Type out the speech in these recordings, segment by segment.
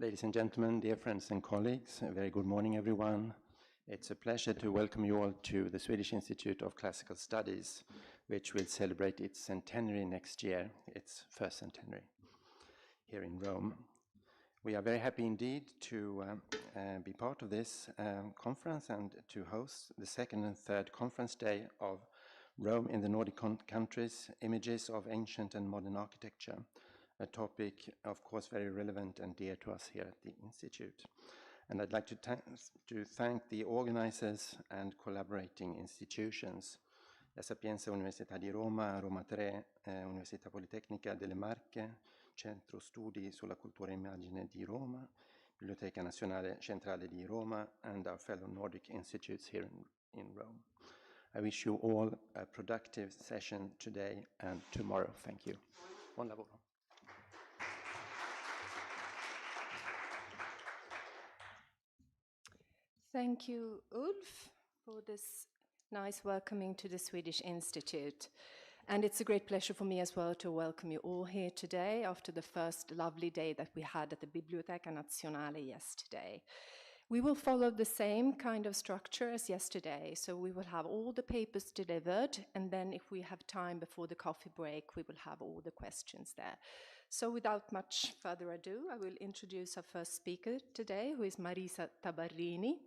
Ladies and gentlemen, dear friends and colleagues, a very good morning, everyone. It's a pleasure to welcome you all to the Swedish Institute of Classical Studies, which will celebrate its centenary next year, its first centenary, here in Rome. We are very happy indeed to be part of this conference and to host the second and third conference day of Rome in the Nordic countries, Images of Ancient and Modern Architecture, a topic, of course, very relevant and dear to us here at the Institute. And I'd like to thank the organizers and collaborating institutions, la Sapienza Università di Roma, Roma 3, Università Politecnica delle Marche, Centro, Studi sulla Cultura e Immagine di Roma, Biblioteca Nazionale Centrale di Roma, and our fellow Nordic institutes here in Rome. I wish you all a productive session today and tomorrow. Thank you. Buon lavoro. Thank you, Ulf, for this nice welcoming to the Swedish Institute. And it's a great pleasure for me as well to welcome you all here today after the first lovely day that we had at the Biblioteca Nazionale yesterday. We will follow the same kind of structure as yesterday, so we will have all the papers delivered, and then if we have time before the coffee break, we will have all the questions there. So without much further ado, I will introduce our first speaker today, who is Marisa Tabarrini.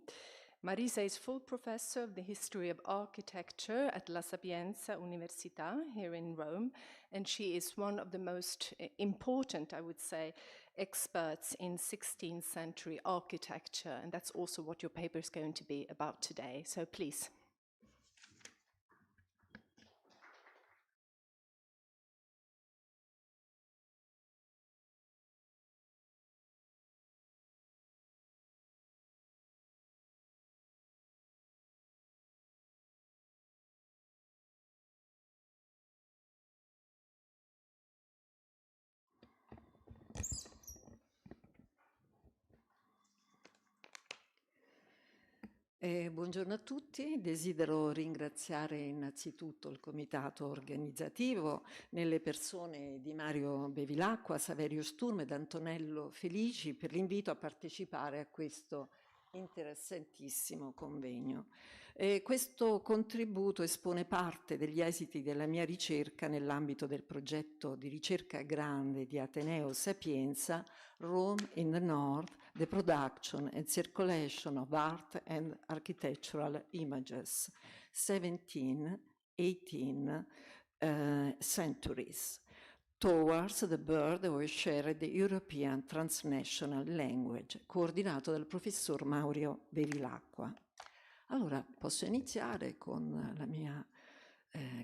Marisa is full professor of the history of architecture at La Sapienza Università here in Rome, and she is one of the most important, I would say, experts in 16th century architecture, and that's also what your paper is going to be about today. So please. Buongiorno a tutti, desidero ringraziare innanzitutto il comitato organizzativo nelle persone di Mario Bevilacqua, Saverio Sturm ed Antonello Felici per l'invito a partecipare a questo interessantissimo convegno. Questo contributo espone parte degli esiti della mia ricerca nell'ambito del progetto di ricerca grande di Ateneo Sapienza, Rome in the North, the Production and Circulation of Art and Architectural Images, 17-18 centuries, towards the birth of a shared European transnational language, coordinato dal professor Mario Bevilacqua. Allora, posso iniziare con la mia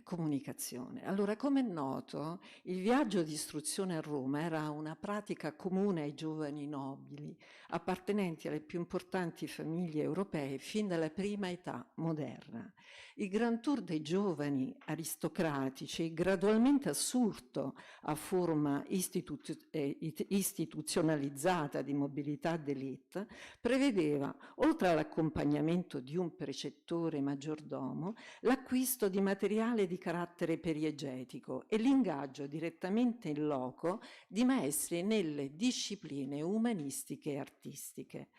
comunicazione. Allora, come è noto, il viaggio di istruzione a Roma era una pratica comune ai giovani nobili, appartenenti alle più importanti famiglie europee fin dalla prima età moderna. Il Grand Tour dei giovani aristocratici, gradualmente assurto a forma istituzionalizzata di mobilità d'élite, prevedeva, oltre all'accompagnamento di un precettore maggiordomo, l'acquisto di materiali di carattere periegetico e l'ingaggio direttamente in loco di maestri nelle discipline umanistiche e artistiche.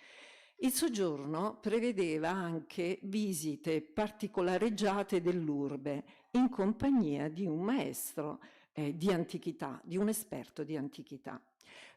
Il soggiorno prevedeva anche visite particolareggiate dell'urbe in compagnia di un maestro di antichità, di un esperto di antichità.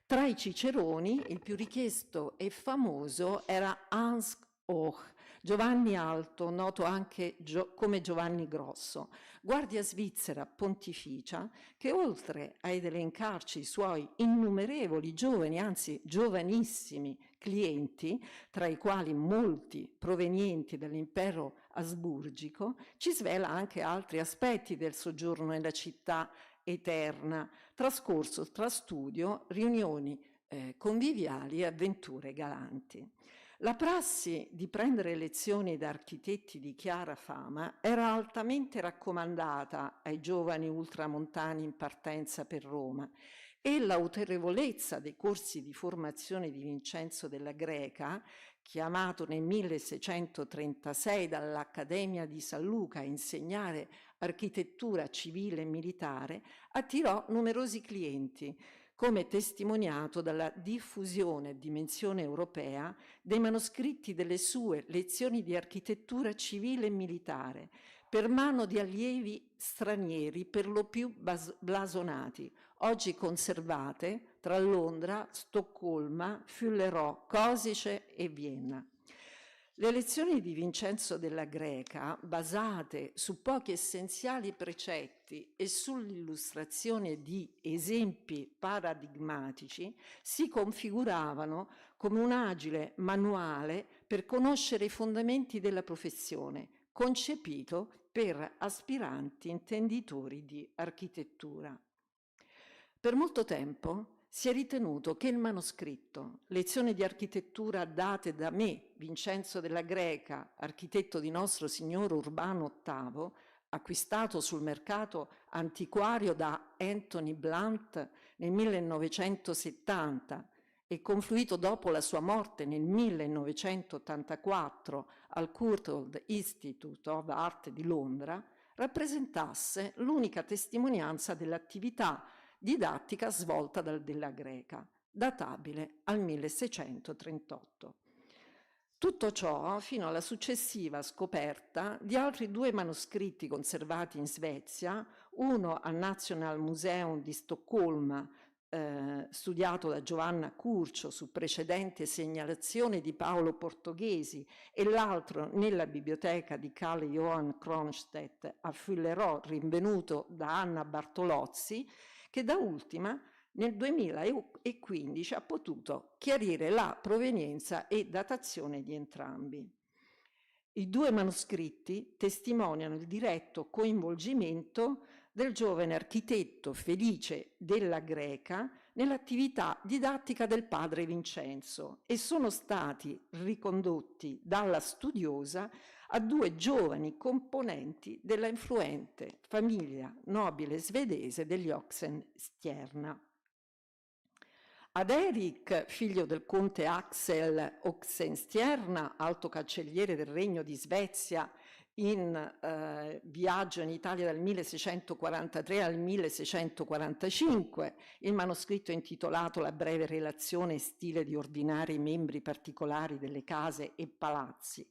Tra i ciceroni il più richiesto e famoso era Hans Hoch, Giovanni Alto, noto anche come Giovanni Grosso, guardia svizzera pontificia che oltre ad elencarci i suoi innumerevoli giovani, anzi giovanissimi clienti, tra i quali molti provenienti dall'impero asburgico, ci svela anche altri aspetti del soggiorno nella città eterna, trascorso tra studio, riunioni conviviali e avventure galanti. La prassi di prendere lezioni da architetti di chiara fama era altamente raccomandata ai giovani ultramontani in partenza per Roma e l'autorevolezza dei corsi di formazione di Vincenzo Della Greca, chiamato nel 1636 dall'Accademia di San Luca a insegnare architettura civile e militare, attirò numerosi clienti, come testimoniato dalla diffusione a dimensione europea dei manoscritti delle sue lezioni di architettura civile e militare, per mano di allievi stranieri per lo più blasonati, oggi conservate tra Londra, Stoccolma, Füllerò, Cosice e Vienna. Le lezioni di Vincenzo Della Greca, basate su pochi essenziali precetti e sull'illustrazione di esempi paradigmatici, si configuravano come un agile manuale per conoscere i fondamenti della professione, concepito per aspiranti intenditori di architettura. Per molto tempo si è ritenuto che il manoscritto, lezioni di architettura date da me, Vincenzo Della Greca, architetto di Nostro Signore Urbano VIII, acquistato sul mercato antiquario da Anthony Blunt nel 1970 e confluito dopo la sua morte nel 1984 al Courtauld Institute of Art di Londra, rappresentasse l'unica testimonianza dell'attività didattica svolta dal Della Greca, databile al 1638. Tutto ciò fino alla successiva scoperta di altri 2 manoscritti conservati in Svezia, uno al National Museum di Stoccolma, studiato da Giovanna Curcio su precedente segnalazione di Paolo Portoghesi, e l'altro nella biblioteca di Carl Johann Kronstedt a Füllerò, rinvenuto da Anna Bartolozzi, che da ultima nel 2015 ha potuto chiarire la provenienza e datazione di entrambi. I 2 manoscritti testimoniano il diretto coinvolgimento del giovane architetto Felice Della Greca nell'attività didattica del padre Vincenzo e sono stati ricondotti dalla studiosa a 2 giovani componenti della influente famiglia nobile svedese degli Oxenstierna. Ad Erik, figlio del conte Axel Oxenstierna, alto cancelliere del Regno di Svezia, in viaggio in Italia dal 1643 al 1645, il manoscritto intitolato La breve relazione e stile di ordinare i membri particolari delle case e palazzi.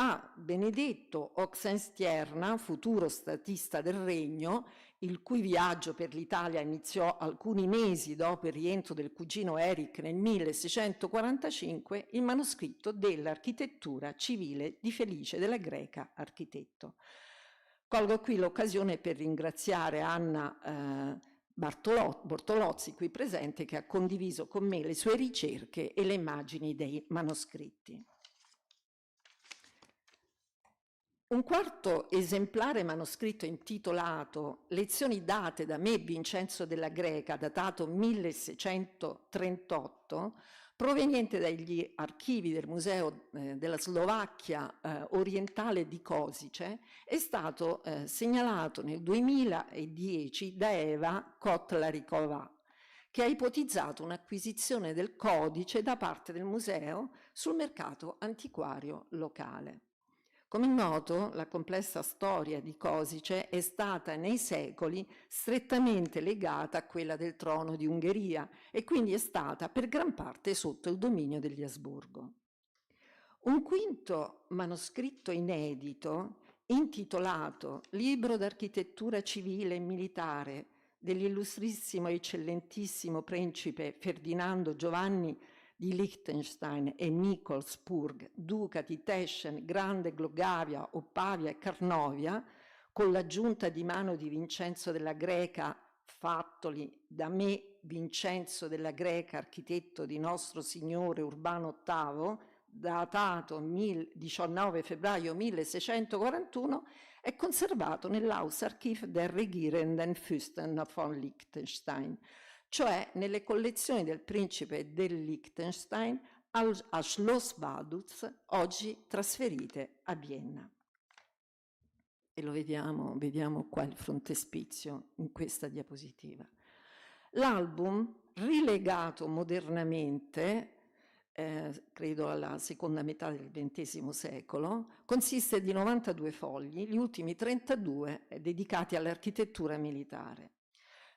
A Benedetto Oxenstierna, futuro statista del regno, il cui viaggio per l'Italia iniziò alcuni mesi dopo il rientro del cugino Eric nel 1645, il manoscritto dell'architettura civile di Felice Della Greca, architetto. Colgo qui l'occasione per ringraziare Anna Bartolozzi, qui presente, che ha condiviso con me le sue ricerche e le immagini dei manoscritti. Un quarto esemplare manoscritto intitolato Lezioni date da me Vincenzo Della Greca, datato 1638, proveniente dagli archivi del Museo della Slovacchia orientale di Cosice, è stato segnalato nel 2010 da Eva Kotlarikova, che ha ipotizzato un'acquisizione del codice da parte del museo sul mercato antiquario locale. Come è noto, la complessa storia di Cosice è stata nei secoli strettamente legata a quella del trono di Ungheria e quindi è stata per gran parte sotto il dominio degli Asburgo. Un quinto manoscritto inedito, intitolato Libro d'architettura civile e militare dell'illustrissimo e eccellentissimo principe Ferdinando Giovanni di Liechtenstein e Nikolsburg, duca di Teschen, Grande Glogavia, Oppavia e Carnovia, con l'aggiunta di mano di Vincenzo Della Greca, fattoli da me Vincenzo Della Greca, architetto di Nostro Signore Urbano VIII, datato 19 febbraio 1641, è conservato nell'Hausarchiv der Regierenden Fürsten von Liechtenstein, cioè nelle collezioni del principe del Liechtenstein a Schloss Vaduz, oggi trasferite a Vienna. E lo vediamo qua il frontespizio in questa diapositiva. L'album, rilegato modernamente, credo alla seconda metà del XX secolo, consiste di 92 fogli, gli ultimi 32 dedicati all'architettura militare.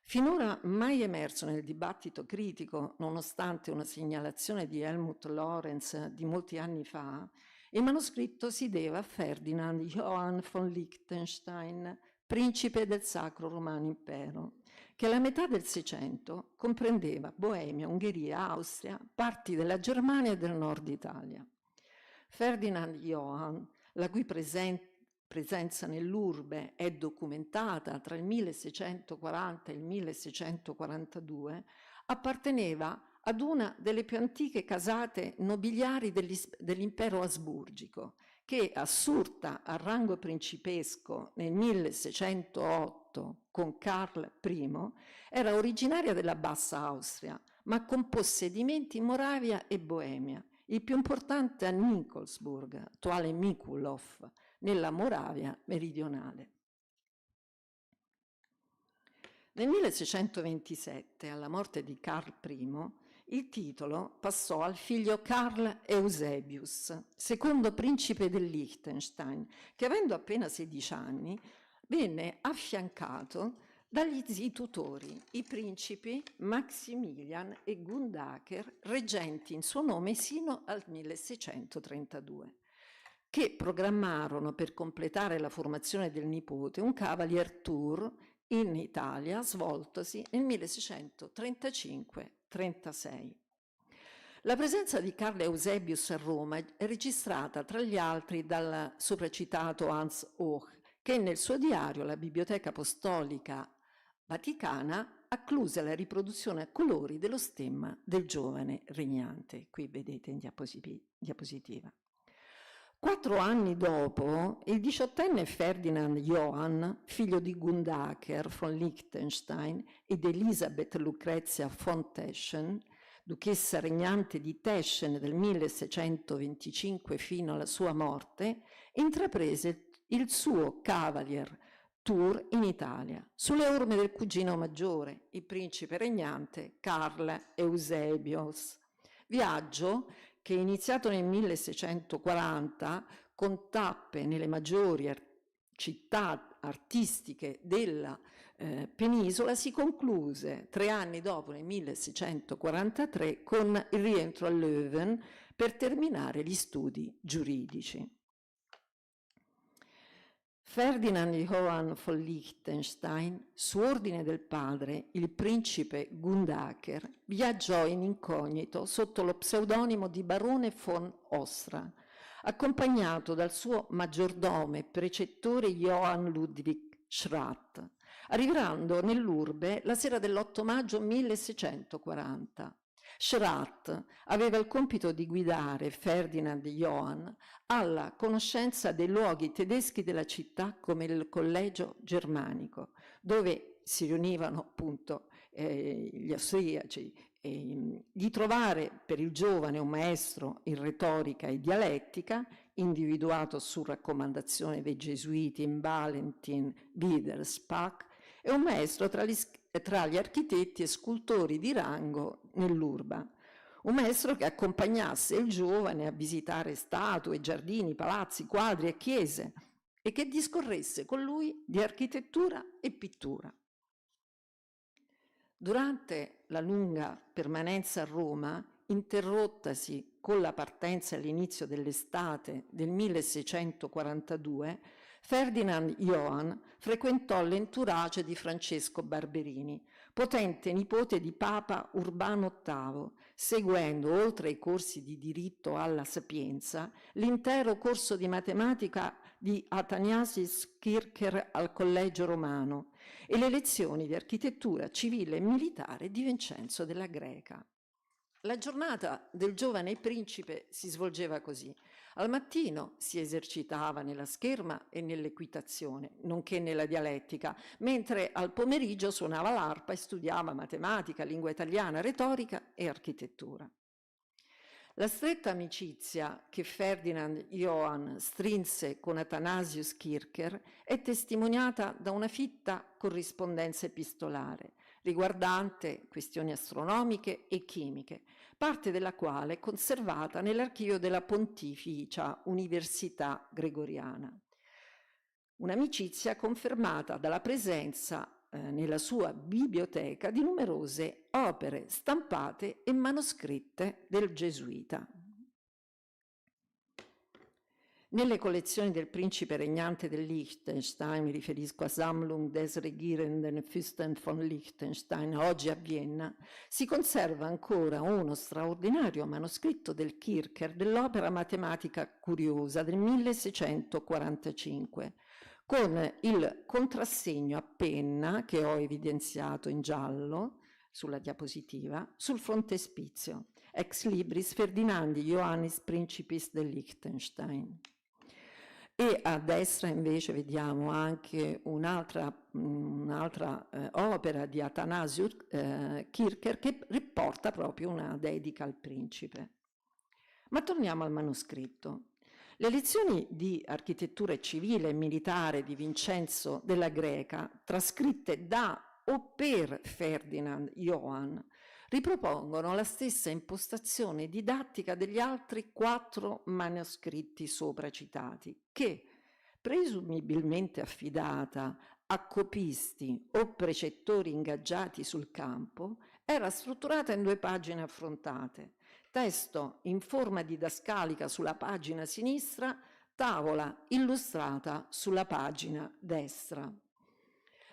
Finora mai emerso nel dibattito critico, nonostante una segnalazione di Helmut Lorenz di molti anni fa, il manoscritto si deve a Ferdinand Johann von Liechtenstein, principe del Sacro Romano Impero, che alla metà del Seicento comprendeva Boemia, Ungheria, Austria, parti della Germania e del nord Italia. Ferdinand Johann, la cui presenza nell'urbe è documentata tra il 1640 e il 1642, apparteneva ad una delle più antiche casate nobiliari dell'impero asburgico, che, assurta al rango principesco nel 1608 con Carl I, era originaria della Bassa Austria, ma con possedimenti in Moravia e Boemia, il più importante a Nikolsburg, attuale Mikulov, nella Moravia meridionale. Nel 1627, alla morte di Carl I, il titolo passò al figlio Karl Eusebius, secondo principe del Liechtenstein, che avendo appena 16 anni venne affiancato dagli zii tutori, i principi Maximilian e Gundaker, reggenti in suo nome sino al 1632, che programmarono per completare la formazione del nipote un Cavalier Tour in Italia svoltosi nel 1635-36. La presenza di Carl Eusebius a Roma è registrata tra gli altri dal sopracitato Hans Hoch, che nel suo diario La Biblioteca Apostolica Vaticana accluse la riproduzione a colori dello stemma del giovane regnante. Qui vedete in diapositiva. 4 anni dopo, il 18enne Ferdinand Johann, figlio di Gundaker von Liechtenstein ed Elisabeth Lucrezia von Teschen, duchessa regnante di Teschen dal 1625 fino alla sua morte, intraprese il suo Cavalier Tour in Italia, sulle orme del cugino maggiore, il principe regnante Carl Eusebius. Viaggio che, iniziato nel 1640, con tappe nelle maggiori città artistiche della penisola, si concluse 3 anni dopo, nel 1643, con il rientro a Leuven per terminare gli studi giuridici. Ferdinand Johann von Liechtenstein, su ordine del padre, il principe Gundaker, viaggiò in incognito sotto lo pseudonimo di barone von Ostra, accompagnato dal suo maggiordomo e precettore Johann Ludwig Schratt, arrivando nell'urbe la sera dell'8 maggio 1640. Schratt aveva il compito di guidare Ferdinand Johann alla conoscenza dei luoghi tedeschi della città come il collegio germanico, dove si riunivano appunto gli austriaci, di trovare per il giovane un maestro in retorica e dialettica, individuato su raccomandazione dei gesuiti in Valentin Widerspach, e un maestro tra gli architetti e scultori di rango nell'urba. Un maestro che accompagnasse il giovane a visitare statue, giardini, palazzi, quadri e chiese e che discorresse con lui di architettura e pittura. Durante la lunga permanenza a Roma, interrottasi con la partenza all'inizio dell'estate del 1642, Ferdinand Johann frequentò l'entourage di Francesco Barberini, potente nipote di Papa Urbano VIII, seguendo, oltre ai corsi di diritto alla Sapienza, l'intero corso di matematica di Athanasius Kircher al Collegio Romano e le lezioni di architettura civile e militare di Vincenzo Della Greca. La giornata del giovane principe si svolgeva così. Al mattino si esercitava nella scherma e nell'equitazione, nonché nella dialettica, mentre al pomeriggio suonava l'arpa e studiava matematica, lingua italiana, retorica e architettura. La stretta amicizia che Ferdinand Johann strinse con Athanasius Kircher è testimoniata da una fitta corrispondenza epistolare riguardante questioni astronomiche e chimiche, parte della quale è conservata nell'archivio della Pontificia Università Gregoriana. Un'amicizia confermata dalla presenza nella sua biblioteca di numerose opere stampate e manoscritte del gesuita. Nelle collezioni del principe regnante del Liechtenstein, mi riferisco a Sammlung des Regierenden Fürsten von Liechtenstein, oggi a Vienna, si conserva ancora uno straordinario manoscritto del Kircher dell'opera matematica curiosa del 1645, con il contrassegno a penna, che ho evidenziato in giallo sulla diapositiva, sul frontespizio, ex libris Ferdinandi Johannis Principis del Liechtenstein. E a destra invece vediamo anche un'altra opera di Athanasius Kircher che riporta proprio una dedica al principe. Ma torniamo al manoscritto. Le lezioni di architettura civile e militare di Vincenzo Della Greca, trascritte da o per Ferdinand Johann, ripropongono la stessa impostazione didattica degli altri 4 manoscritti sopra citati, che, presumibilmente affidata a copisti o precettori ingaggiati sul campo, era strutturata in 2 pagine affrontate: testo in forma didascalica sulla pagina sinistra, tavola illustrata sulla pagina destra.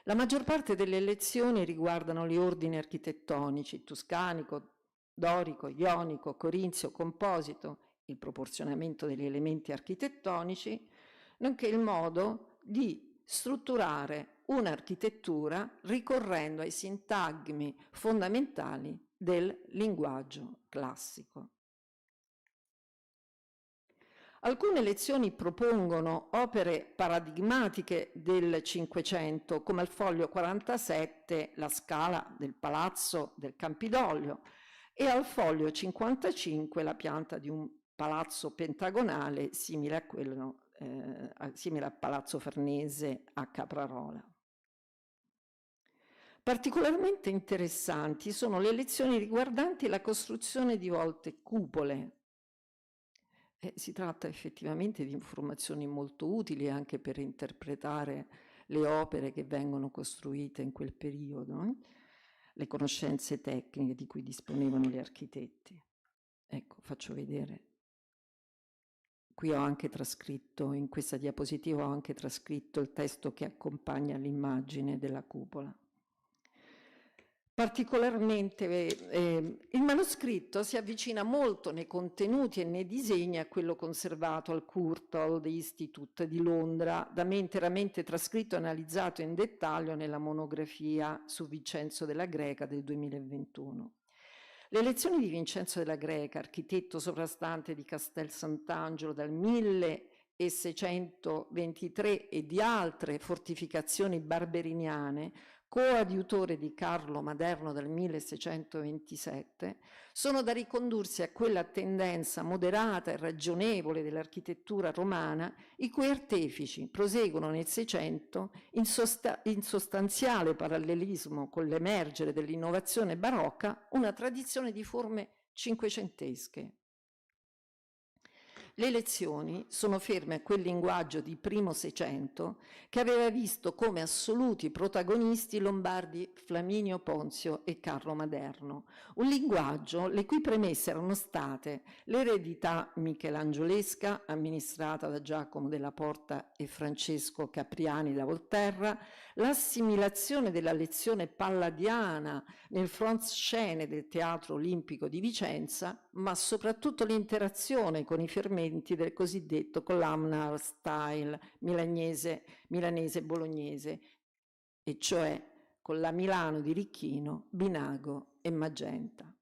La maggior parte delle lezioni riguardano gli ordini architettonici: toscanico, dorico, ionico, corinzio, composito, il proporzionamento degli elementi architettonici, nonché il modo di strutturare un'architettura ricorrendo ai sintagmi fondamentali del linguaggio classico. Alcune lezioni propongono opere paradigmatiche del Cinquecento, come al foglio 47 la scala del Palazzo del Campidoglio e al foglio 55 la pianta di un palazzo pentagonale simile a quello simile al Palazzo Farnese a Caprarola. Particolarmente interessanti sono le lezioni riguardanti la costruzione di volte e cupole. Si tratta effettivamente di informazioni molto utili anche per interpretare le opere che vengono costruite in quel periodo, le conoscenze tecniche di cui disponevano gli architetti. Ecco, faccio vedere. Qui ho anche trascritto, in questa diapositiva ho anche trascritto il testo che accompagna l'immagine della cupola. Particolarmente il manoscritto si avvicina molto nei contenuti e nei disegni a quello conservato al Courtauld Istituto di Londra, da me interamente trascritto e analizzato in dettaglio nella monografia su Vincenzo Della Greca del 2021. Le lezioni di Vincenzo Della Greca, architetto sovrastante di Castel Sant'Angelo dal 1623 e di altre fortificazioni barberiniane, coadiutore di Carlo Maderno dal 1627, sono da ricondursi a quella tendenza moderata e ragionevole dell'architettura romana, i cui artefici proseguono nel Seicento in sostanziale parallelismo con l'emergere dell'innovazione barocca, una tradizione di forme cinquecentesche. Le lezioni sono ferme a quel linguaggio di primo Seicento che aveva visto come assoluti protagonisti i lombardi Flaminio Ponzio e Carlo Maderno, un linguaggio le cui premesse erano state l'eredità michelangiolesca amministrata da Giacomo della Porta e Francesco Capriani da Volterra, l'assimilazione della lezione palladiana nel front scene del Teatro Olimpico di Vicenza, ma soprattutto l'interazione con i fermenti del cosiddetto columnar style milanese-bolognese, e cioè con la Milano di Ricchino, Binago e Magenta.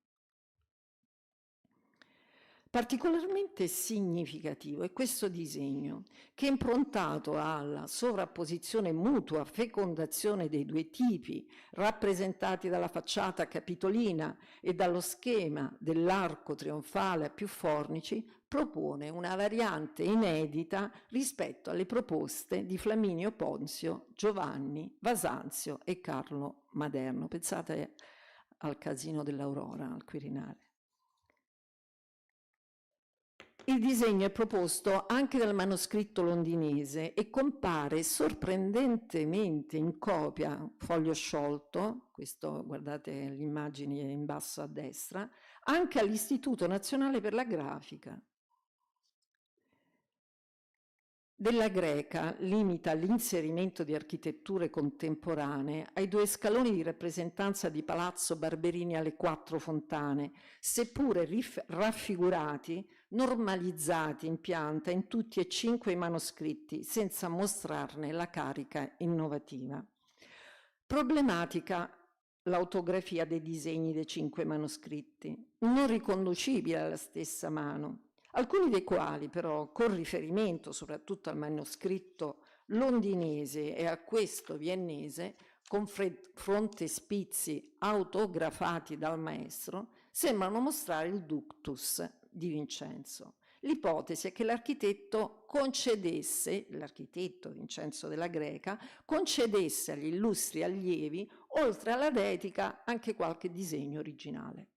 Particolarmente significativo è questo disegno, che è improntato alla sovrapposizione mutua, fecondazione dei 2 tipi, rappresentati dalla facciata capitolina e dallo schema dell'arco trionfale a più fornici, propone una variante inedita rispetto alle proposte di Flaminio Ponzio, Giovanni, Vasanzio e Carlo Maderno. Pensate al Casino dell'Aurora, al Quirinale. Il disegno è proposto anche dal manoscritto londinese e compare sorprendentemente in copia, foglio sciolto, questo guardate l'immagine in basso a destra, anche all'Istituto Nazionale per la Grafica. Della Greca limita l'inserimento di architetture contemporanee ai 2 scaloni di rappresentanza di Palazzo Barberini alle 4 fontane, seppure raffigurati, normalizzati in pianta in tutti e 5 i manoscritti, senza mostrarne la carica innovativa. Problematica l'autografia dei disegni dei 5 manoscritti, non riconducibile alla stessa mano, alcuni dei quali però, con riferimento soprattutto al manoscritto londinese e a questo viennese, con frontespizi autografati dal maestro, sembrano mostrare il ductus di Vincenzo. L'ipotesi è che l'architetto Vincenzo Della Greca, concedesse agli illustri allievi, oltre alla dedica, anche qualche disegno originale.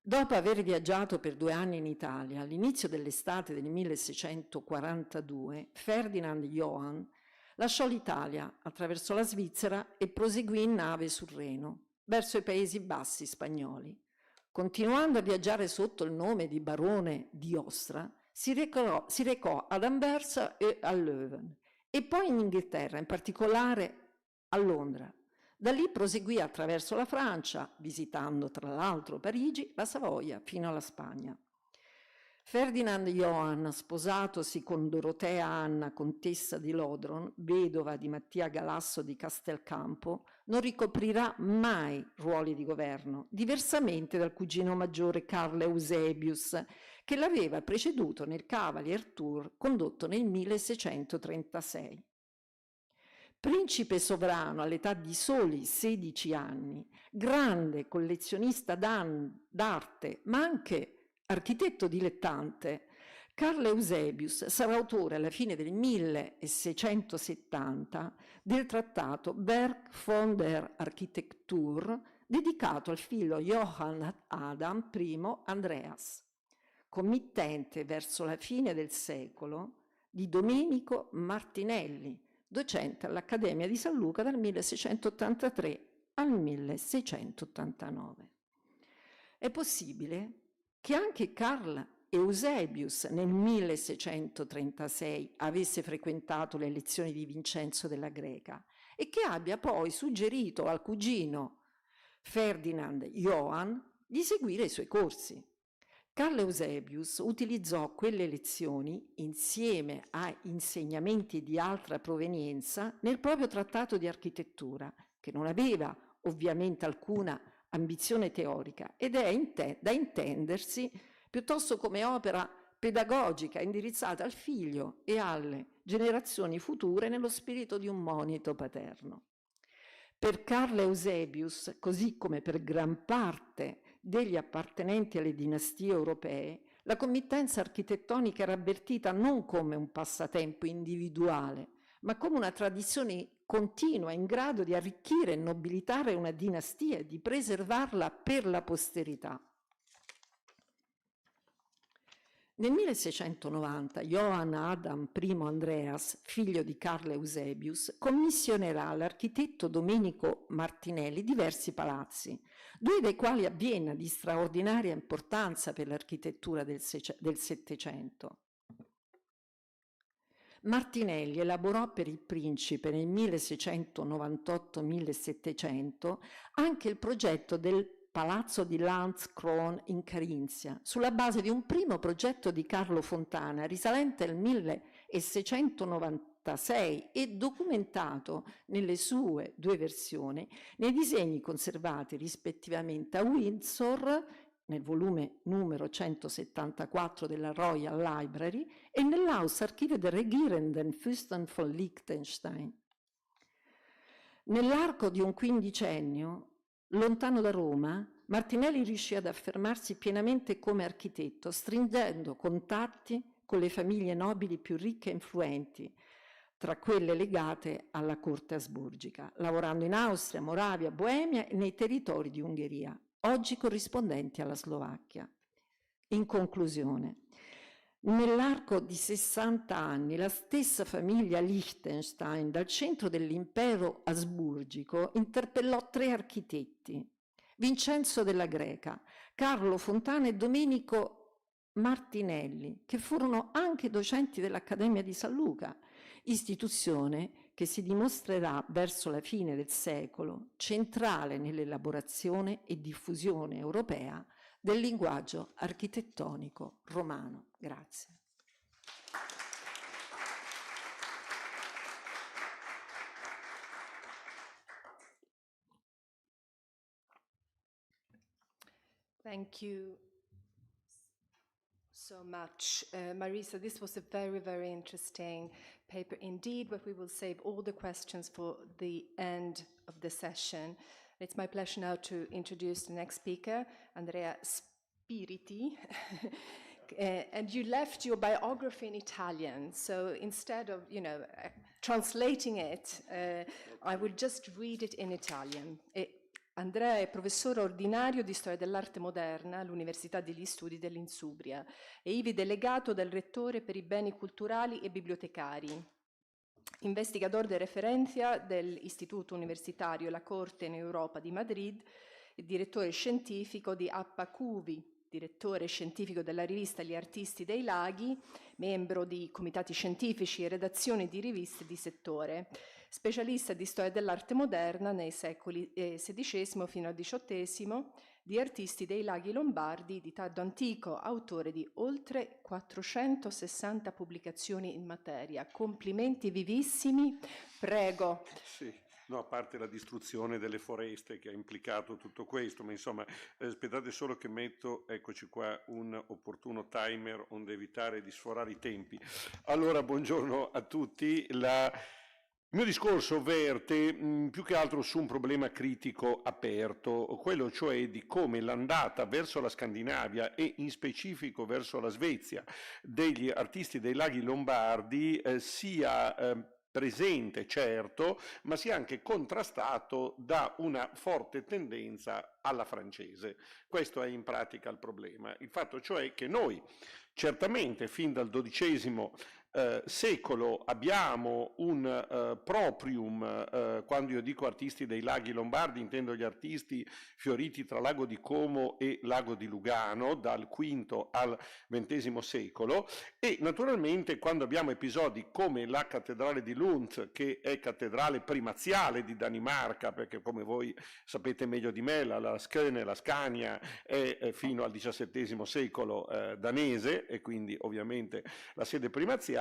Dopo aver viaggiato per 2 anni in Italia, all'inizio dell'estate del 1642, Ferdinand Johann lasciò l'Italia, attraversò la Svizzera e proseguì in nave sul Reno, verso i Paesi Bassi spagnoli. Continuando a viaggiare sotto il nome di barone di Ostra, si recò ad Anversa e a Leuven, e poi in Inghilterra, in particolare a Londra. Da lì proseguì attraverso la Francia, visitando tra l'altro Parigi, la Savoia, fino alla Spagna. Ferdinand Johann, sposatosi con Dorotea Anna, contessa di Lodron, vedova di Mattia Galasso di Castelcampo, non ricoprirà mai ruoli di governo, diversamente dal cugino maggiore Carl Eusebius, che l'aveva preceduto nel Cavalier Tour condotto nel 1636. Principe sovrano all'età di soli 16 anni, grande collezionista d'arte, ma anche architetto dilettante, Carl Eusebius sarà autore alla fine del 1670 del trattato Werk von der Architektur, dedicato al figlio Johann Adam I Andreas, committente verso la fine del secolo di Domenico Martinelli, docente all'Accademia di San Luca dal 1683 al 1689. È possibile che anche Carl Eusebius nel 1636 avesse frequentato le lezioni di Vincenzo Della Greca e che abbia poi suggerito al cugino Ferdinand Johann di seguire i suoi corsi. Carl Eusebius utilizzò quelle lezioni, insieme a insegnamenti di altra provenienza, nel proprio trattato di architettura, che non aveva ovviamente alcuna ambizione teorica ed è da intendersi piuttosto come opera pedagogica indirizzata al figlio e alle generazioni future nello spirito di un monito paterno. Per Carl Eusebius, così come per gran parte degli appartenenti alle dinastie europee, la committenza architettonica era avvertita non come un passatempo individuale, ma come una tradizione continua in grado di arricchire e nobilitare una dinastia e di preservarla per la posterità. Nel 1690 Johann Adam I Andreas, figlio di Carl Eusebius, commissionerà all'architetto Domenico Martinelli diversi palazzi, 2 dei quali a Vienna di straordinaria importanza per l'architettura del Settecento. Martinelli elaborò per il principe nel 1698-1700 anche il progetto del Palazzo di Landskron in Carinzia, sulla base di un primo progetto di Carlo Fontana risalente al 1696 e documentato nelle sue 2 versioni nei disegni conservati rispettivamente a Windsor, nel volume numero 174 della Royal Library, e nell'Hausarchive der Regierenden Fürsten von Liechtenstein. Nell'arco di un quindicennio, lontano da Roma, Martinelli riuscì ad affermarsi pienamente come architetto, stringendo contatti con le famiglie nobili più ricche e influenti, tra quelle legate alla corte asburgica, lavorando in Austria, Moravia, Boemia e nei territori di Ungheria, oggi corrispondenti alla Slovacchia. In conclusione, nell'arco di 60 anni la stessa famiglia Liechtenstein, dal centro dell'impero asburgico, interpellò 3 architetti: Vincenzo Della Greca, Carlo Fontana e Domenico Martinelli, che furono anche docenti dell'Accademia di San Luca, istituzione che si dimostrerà verso la fine del secolo centrale nell'elaborazione e diffusione europea del linguaggio architettonico romano. Grazie. Thank you so much, Marisa. This was a very, very interesting paper indeed, but we will save all the questions for the end of the session. It's my pleasure now to introduce the next speaker, Andrea Spiriti. And you left your biography in Italian, so instead of, translating it, I will just read it in Italian. Andrea è professore ordinario di storia dell'arte moderna all'Università degli Studi dell'Insubria e ivi delegato del rettore per i beni culturali e bibliotecari. Investigador de referencia dell'Istituto Universitario La Corte in Europa di Madrid, e direttore scientifico di APPA-CUVI, direttore scientifico della rivista Gli Artisti dei Laghi, membro di comitati scientifici e redazioni di riviste di settore, specialista di storia dell'arte moderna nei secoli XVI fino al XVIII, di artisti dei laghi lombardi di tardo antico, autore di oltre 460 pubblicazioni in materia. Complimenti vivissimi, prego. Sì. No, a parte la distruzione delle foreste che ha implicato tutto questo, ma insomma, aspettate solo che metto, eccoci qua, un opportuno timer onde evitare di sforare i tempi. Allora, buongiorno a tutti. Il mio discorso verte più che altro su un problema critico aperto, quello cioè di come l'andata verso la Scandinavia e in specifico verso la Svezia degli artisti dei laghi lombardi sia presente, certo, ma sia anche contrastato da una forte tendenza alla francese. Questo è in pratica il problema. Il fatto cioè che noi certamente fin dal XII secolo abbiamo un proprium, quando io dico artisti dei laghi lombardi intendo gli artisti fioriti tra Lago di Como e Lago di Lugano dal V al XX secolo, e naturalmente quando abbiamo episodi come la cattedrale di Lund, che è cattedrale primaziale di Danimarca, perché come voi sapete meglio di me la Skåne, la Scania è fino al XVII secolo danese e quindi ovviamente la sede primaziale.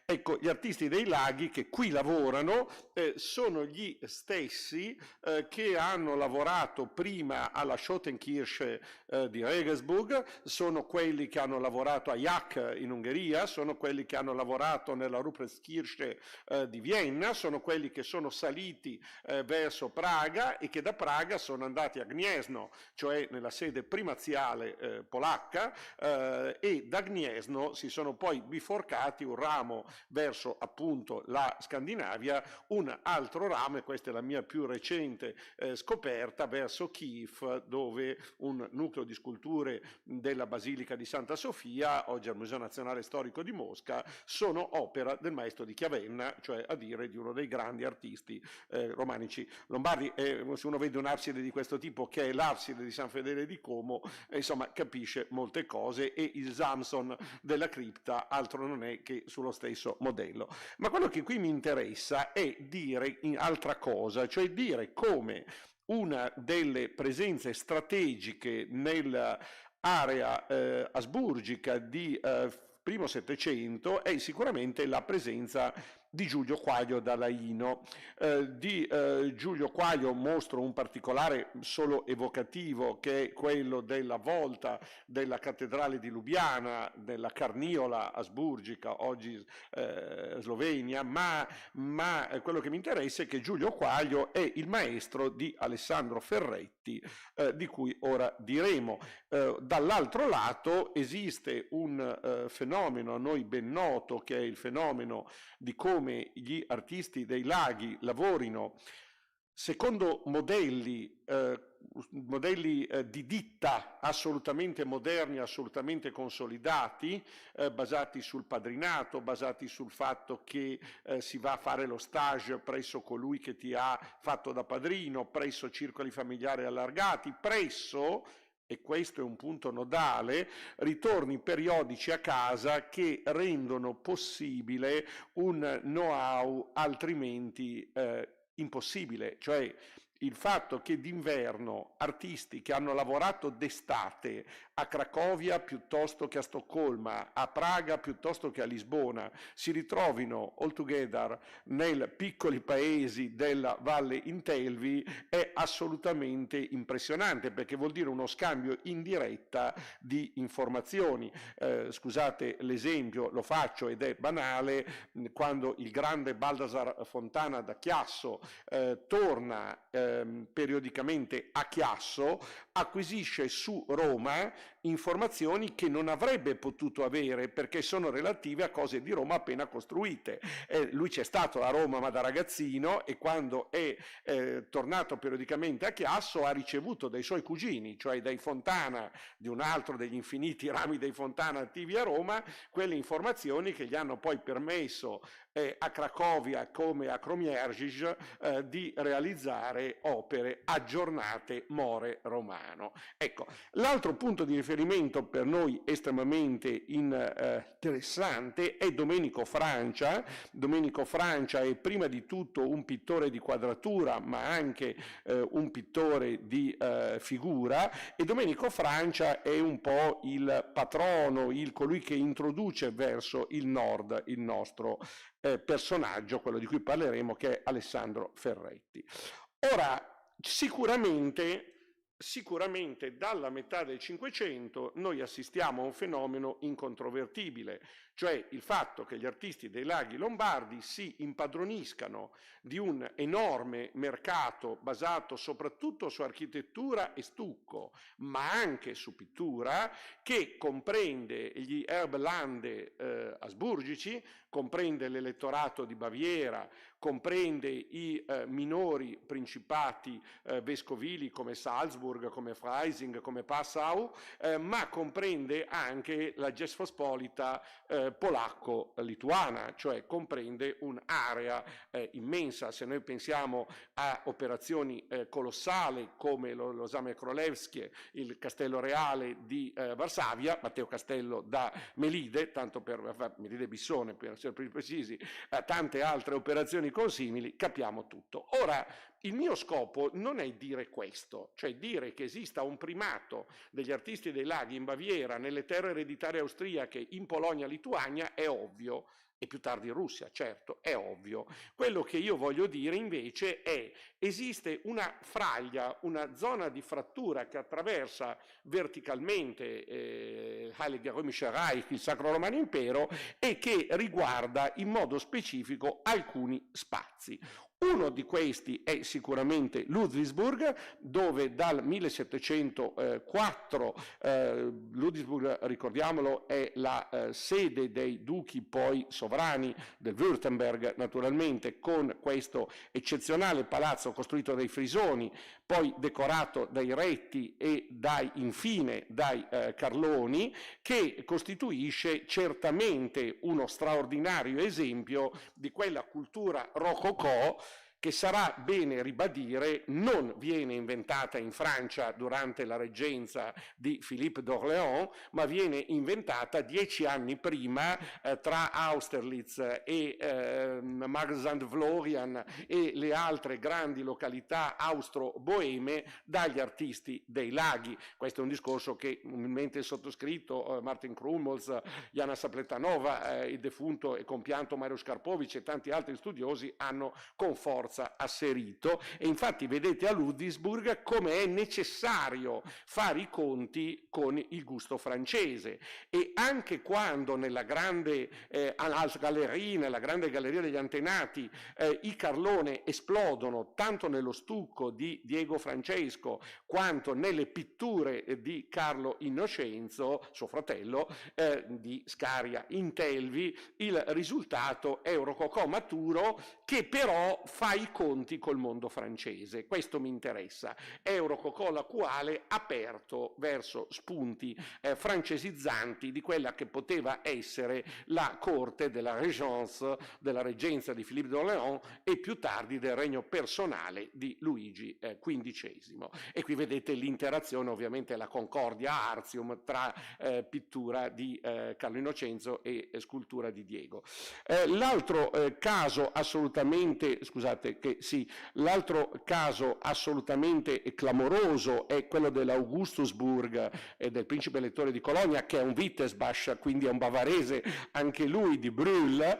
Ecco, gli artisti dei laghi che qui lavorano sono gli stessi che hanno lavorato prima alla Schottenkirche di Regensburg, sono quelli che hanno lavorato a Jak in Ungheria, sono quelli che hanno lavorato nella Ruprechtskirche di Vienna, sono quelli che sono saliti verso Praga e che da Praga sono andati a Gniezno, cioè nella sede primaziale polacca, e da Gniezno si sono poi biforcati un ramo verso appunto la Scandinavia, un altro ramo, e questa è la mia più recente scoperta, verso Kiev, dove un nucleo di sculture della Basilica di Santa Sofia, oggi al Museo Nazionale Storico di Mosca, sono opera del maestro di Chiavenna, cioè a dire di uno dei grandi artisti romanici lombardi. Se uno vede un'abside di questo tipo, che è l'abside di San Fedele di Como, insomma capisce molte cose, e il Samson della cripta altro non è che sullo stesso modello. Ma quello che qui mi interessa è dire altra cosa, cioè dire come una delle presenze strategiche nell'area asburgica di primo Settecento è sicuramente la presenza di Giulio Quaglio da Laino. Di Giulio Quaglio mostro un particolare solo evocativo, che è quello della volta della cattedrale di Lubiana, della carniola asburgica, oggi Slovenia, ma quello che mi interessa è che Giulio Quaglio è il maestro di Alessandro Ferretti, di cui ora diremo. Dall'altro lato esiste un fenomeno a noi ben noto, che è il fenomeno di come gli artisti dei laghi lavorino secondo modelli di ditta assolutamente moderni, assolutamente consolidati, basati sul padrinato, basati sul fatto che si va a fare lo stage presso colui che ti ha fatto da padrino, presso circoli familiari allargati, presso, e questo è un punto nodale, ritorni periodici a casa che rendono possibile un know-how altrimenti impossibile, cioè il fatto che d'inverno artisti che hanno lavorato d'estate a Cracovia piuttosto che a Stoccolma, a Praga piuttosto che a Lisbona, si ritrovino all together nei piccoli paesi della Valle Intelvi è assolutamente impressionante, perché vuol dire uno scambio in diretta di informazioni. Scusate l'esempio, lo faccio ed è banale, quando il grande Baldassar Fontana da Chiasso torna periodicamente a Chiasso, acquisisce su Roma informazioni che non avrebbe potuto avere perché sono relative a cose di Roma appena costruite. Lui c'è stato a Roma ma da ragazzino, e quando è tornato periodicamente a Chiasso ha ricevuto dai suoi cugini, cioè dai Fontana, di un altro degli infiniti rami dei Fontana attivi a Roma, quelle informazioni che gli hanno poi permesso a Cracovia come a Kromierzyj di realizzare opere aggiornate more romano. Ecco, l'altro punto di riferimento per noi estremamente interessante è Domenico Francia. Domenico Francia è prima di tutto un pittore di quadratura, ma anche un pittore di figura, e Domenico Francia è un po' il patrono, colui che introduce verso il nord il nostro personaggio, quello di cui parleremo, che è Alessandro Ferretti. Ora, sicuramente dalla metà del Cinquecento noi assistiamo a un fenomeno incontrovertibile, cioè il fatto che gli artisti dei laghi lombardi si impadroniscano di un enorme mercato basato soprattutto su architettura e stucco, ma anche su pittura, che comprende gli Erblande asburgici, comprende l'elettorato di Baviera, comprende i minori principati vescovili come Salzburg, come Freising, come Passau, ma comprende anche la Gespospolita polacco-lituana, cioè comprende un'area immensa. Se noi pensiamo a operazioni colossali come lo Zamek Królewskie, il Castello Reale di Varsavia, Matteo Castello da Melide, tanto per Melide Bissone per essere più precisi, tante altre operazioni consimili, capiamo tutto. Ora, il mio scopo non è dire questo, cioè dire che esista un primato degli artisti dei laghi in Baviera, nelle terre ereditarie austriache, in Polonia, Lituania, è ovvio, e più tardi in Russia, certo, è ovvio. Quello che io voglio dire invece è: esiste una fraglia, una zona di frattura che attraversa verticalmente Heilige Römische Reich, il Sacro Romano Impero, e che riguarda in modo specifico alcuni spazi. Uno di questi è sicuramente Ludwigsburg, dove dal 1704, Ludwigsburg, ricordiamolo, è la sede dei duchi poi sovrani del Württemberg, naturalmente, con questo eccezionale palazzo costruito dai Frisoni, poi decorato dai Retti e infine dai Carloni, che costituisce certamente uno straordinario esempio di quella cultura rococò che, sarà bene ribadire, non viene inventata in Francia durante la reggenza di Philippe d'Orléans, ma viene inventata 10 anni prima tra Austerlitz e Marxand-Florian e le altre grandi località austro-boeme dagli artisti dei laghi. Questo è un discorso che umilmente il sottoscritto, Martin Krumholz, Jana Sapletanova, il defunto e compianto Mario Skarpovic e tanti altri studiosi hanno con forza asserito, e infatti vedete a Ludwigsburg come è necessario fare i conti con il gusto francese. E anche quando nella grande nella grande galleria degli Antenati i Carlone esplodono tanto nello stucco di Diego Francesco quanto nelle pitture di Carlo Innocenzo, suo fratello, di Scaria Intelvi, il risultato è un rococò maturo che però fa i conti col mondo francese. Questo mi interessa. È un rococò lacuale aperto verso spunti francesizzanti di quella che poteva essere la corte della reggenza di Philippe d'Orléans e più tardi del regno personale di Luigi XV. E qui vedete l'interazione, ovviamente la concordia artium tra pittura di Carlo Innocenzo e scultura di Diego. L'altro caso assolutamente, l'altro caso assolutamente clamoroso è quello dell'Augustusburg e del principe elettore di Colonia, che è un Wittelsbach, quindi è un bavarese anche lui di Brühl,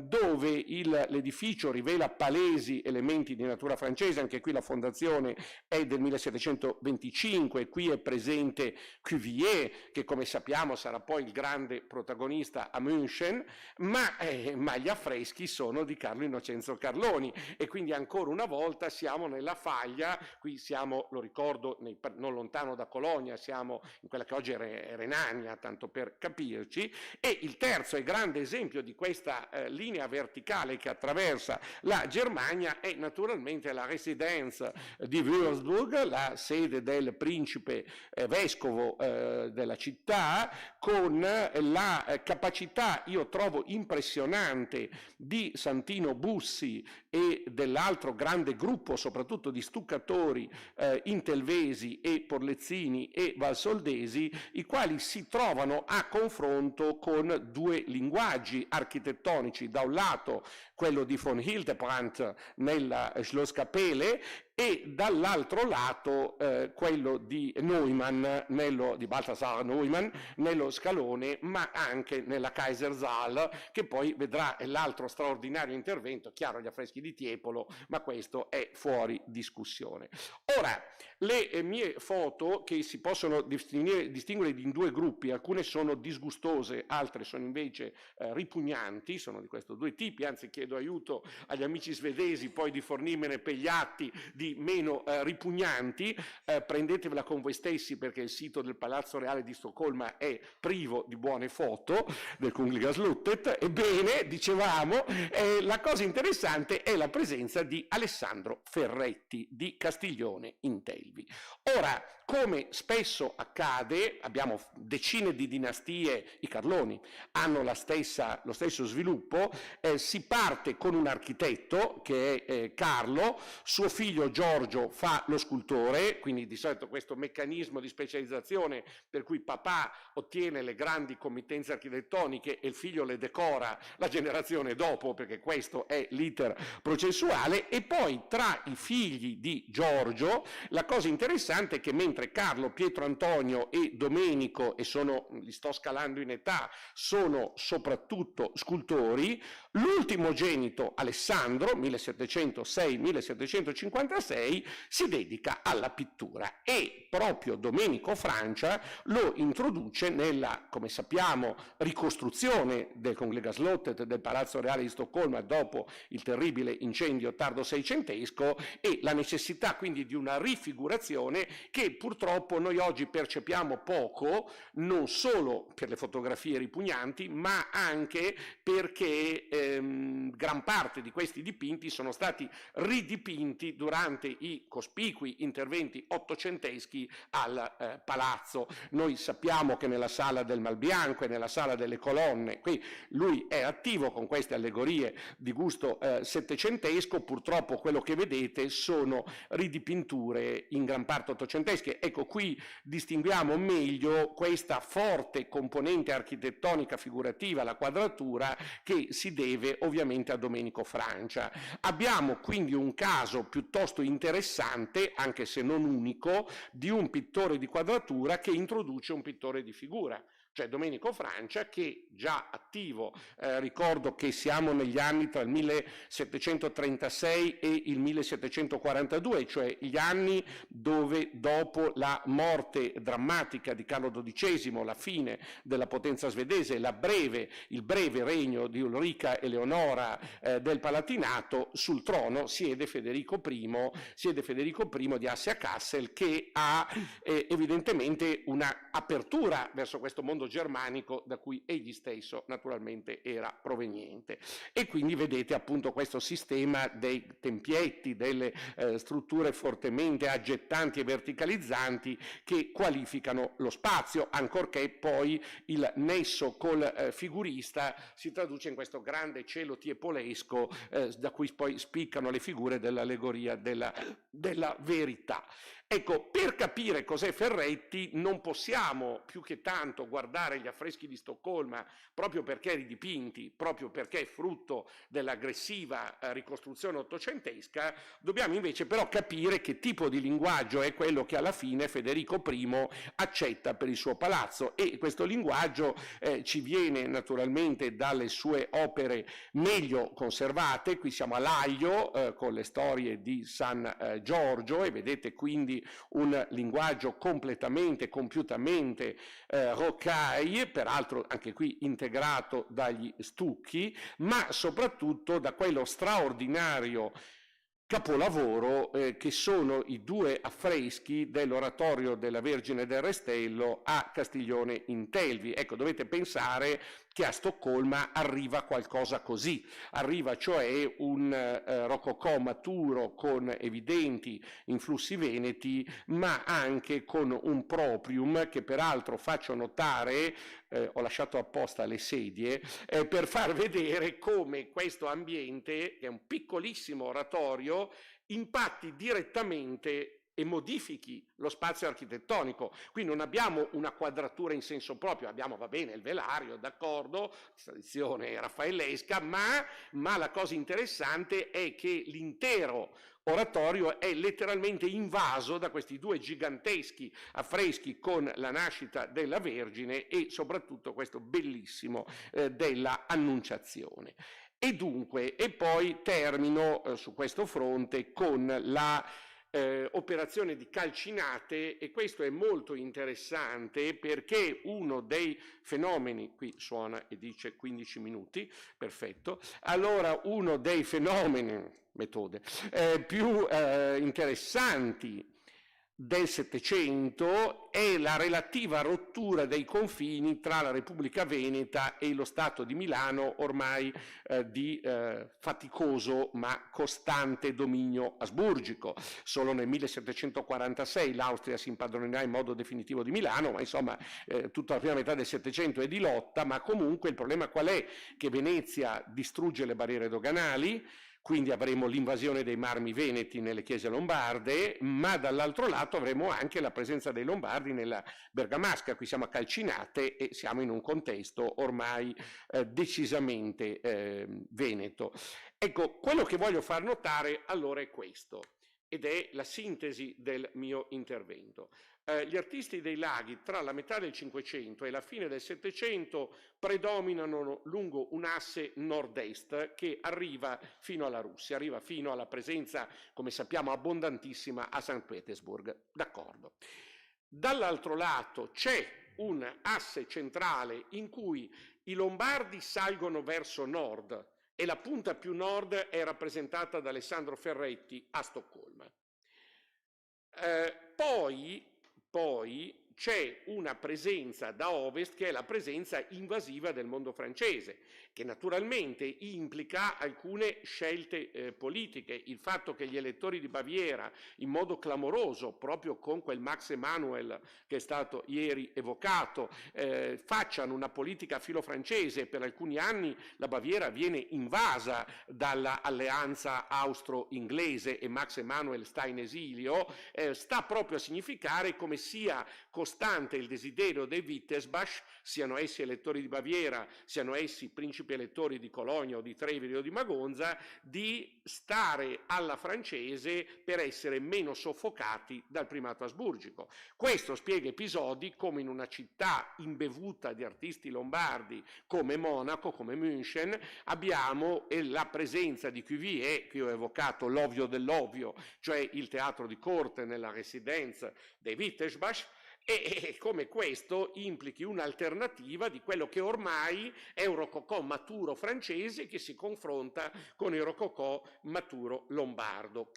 dove l'edificio rivela palesi elementi di natura francese. Anche qui la fondazione è del 1725, qui è presente Cuvier, che come sappiamo sarà poi il grande protagonista a München, ma gli affreschi sono di Carlo Innocenzo Carloni, e quindi ancora una volta siamo nella faglia. Qui siamo, lo ricordo, non lontano da Colonia, siamo in quella che oggi è Renania, tanto per capirci. E il terzo e grande esempio di questa linea verticale che attraversa la Germania è naturalmente la Residenz di Würzburg, la sede del principe vescovo della città, con la capacità, io trovo impressionante, di Santino Bussi e dell'altro grande gruppo, soprattutto di stuccatori intelvesi e porlezzini e valsoldesi, i quali si trovano a confronto con due linguaggi architettonici: da un lato quello di von Hildebrandt nella Schlosskapelle e dall'altro lato quello di Neumann, di Balthasar Neumann, nello Scalone, ma anche nella Kaisersaal, che poi vedrà l'altro straordinario intervento, chiaro, gli affreschi di Tiepolo, ma questo è fuori discussione. Ora, le mie foto, che si possono distinguere in due gruppi, alcune sono disgustose, altre sono invece ripugnanti, sono di questi due tipi, anzi chiedo aiuto agli amici svedesi poi di fornirmene per gli atti di meno ripugnanti. Prendetevela con voi stessi, perché il sito del Palazzo Reale di Stoccolma è privo di buone foto del Kungliga Slottet. Ebbene, dicevamo, la cosa interessante è la presenza di Alessandro Ferretti di Castiglione in Telvi. Ora, come spesso accade, abbiamo decine di dinastie, i Carloni hanno lo stesso sviluppo, si parte con un architetto che è Carlo, suo figlio Giorgio fa lo scultore, quindi di solito questo meccanismo di specializzazione per cui papà ottiene le grandi committenze architettoniche e il figlio le decora la generazione dopo, perché questo è l'iter processuale. E poi tra i figli di Giorgio la cosa interessante è che mentre Carlo, Pietro Antonio e Domenico, e li sto scalando in età, sono soprattutto scultori, l'ultimogenito Alessandro, 1706-1756, si dedica alla pittura, e proprio Domenico Francia lo introduce nella, come sappiamo, ricostruzione del Kungliga Slottet, del Palazzo Reale di Stoccolma dopo il terribile incendio tardo seicentesco, e la necessità quindi di una rifigurazione che purtroppo noi oggi percepiamo poco, non solo per le fotografie ripugnanti, ma anche perché gran parte di questi dipinti sono stati ridipinti durante i cospicui interventi ottocenteschi al palazzo. Noi sappiamo che nella sala del Malbianco e nella sala delle colonne, qui lui è attivo con queste allegorie di gusto settecentesco. Purtroppo quello che vedete sono ridipinture in gran parte ottocentesche. Ecco, qui distinguiamo meglio questa forte componente architettonica figurativa, la quadratura, che si deve ovviamente a Domenico Francia. Abbiamo quindi un caso piuttosto interessante, anche se non unico, di un pittore di quadratura che introduce un pittore di figura. Cioè Domenico Francia, che già attivo, ricordo che siamo negli anni tra il 1736 e il 1742, cioè gli anni dove dopo la morte drammatica di Carlo XII, la fine della potenza svedese, il breve regno di Ulrica Eleonora del Palatinato, sul trono siede Federico I di Assia-Kassel, che ha evidentemente una apertura verso questo mondo proto-germanico da cui egli stesso naturalmente era proveniente. E quindi vedete appunto questo sistema dei tempietti, delle strutture fortemente aggettanti e verticalizzanti che qualificano lo spazio, ancorché poi il nesso col figurista si traduce in questo grande cielo tiepolesco da cui poi spiccano le figure dell'allegoria della verità. Ecco, per capire cos'è Ferretti non possiamo più che tanto guardare gli affreschi di Stoccolma proprio perché ridipinti, proprio perché è frutto dell'aggressiva ricostruzione ottocentesca, dobbiamo invece però capire che tipo di linguaggio è quello che alla fine Federico I accetta per il suo palazzo, e questo linguaggio ci viene naturalmente dalle sue opere meglio conservate. Qui siamo a Laglio con le storie di San Giorgio e vedete quindi un linguaggio completamente, compiutamente rocaille, peraltro anche qui integrato dagli stucchi, ma soprattutto da quello straordinario capolavoro che sono i 2 affreschi dell'oratorio della Vergine del Restello a Castiglione in Telvi. Ecco, dovete pensare che a Stoccolma arriva qualcosa così, arriva cioè un rococò maturo con evidenti influssi veneti, ma anche con un proprium che peraltro faccio notare, ho lasciato apposta le sedie, per far vedere come questo ambiente, che è un piccolissimo oratorio, impatti direttamente e modifichi lo spazio architettonico. Qui non abbiamo una quadratura in senso proprio, abbiamo, va bene, il velario, d'accordo, tradizione raffaellesca, ma la cosa interessante è che l'intero oratorio è letteralmente invaso da questi 2 giganteschi affreschi con la nascita della Vergine e soprattutto questo bellissimo della Annunciazione. E dunque, e poi termino su questo fronte con la operazione di calcinate, e questo è molto interessante perché uno dei fenomeni, qui suona e dice 15 minuti, perfetto, allora uno dei fenomeni, metode, più interessanti del Settecento è la relativa rottura dei confini tra la Repubblica Veneta e lo Stato di Milano, ormai di faticoso ma costante dominio asburgico. Solo nel 1746 l'Austria si impadronerà in modo definitivo di Milano, ma insomma tutta la prima metà del Settecento è di lotta, ma comunque il problema qual è? Che Venezia distrugge le barriere doganali, quindi avremo l'invasione dei marmi veneti nelle chiese lombarde, ma dall'altro lato avremo anche la presenza dei lombardi nella Bergamasca. Qui siamo a Calcinate e siamo in un contesto ormai decisamente veneto. Ecco, quello che voglio far notare allora è questo, ed è la sintesi del mio intervento. Gli artisti dei laghi tra la metà del Cinquecento e la fine del Settecento predominano lungo un asse nord-est che arriva fino alla Russia, arriva fino alla presenza, come sappiamo, abbondantissima a San Pietroburgo. D'accordo. Dall'altro lato c'è un asse centrale in cui i lombardi salgono verso nord e la punta più nord è rappresentata da Alessandro Ferretti a Stoccolma. Poi c'è una presenza da ovest che è la presenza invasiva del mondo francese, che naturalmente implica alcune scelte politiche. Il fatto che gli elettori di Baviera, in modo clamoroso, proprio con quel Max Emanuel che è stato ieri evocato, facciano una politica filofrancese. Per alcuni anni la Baviera viene invasa dall'alleanza austro-inglese e Max Emanuel sta in esilio, sta proprio a significare come sia costante il desiderio dei Wittelsbach, siano essi elettori di Baviera, siano essi principi elettori di Cologna o di Treviri o di Magonza, di stare alla francese per essere meno soffocati dal primato asburgico. Questo spiega episodi come in una città imbevuta di artisti lombardi come Monaco, come München, abbiamo la presenza di Cuvier, che ho evocato l'ovvio dell'ovvio, cioè il teatro di corte nella residenza dei Wittelsbach, e come questo implichi un'alternativa di quello che ormai è un rococò maturo francese che si confronta con il rococò maturo lombardo.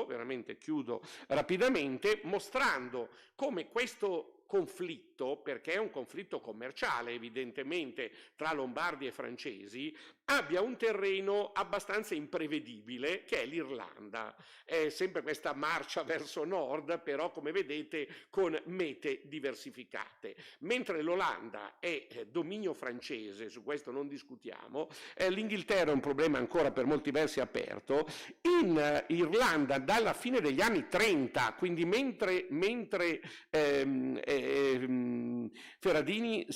Veramente chiudo rapidamente, mostrando come questo conflitto, perché è un conflitto commerciale evidentemente tra lombardi e francesi, abbia un terreno abbastanza imprevedibile che è l'Irlanda. È sempre questa marcia verso nord, però come vedete con mete diversificate. Mentre l'Olanda è dominio francese, su questo non discutiamo, l'Inghilterra è un problema ancora per molti versi aperto. In Irlanda dalla fine degli anni 30, quindi mentre Ferretti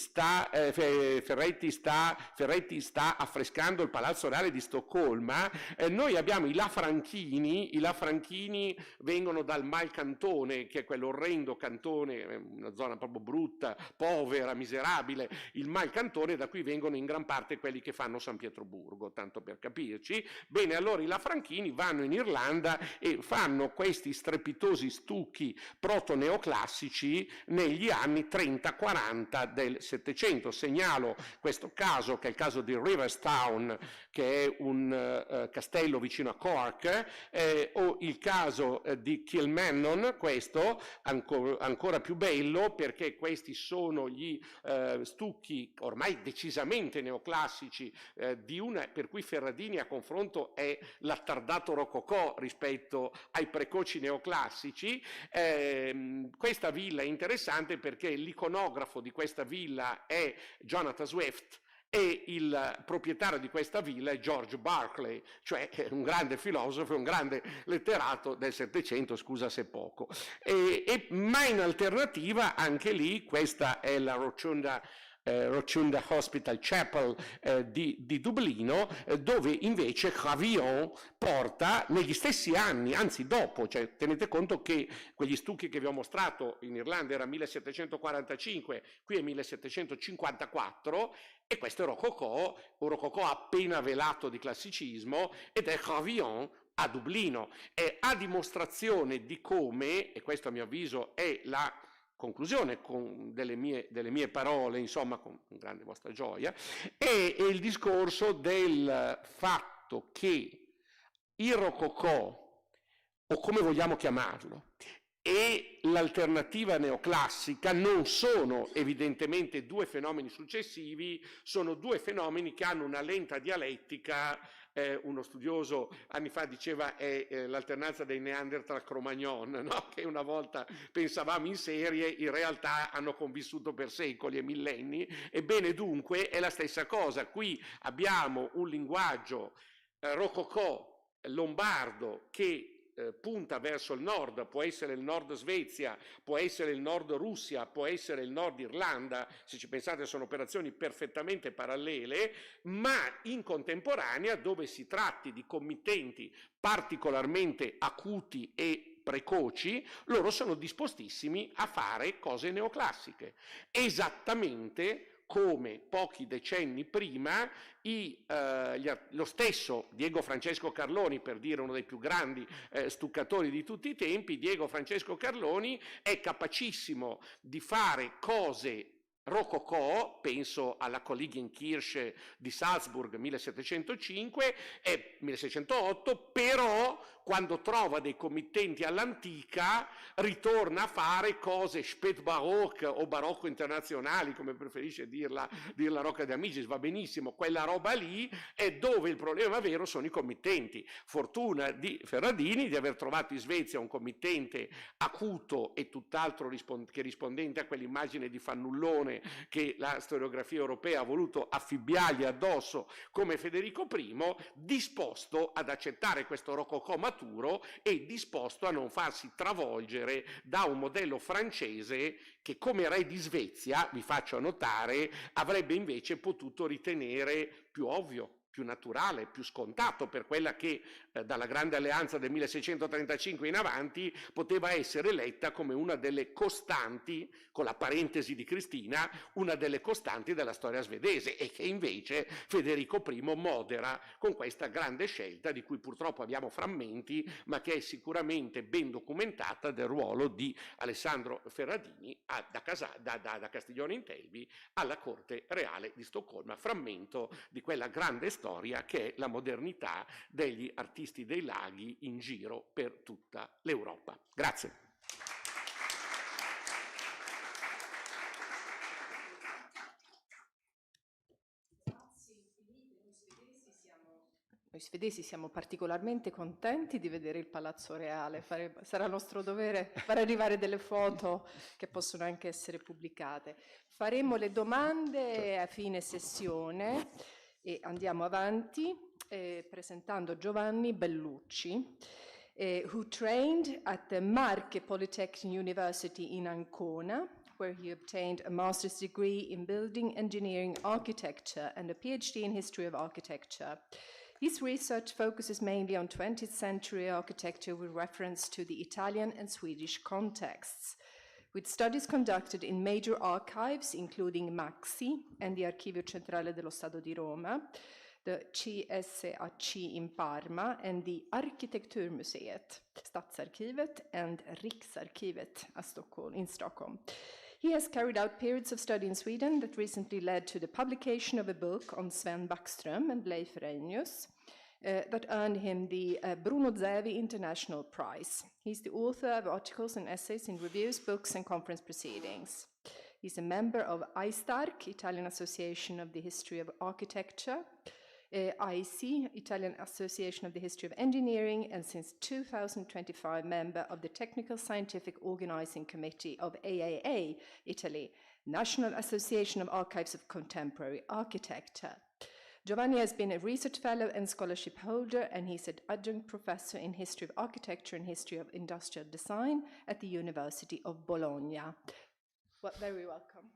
sta affrescando il Palazzo Reale di Stoccolma, noi abbiamo i Lafranchini. I Lafranchini vengono dal Malcantone, che è quell'orrendo cantone, una zona proprio brutta, povera, miserabile, il Malcantone, da cui vengono in gran parte quelli che fanno San Pietroburgo, tanto per capirci. Bene, allora i Lafranchini vanno in Irlanda e fanno questi strepitosi stucchi proto-neoclassici negli anni 30-40 del Settecento. Segnalo questo caso, che è il caso di Riverstown, che è un castello vicino a Cork, o il caso di Kilmannon, questo ancora più bello, perché questi sono gli stucchi ormai decisamente neoclassici per cui Ferradini a confronto è l'attardato rococò rispetto ai precoci neoclassici. Questa villa è interessante perché l'iconografo di questa villa è Jonathan Swift e il proprietario di questa villa è George Berkeley, cioè un grande filosofo, un grande letterato del Settecento, scusa se poco. Ma in alternativa anche lì, questa è la Rotunda Hospital Chapel di Dublino, dove invece Gravillon porta negli stessi anni, anzi dopo, cioè tenete conto che quegli stucchi che vi ho mostrato in Irlanda era 1745, qui è 1754, e questo è Rococò, un Rococò appena velato di classicismo, ed è Gravillon a Dublino, a dimostrazione di come, e questo a mio avviso è la conclusione delle mie parole, insomma, con grande vostra gioia, è il discorso del fatto che il Rococò, o come vogliamo chiamarlo, e l'alternativa neoclassica non sono evidentemente due fenomeni successivi, sono due fenomeni che hanno una lenta dialettica. Uno studioso anni fa diceva è l'alternanza dei Neanderthal Cro-Magnon, no? Che una volta pensavamo in serie, in realtà hanno convissuto per secoli e millenni. Ebbene dunque è la stessa cosa. Qui abbiamo un linguaggio rococò lombardo che punta verso il nord, può essere il nord Svezia, può essere il nord Russia, può essere il nord Irlanda, se ci pensate sono operazioni perfettamente parallele, ma in contemporanea dove si tratti di committenti particolarmente acuti e precoci, loro sono dispostissimi a fare cose neoclassiche, esattamente come pochi decenni prima lo stesso Diego Francesco Carloni, per dire uno dei più grandi stuccatori di tutti i tempi, Diego Francesco Carloni è capacissimo di fare cose rococò, penso alla Kollegienkirche di Salzburg 1705 e 1608, però quando trova dei committenti all'antica ritorna a fare cose spätbarocche o barocco internazionali, come preferisce dirla Rocca de Amicis, va benissimo, quella roba lì è dove il problema vero sono i committenti. Fortuna di Ferradini di aver trovato in Svezia un committente acuto e tutt'altro che rispondente a quell'immagine di fannullone che la storiografia europea ha voluto affibbiargli addosso come Federico I, disposto ad accettare questo rococò maturo e disposto a non farsi travolgere da un modello francese che come re di Svezia, vi faccio notare, avrebbe invece potuto ritenere più ovvio, più naturale, più scontato per quella che dalla Grande Alleanza del 1635 in avanti poteva essere letta come una delle costanti, con la parentesi di Cristina, una delle costanti della storia svedese, e che invece Federico I modera con questa grande scelta di cui purtroppo abbiamo frammenti, ma che è sicuramente ben documentata, del ruolo di Alessandro Ferradini da Castiglione in Telvi alla Corte Reale di Stoccolma, frammento di quella grande storia che è la modernità degli artisti dei laghi in giro per tutta l'Europa. Grazie. Noi svedesi siamo particolarmente contenti di vedere il Palazzo Reale, sarà nostro dovere far arrivare delle foto che possono anche essere pubblicate. Faremo le domande a fine sessione e andiamo avanti presentando Giovanni Bellucci, who trained at the Marche Polytechnic University in Ancona, where he obtained a master's degree in building engineering architecture and a PhD in history of architecture. His research focuses mainly on 20th century architecture with reference to the Italian and Swedish contexts, with studies conducted in major archives, including MAXI and the Archivio Centrale dello Stato di Roma, the CSAC in Parma, and the Arkitekturmuseet, Stadsarkivet, and Riksarkivet in Stockholm. He has carried out periods of study in Sweden that recently led to the publication of a book on Sven Backström and Leif Reinius that earned him the Bruno Zevi International Prize. He's the author of articles and essays in reviews, books, and conference proceedings. He's a member of ISTARC, Italian Association of the History of Architecture, IC, Italian Association of the History of Engineering, and since 2025 member of the Technical Scientific Organizing Committee of AAA, Italy, National Association of Archives of Contemporary Architecture. Giovanni has been a research fellow and scholarship holder, and he's an adjunct professor in history of architecture and history of industrial design at the University of Bologna. Well, very welcome.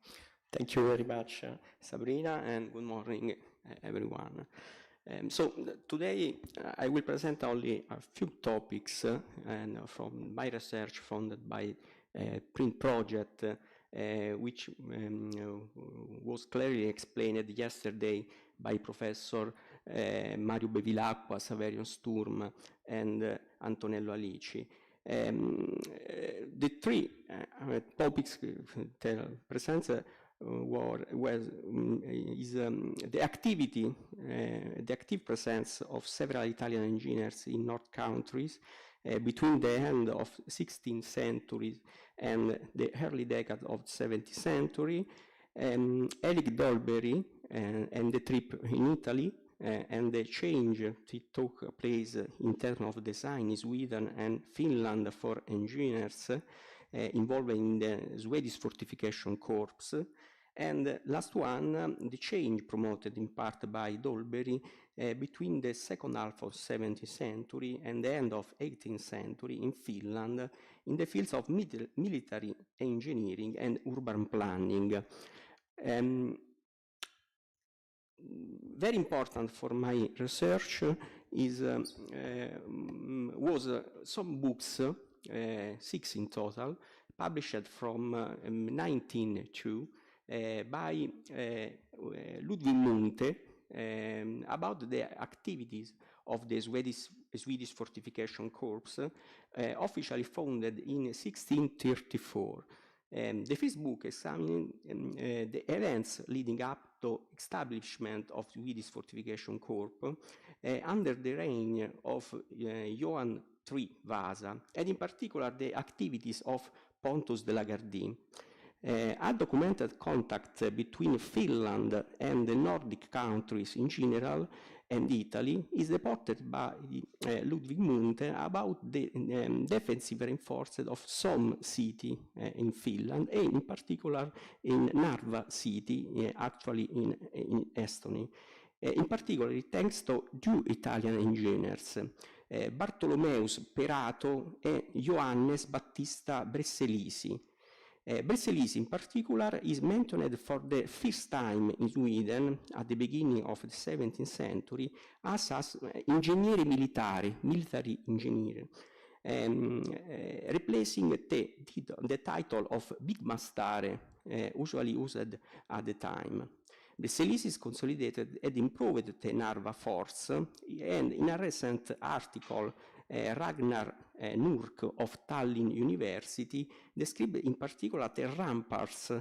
Thank you very much, Sabrina, and good morning, everyone. Today I will present only a few topics and from my research funded by a print project which was clearly explained yesterday by Professor Mario Bevilacqua, Saverio Sturm, and Antonello Alici. The three topics present is the active presence of several Italian engineers in North countries between the end of 16th century and the early decade of 17th century, Eric Dolbery and the trip in Italy, and the change that took place in terms of design in Sweden and Finland for engineers involved in the Swedish Fortification Corps. And last one, the change promoted in part by Dolbery between the second half of 17th century and the end of 18th century in Finland in the fields of military engineering and urban planning. Very important for my research was some books, 6 in total, published from 1902 by Ludwig Munthe about the activities of the Swedish Fortification Corps, officially founded in 1634. The first book examining the events leading up to establishment of Swedish Fortification Corps under the reign of Johan III Vasa, and in particular the activities of Pontus de la Gardie. A documented contact between Finland and the Nordic countries in general and Italy is reported by Ludwig Munthe about the defensive reinforcement of some city in Finland, and in particular in Narva city, actually in Estonia. In particular, thanks to two Italian engineers, Bartolomeus Perato and Johannes Battista Bressellisi. Bressellisi in particular is mentioned for the first time in Sweden at the beginning of the 17th century as ingegnere militari, military engineer, replacing the title of Big Mastare, usually used at the time. Bressellisi consolidated and improved the Narva force, and in a recent article, Ragnar Nurk of Tallinn University described in particular the ramparts,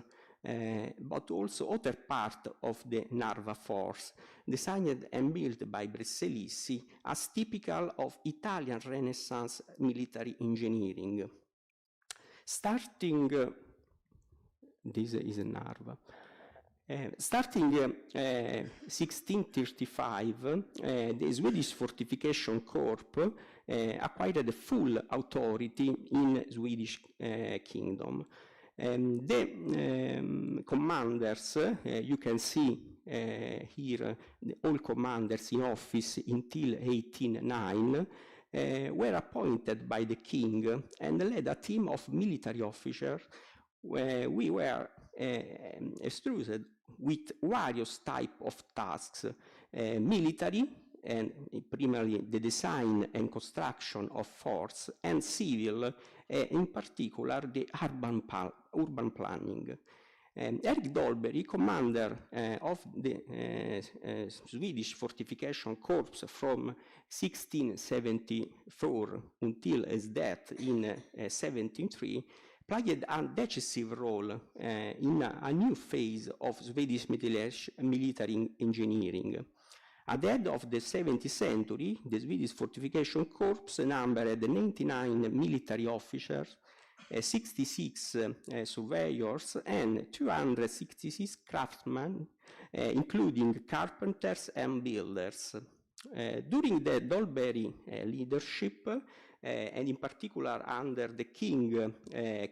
but also other part of the Narva force, designed and built by Bressellisi as typical of Italian Renaissance military engineering. Starting, this is Narva. Starting 1635, the Swedish Fortification Corps acquired full authority in Swedish kingdom. The commanders, you can see here, all commanders in office until 1809, were appointed by the king and led a team of military officers. We were instructed with various types of tasks, military, and primarily the design and construction of forts, and civil, in particular the urban planning. Erik Dolbery, commander of the Swedish Fortification Corps from 1674 until his death in 1703, played a decisive role in a new phase of Swedish military engineering. At the end of the 17th century, the Swedish Fortification Corps numbered 99 military officers, 66 surveyors, and 266 craftsmen, including carpenters and builders. During the Dolbery leadership, and in particular under the King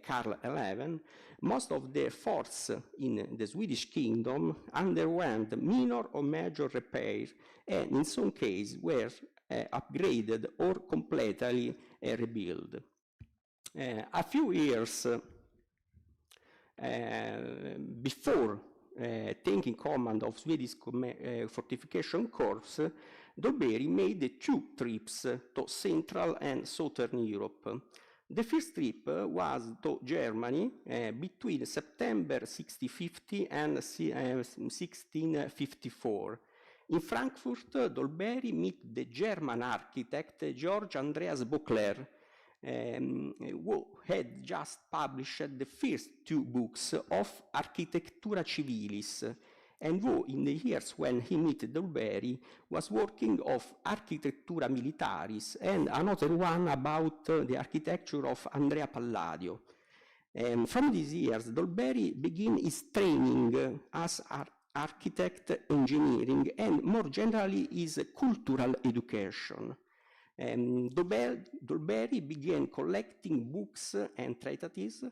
Karl XI, most of the forts in the Swedish kingdom underwent minor or major repair, and in some cases were upgraded or completely rebuilt. A few years before taking command of Swedish Fortification Corps, Dolbery made 2 trips to Central and Southern Europe. The first trip was to Germany between September 1650 and 1654. In Frankfurt, Dolbery met the German architect Georg Andreas Bockler, who had just published the first 2 books of Architectura Civilis, and who, in the years when he met Dolbery, was working of Architectura Militaris, and another one about the architecture of Andrea Palladio. From these years, Dolbery began his training as architect engineering, and more generally his cultural education. Dolbery began collecting books and treatises,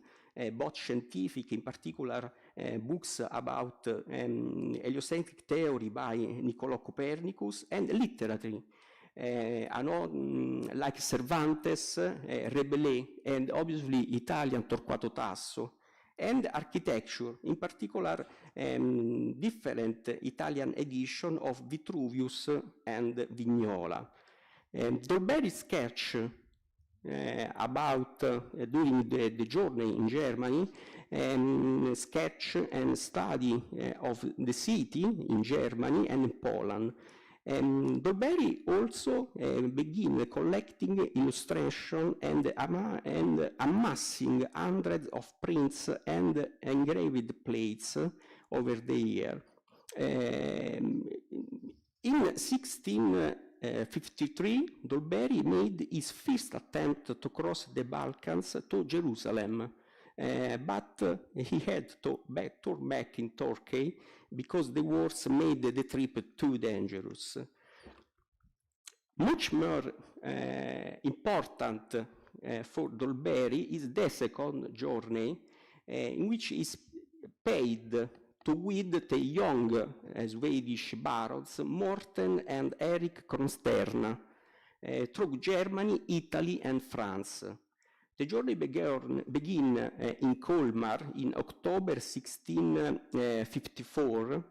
both scientific, in particular books about heliocentric theory by Niccolò Copernicus, and literature, like Cervantes, Rabelais, and obviously Italian Torquato Tasso, and architecture, in particular different Italian edition of Vitruvius and Vignola. Dolbery's sketch about during the journey in Germany, sketch and study of the city in Germany and in Poland. Dolbery also began collecting illustration and amassing hundreds of prints and engraved plates over the year. In 1653, Dolbery made his first attempt to cross the Balkans to Jerusalem, but he had to turn back in Turkey because the wars made the trip too dangerous. Much more important for Dolbery is the second journey, in which he is paid to with the young Swedish barons Morten and Erik Kronstern through Germany, Italy, and France. The journey began in Colmar in October 1654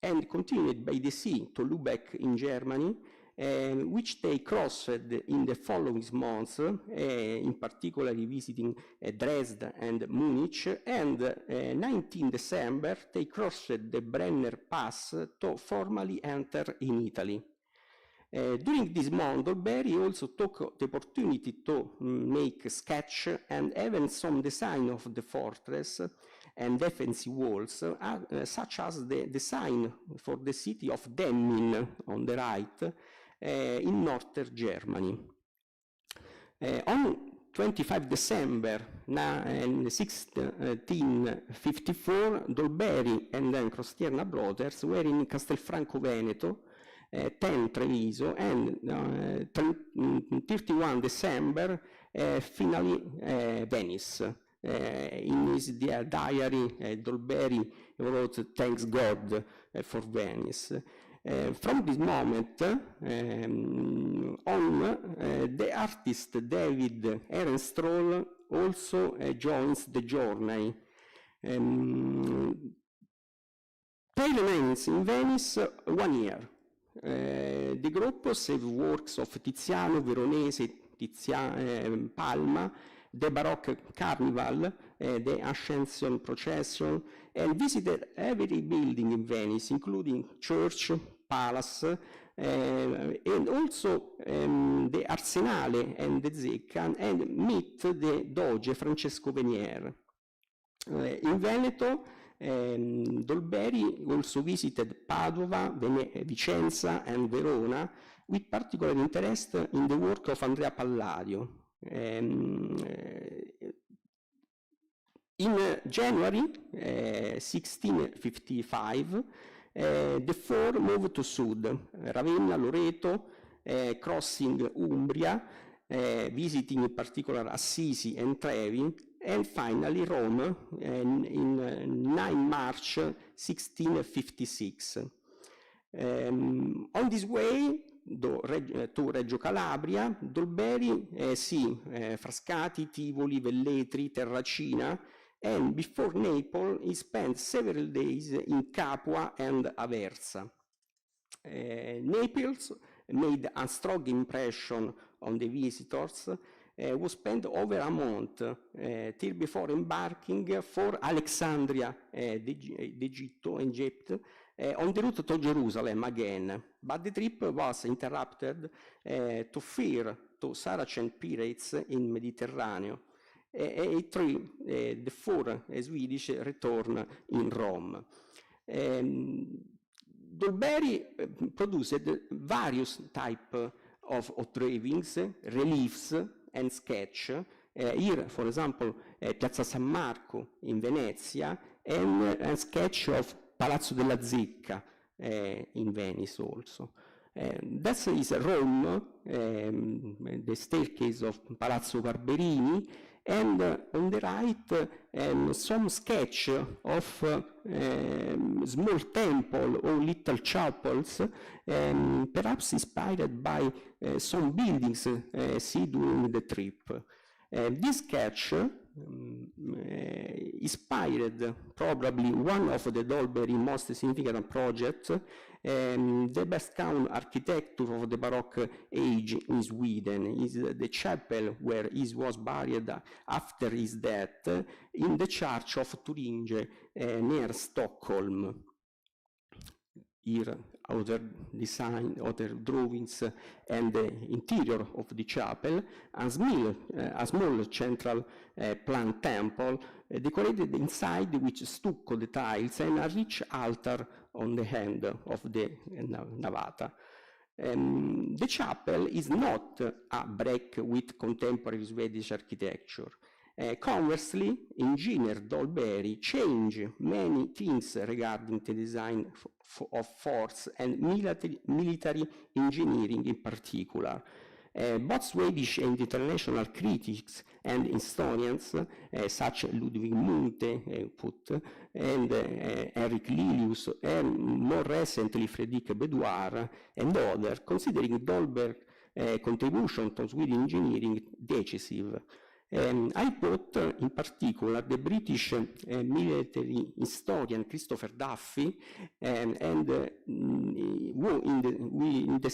and continued by the sea to Lübeck in Germany, which they crossed in the following months, in particular visiting Dresden and Munich, and 19 December they crossed the Brenner Pass to formally enter in Italy. During this month, Dolbery also took the opportunity to make sketch and even some design of the fortress and defensive walls, such as the design for the city of Demmin on the right, in northern Germany. On 25 December 1654, Dolberi and then Crostierna brothers were in Castelfranco Veneto, 10 Treviso, and 31 December finally Venice. In his diary, Dolberi wrote, "Thanks God for Venice." From this moment on, the artist David Ehrenstrahl also joins the journey. They remains in Venice 1 year. The group saved works of Tiziano, Veronese, Palma, the Baroque Carnival, the Ascension Procession, and visited every building in Venice, including church, palace, and also the Arsenale and the Zecca, and meet the Doge Francesco Venier. In Veneto, Dolberi also visited Padova, Vicenza, and Verona, with particular interest in the work of Andrea Palladio. In January 1655, the four moved to Sud, Ravenna, Loreto, crossing Umbria, visiting in particular Assisi and Trevi, and finally Rome in 9 March 1656. On this way to Reggio Calabria, Dolberi Frascati, Tivoli, Velletri, Terracina, and before Naples he spent several days in Capua and Aversa. Naples made a strong impression on the visitors, who spent over a month till before embarking for Alexandria, Egypt, on the route to Jerusalem again. But the trip was interrupted to fear to Saracen pirates in Mediterranean. The four Swedish return in Rome. Dolberi produced various types of drawings, reliefs, and sketch. Here, for example, Piazza San Marco in Venezia, and a sketch of Palazzo della Zecca in Venice also. That is Rome, the staircase of Palazzo Barberini, and on the right some sketch of small temple or little chapels, perhaps inspired by some buildings seen during the trip. This sketch inspired probably one of the Dolberi most significant projects, the best known architecture of the Baroque age in Sweden is the chapel where he was buried after his death in the church of Turinge near Stockholm. Here, other design, other drawings, and the interior of the chapel, a small central plan temple decorated inside with stucco tiles and a rich altar on the end of the navata. The chapel is not a break with contemporary Swedish architecture. Conversely, engineer Dolberi changed many things regarding the design of forts and military engineering in particular. Both Swedish and international critics and historians, such as Ludwig Munthe and Eric Lilius, and more recently Frederic Bedouard and others, considering Dolberg's contribution to Swedish engineering decisive. I quote in particular the British military historian Christopher Duffy, who in the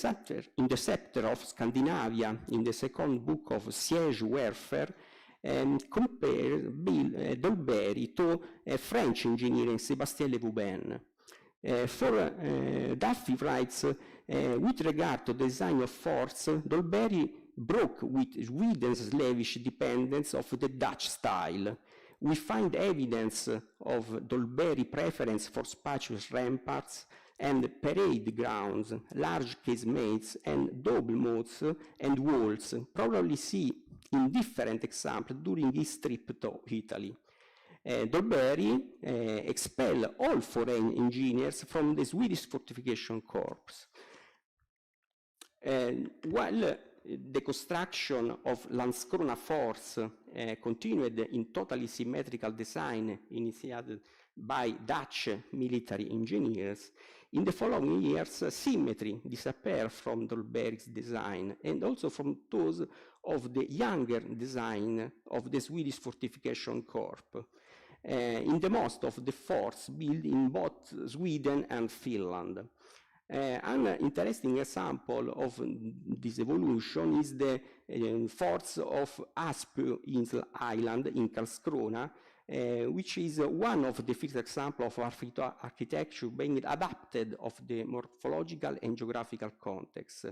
Scepter of Scandinavia, in the second book of Siege Warfare, compared Dolberi to French engineer Sébastien Le Vauban. For Duffy writes, with regard to the design of forts, Dolberi broke with Sweden's slavish dependence of the Dutch style. We find evidence of Dolberi's preference for spacious ramparts and parade grounds, large casemates and double moats and walls, probably see in different examples during his trip to Italy. Dolbery expelled all foreign engineers from the Swedish Fortification Corps. While the construction of Landskrona Force continued in totally symmetrical design initiated by Dutch military engineers, in the following years, symmetry disappeared from Dolbery's design and also from those of the younger design of the Swedish Fortification Corps, in the most of the forts built in both Sweden and Finland. An interesting example of this evolution is the forts of Aspö Island in Karlskrona, which is one of the first examples of architecture being adapted of the morphological and geographical context.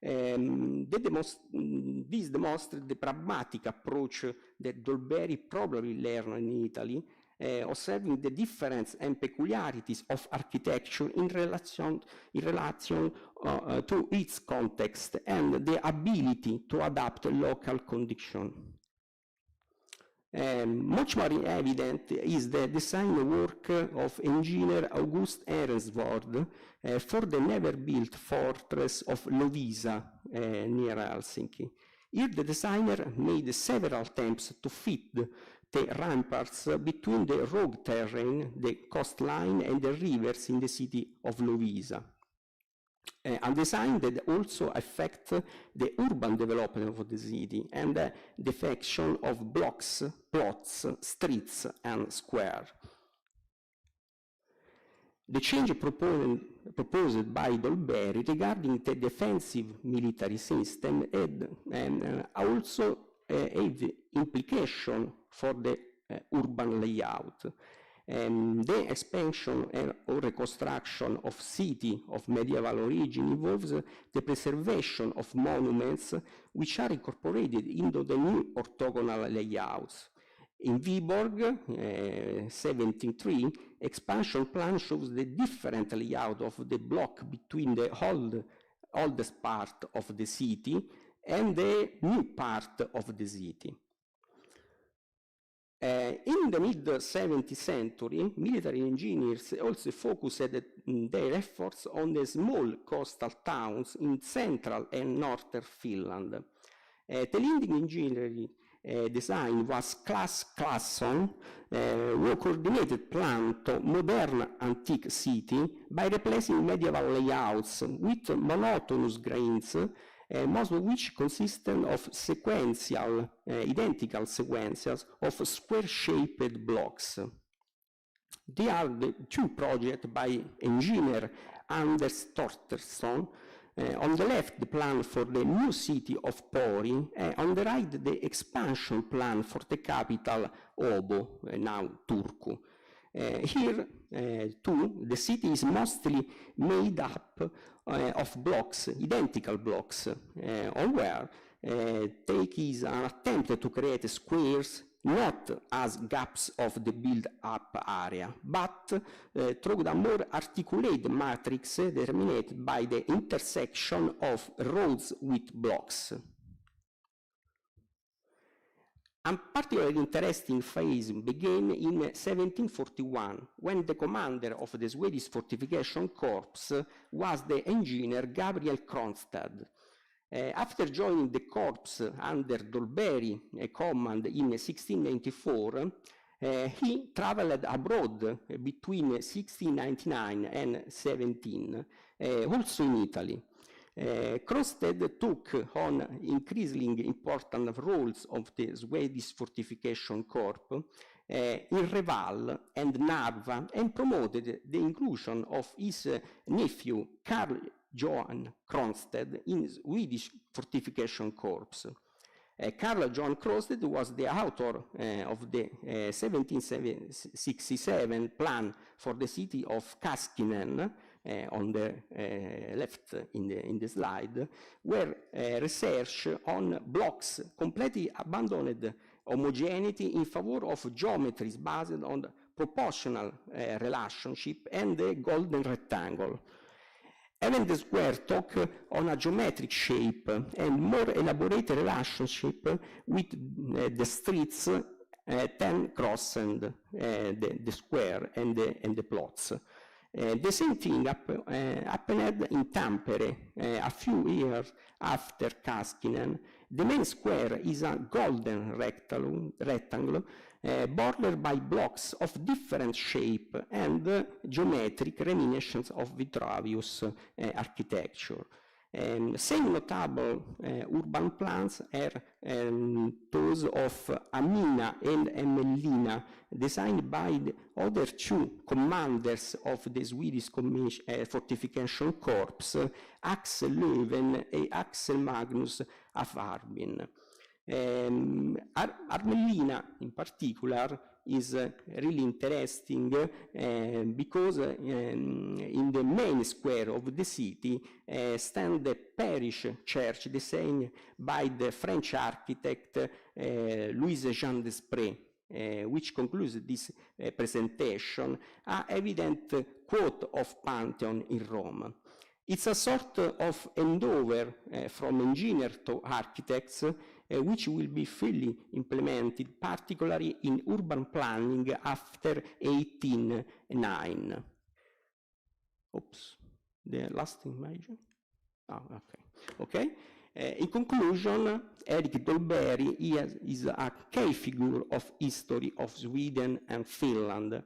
This demonstrates the pragmatic approach that Dolbery probably learned in Italy, observing the difference and peculiarities of architecture in relation to its context and the ability to adapt local conditions. Much more evident is the design work of engineer August Ehrensvärd for the never-built fortress of Loviisa near Helsinki. Here the designer made several attempts to fit the ramparts between the rock terrain, the coastline, and the rivers in the city of Loviisa. A design that also affects the urban development of the city and the defection of blocks, plots, streets, and squares. The change proposed by Dolbery regarding the defensive military system had also have implication for the urban layout. The expansion or reconstruction of city of medieval origin involves the preservation of monuments which are incorporated into the new orthogonal layouts. In Viborg, 1703, expansion plan shows the different layout of the block between the oldest part of the city and the new part of the city. In the mid-17th century, military engineers also focused their efforts on the small coastal towns in central and northern Finland. The leading engineering design was Claes Claesson, who coordinated plan to modern antique city by replacing medieval layouts with monotonous grains, most of which consisted of sequential, identical sequences of square-shaped blocks. They are the two projects by engineer Anders Torstensson. On the left, the plan for the new city of Pori, on the right, the expansion plan for the capital Åbo, now Turku. Here, too, the city is mostly made up of blocks, identical blocks, on where take is an attempt to create squares not as gaps of the build-up area, but through a more articulated matrix determined by the intersection of roads with blocks. A particularly interesting phase began in 1741, when the commander of the Swedish Fortification Corps was the engineer Gabriel Kronstad. After joining the corps under Dolbery command in 1694, he traveled abroad between 1699 and 17, also in Italy. Kronstad took on increasingly important roles of the Swedish Fortification Corps in Reval and Narva, and promoted the inclusion of his nephew Carl Johan Kronstad in Swedish Fortification Corps. Carl Johan Kronstad was the author of the 1767 plan for the city of Kaskinen, on the left in the slide, where research on blocks completely abandoned homogeneity in favor of geometries based on proportional relationship and the golden rectangle. Even the square talk on a geometric shape and more elaborate relationship with the streets then crossing the square and the plots. The same thing happened in Tampere a few years after Kaskinen. The main square is a golden rectangle bordered by blocks of different shape and geometric reminiscence of Vitruvius architecture. Same notable urban plans are those of Amina and Emellina, designed by the other two commanders of the Swedish Fortification Corps, Axel Löwen and Axel Magnus af Arbin. Armellina, in particular, is really interesting because in the main square of the city stands the parish church designed by the French architect Louis Jean Desprez, which concludes this presentation, an evident quote of Pantheon in Rome. It's a sort of handover from engineer to architects, which will be fully implemented, particularly in urban planning after 1809. Oops, the last image. Oh, okay. In conclusion, Erik Dolberg is a key figure of history of Sweden and Finland.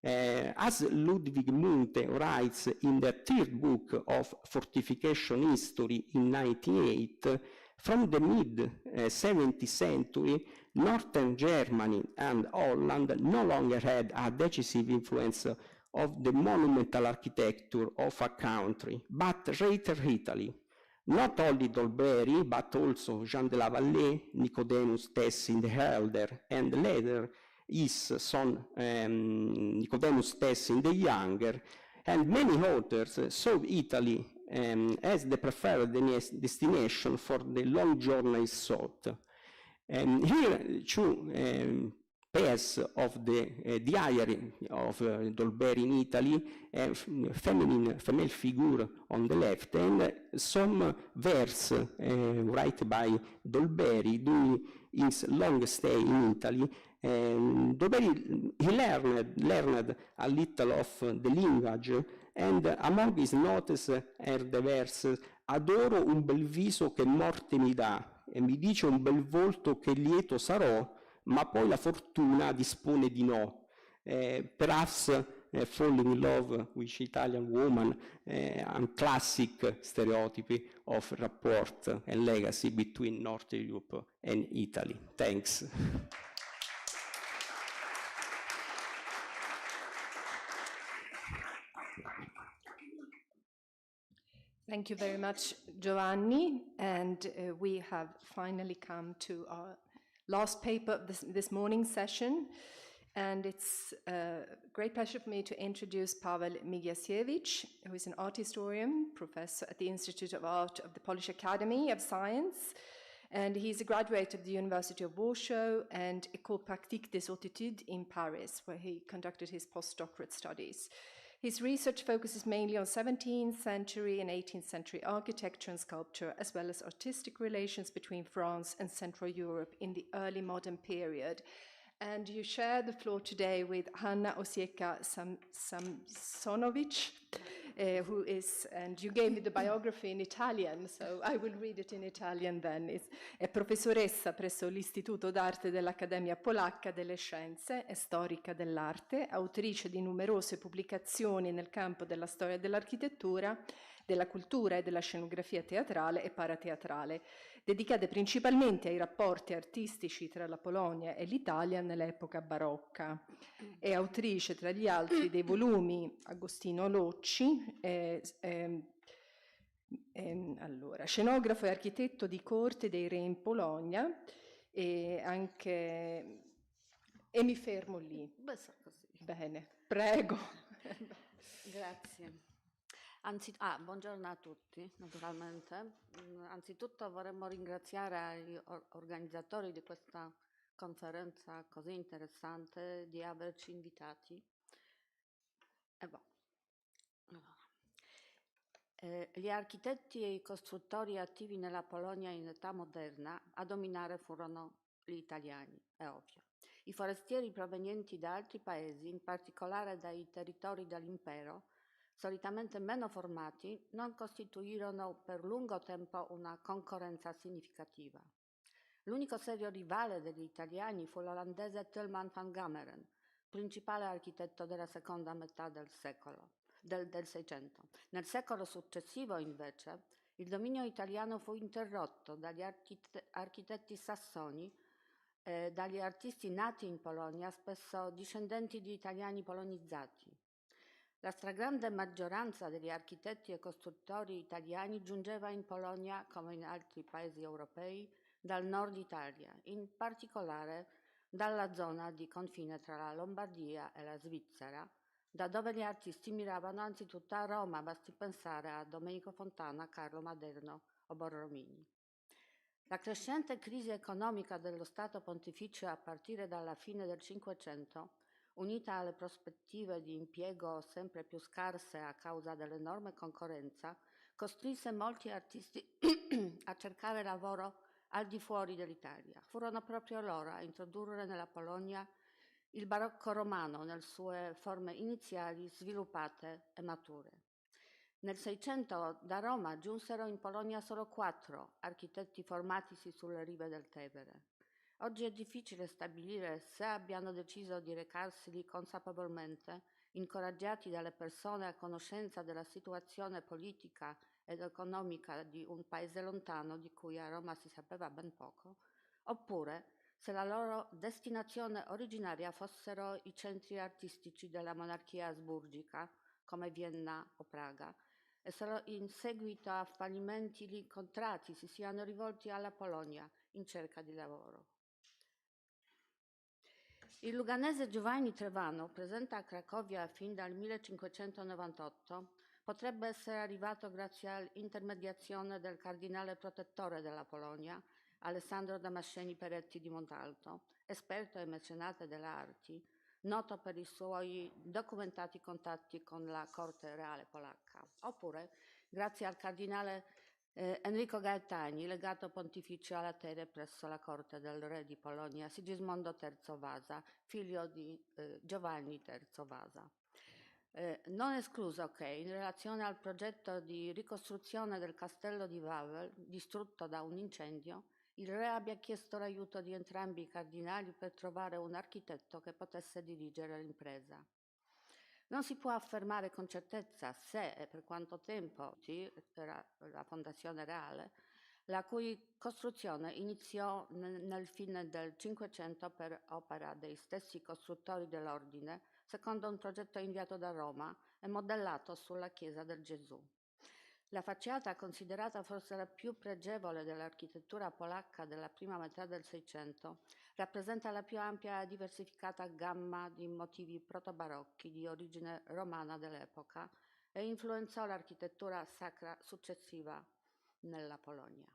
As Ludwig Munthe writes in the third book of Fortification History in 1998, from the mid-17th century, Northern Germany and Holland no longer had a decisive influence of the monumental architecture of a country, but rather Italy. Not only Dolberg, but also Jean de la Vallée, Nicodemus Tessin the Elder, and later his son Nicodemus Tessin the Younger, and many authors saw Italy as the preferred destination for the long journeys sought. Here, two pairs of the diary of Dolberg in Italy, female figure on the left, and some verse written by Dolberg during his long stay in Italy. Dolberg, he learned a little of the language, and among his notes are the verse: adoro un bel viso che morte mi dà, e mi dice un bel volto che lieto sarò, ma poi la fortuna dispone di no. Perhaps falling in love with Italian woman, a classic stereotype of rapport and legacy between North Europe and Italy. Thanks. Thank you very much, Giovanni. And we have finally come to our last paper of this morning's session. And it's a great pleasure for me to introduce Pavel Migiasiewicz, who is an art historian, professor at the Institute of Art of the Polish Academy of Science. And he's a graduate of the University of Warsaw and École Pratique des Hautes Études in Paris, where he conducted his postdoctorate studies. His research focuses mainly on 17th century and 18th century architecture and sculpture, as well as artistic relations between France and Central Europe in the early modern period. And you share the floor today with Hanna Osiecka-Samsonowicz, who is, and you gave me the biography in Italian, so I will read it in Italian then. È professoressa presso l'Istituto d'Arte dell'Accademia Polacca delle Scienze e storica dell'arte, autrice di numerose pubblicazioni nel campo della storia dell'architettura, della cultura e della scenografia teatrale e parateatrale, dedicate principalmente ai rapporti artistici tra la Polonia e l'Italia nell'epoca barocca. È autrice, tra gli altri, dei volumi Agostino Locci, allora, scenografo e architetto di corte dei re in Polonia, e anche... E mi fermo lì. Bene, prego. Grazie. Buongiorno a tutti, naturalmente. Anzitutto vorremmo ringraziare gli organizzatori di questa conferenza così interessante di averci invitati. Gli architetti e i costruttori attivi nella Polonia in età moderna a dominare furono gli italiani, è ovvio. I forestieri provenienti da altri paesi, in particolare dai territori dell'impero, solitamente meno formati, non costituirono per lungo tempo una concorrenza significativa. L'unico serio rivale degli italiani fu l'olandese Tilman van Gameren, principale architetto della seconda metà del Seicento. Nel secolo successivo, invece, il dominio italiano fu interrotto dagli architetti sassoni e dagli artisti nati in Polonia, spesso discendenti di italiani polonizzati. La stragrande maggioranza degli architetti e costruttori italiani giungeva in Polonia, come in altri paesi europei, dal nord Italia, in particolare dalla zona di confine tra la Lombardia e la Svizzera, da dove gli artisti miravano anzitutto a Roma, basti pensare a Domenico Fontana, Carlo Maderno o Borromini. La crescente crisi economica dello Stato Pontificio a partire dalla fine del Cinquecento, unita alle prospettive di impiego sempre più scarse a causa dell'enorme concorrenza, costrinse molti artisti a cercare lavoro al di fuori dell'Italia. Furono proprio loro a introdurre nella Polonia il barocco romano nelle sue forme iniziali sviluppate e mature. Nel Seicento da Roma giunsero in Polonia solo 4 architetti formatisi sulle rive del Tevere. Oggi è difficile stabilire se abbiano deciso di recarsi lì consapevolmente, incoraggiati dalle persone a conoscenza della situazione politica ed economica di un paese lontano di cui a Roma si sapeva ben poco, oppure se la loro destinazione originaria fossero i centri artistici della monarchia asburgica, come Vienna o Praga, e se in seguito a fallimenti lì incontrati si siano rivolti alla Polonia in cerca di lavoro. Il luganese Giovanni Trevano, presente a Cracovia fin dal 1598, potrebbe essere arrivato grazie all'intermediazione del cardinale protettore della Polonia, Alessandro Damasceni Peretti di Montalto, esperto e mecenate delle arti, noto per i suoi documentati contatti con la corte reale polacca, oppure grazie al cardinale Enrico Gaetani, legato pontificio a Latere presso la corte del re di Polonia Sigismondo III Vasa, figlio di Giovanni III Vasa. Non escluso che, in relazione al progetto di ricostruzione del castello di Wawel, distrutto da un incendio, il re abbia chiesto l'aiuto di entrambi i cardinali per trovare un architetto che potesse dirigere l'impresa. Non si può affermare con certezza se e per quanto tempo era la fondazione reale, la cui costruzione iniziò nel fine del Cinquecento per opera dei stessi costruttori dell'ordine, secondo un progetto inviato da Roma e modellato sulla chiesa del Gesù. La facciata, considerata forse la più pregevole dell'architettura polacca della prima metà del Seicento, rappresenta la più ampia e diversificata gamma di motivi protobarocchi di origine romana dell'epoca e influenzò l'architettura sacra successiva nella Polonia.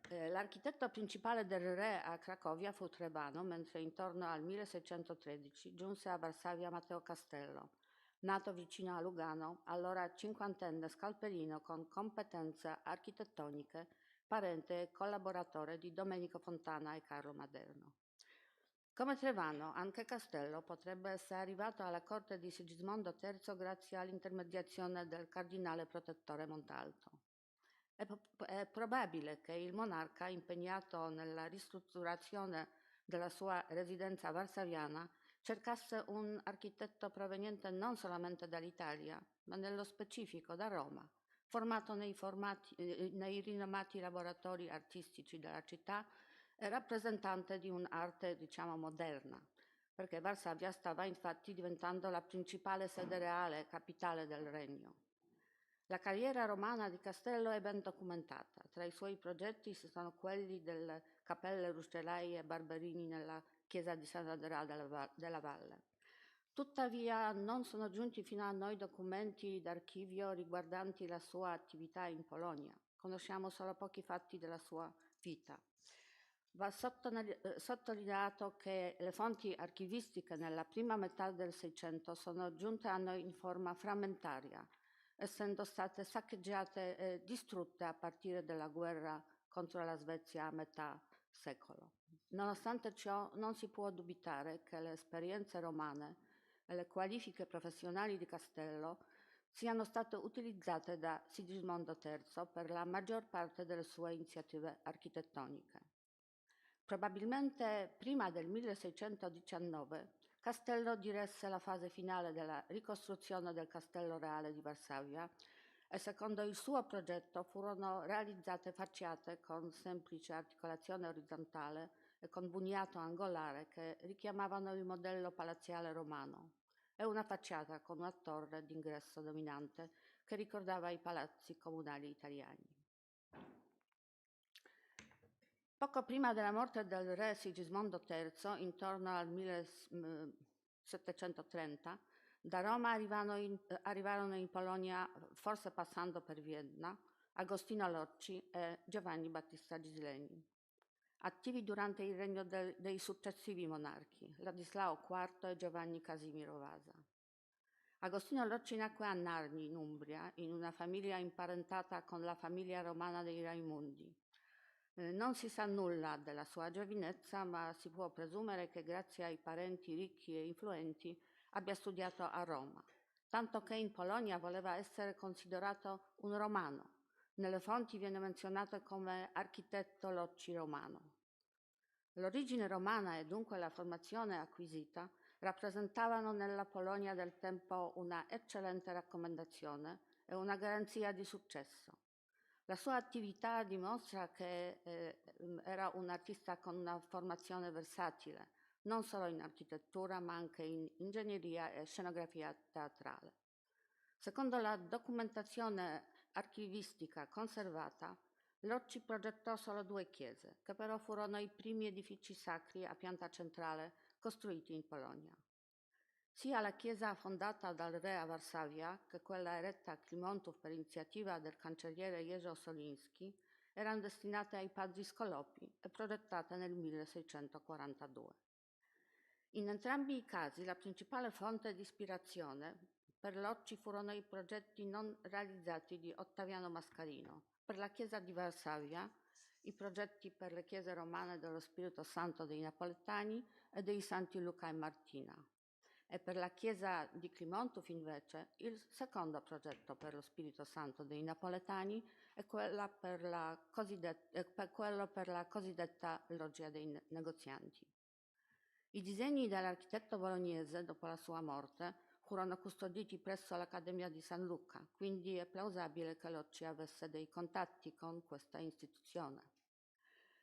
L'architetto principale del re a Cracovia fu Trevano, mentre intorno al 1613 giunse a Varsavia Matteo Castello, nato vicino a Lugano, allora cinquantenne scalperino con competenze architettoniche, parente e collaboratore di Domenico Fontana e Carlo Maderno. Come Trevano, anche Castello potrebbe essere arrivato alla corte di Sigismondo III grazie all'intermediazione del cardinale protettore Montalto. È probabile che il monarca, impegnato nella ristrutturazione della sua residenza varsaviana, cercasse un architetto proveniente non solamente dall'Italia, ma nello specifico da Roma, formato nei rinomati laboratori artistici della città e rappresentante di un'arte, diciamo, moderna, perché Varsavia stava infatti diventando la principale sede reale e capitale del regno. La carriera romana di Castello è ben documentata. Tra i suoi progetti ci sono quelli delle cappelle Ruscelai e Barberini nella chiesa di San Andrea della Valle. Tuttavia non sono giunti fino a noi documenti d'archivio riguardanti la sua attività in Polonia. Conosciamo solo pochi fatti della sua vita. Va sottolineato che le fonti archivistiche nella prima metà del Seicento sono giunte a noi in forma frammentaria, essendo state saccheggiate e distrutte a partire dalla guerra contro la Svezia a metà secolo. Nonostante ciò, non si può dubitare che le esperienze romane e le qualifiche professionali di Castello siano state utilizzate da Sigismondo III per la maggior parte delle sue iniziative architettoniche. Probabilmente prima del 1619 Castello diresse la fase finale della ricostruzione del Castello Reale di Varsavia e secondo il suo progetto furono realizzate facciate con semplice articolazione orizzontale e con bugnato angolare che richiamavano il modello palaziale romano e una facciata con una torre d'ingresso dominante che ricordava i palazzi comunali italiani. Poco prima della morte del re Sigismondo III, intorno al 1730, da Roma arrivarono in Polonia, forse passando per Vienna, Agostino Locci e Giovanni Battista Gisleni, attivi durante il regno dei successivi monarchi, Ladislao IV e Giovanni Casimiro Vasa. Agostino Locci nacque a Narni, in Umbria, in una famiglia imparentata con la famiglia romana dei Raimondi. Non si sa nulla della sua giovinezza, ma si può presumere che grazie ai parenti ricchi e influenti abbia studiato a Roma, tanto che in Polonia voleva essere considerato un romano. Nelle fonti viene menzionato come architetto Locci romano. L'origine romana e dunque la formazione acquisita rappresentavano nella Polonia del tempo una eccellente raccomandazione e una garanzia di successo. La sua attività dimostra che era un artista con una formazione versatile, non solo in architettura ma anche in ingegneria e scenografia teatrale. Secondo la documentazione archivistica conservata, Locci progettò solo 2 chiese, che però furono i primi edifici sacri a pianta centrale costruiti in Polonia. Sia la chiesa fondata dal re a Varsavia che quella eretta a Klimontów per iniziativa del cancelliere Jerzy Ossoliński erano destinate ai padri scolopi e progettate nel 1642. In entrambi i casi la principale fonte di ispirazione per Locci furono i progetti non realizzati di Ottaviano Mascarino. Per la chiesa di Varsavia, i progetti per le chiese romane dello Spirito Santo dei Napoletani e dei Santi Luca e Martina. E per la chiesa di Klimontów invece il secondo progetto per lo Spirito Santo dei Napoletani è quello per la cosiddetta loggia dei negozianti. I disegni dell'architetto bolognese dopo la sua morte furono custoditi presso l'Accademia di San Luca, quindi è plausibile che Locci avesse dei contatti con questa istituzione.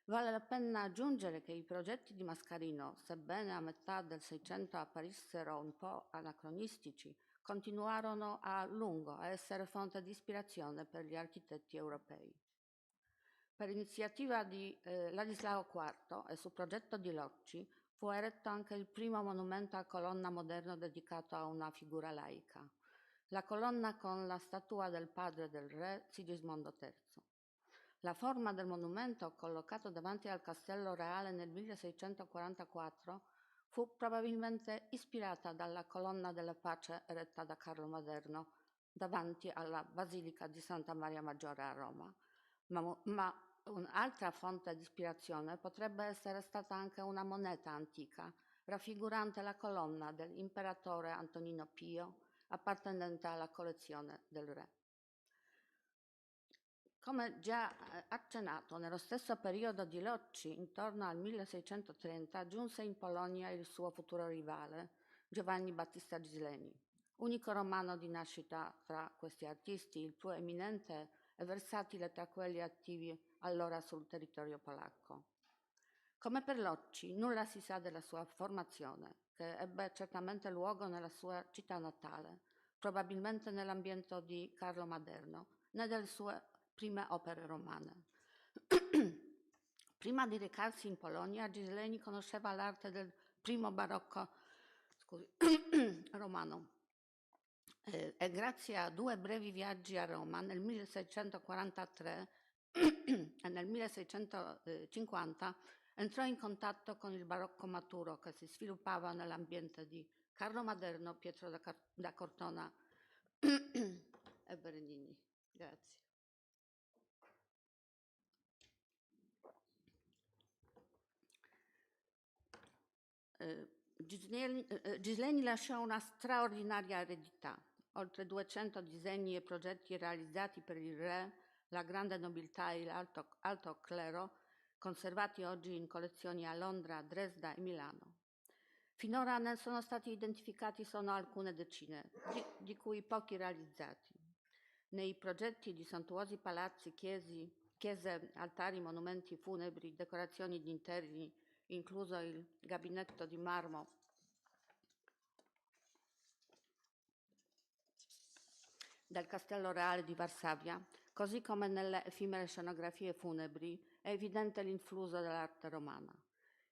Vale la pena aggiungere che i progetti di Mascarino, sebbene a metà del Seicento apparissero un po' anacronistici, continuarono a lungo a essere fonte di ispirazione per gli architetti europei. Per iniziativa di Ladislao IV e su progetto di Locci fu eretto anche il primo monumento a colonna moderno dedicato a una figura laica, la colonna con la statua del padre del re Sigismondo III. La forma del monumento, collocato davanti al Castello Reale nel 1644, fu probabilmente ispirata dalla colonna della pace eretta da Carlo Maderno davanti alla Basilica di Santa Maria Maggiore a Roma, ma un'altra fonte di ispirazione potrebbe essere stata anche una moneta antica raffigurante la colonna dell'imperatore Antonino Pio appartenente alla collezione del re. Come già accennato, nello stesso periodo di Locci, intorno al 1630, giunse in Polonia il suo futuro rivale, Giovanni Battista Gisleni, unico romano di nascita tra questi artisti, il più eminente e versatile tra quelli attivi allora sul territorio polacco. Come per Locci, nulla si sa della sua formazione, che ebbe certamente luogo nella sua città natale, probabilmente nell'ambiente di Carlo Maderno, né delle sue prime opere romane. Prima di recarsi in Polonia, Gisleni conosceva l'arte del primo barocco romano e grazie a 2 brevi viaggi a Roma nel 1643 e nel 1650 entrò in contatto con il barocco maturo che si sviluppava nell'ambiente di Carlo Maderno, Pietro da Cortona e Bernini. Grazie. Gisleni lasciò una straordinaria eredità, oltre 200 disegni e progetti realizzati per il re, la grande nobiltà e l'alto clero, conservati oggi in collezioni a Londra, Dresda e Milano. Finora ne sono stati identificati solo alcune decine, di cui pochi realizzati. Nei progetti di sontuosi palazzi, chiese, altari, monumenti funebri, decorazioni di interni, incluso il gabinetto di marmo del Castello Reale di Varsavia, così come nelle effimere scenografie funebri, è evidente l'influsso dell'arte romana.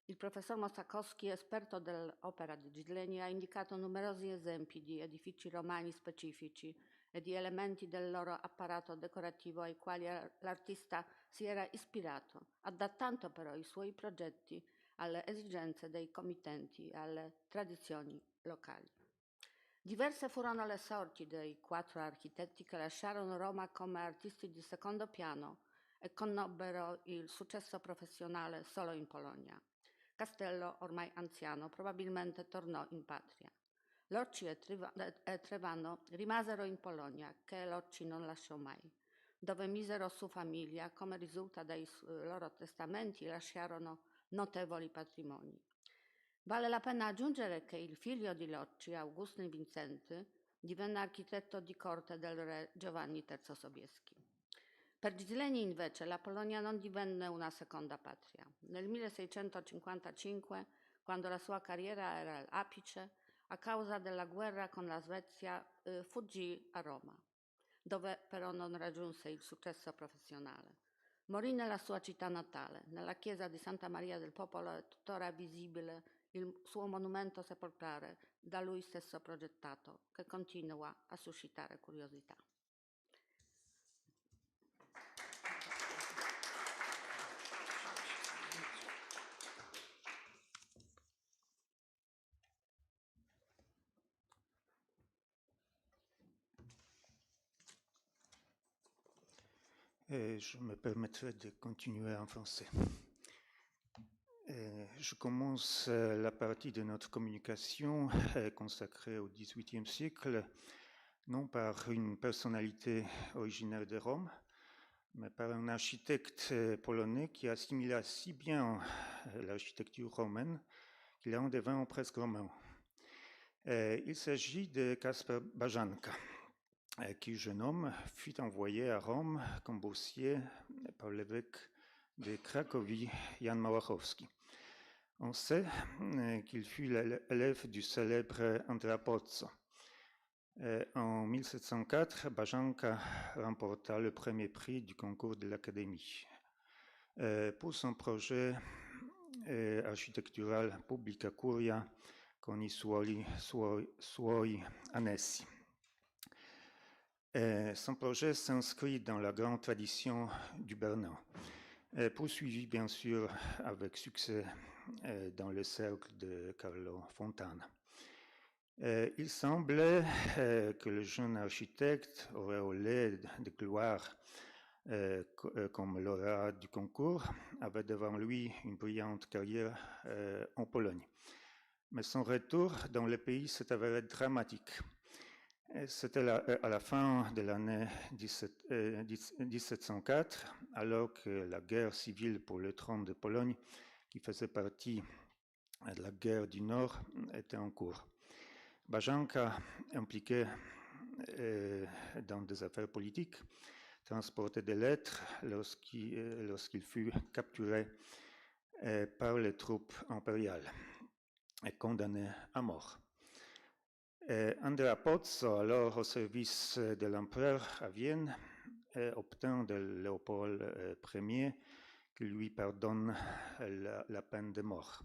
Il professor Mosakowski, esperto dell'opera di Gisleni, ha indicato numerosi esempi di edifici romani specifici e di elementi del loro apparato decorativo ai quali l'artista si era ispirato, adattando però i suoi progetti alle esigenze dei committenti e alle tradizioni locali. Diverse furono le sorti dei 4 architetti che lasciarono Roma come artisti di secondo piano e connobbero il successo professionale solo in Polonia. Castello, ormai anziano, probabilmente tornò in patria. Lorci e Trevano rimasero in Polonia, che Lorci non lasciò mai, dove misero su famiglia, come risulta dai loro testamenti, lasciarono notevoli patrimoni. Vale la pena aggiungere che il figlio di Lorci, Augustin Vincent, divenne architetto di corte del re Giovanni III Sobieski. Per Gisleni, invece, la Polonia non divenne una seconda patria. Nel 1655, quando la sua carriera era all'apice, a causa della guerra con la Svezia, fuggì a Roma, dove però non raggiunse il successo professionale. Morì nella sua città natale. Nella chiesa di Santa Maria del Popolo è tuttora visibile il suo monumento sepolcrale, da lui stesso progettato, che continua a suscitare curiosità. Je me permettrai de continuer en français. Je commence la partie de notre communication consacrée au XVIIIe siècle, non par une personnalité originaire de Rome, mais par un architecte polonais qui assimila si bien l'architecture romaine qu'il en devint presque romain. Il s'agit de Kasper Bajanka, qui, jeune homme, fut envoyé à Rome comme boursier par l'évêque de Cracovie, Jan Małachowski. On sait qu'il fut l'élève du célèbre Andrea Pozzo. En 1704, Bajanka remporta le premier prix du concours de l'Académie pour son projet architectural Publica Curia con I suoi annessi. Son projet s'inscrit dans la grande tradition du Bernin, poursuivi bien sûr avec succès dans le cercle de Carlo Fontana. Il semblait que le jeune architecte, auréolé de gloire comme lauréat du concours, avait devant lui une brillante carrière en Pologne. Mais son retour dans le pays s'est avéré dramatique. C'était à la fin de l'année 1704, alors que la guerre civile pour le trône de Pologne, qui faisait partie de la guerre du Nord, était en cours. Bajanka, impliqué dans des affaires politiques, transportait des lettres lorsqu'il fut capturé par les troupes impériales et condamné à mort. Andrea Pozzo, alors au service de l'empereur à Vienne, obtint de Léopold Ier qui lui pardonne la peine de mort,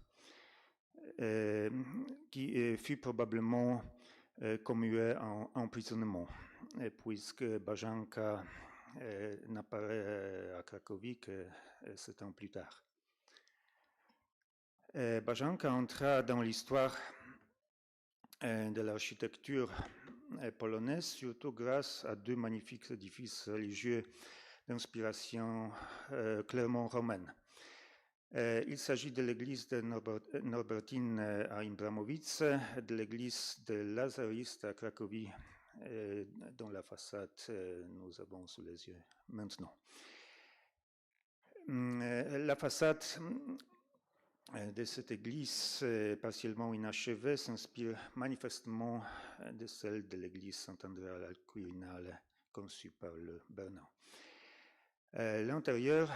qui fut probablement commuée en emprisonnement, puisque Bajanka n'apparaît à Cracovie que 7 ans plus tard. Bajanka entra dans l'histoire de l'architecture polonaise, surtout grâce à deux magnifiques édifices religieux d'inspiration clairement romaine. Il s'agit de l'église de Norbertine à Imbramovice, de l'église de Lazariste à Cracovie, dont la façade nous avons sous les yeux maintenant. La façade de cette église partiellement inachevée s'inspire manifestement de celle de l'église Saint-André al Quirinale conçue par le Bernin. L'intérieur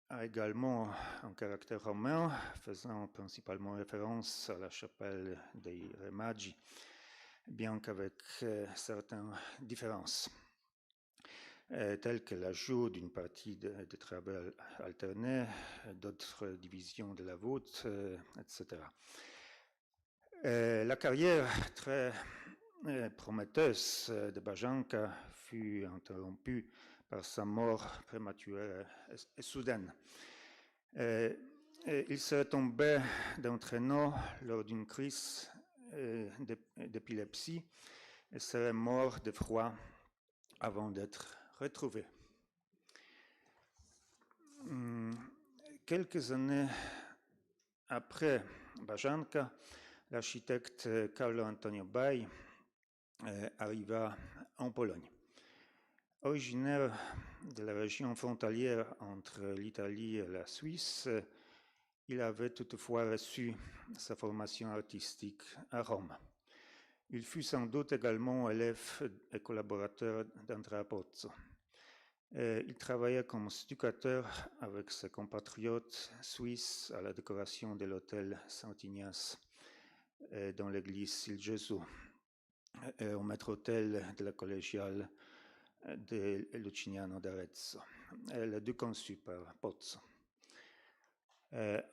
a également un caractère romain, faisant principalement référence à la chapelle dei Re Magi, bien qu'avec certaines différences, telles que l'ajout d'une partie de travaux alternés, d'autres divisions de la voûte, etc. La carrière très prometteuse de Bajanka fut interrompue par sa mort prématurée et soudaine. Il serait tombé d'un traîneau lors d'une crise d'épilepsie et serait mort de froid avant d'être retrouvé. Quelques années après Bajanka, l'architecte Carlo Antonio Bai arriva en Pologne. Originaire de la région frontalière entre l'Italie et la Suisse, il avait toutefois reçu sa formation artistique à Rome. Il fut sans doute également élève et collaborateur d'Andrea Pozzo. Il travaillait comme stuccateur avec ses compatriotes suisses à la décoration de l'hôtel Saint-Ignace dans l'église Il Gesù et au maître-autel de la collégiale de Lucignano d'Arezzo, les deux conçus par Pozzo.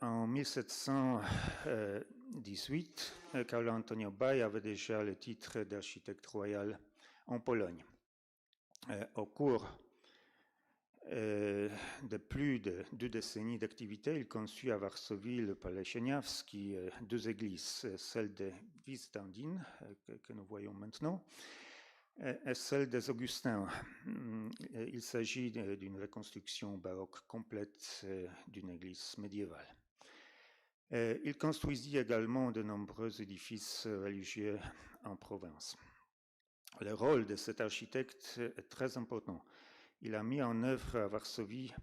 En 1718, Carlo Antonio Bai avait déjà le titre d'architecte royal en Pologne. Au cours de plus de 2 décennies d'activité, il conçut à Varsovie le palais Cheniawski, 2 églises, celle de Wiesdandin, que nous voyons maintenant, et celle des Augustins. Il s'agit d'une reconstruction baroque complète d'une église médiévale. Il construisit également de nombreux édifices religieux en province. Le rôle de cet architecte est très important. Il a mis en œuvre à Varsovie,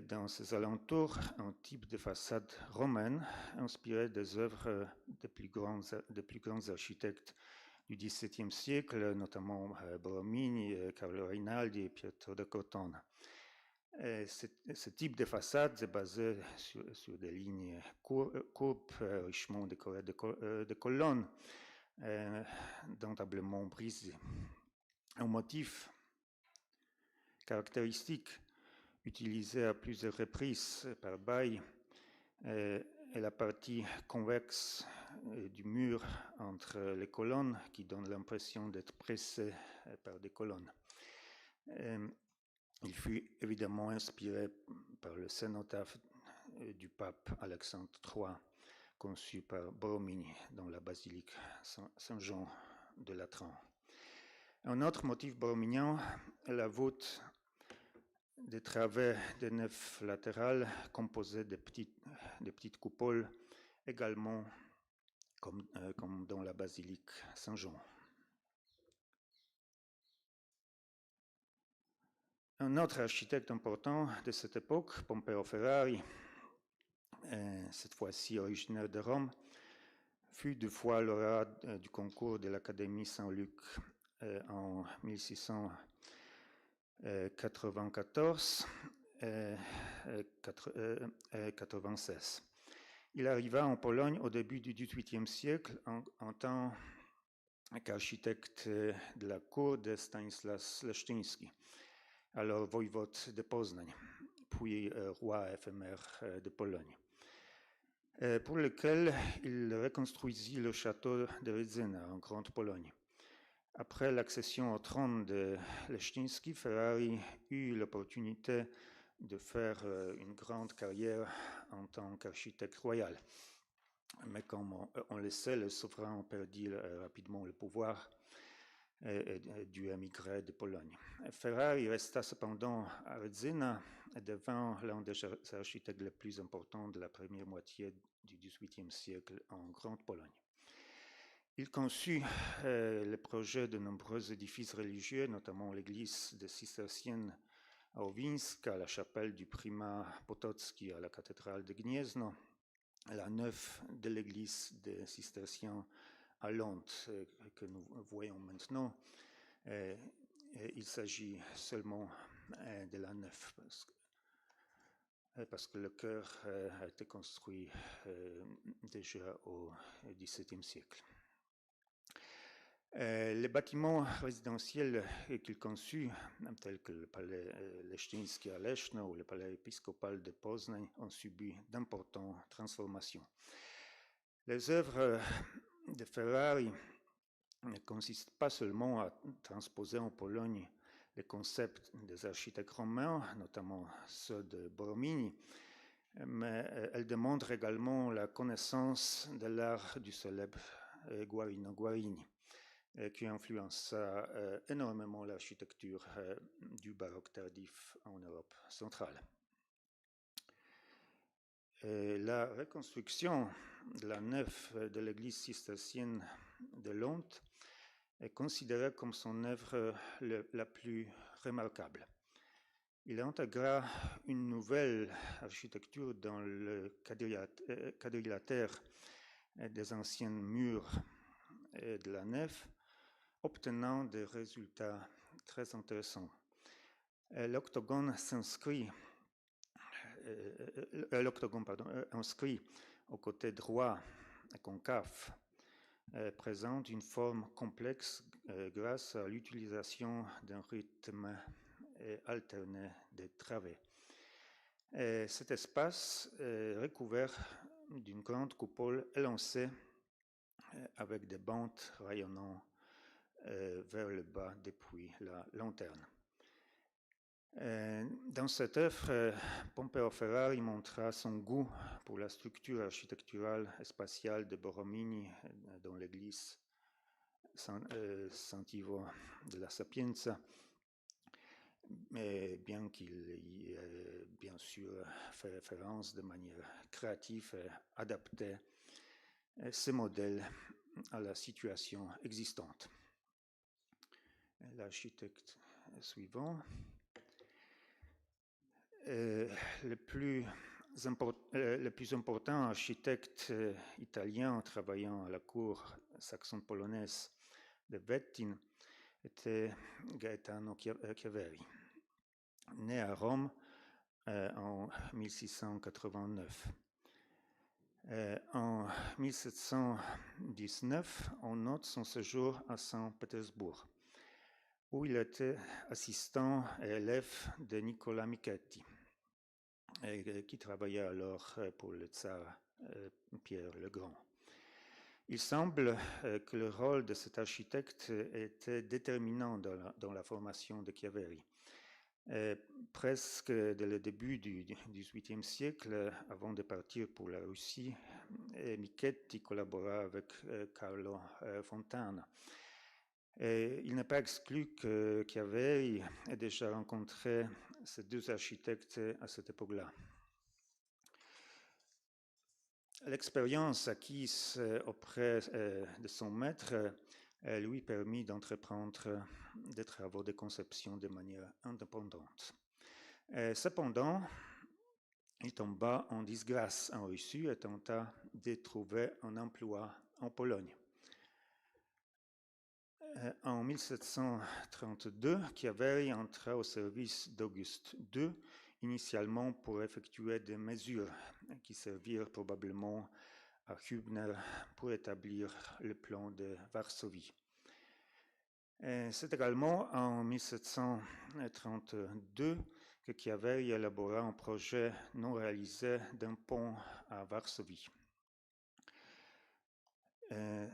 dans ses alentours, un type de façade romaine inspiré des œuvres des plus grands architectes du XVIIe siècle, notamment Borromini, Carlo Rinaldi et Pietro da Cortona. Ce type de façade est basé sur des lignes courbes, richement décorées de colonnes, dentablement brisées. Un motif caractéristique utilisé à plusieurs reprises par Bai est la partie convexe du mur entre les colonnes qui donne l'impression d'être pressé par des colonnes. Il fut évidemment inspiré par le cénotaphe du pape Alexandre III, conçu par Borromini dans la basilique Saint-Jean de Latran. Un autre motif borrominien est la voûte des travées de nefs latérales composées de petites coupoles, également comme dans la basilique Saint-Jean. Un autre architecte important de cette époque, Pompeo Ferrari, cette fois-ci originaire de Rome, fut 2 fois lauréat du concours de l'Académie Saint-Luc en 1694 et 96. Il arriva en Pologne au début du XVIIIe siècle en tant qu'architecte de la cour de Stanislas Leszczyński, alors voïvode de Poznań, puis roi éphémère de Pologne, pour lequel il reconstruisit le château de Rydzyna en Grande-Pologne. Après l'accession au trône de Leszczyński, Ferrari eut l'opportunité de faire une grande carrière en tant qu'architecte royal. mais comme on le sait, le souverain perdit rapidement le pouvoir et dut émigrer de Pologne. Ferrari resta cependant à Redzina et devint l'un des architectes les plus importants de la première moitié du XVIIIe siècle en Grande-Pologne. Il conçut le projet de nombreux édifices religieux, notamment l'église des Cisterciennes à Owinska, la chapelle du primat Potocki à la cathédrale de Gniezno, la nef de l'église des Cisterciens à Londres que nous voyons maintenant. Il s'agit seulement de la nef parce que le chœur a été construit déjà au XVIIe siècle. Les bâtiments résidentiels qu'il conçut, tels que le palais Liechtenstein à Leszno ou le palais épiscopal de Poznań, ont subi d'importantes transformations. Les œuvres de Ferrari ne consistent pas seulement à transposer en Pologne les concepts des architectes romains, notamment ceux de Borromini, mais elles démontrent également la connaissance de l'art du célèbre Guarino Guarini, qui influença énormément l'architecture du baroque tardif en Europe centrale. La reconstruction de la nef de l'église cistercienne de Londres est considérée comme son œuvre la plus remarquable. Il intégra une nouvelle architecture dans le quadrilatère des anciens murs de la nef, obtenant des résultats très intéressants. L'octogone inscrit au côté droit et concave présente une forme complexe grâce à l'utilisation d'un rythme alterné de travées. Cet espace est recouvert d'une grande coupole élancée avec des bandes rayonnant vers le bas depuis la lanterne. Dans cette œuvre, Pompeo Ferrari montra son goût pour la structure architecturale et spatiale de Borromini dans l'église San-Ivo de la Sapienza, mais bien qu'il y ait bien sûr fait référence de manière créative et adapté ce modèle à la situation existante. L'architecte suivant. Le plus important architecte italien travaillant à la cour saxon-polonaise de Wettin était Gaetano Chiaveri, né à Rome en 1689. En 1719, on note son séjour à Saint-Pétersbourg, où il était assistant et élève de Nicolas Michetti, qui travaillait alors pour le tsar Pierre le Grand. Il semble que le rôle de cet architecte était déterminant dans la formation de Chiaveri. Presque dès le début du XVIIIe siècle, avant de partir pour la Russie, Michetti collabora avec Carlo Fontana. Et il n'est pas exclu que Chiaveri ait déjà rencontré ces deux architectes à cette époque-là. L'expérience acquise auprès de son maître lui permit d'entreprendre des travaux de conception de manière indépendante. Cependant, il tomba en disgrâce en Russie et tenta de trouver un emploi en Pologne. En 1732, Chiaveri entra au service d'Auguste II, initialement pour effectuer des mesures qui servirent probablement à Hübner pour établir le plan de Varsovie. C'est également en 1732 que Chiaveri élabora un projet non réalisé d'un pont à Varsovie.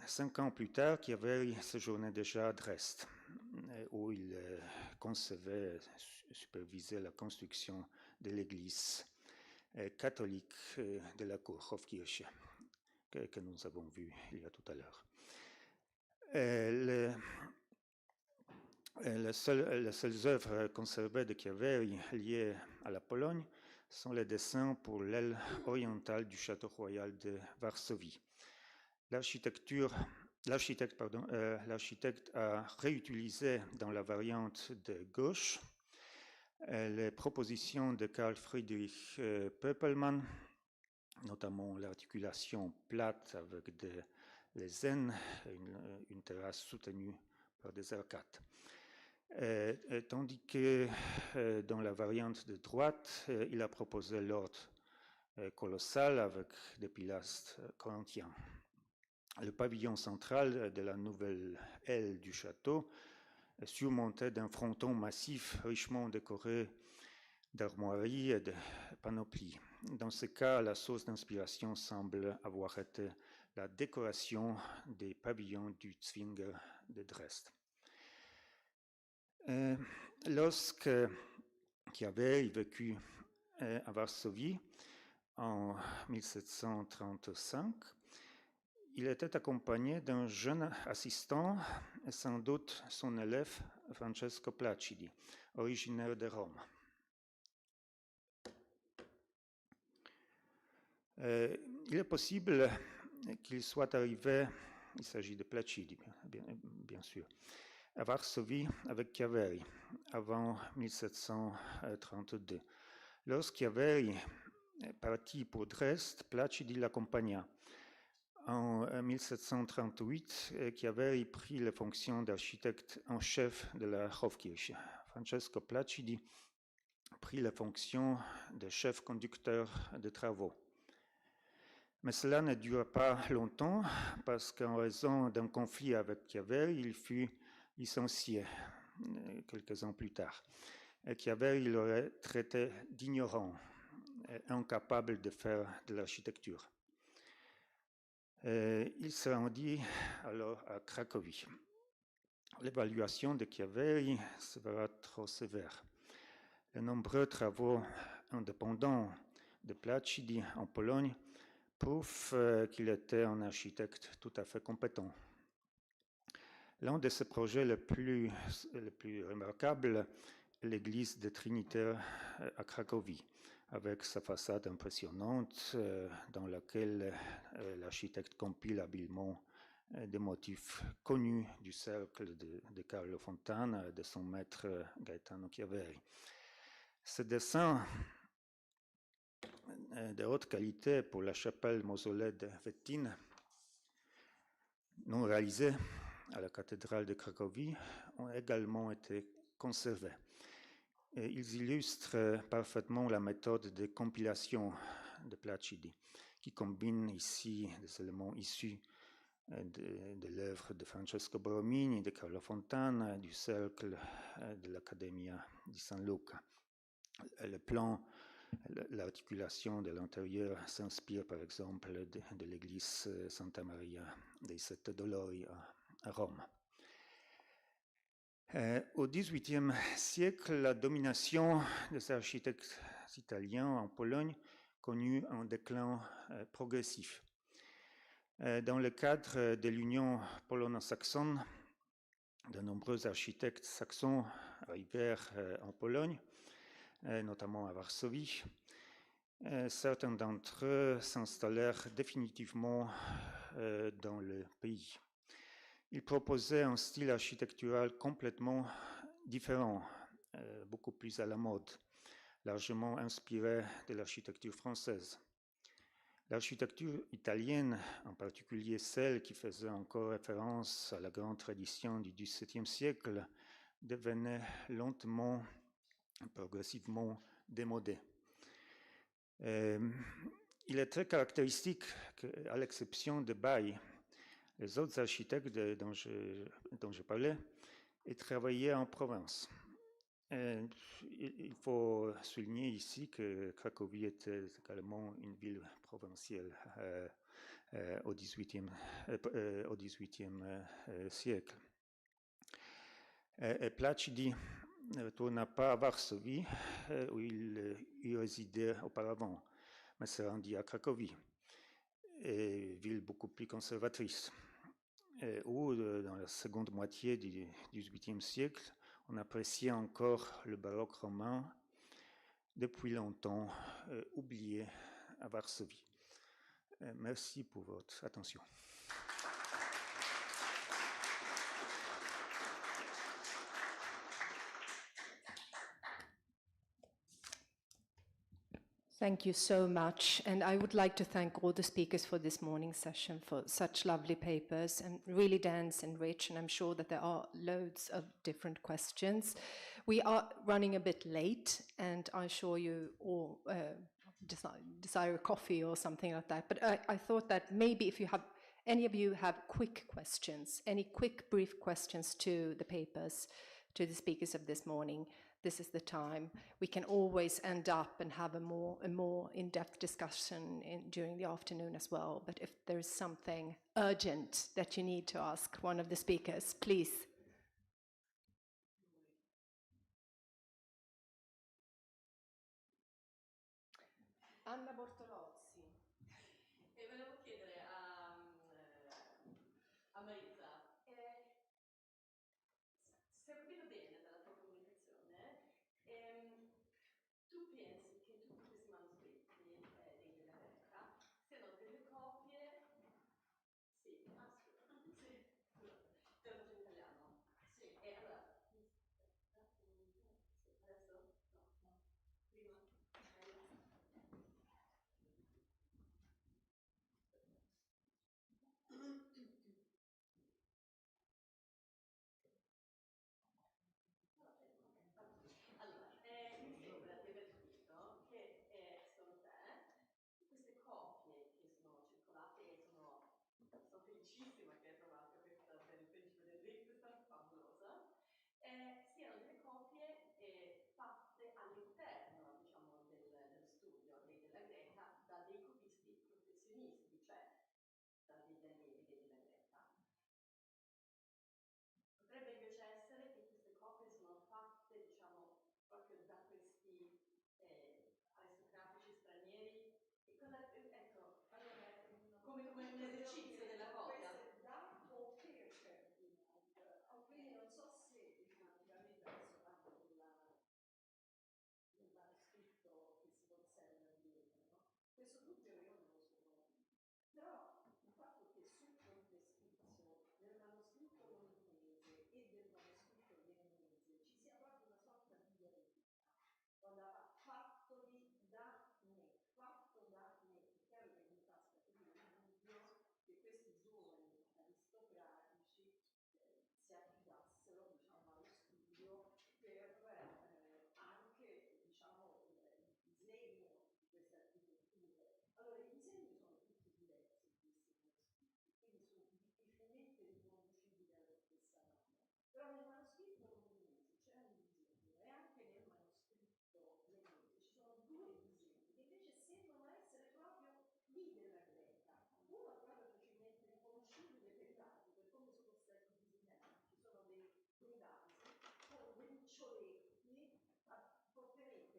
5 ans plus tard, Chiaveri séjournait déjà à Dresde, où il concevait et supervisait la construction de l'église catholique de la Cour Hofkirche, que nous avons vu il y a tout à l'heure. Les seules œuvres conservées de Chiaveri liées à la Pologne sont les dessins pour l'aile orientale du château royal de Varsovie. L'architecte a réutilisé dans la variante de gauche les propositions de Carl Friedrich Pöppelmann, notamment l'articulation plate avec les aines, une terrasse soutenue par des arcades. Tandis que dans la variante de droite, il a proposé l'ordre colossal avec des pilastres corinthiens. Le pavillon central de la nouvelle aile du château est surmonté d'un fronton massif richement décoré d'armoiries et de panoplies. Dans ce cas, la source d'inspiration semble avoir été la décoration des pavillons du Zwinger de Dresde. Lorsque Chiaveri vécut à Varsovie en 1735, il était accompagné d'un jeune assistant et sans doute son élève Francesco Placidi, originaire de Rome. Il est possible qu'il soit arrivé, il s'agit de Placidi bien sûr, à Varsovie avec Chiaveri avant 1732. Lorsque Chiaveri est parti pour Dresde, Placidi l'accompagna. En 1738, Chiaveri prit les fonctions d'architecte en chef de la Hofkirche. Francesco Placidi prit les fonctions de chef conducteur de travaux. Mais cela ne dura pas longtemps parce qu'en raison d'un conflit avec Chiaveri, il fut licencié quelques ans plus tard. Et Chiaveri l'aurait traité d'ignorant, incapable de faire de l'architecture. Il se rendit alors à Cracovie. L'évaluation de Chiaveri sera trop sévère. Les nombreux travaux indépendants de Placidi en Pologne prouvent qu'il était un architecte tout à fait compétent. L'un de ses projets les plus remarquables est l'église de Trinité à Cracovie, avec sa façade impressionnante dans laquelle l'architecte compile habilement des motifs connus du cercle de Carlo Fontana et de son maître Gaetano Chiaveri. Ce dessin de haute qualité pour la chapelle mausolée de Wettin, non réalisée à la cathédrale de Cracovie, ont également été conservés. Et ils illustrent parfaitement la méthode de compilation de Placidi, qui combine ici des éléments issus de l'œuvre de Francesco Borromini, de Carlo Fontana, du cercle de l'Accademia di San Luca. Le plan, l'articulation de l'intérieur s'inspire par exemple de l'église Santa Maria dei Sette Dolori à Rome. Au XVIIIe siècle, la domination des architectes italiens en Pologne connut un déclin progressif. Dans le cadre de l'Union polono-saxonne, de nombreux architectes saxons arrivèrent en Pologne, notamment à Varsovie. Certains d'entre eux s'installèrent définitivement dans le pays. Ils proposaient un style architectural complètement différent, beaucoup plus à la mode, largement inspiré de l'architecture française. L'architecture italienne, en particulier celle qui faisait encore référence à la grande tradition du XVIIe siècle, devenait lentement, progressivement démodée. Il est très caractéristique qu'à l'exception de Bay, les autres architectes dont je parlais aient travaillé en province. Il faut souligner ici que Cracovie était également une ville provinciale au XVIIIe siècle. Et Placidi ne retourna pas à Varsovie, où il y résidait auparavant, mais se rendit à Cracovie, ville beaucoup plus conservatrice, où dans la seconde moitié du XVIIIe siècle, on appréciait encore le baroque romain depuis longtemps oublié à Varsovie. Merci pour votre attention. Thank you so much, and I would like to thank all the speakers for this morning session, for such lovely papers, and really dense and rich, and I'm sure that there are loads of different questions. We are running a bit late, and I'm sure you all desire a coffee or something like that, but I thought that maybe if you have, any of you have quick questions, any quick brief questions to the papers, to the speakers of this morning, this is the time. We can always end up and have a more in-depth discussion during the afternoon as well. But if there is something urgent that you need to ask one of the speakers, please. Anna Bortolozzi. E volevo chiedere a Marisa, se ho capito bene dalla tua comunicazione, tu pensi che tutti questi manoscritti della Greca siano delle copie, sì, sì, scusa, te lo faccio in italiano, sì, e allora, adesso? No, prima, allora, mi sembra di aver capito che secondo te queste copie che sono circolate e sono felicissima che hai trovato questa del principe del Liechtenstein, favolosa, siano delle copie fatte all'interno, diciamo, dello studio della Greca da dei copisti professionisti, cioè da degli allievi della Greca. Potrebbe invece essere che queste copie sono fatte, diciamo, proprio da questi aristocratici stranieri. E cosa, ecco, allora, come un esercizio della copia. Da o per Ferdinand. Quindi non so se definitivamente adesso parlo del manoscritto che si conserva a Vienna, no? Questo dubbio io non lo sono. Però il fatto che sul frontespizio del manoscritto londinese e del manoscritto viennese ci sia proprio una sorta di identità, quando fatto da me, è chiaro che mi fa scaturire il dubbio che questi giovani aristocratici si affidassero, diciamo, allo studio per anche, diciamo, il disegno di queste architetture. Allora, i disegni sono tutti diversi in questi manoscritti, quindi sono difficilmente riconducibili alla stessa mano. Però nel manoscritto londinese c'è un disegno e anche nel manoscritto viennese ci sono due disegni che invece sembrano essere proprio lì della Greca. Uno è proprio facilmente riconoscibile per i dati, per come sono stati disegnati. Ci sono dei vasi con dei luccioletti fortemente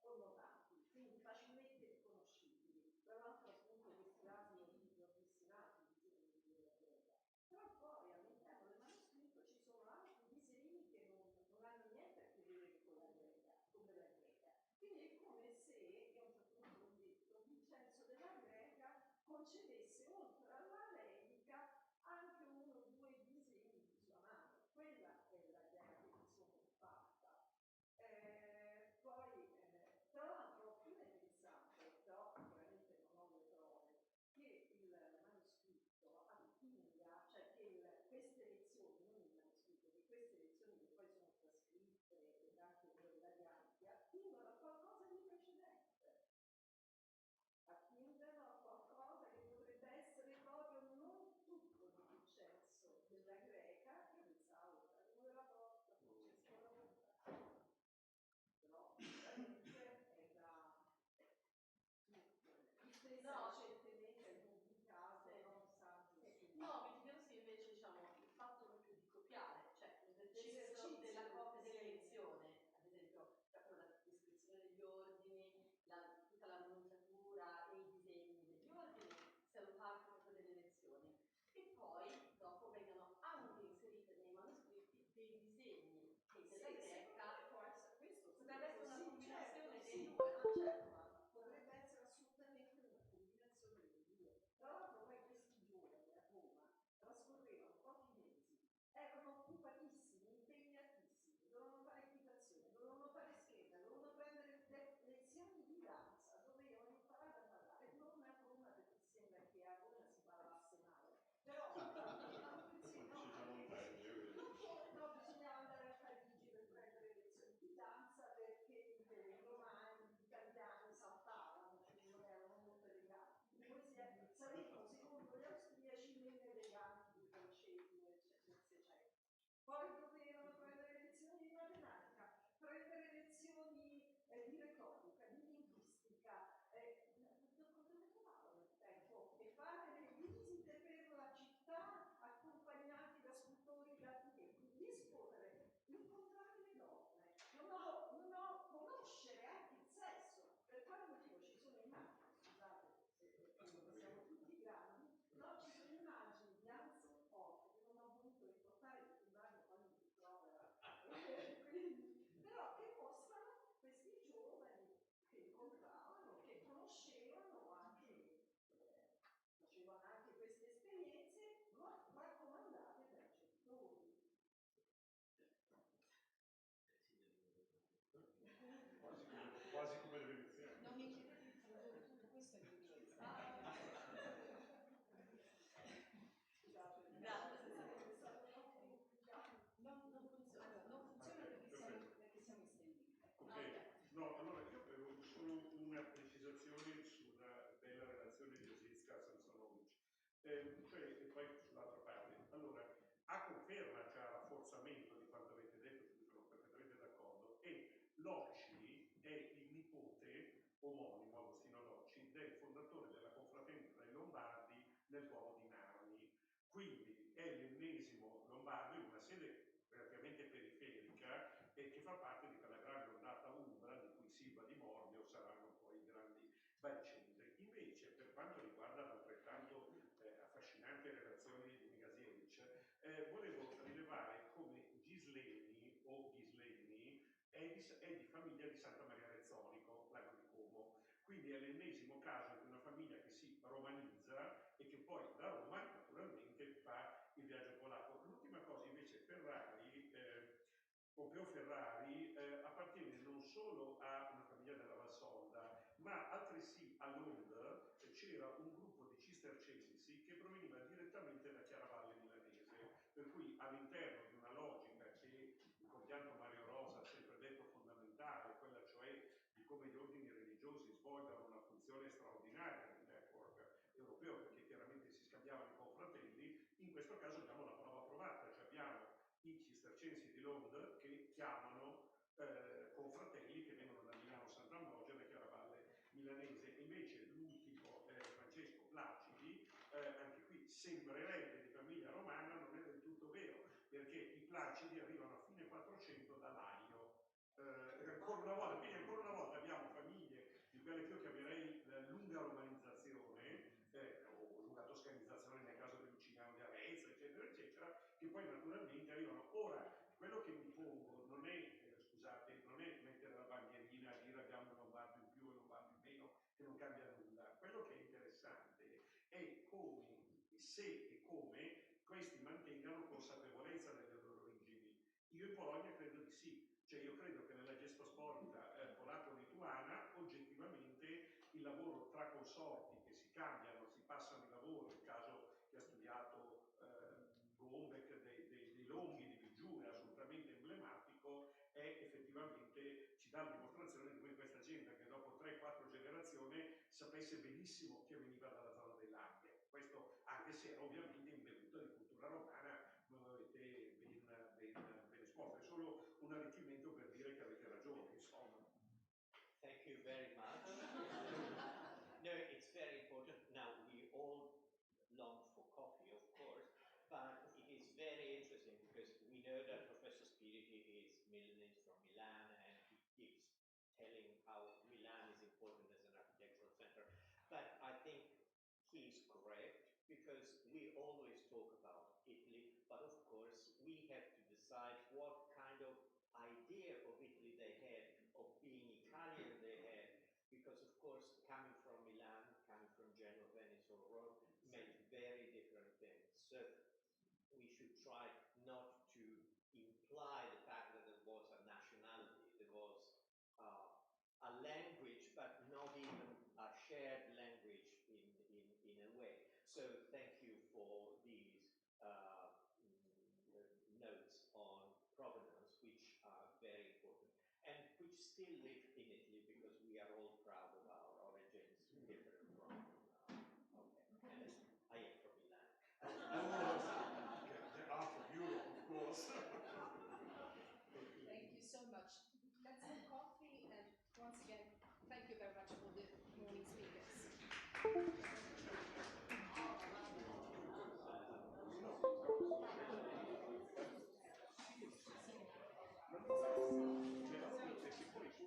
connotati, quindi facilmente riconoscibili. Tra l'altro appunto questi vasi ordissinati, disegni della Greca. Però poi all'interno del manoscritto ci sono altri disegni che non hanno niente a che vedere con la Greca, Quindi è come se, io a un certo punto ho detto, Vincenzo Della Greca concedesse oltre alla relica anche uno o due disegni di sua mano. Quella è la idea che mi sono fatta. Poi, tra l'altro, ho pure pensato, però chiaramente non ho le prove, che il manoscritto attinga, cioè che queste lezioni, non il manoscritto, che queste lezioni che poi sono trascritte e anche delle varianti, attingono a qualcosa di precedente, attingono a qualcosa che potrebbe essere proprio non tutto di Vincenzo Della Greca, che pensavo, uno della porta, Francesco la porta, però veramente è da no, recentemente pubblicato un saggio su... No, mi chiedevo se invece, diciamo, il fatto proprio di copiare, cioè l'esercizio della copia delle lezioni, ad esempio, proprio la descrizione degli Locci è il nipote omonimo, Agostino Locci, del fondatore della confraternita dei Lombardi nel Duomo di Narni. Quindi è l'ennesimo lombardo in una sede relativamente periferica e che fa parte di quella grande ondata umbra di cui Silva di Mormio saranno poi i grandi baricentri. Invece, per quanto riguarda l'altrettanto affascinante relazione di Migasiewicz, volevo rilevare come Ghisleni o Ghisleni è di famiglia di Santa Maria Rezzonico, Lago di Como. Quindi è l'ennesimo caso di una famiglia che si romanizza e che poi da Roma naturalmente fa il viaggio polacco. L'ultima cosa invece, Pompeo Ferrari appartiene non solo a una famiglia della Valsolda, ma altresì a Londra c'era un gruppo di cistercensi che proveniva direttamente da Chiaravalle milanese, per cui all'interno di una logica che il compianto Mario Rosa ha sempre detto fondamentale, quella cioè di come gli ordini religiosi svolgano una funzione straordinaria nel network europeo, perché chiaramente si scambiavano i confratelli, in questo caso abbiamo la prova provata, cioè abbiamo i cistercensi di Londra che chiamano confratelli che vengono da Milano Sant'Ambrogio e Chiaravalle milanese. Invece l'ultimo, Francesco Placidi, anche qui sembrerebbe di famiglia romana, non è del tutto vero, perché i Placidi arrivano a fine 400 da Laio. Quindi ancora una volta abbiamo famiglie di quelle che io chiamerei lunga romanizzazione, o lunga toscanizzazione nel caso di Lucignano di Arezzo, eccetera, eccetera, che poi naturalmente arrivano. Ora, quello che mi pongo non è, non è mettere la bandierina a dire abbiamo un lombardo in più e un lombardo in meno, che non cambia nulla. Quello che è interessante è come, se e come questi mantengano consapevolezza delle loro origini. Io in Polonia credo di sì. Cioè io credo che nella gestosporta polacco-lituana oggettivamente il lavoro tra consorti che si cambiano, si passano i lavori, il caso che ha studiato Gombeck dei Longhi di Vigiù è assolutamente emblematico, è effettivamente, ci dà la dimostrazione di come questa gente che dopo 3-4 generazioni sapesse benissimo che veniva dalla zona dei Langhe. Questo anche se era ovviamente imbevuto di cultura romana, come avete ben esposto. È solo un arricchimento per dire che avete ragione, insomma. Thank you very much. No, it's very important. Now, we all long for coffee, of course, but it is very interesting because we know that Professor Spiriti is Milanese from Milan and he keeps telling how Milan is important as an architectural center. But I think he's correct because we always talk about Italy, but of course we have to decide what kind of idea of Italy they had, of being Italian they had, because of course coming from Milan, coming from Genoa, Venice or Rome meant very different things. So we should try not to imply the fact that there was a nationality, there was a language, but not even a shared language in a way. So thank you for these notes on provenance, which are very important, and which still live in Italy because we are all proud of our origins, different from, and I am from Milan. Half of Europe, of course. Thank you so much. Let's have coffee, and once again, thank you very much for the morning speakers. Perché poi tu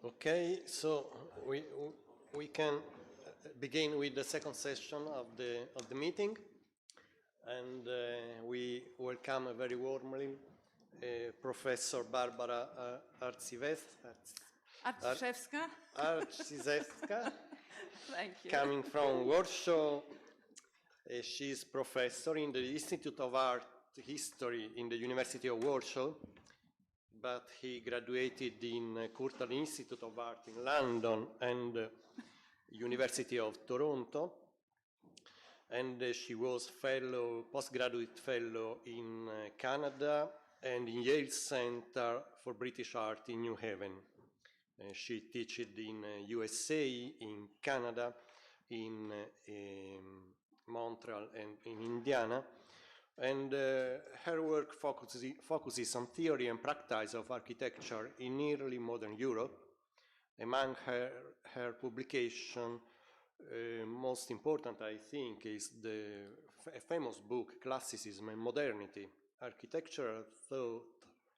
Okay, so we can begin with the second session of the meeting, and we welcome very warmly Professor Barbara Arciszewska. Thank you. Coming from Warsaw. She's professor in the Institute of Art History in the University of Warsaw, but he graduated in Cultura Institute of Art in London and University of Toronto, and she was postgraduate fellow in Canada and in Yale Center for British Art in New Haven. She taught in USA, in Canada, in Montreal and in Indiana, and her work focuses on theory and practice of architecture in early modern Europe. Among her publication, most important, I think, is the famous book Classicism and Modernity, Architectural Thought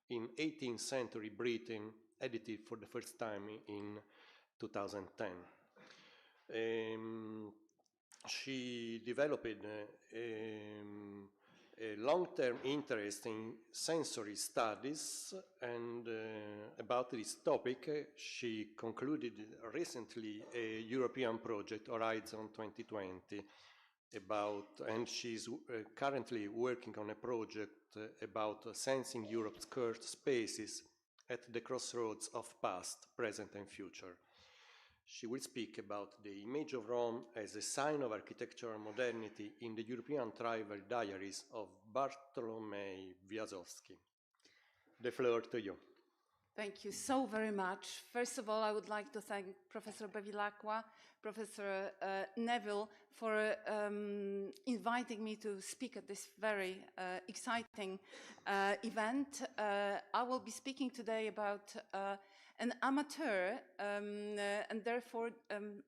in 18th Century Britain, edited for the first time in 2010. She developed a long-term interest in sensory studies, and about this topic she concluded recently a European project, Horizon 2020, and she's currently working on a project about sensing Europe's curved spaces at the crossroads of past, present and future. She will speak about the image of Rome as a sign of architectural modernity in the European travel diaries of Bartolommei Wiazowski. The floor to you. Thank you so very much. First of all, I would like to thank Professor Bevilacqua, Professor Neville for inviting me to speak at this very exciting event. I will be speaking today about an amateur, and therefore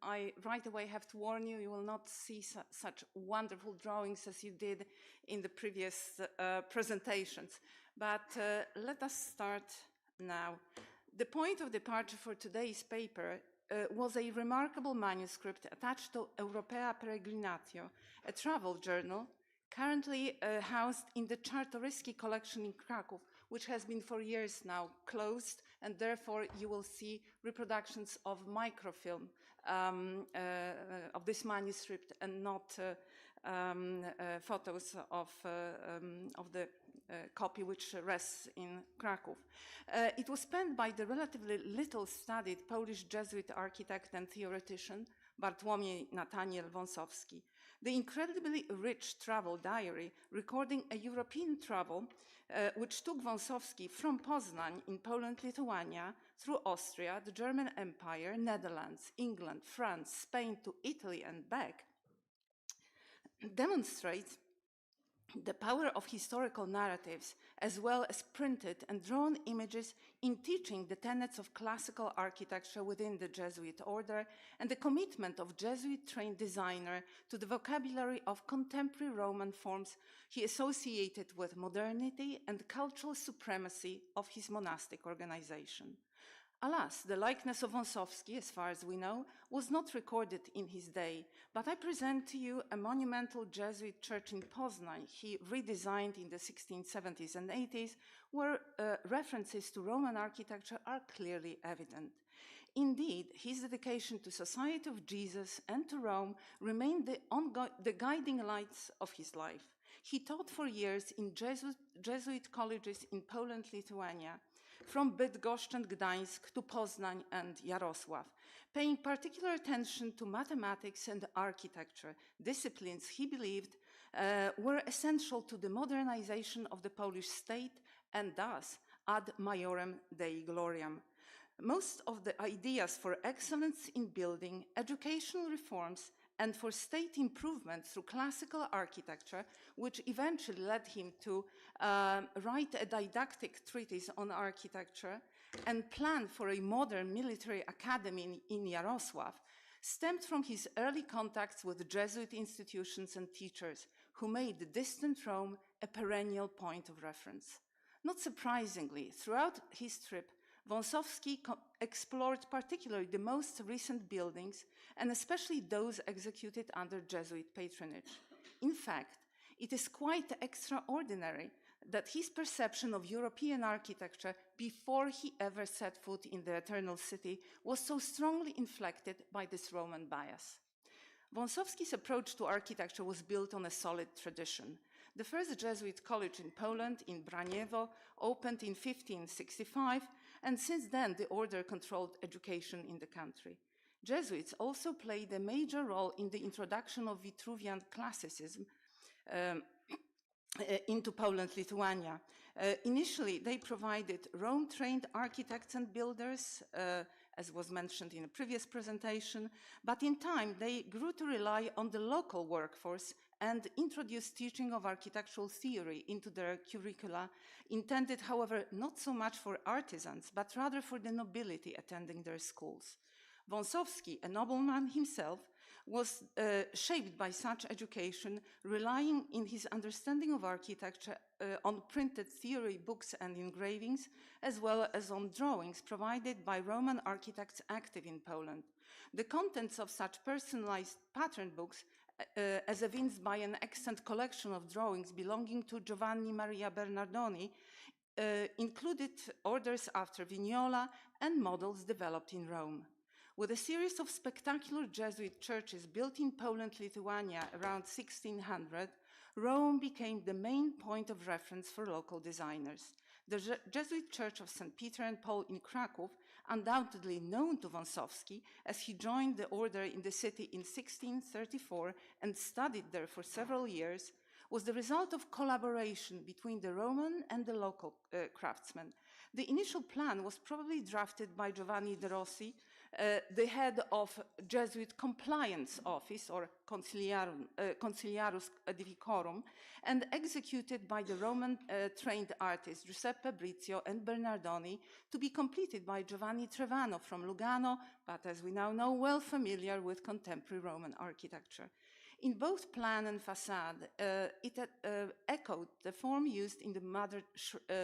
I right away have to warn you, you will not see such wonderful drawings as you did in the previous presentations. But let us start now. The point of departure for today's paper was a remarkable manuscript attached to Europea Peregrinatio, a travel journal currently housed in the Czartoryski collection in Krakow, which has been for years now closed, and therefore you will see reproductions of microfilm of this manuscript and not photos of the copy which rests in Krakow. It was penned by the relatively little studied Polish Jesuit architect and theoretician Bartłomiej Nataniel Wąsowski. The incredibly rich travel diary recording a European travel which took Wąsowski from Poznań in Poland, Lithuania, through Austria, the German Empire, Netherlands, England, France, Spain to Italy and back, demonstrates the power of historical narratives as well as printed and drawn images in teaching the tenets of classical architecture within the Jesuit order and the commitment of Jesuit-trained designer to the vocabulary of contemporary Roman forms he associated with modernity and cultural supremacy of his monastic organization. Alas, the likeness of Wąsowski, as far as we know, was not recorded in his day, but I present to you a monumental Jesuit church in Poznań he redesigned in the 1670s and 80s, where references to Roman architecture are clearly evident. Indeed, his dedication to Society of Jesus and to Rome remained the guiding lights of his life. He taught for years in Jesuit colleges in Poland, Lithuania, from Bydgoszcz and Gdańsk to Poznań and Jarosław, paying particular attention to mathematics and architecture, disciplines he believed were essential to the modernization of the Polish state and thus ad majorem Dei gloriam. Most of the ideas for excellence in building, educational reforms, and for state improvement through classical architecture, which eventually led him to write a didactic treatise on architecture and plan for a modern military academy in Jarosław, stemmed from his early contacts with Jesuit institutions and teachers who made distant Rome a perennial point of reference. Not surprisingly, throughout his trip, Wąsowski explored particularly the most recent buildings, and especially those executed under Jesuit patronage. In fact, it is quite extraordinary that his perception of European architecture before he ever set foot in the Eternal City was so strongly inflected by this Roman bias. Wąsowski's approach to architecture was built on a solid tradition. The first Jesuit college in Poland, in Braniewo, opened in 1565, and since then the order controlled education in the country. Jesuits also played a major role in the introduction of Vitruvian classicism into Poland-Lithuania. Initially, they provided Rome-trained architects and builders, as was mentioned in a previous presentation, but in time they grew to rely on the local workforce and introduced teaching of architectural theory into their curricula, intended, however, not so much for artisans, but rather for the nobility attending their schools. Wąsowski, a nobleman himself, was shaped by such education, relying in his understanding of architecture on printed theory books and engravings, as well as on drawings provided by Roman architects active in Poland. The contents of such personalized pattern books, as evinced by an extant collection of drawings belonging to Giovanni Maria Bernardoni, included orders after Vignola and models developed in Rome. With a series of spectacular Jesuit churches built in Poland-Lithuania around 1600, Rome became the main point of reference for local designers. The Jesuit Church of St. Peter and Paul in Kraków, undoubtedly known to Wąsowski, as he joined the order in the city in 1634 and studied there for several years, was the result of collaboration between the Roman and the local craftsmen. The initial plan was probably drafted by Giovanni de Rossi, the head of Jesuit Compliance Office, or Consiliarus Edificorum, and executed by the Roman trained artists Giuseppe Brizio and Bernardoni, to be completed by Giovanni Trevano from Lugano, but as we now know, well familiar with contemporary Roman architecture. In both plan and facade, it echoed the form used in the mother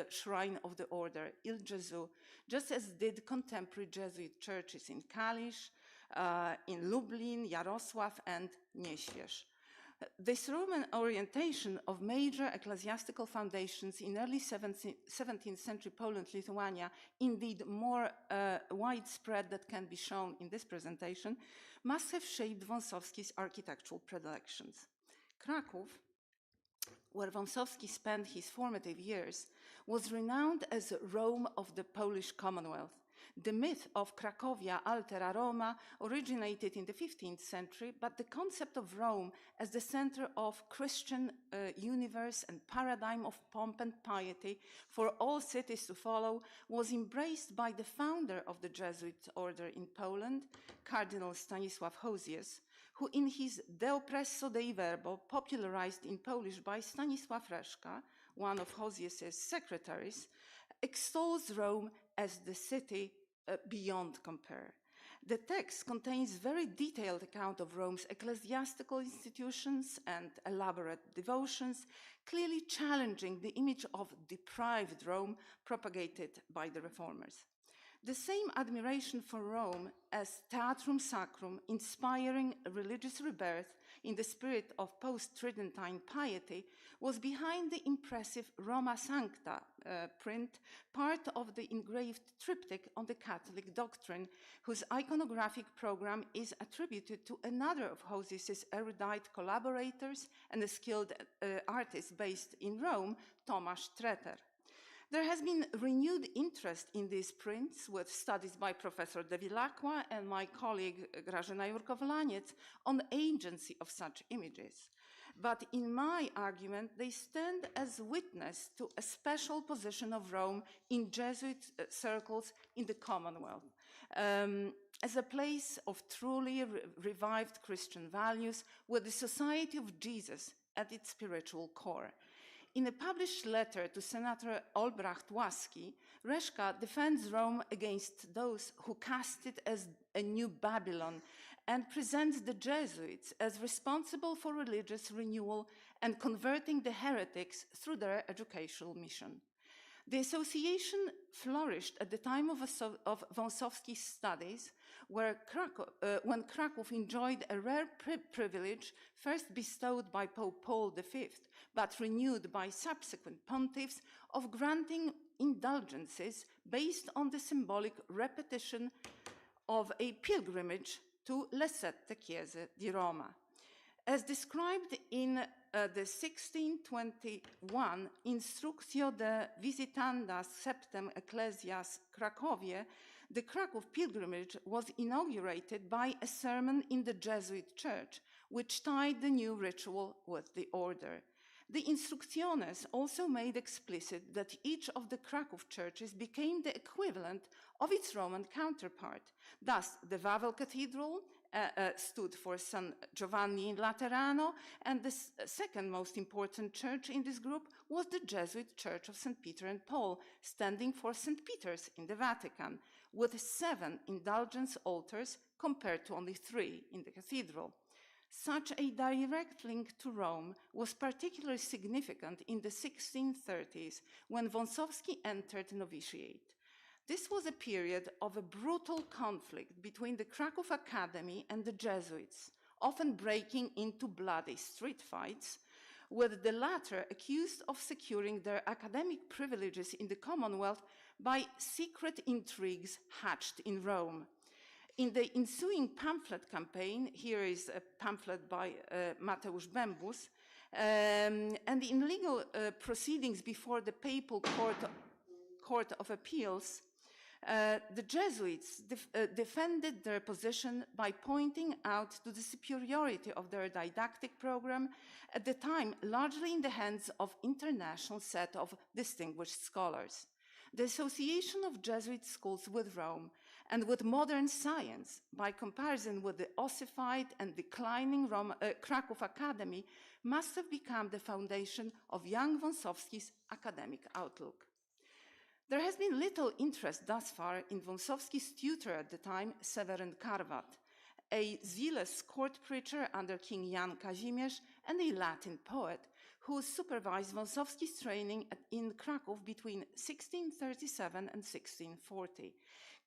shrine of the order, Il Gesù, just as did contemporary Jesuit churches in Kalisz, in Lublin, Jarosław, and Nieśwież. This Roman orientation of major ecclesiastical foundations in early 17th century Poland-Lithuania, indeed more widespread that can be shown in this presentation, must have shaped Wąsowski's architectural predilections. Kraków, where Wąsowski spent his formative years, was renowned as Rome of the Polish Commonwealth. The myth of Cracovia Altera Roma originated in the 15th century, but the concept of Rome as the center of Christian universe and paradigm of pomp and piety for all cities to follow was embraced by the founder of the Jesuit order in Poland, Cardinal Stanisław Hosius, who in his De Oppresso Dei Verbo, popularized in Polish by Stanisław Reszka, one of Hosius's secretaries, extols Rome as the city beyond compare. The text contains very detailed account of Rome's ecclesiastical institutions and elaborate devotions, clearly challenging the image of deprived Rome propagated by the reformers. The same admiration for Rome as Theatrum Sacrum, inspiring religious rebirth in the spirit of post-Tridentine piety, was behind the impressive Roma Sancta print, part of the engraved triptych on the Catholic doctrine, whose iconographic program is attributed to another of Hosius's erudite collaborators and a skilled artist based in Rome, Tomasz Treter. There has been renewed interest in these prints with studies by Professor De Villacqua and my colleague Grażyna Jurkow-Laniec on the agency of such images. But in my argument, they stand as witness to a special position of Rome in Jesuit circles in the Commonwealth, as a place of truly revived Christian values with the Society of Jesus at its spiritual core. In a published letter to Senator Olbracht Łaski, Reszka defends Rome against those who cast it as a new Babylon and presents the Jesuits as responsible for religious renewal and converting the heretics through their educational mission. The association flourished at the time of Wąsowski's studies, when Krakow enjoyed a rare privilege, first bestowed by Pope Paul V, but renewed by subsequent pontiffs, of granting indulgences based on the symbolic repetition of a pilgrimage to le sette chiese di Roma. As described in the 1621 Instructio de Visitandas Septem Ecclesias Krakowie, the Krakow pilgrimage was inaugurated by a sermon in the Jesuit church, which tied the new ritual with the order. The Instrucciones also made explicit that each of the Krakow churches became the equivalent of its Roman counterpart. Thus, the Wawel Cathedral stood for San Giovanni in Laterano, and the second most important church in this group was the Jesuit Church of St. Peter and Paul, standing for St. Peter's in the Vatican, with 7 indulgence altars compared to only 3 in the cathedral. Such a direct link to Rome was particularly significant in the 1630s, when Wąsowski entered novitiate. This was a period of a brutal conflict between the Krakow Academy and the Jesuits, often breaking into bloody street fights, with the latter accused of securing their academic privileges in the Commonwealth by secret intrigues hatched in Rome. In the ensuing pamphlet campaign, here is a pamphlet by Mateusz Bembus, and in legal proceedings before the Papal Court of Appeals, the Jesuits defended their position by pointing out to the superiority of their didactic program, at the time largely in the hands of international set of distinguished scholars. The association of Jesuit schools with Rome and with modern science, by comparison with the ossified and declining Krakow Academy, must have become the foundation of young Wąsowski's academic outlook. There has been little interest thus far in Wąsowski's tutor at the time, Seweryn Karwat, a zealous court preacher under King Jan Kazimierz and a Latin poet who supervised Wąsowski's training in Krakow between 1637 and 1640.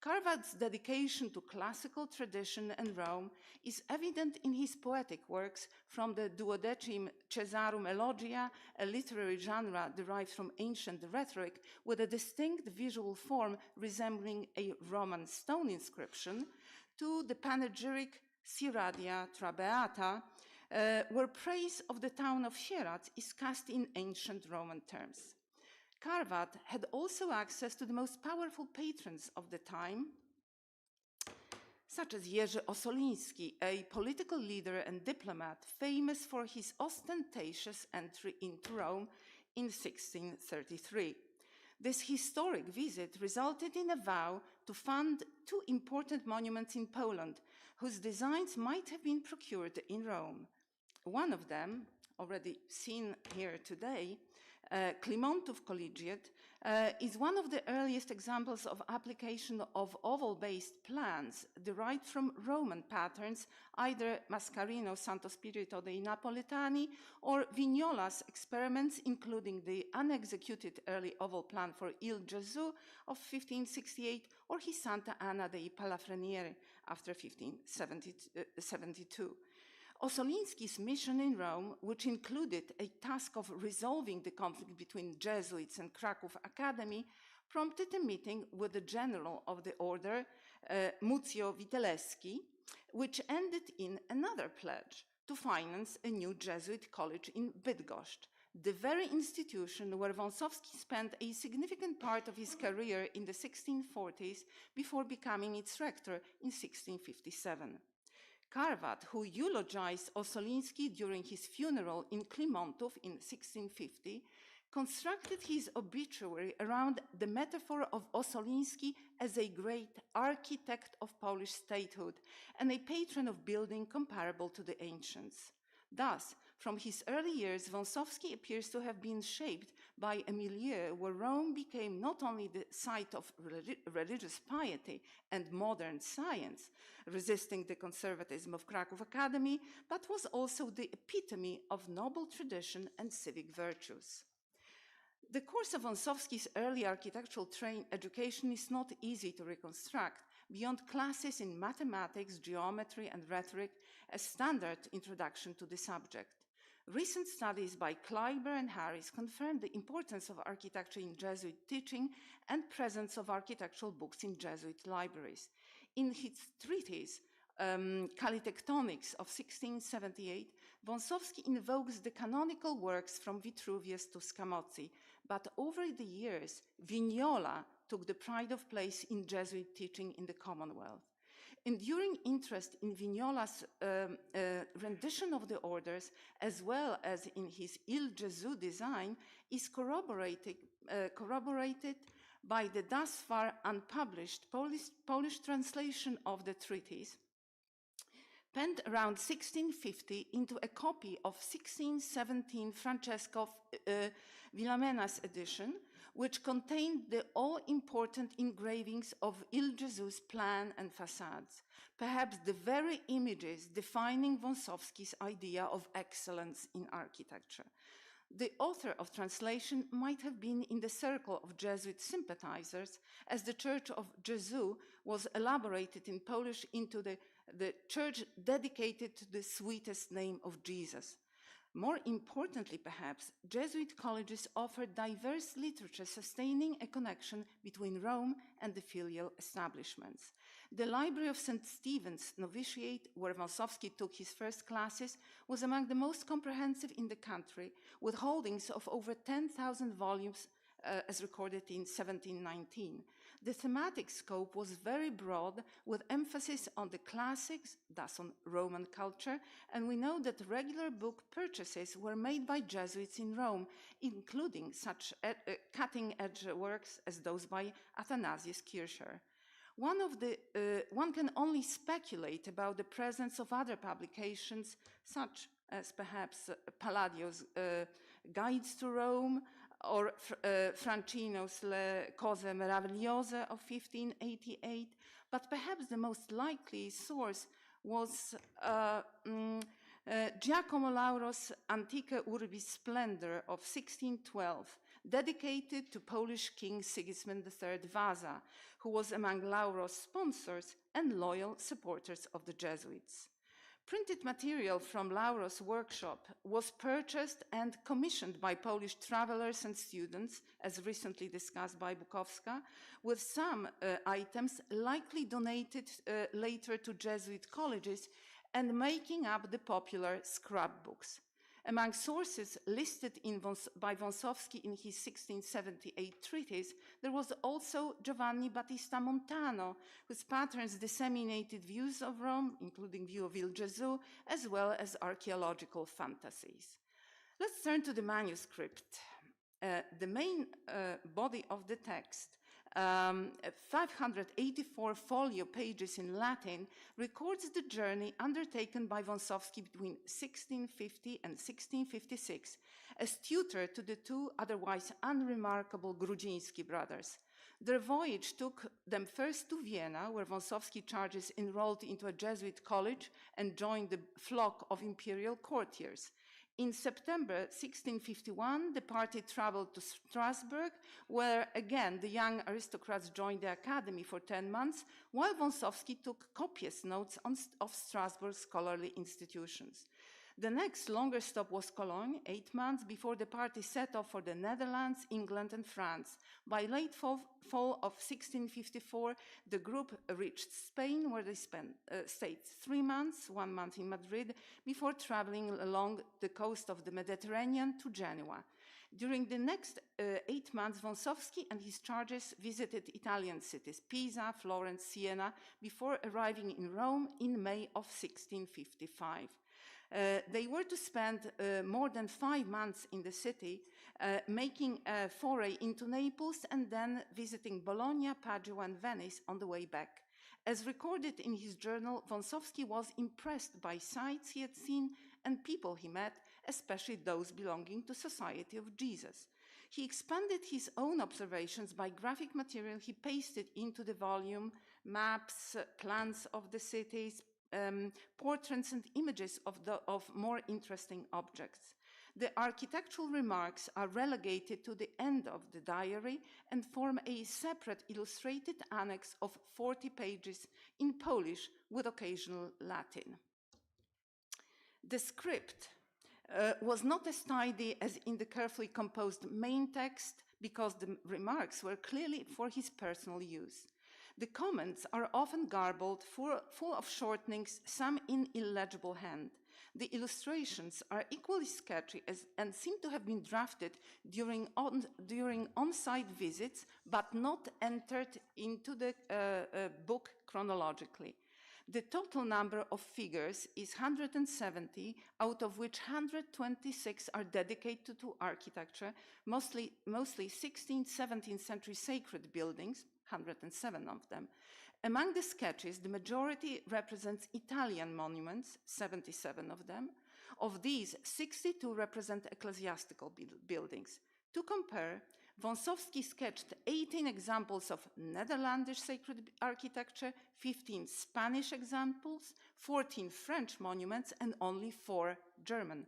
Karwat's dedication to classical tradition and Rome is evident in his poetic works, from the duodecim Caesarum Elogia, a literary genre derived from ancient rhetoric with a distinct visual form resembling a Roman stone inscription, to the panegyric Siradia Trabeata, where praise of the town of Sieradz is cast in ancient Roman terms. Karwat had also access to the most powerful patrons of the time, such as Jerzy Ossoliński, a political leader and diplomat famous for his ostentatious entry into Rome in 1633. This historic visit resulted in a vow to fund 2 important monuments in Poland, whose designs might have been procured in Rome. One of them, already seen here today, Klimontów Collegiate, is one of the earliest examples of application of oval-based plans derived from Roman patterns, either Mascarino Santo Spirito dei Napoletani or Vignola's experiments, including the unexecuted early oval plan for Il Gesù of 1568 or his Santa Anna dei Palafrenieri after 1572. Ossoliński's mission in Rome, which included a task of resolving the conflict between Jesuits and Krakow Academy, prompted a meeting with the general of the order, Muzio Witellewski, which ended in another pledge to finance a new Jesuit college in Bydgoszcz, the very institution where Wąsowski spent a significant part of his career in the 1640s before becoming its rector in 1657. Karwat, who eulogized Ossoliński during his funeral in Klimontów in 1650, constructed his obituary around the metaphor of Ossoliński as a great architect of Polish statehood and a patron of building comparable to the ancients. Thus, from his early years, Wąsowski appears to have been shaped by a milieu where Rome became not only the site of religious piety and modern science, resisting the conservatism of Krakow Academy, but was also the epitome of noble tradition and civic virtues. The course of Wąsowski's early architectural education is not easy to reconstruct beyond classes in mathematics, geometry, and rhetoric, a standard introduction to the subject. Recent studies by Kleiber and Harris confirm the importance of architecture in Jesuit teaching and presence of architectural books in Jesuit libraries. In his treatise, Calitectonics of 1678, Wąsowski invokes the canonical works from Vitruvius to Scamozzi, but over the years, Vignola took the pride of place in Jesuit teaching in the Commonwealth. Enduring interest in Vignola's rendition of the orders, as well as in his Il Gesù design, is corroborated by the thus far unpublished Polish translation of the treatise, penned around 1650 into a copy of 1617 Francesco Villamena's edition, which contained the all-important engravings of Il Gesù's plan and facades, perhaps the very images defining Wąsowski's idea of excellence in architecture. The author of translation might have been in the circle of Jesuit sympathizers, as the Church of Gesù was elaborated in Polish into the church dedicated to the sweetest name of Jesus. More importantly, perhaps, Jesuit colleges offered diverse literature sustaining a connection between Rome and the filial establishments. The Library of St. Stephen's Novitiate, where Wąsowski took his first classes, was among the most comprehensive in the country, with holdings of over 10,000 volumes as recorded in 1719. The thematic scope was very broad, with emphasis on the classics, thus on Roman culture, and we know that regular book purchases were made by Jesuits in Rome, including such cutting-edge works as those by Athanasius Kircher. One can only speculate about the presence of other publications, such as perhaps Palladio's Guides to Rome, or Francino's Le Cose Meravigliose of 1588, but perhaps the most likely source was Giacomo Lauro's Antiche Urbis Splendor of 1612, dedicated to Polish King Sigismund III Vasa, who was among Lauro's sponsors and loyal supporters of the Jesuits. Printed material from Lauro's workshop was purchased and commissioned by Polish travelers and students, as recently discussed by Bukowska, with some items likely donated later to Jesuit colleges and making up the popular scrapbooks. Among sources listed by Wąsowski in his 1678 treatise, there was also Giovanni Battista Montano, whose patterns disseminated views of Rome, including view of Il Gesù, as well as archaeological fantasies. Let's turn to the manuscript. The main body of the text, 584 folio pages in Latin, records the journey undertaken by Wąsowski between 1650 and 1656 as tutor to the two otherwise unremarkable Grudziński brothers. Their voyage took them first to Vienna, where Wąsowski charges enrolled into a Jesuit college and joined the flock of imperial courtiers. In September 1651, the party traveled to Strasbourg, where again the young aristocrats joined the academy for 10 months, while Wąsowski took copious notes of Strasbourg's scholarly institutions. The next longer stop was Cologne, 8 months before the party set off for the Netherlands, England, and France. By late fall of 1654, the group reached Spain, where they stayed 3 months, 1 month in Madrid, before traveling along the coast of the Mediterranean to Genoa. During the next 8 months, Wąsowski and his charges visited Italian cities, Pisa, Florence, Siena, before arriving in Rome in May of 1655. They were to spend more than 5 months in the city, making a foray into Naples and then visiting Bologna, Padua, and Venice on the way back. As recorded in his journal, Wąsowski was impressed by sights he had seen and people he met, especially those belonging to Society of Jesus. He expanded his own observations by graphic material he pasted into the volume, maps, plans of the cities, portraits and images of more interesting objects. The architectural remarks are relegated to the end of the diary and form a separate illustrated annex of 40 pages in Polish with occasional Latin. The script was not as tidy as in the carefully composed main text because the remarks were clearly for his personal use. The comments are often garbled, full of shortenings, some in illegible hand. The illustrations are equally sketchy and seem to have been drafted during on-site visits, but not entered into the book chronologically. The total number of figures is 170, out of which 126 are dedicated to architecture, mostly 16th, 17th century sacred buildings, 107 of them. Among the sketches, the majority represents Italian monuments, 77 of them. Of these, 62 represent ecclesiastical buildings. To compare, Wąsowski sketched 18 examples of Netherlandish sacred architecture, 15 Spanish examples, 14 French monuments, and only 4 German.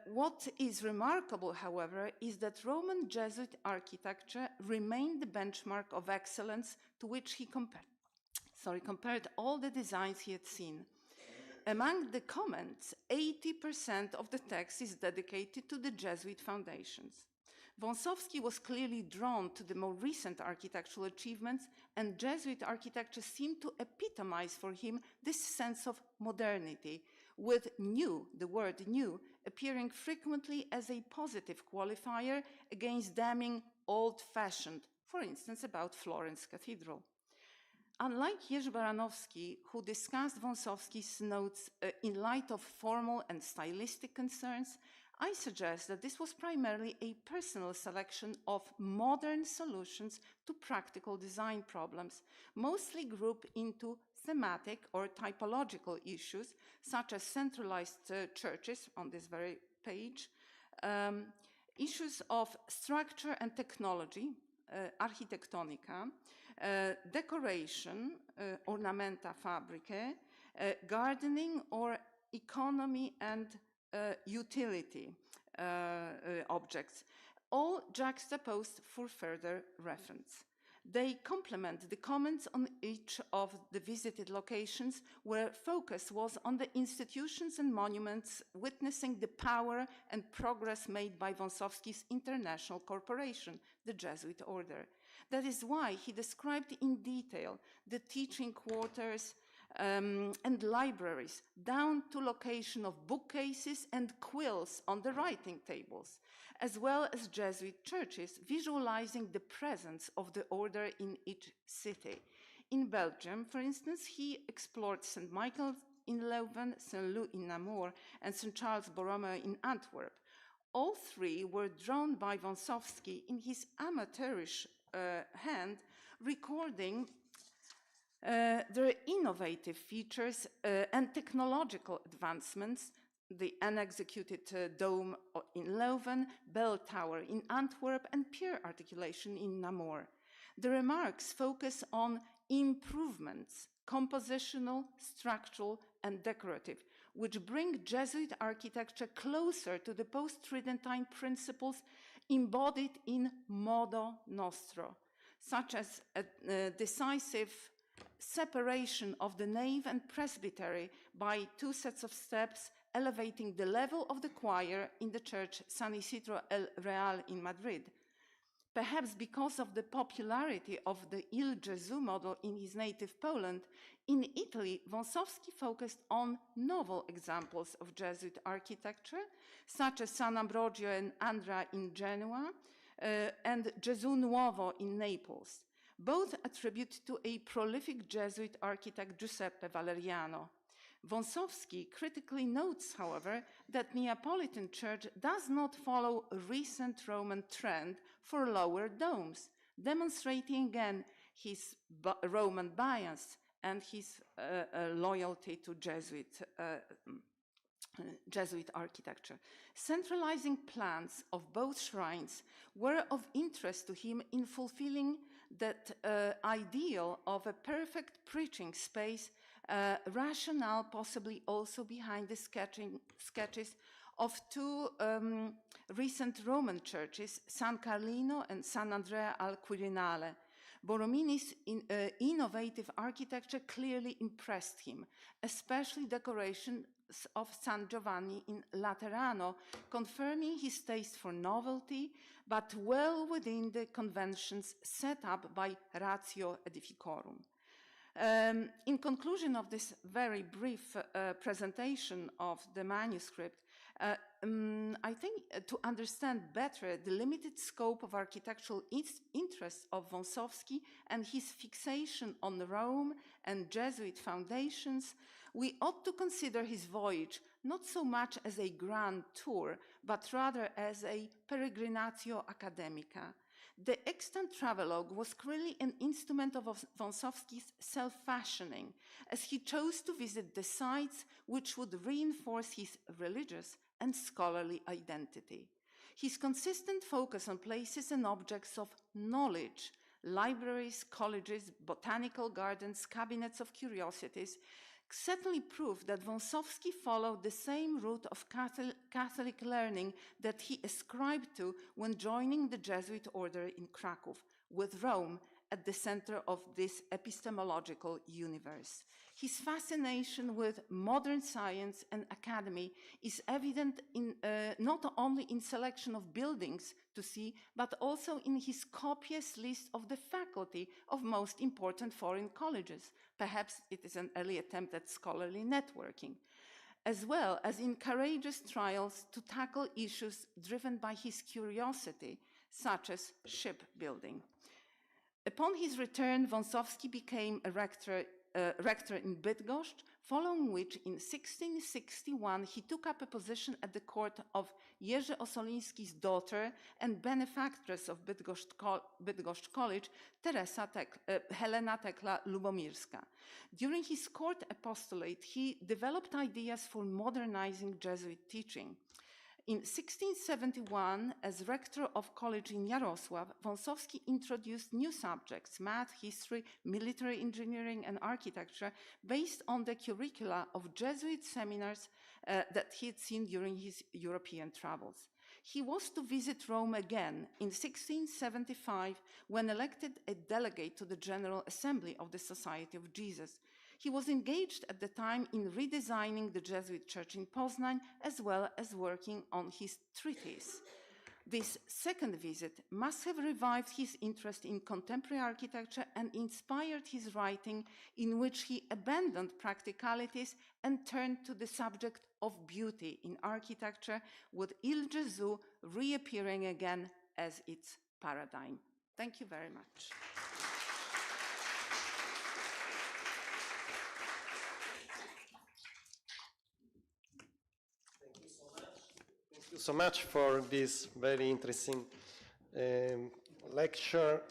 What is remarkable, however, is that Roman Jesuit architecture remained the benchmark of excellence to which he compared all the designs he had seen. Among the comments, 80% of the text is dedicated to the Jesuit foundations. Wąsowski was clearly drawn to the more recent architectural achievements, and Jesuit architecture seemed to epitomize for him this sense of modernity, with new, the word new, appearing frequently as a positive qualifier against damning old-fashioned, for instance, about Florence Cathedral. Unlike Jerzy Baranowski, who discussed Wąsowski's notes in light of formal and stylistic concerns, I suggest that this was primarily a personal selection of modern solutions to practical design problems, mostly grouped into thematic or typological issues, such as centralized churches on this very page, issues of structure and technology, architettonica, decoration, ornamenta fabricae, gardening or economy and utility objects, all juxtaposed for further reference. They complement the comments on each of the visited locations where focus was on the institutions and monuments witnessing the power and progress made by Wąsowski's international corporation, the Jesuit order. That is why he described in detail the teaching quarters and libraries, down to location of bookcases and quills on the writing tables, as well as Jesuit churches, visualizing the presence of the order in each city. In Belgium, for instance, he explored St. Michael's in Leuven, St. Louis in Namur, and St. Charles Borromeo in Antwerp. All three were drawn by Wąsowski in his amateurish hand, recording their innovative features and technological advancements, the unexecuted dome in Leuven, bell tower in Antwerp, and pier articulation in Namur. The remarks focus on improvements, compositional, structural, and decorative, which bring Jesuit architecture closer to the post-Tridentine principles embodied in Modo Nostro, such as a decisive separation of the nave and presbytery by 2 sets of steps, elevating the level of the choir in the church San Isidro el Real in Madrid. Perhaps because of the popularity of the Il Gesù model in his native Poland, in Italy, Wąsowski focused on novel examples of Jesuit architecture, such as San Ambrogio and Andra in Genoa, and Gesù Nuovo in Naples, both attributed to a prolific Jesuit architect Giuseppe Valeriano. Wąsowski critically notes, however, that Neapolitan church does not follow a recent Roman trend for lower domes, demonstrating again his Roman bias and his loyalty to Jesuit architecture. Centralizing plans of both shrines were of interest to him in fulfilling that ideal of a perfect preaching space, rationale possibly also behind the sketches of two recent Roman churches, San Carlino and San Andrea al Quirinale. Borromini's innovative architecture clearly impressed him, especially decorations of San Giovanni in Laterano, confirming his taste for novelty, but well within the conventions set up by Ratio Edificorum. In conclusion of this very brief presentation of the manuscript, I think to understand better the limited scope of architectural interests of Wąsowski and his fixation on Rome and Jesuit foundations, we ought to consider his voyage not so much as a grand tour, but rather as a peregrinatio academica. The extant travelogue was clearly an instrument of Wąsowski's self-fashioning, as he chose to visit the sites which would reinforce his religious and scholarly identity. His consistent focus on places and objects of knowledge, libraries, colleges, botanical gardens, cabinets of curiosities, certainly proved that Wąsowski followed the same route of Catholic learning that he ascribed to when joining the Jesuit order in Krakow, with Rome at the center of this epistemological universe. His fascination with modern science and academy is evident in, not only in selection of buildings to see, but also in his copious list of the faculty of most important foreign colleges. Perhaps it is an early attempt at scholarly networking, as well as in courageous trials to tackle issues driven by his curiosity, such as shipbuilding. Upon his return, Wąsowski became a rector in Bydgoszcz, following which in 1661 he took up a position at the court of Jerzy Ossoliński's daughter and benefactress of Bydgoszcz College, Helena Tekla Lubomirska. During his court apostolate, he developed ideas for modernizing Jesuit teaching. In 1671, as rector of college in Jarosław, Wąsowski introduced new subjects, math, history, military engineering, and architecture, based on the curricula of Jesuit seminars that he had seen during his European travels. He was to visit Rome again in 1675 when elected a delegate to the General Assembly of the Society of Jesus. He was engaged at the time in redesigning the Jesuit church in Poznań, as well as working on his treatise. This second visit must have revived his interest in contemporary architecture and inspired his writing, in which he abandoned practicalities and turned to the subject of beauty in architecture, with Il Gesù reappearing again as its paradigm. Thank you very much. Thank you so much for this very interesting lecture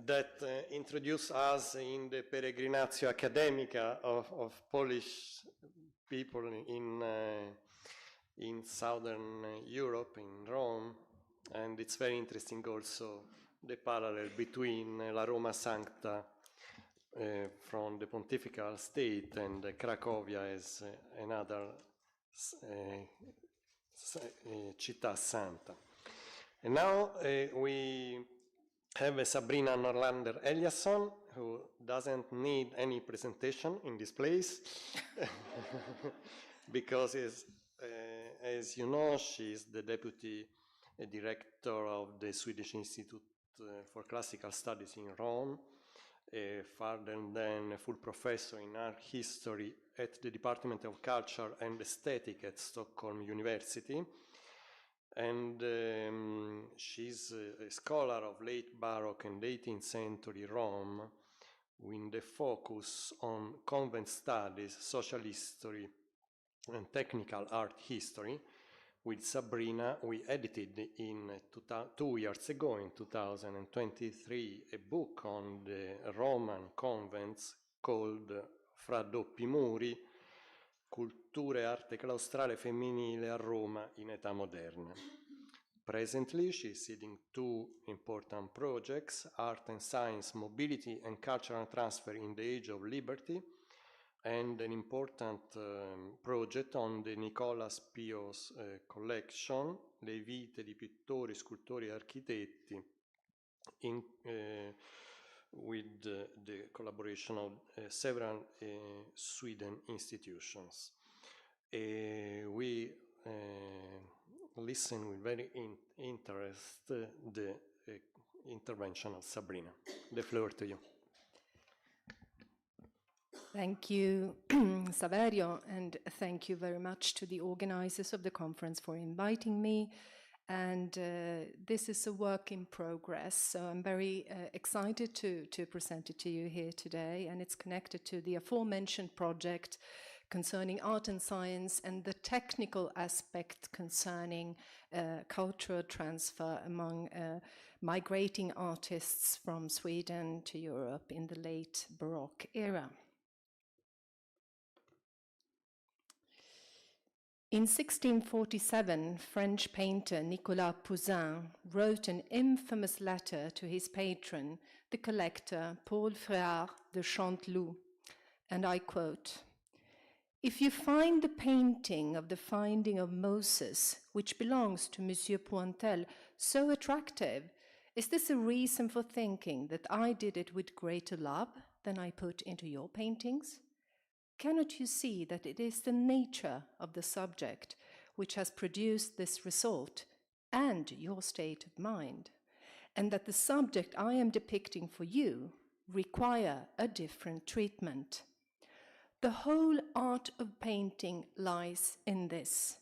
that introduced us in the peregrinatio academica of Polish people in southern Europe, in Rome, and it's very interesting also the parallel between La Roma Sancta from the Pontifical State and Cracovia as another Città Santa. And now we have Sabrina Norlander Eliasson, who doesn't need any presentation in this place, because as you know, she is the deputy director of the Swedish Institute for Classical Studies in Rome, further than a full professor in art history at the Department of Culture and Aesthetic at Stockholm University. And she's a scholar of late Baroque and 18th century Rome, with the focus on convent studies, social history, and technical art history. With Sabrina, we edited in 2 years ago, in 2023, a book on the Roman convents called Fra doppi muri, Cultura e arte claustrale femminile a Roma in età moderna. Presently, she is leading 2 important projects, Art and Science, Mobility and Cultural Transfer in the Age of Liberty, and an important project on the Nicolas Pio's collection, Le vite di pittori, scultori e architetti, with the collaboration of several Sweden institutions. We listen with very interest the intervention of Sabrina. The floor to you. Thank you, Saverio, and thank you very much to the organizers of the conference for inviting me. And this is a work in progress, so I'm very excited to present it to you here today, and it's connected to the aforementioned project concerning art and science and the technical aspect concerning cultural transfer among migrating artists from Sweden to Europe in the late Baroque era. In 1647, French painter Nicolas Poussin wrote an infamous letter to his patron, the collector Paul Fréard de Chanteloup, and I quote, "If you find the painting of the finding of Moses, which belongs to Monsieur Pointel, so attractive, is this a reason for thinking that I did it with greater love than I put into your paintings? Cannot you see that it is the nature of the subject which has produced this result and your state of mind, and that the subject I am depicting for you require a different treatment? The whole art of painting lies in this.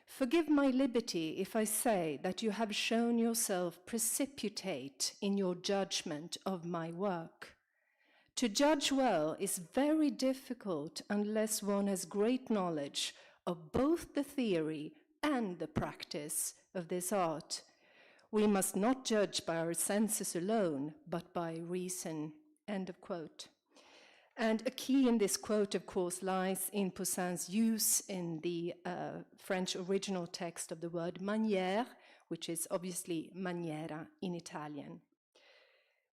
Forgive my liberty if I say that you have shown yourself precipitate in your judgment of my work. To judge well is very difficult unless one has great knowledge of both the theory and the practice of this art. We must not judge by our senses alone, but by reason." End of quote. And a key in this quote, of course, lies in Poussin's use in the French original text of the word manière, which is obviously maniera in Italian.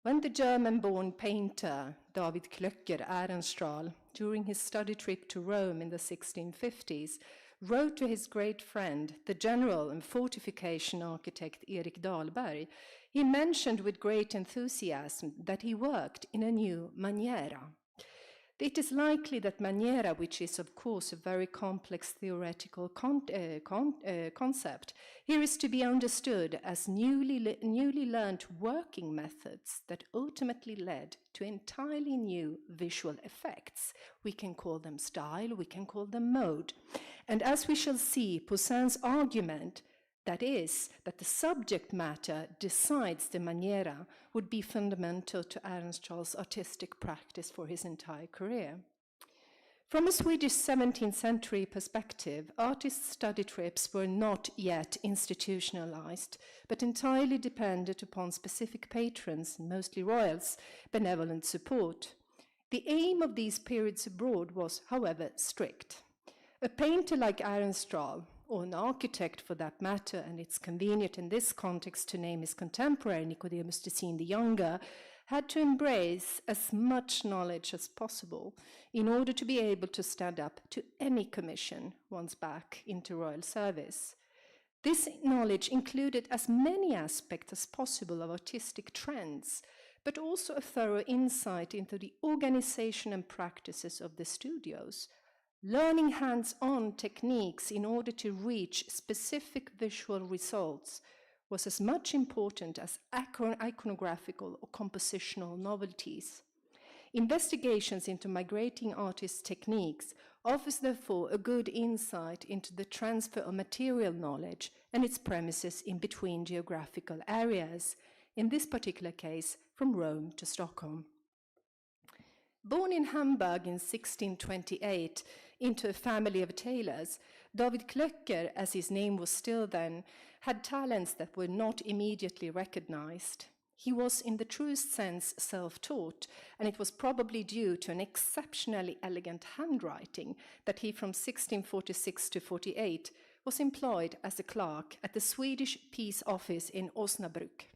When the German-born painter David Klöcker Ehrenstrahl, during his study trip to Rome in the 1650s, wrote to his great friend, the general and fortification architect Erik Dahlberg, he mentioned with great enthusiasm that he worked in a new maniera. It is likely that maniera, which is of course a very complex theoretical concept, here is to be understood as newly learned working methods that ultimately led to entirely new visual effects. We can call them style, we can call them mode. And as we shall see, Poussin's argument, that is, that the subject matter decides the maniera, would be fundamental to Ehrenstrahl's artistic practice for his entire career. From a Swedish 17th century perspective, artists' study trips were not yet institutionalized, but entirely depended upon specific patrons, mostly royals, benevolent support. The aim of these periods abroad was, however, strict. A painter like Ehrenstrahl, or an architect for that matter, and it's convenient in this context to name his contemporary Nicodemus Tessin the Younger, had to embrace as much knowledge as possible in order to be able to stand up to any commission once back into royal service. This knowledge included as many aspects as possible of artistic trends, but also a thorough insight into the organization and practices of the studios. Learning hands-on techniques in order to reach specific visual results was as much important as iconographical or compositional novelties. Investigations into migrating artists' techniques offers therefore a good insight into the transfer of material knowledge and its premises in between geographical areas, in this particular case from Rome to Stockholm. Born in Hamburg in 1628 into a family of tailors, David Klöcker, as his name was still then, had talents that were not immediately recognized. He was, in the truest sense, self-taught, and it was probably due to an exceptionally elegant handwriting that he, from 1646 to 48, was employed as a clerk at the Swedish Peace Office in Osnabrück.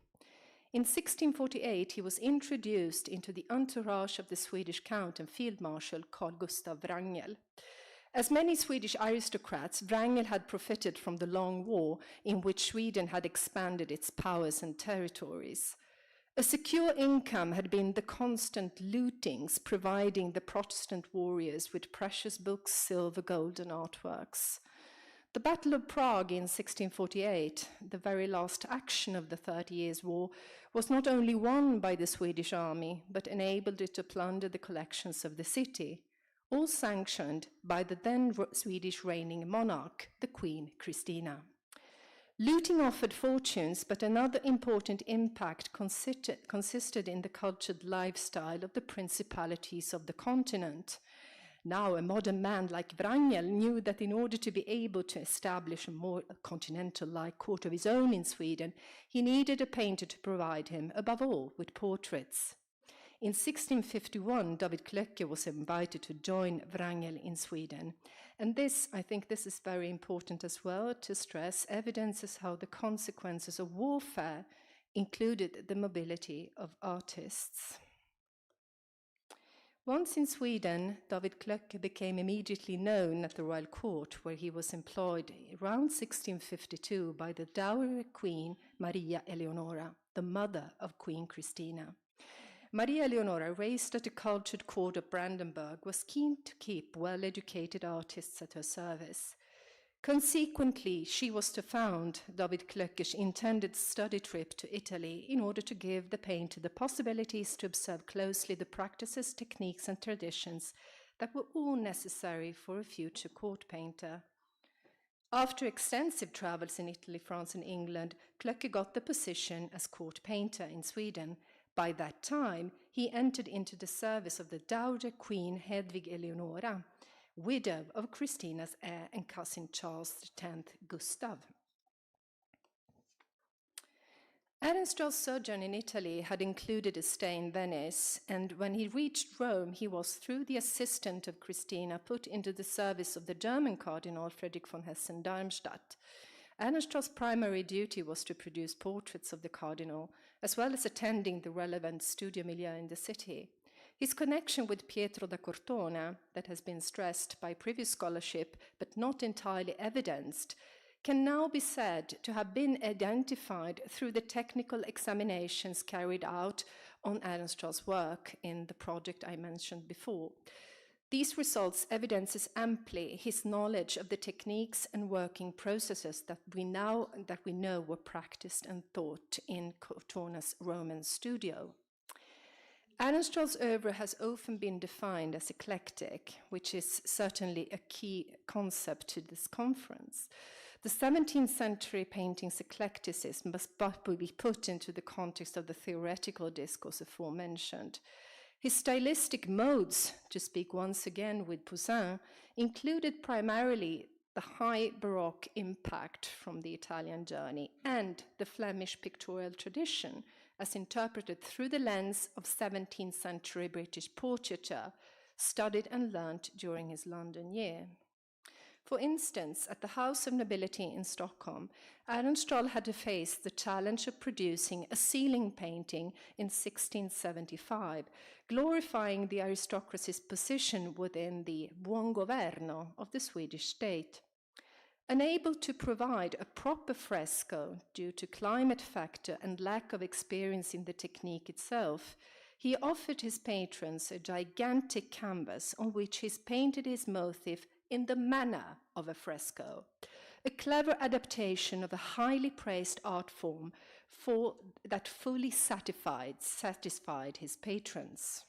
In 1648, he was introduced into the entourage of the Swedish Count and Field Marshal Carl Gustav Wrangel. As many Swedish aristocrats, Wrangel had profited from the long war in which Sweden had expanded its powers and territories. A secure income had been the constant lootings, providing the Protestant warriors with precious books, silver, gold, and artworks. The Battle of Prague in 1648, the very last action of the 30 Years' War, was not only won by the Swedish army, but enabled it to plunder the collections of the city, all sanctioned by the then Swedish reigning monarch, the Queen Christina. Looting offered fortunes, but another important impact consisted in the cultured lifestyle of the principalities of the continent. Now, a modern man like Wrangel knew that in order to be able to establish a more continental-like court of his own in Sweden, he needed a painter to provide him, above all, with portraits. In 1651, David Klöcke was invited to join Wrangel in Sweden. And this, I think this is very important as well to stress, evidences how the consequences of warfare included the mobility of artists. Once in Sweden, David Klöcke became immediately known at the royal court, where he was employed around 1652 by the dowager Queen Maria Eleonora, the mother of Queen Christina. Maria Eleonora, raised at a cultured court of Brandenburg, was keen to keep well-educated artists at her service. Consequently, she was to found David Klöcke's intended study trip to Italy in order to give the painter the possibilities to observe closely the practices, techniques, and traditions that were all necessary for a future court painter. After extensive travels in Italy, France, and England, Klöcke got the position as court painter in Sweden. By that time, he entered into the service of the dowager Queen Hedvig Eleonora, widow of Christina's heir and cousin Charles X Gustav. Ehrenstrahl's sojourn in Italy had included a stay in Venice, and when he reached Rome, he was, through the assistant of Christina, put into the service of the German Cardinal Friedrich von Hessen-Darmstadt. Ehrenstrahl's primary duty was to produce portraits of the cardinal, as well as attending the relevant studio milieu in the city. His connection with Pietro da Cortona, that has been stressed by previous scholarship but not entirely evidenced, can now be said to have been identified through the technical examinations carried out on Ehrenstrahl's work in the project I mentioned before. These results evidences amply his knowledge of the techniques and working processes that we know were practiced and taught in Cortona's Roman studio. Ehrenstrahl's oeuvre has often been defined as eclectic, which is certainly a key concept to this conference. The 17th century painting's eclecticism must be put into the context of the theoretical discourse aforementioned. His stylistic modes, to speak once again with Poussin, included primarily the high Baroque impact from the Italian journey and the Flemish pictorial tradition, as interpreted through the lens of 17th century British portraiture, studied and learnt during his London year. For instance, at the House of Nobility in Stockholm, Ehrenstrahl had to face the challenge of producing a ceiling painting in 1675, glorifying the aristocracy's position within the buon governo of the Swedish state. Unable to provide a proper fresco due to climate factor and lack of experience in the technique itself, he offered his patrons a gigantic canvas on which he painted his motif in the manner of a fresco, a clever adaptation of a highly praised art form that fully satisfied his patrons.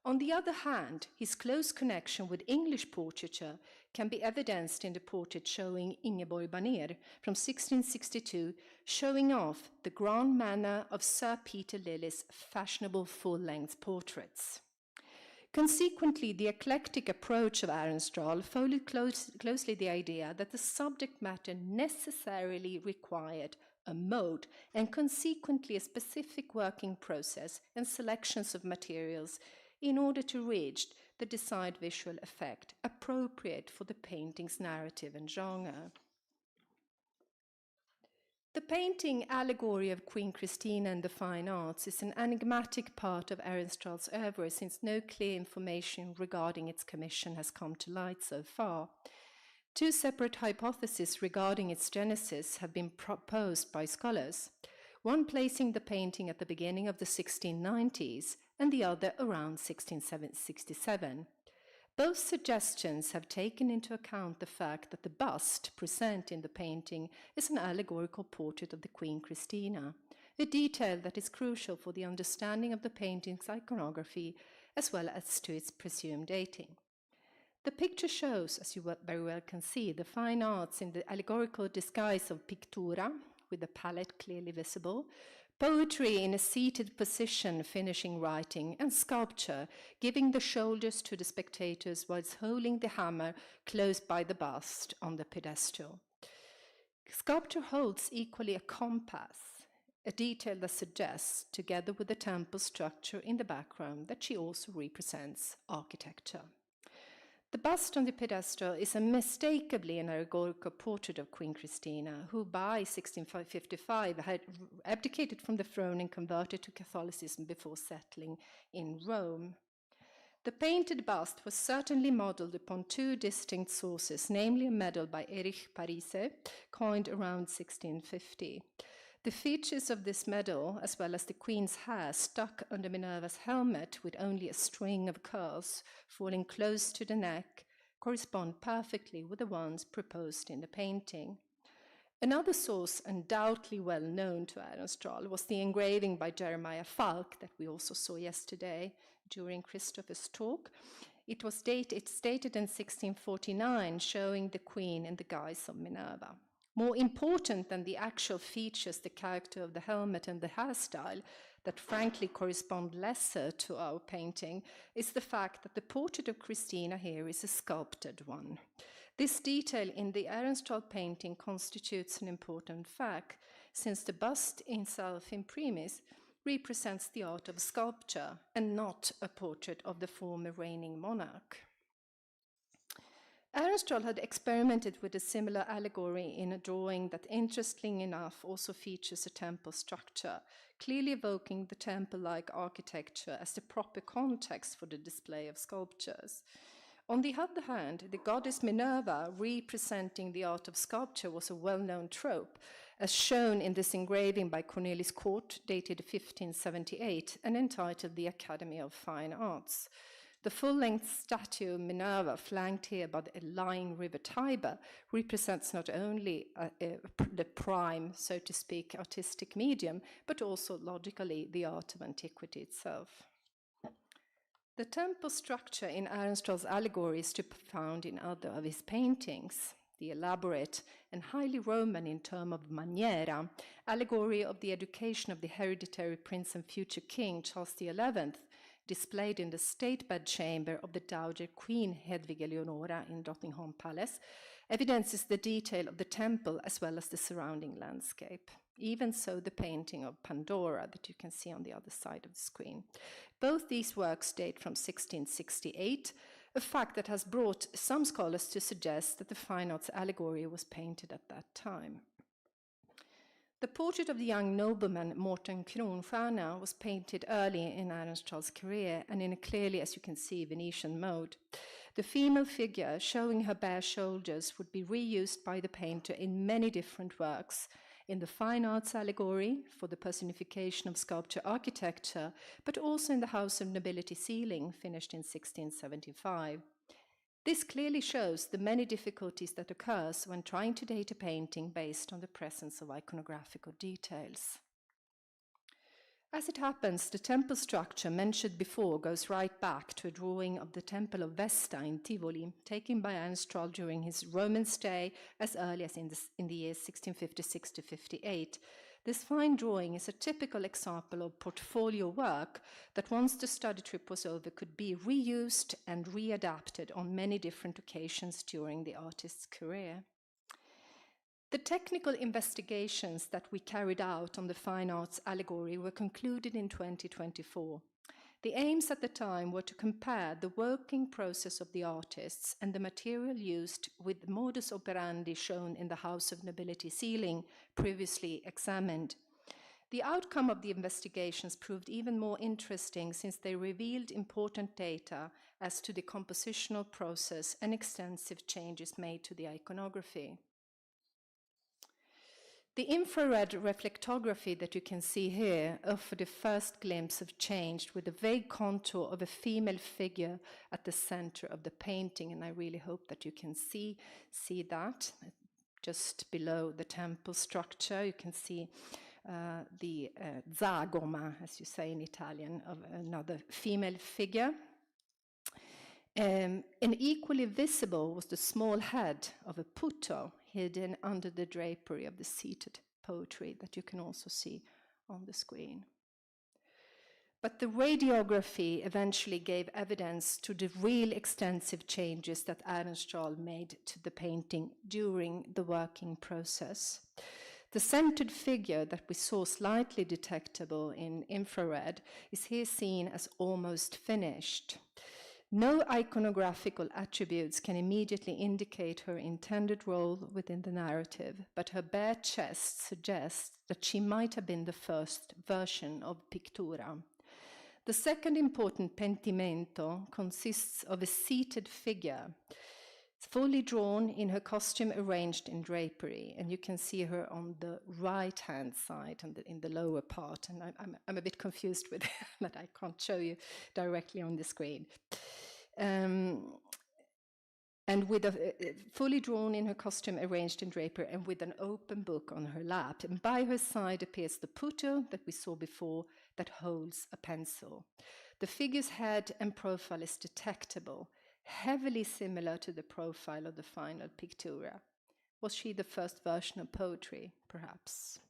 On the other hand, his close connection with English portraiture can be evidenced in the portrait showing Ingeborg Banér from 1662, showing off the grand manner of Sir Peter Lilly's fashionable full-length portraits. Consequently, the eclectic approach of Ehrenstrahl followed closely the idea that the subject matter necessarily required a mode and consequently a specific working process and selections of materials in order to reach the desired visual effect appropriate for the painting's narrative and genre. The painting Allegory of Queen Christina and the Fine Arts is an enigmatic part of Ehrenstrahl's oeuvre, since no clear information regarding its commission has come to light so far. Two separate hypotheses regarding its genesis have been proposed by scholars, one placing the painting at the beginning of the 1690s and the other around 1667. Both suggestions have taken into account the fact that the bust present in the painting is an allegorical portrait of the Queen Christina, a detail that is crucial for the understanding of the painting's iconography as well as to its presumed dating. The picture shows, as you very well can see, the fine arts in the allegorical disguise of pictura, with the palette clearly visible, poetry in a seated position finishing writing, and sculpture giving the shoulders to the spectators whilst holding the hammer close by the bust on the pedestal. Sculpture holds equally a compass, a detail that suggests, together with the temple structure in the background, that she also represents architecture. The bust on the pedestal is unmistakably an allegorical portrait of Queen Christina, who by 1655 had abdicated from the throne and converted to Catholicism before settling in Rome. The painted bust was certainly modeled upon two distinct sources, namely a medal by Erich Parise, coined around 1650. The features of this medal, as well as the Queen's hair stuck under Minerva's helmet with only a string of curls falling close to the neck, correspond perfectly with the ones proposed in the painting. Another source, undoubtedly well known to Ehrenstrahl, was the engraving by Jeremiah Falk that we also saw yesterday during Christopher's talk. It's dated in 1649, showing the Queen in the guise of Minerva. More important than the actual features, the character of the helmet and the hairstyle, that frankly correspond lesser to our painting, is the fact that the portrait of Christina here is a sculpted one. This detail in the Ehrenstrahl painting constitutes an important fact, since the bust itself in premise represents the art of sculpture and not a portrait of the former reigning monarch. Ehrenstrahl had experimented with a similar allegory in a drawing that, interestingly enough, also features a temple structure, clearly evoking the temple-like architecture as the proper context for the display of sculptures. On the other hand, the goddess Minerva representing the art of sculpture was a well-known trope, as shown in this engraving by Cornelis Kort, dated 1578, and entitled The Academy of Fine Arts. The full-length statue of Minerva, flanked here by the lying river Tiber, represents not only the prime, so to speak, artistic medium, but also, logically, the art of antiquity itself. The temple structure in Ehrenstrahl's allegory is to be found in other of his paintings. The elaborate and highly Roman in terms of maniera allegory of the education of the hereditary prince and future king Charles XI, displayed in the state bedchamber of the Dowager Queen Hedvig Eleonora in Drottningholm Palace, evidences the detail of the temple as well as the surrounding landscape. Even so, the painting of Pandora that you can see on the other side of the screen. Both these works date from 1668, a fact that has brought some scholars to suggest that the fine arts allegory was painted at that time. The portrait of the young nobleman Morten Kronstjärna was painted early in Ehrenstrahl's career and in a clearly, as you can see, Venetian mode. The female figure showing her bare shoulders would be reused by the painter in many different works, in the fine arts allegory for the personification of sculpture architecture, but also in the House of Nobility ceiling, finished in 1675. This clearly shows the many difficulties that occurs when trying to date a painting based on the presence of iconographical details. As it happens, the temple structure mentioned before goes right back to a drawing of the Temple of Vesta in Tivoli, taken by Ehrenstrahl during his Roman stay as early as in the years 1656 to 58. This fine drawing is a typical example of portfolio work that, once the study trip was over, could be reused and readapted on many different occasions during the artist's career. The technical investigations that we carried out on the fine arts allegory were concluded in 2024. The aims at the time were to compare the working process of the artists and the material used with the modus operandi shown in the House of Nobility ceiling previously examined. The outcome of the investigations proved even more interesting since they revealed important data as to the compositional process and extensive changes made to the iconography. The infrared reflectography that you can see here offered a first glimpse of change with a vague contour of a female figure at the center of the painting, and I really hope that you can see that. Just below the temple structure, you can see the zagoma, as you say in Italian, of another female figure. And equally visible was the small head of a puto hidden under the drapery of the seated poetry that you can also see on the screen. But the radiography eventually gave evidence to the real extensive changes that Ehrenstrahl made to the painting during the working process. The centered figure that we saw slightly detectable in infrared is here seen as almost finished. No iconographical attributes can immediately indicate her intended role within the narrative, but her bare chest suggests that she might have been the first version of Pictura. The second important pentimento consists of a seated figure, fully drawn in her costume arranged in drapery, and you can see her on the right-hand side and in the lower part, and I'm a bit confused with that I can't show you directly on the screen. And with a fully drawn in her costume arranged in drapery and with an open book on her lap, and by her side appears the puto that we saw before that holds a pencil. The figure's head and profile is detectable, heavily similar to the profile of the final Pictura. Was she the first version of poetry, perhaps?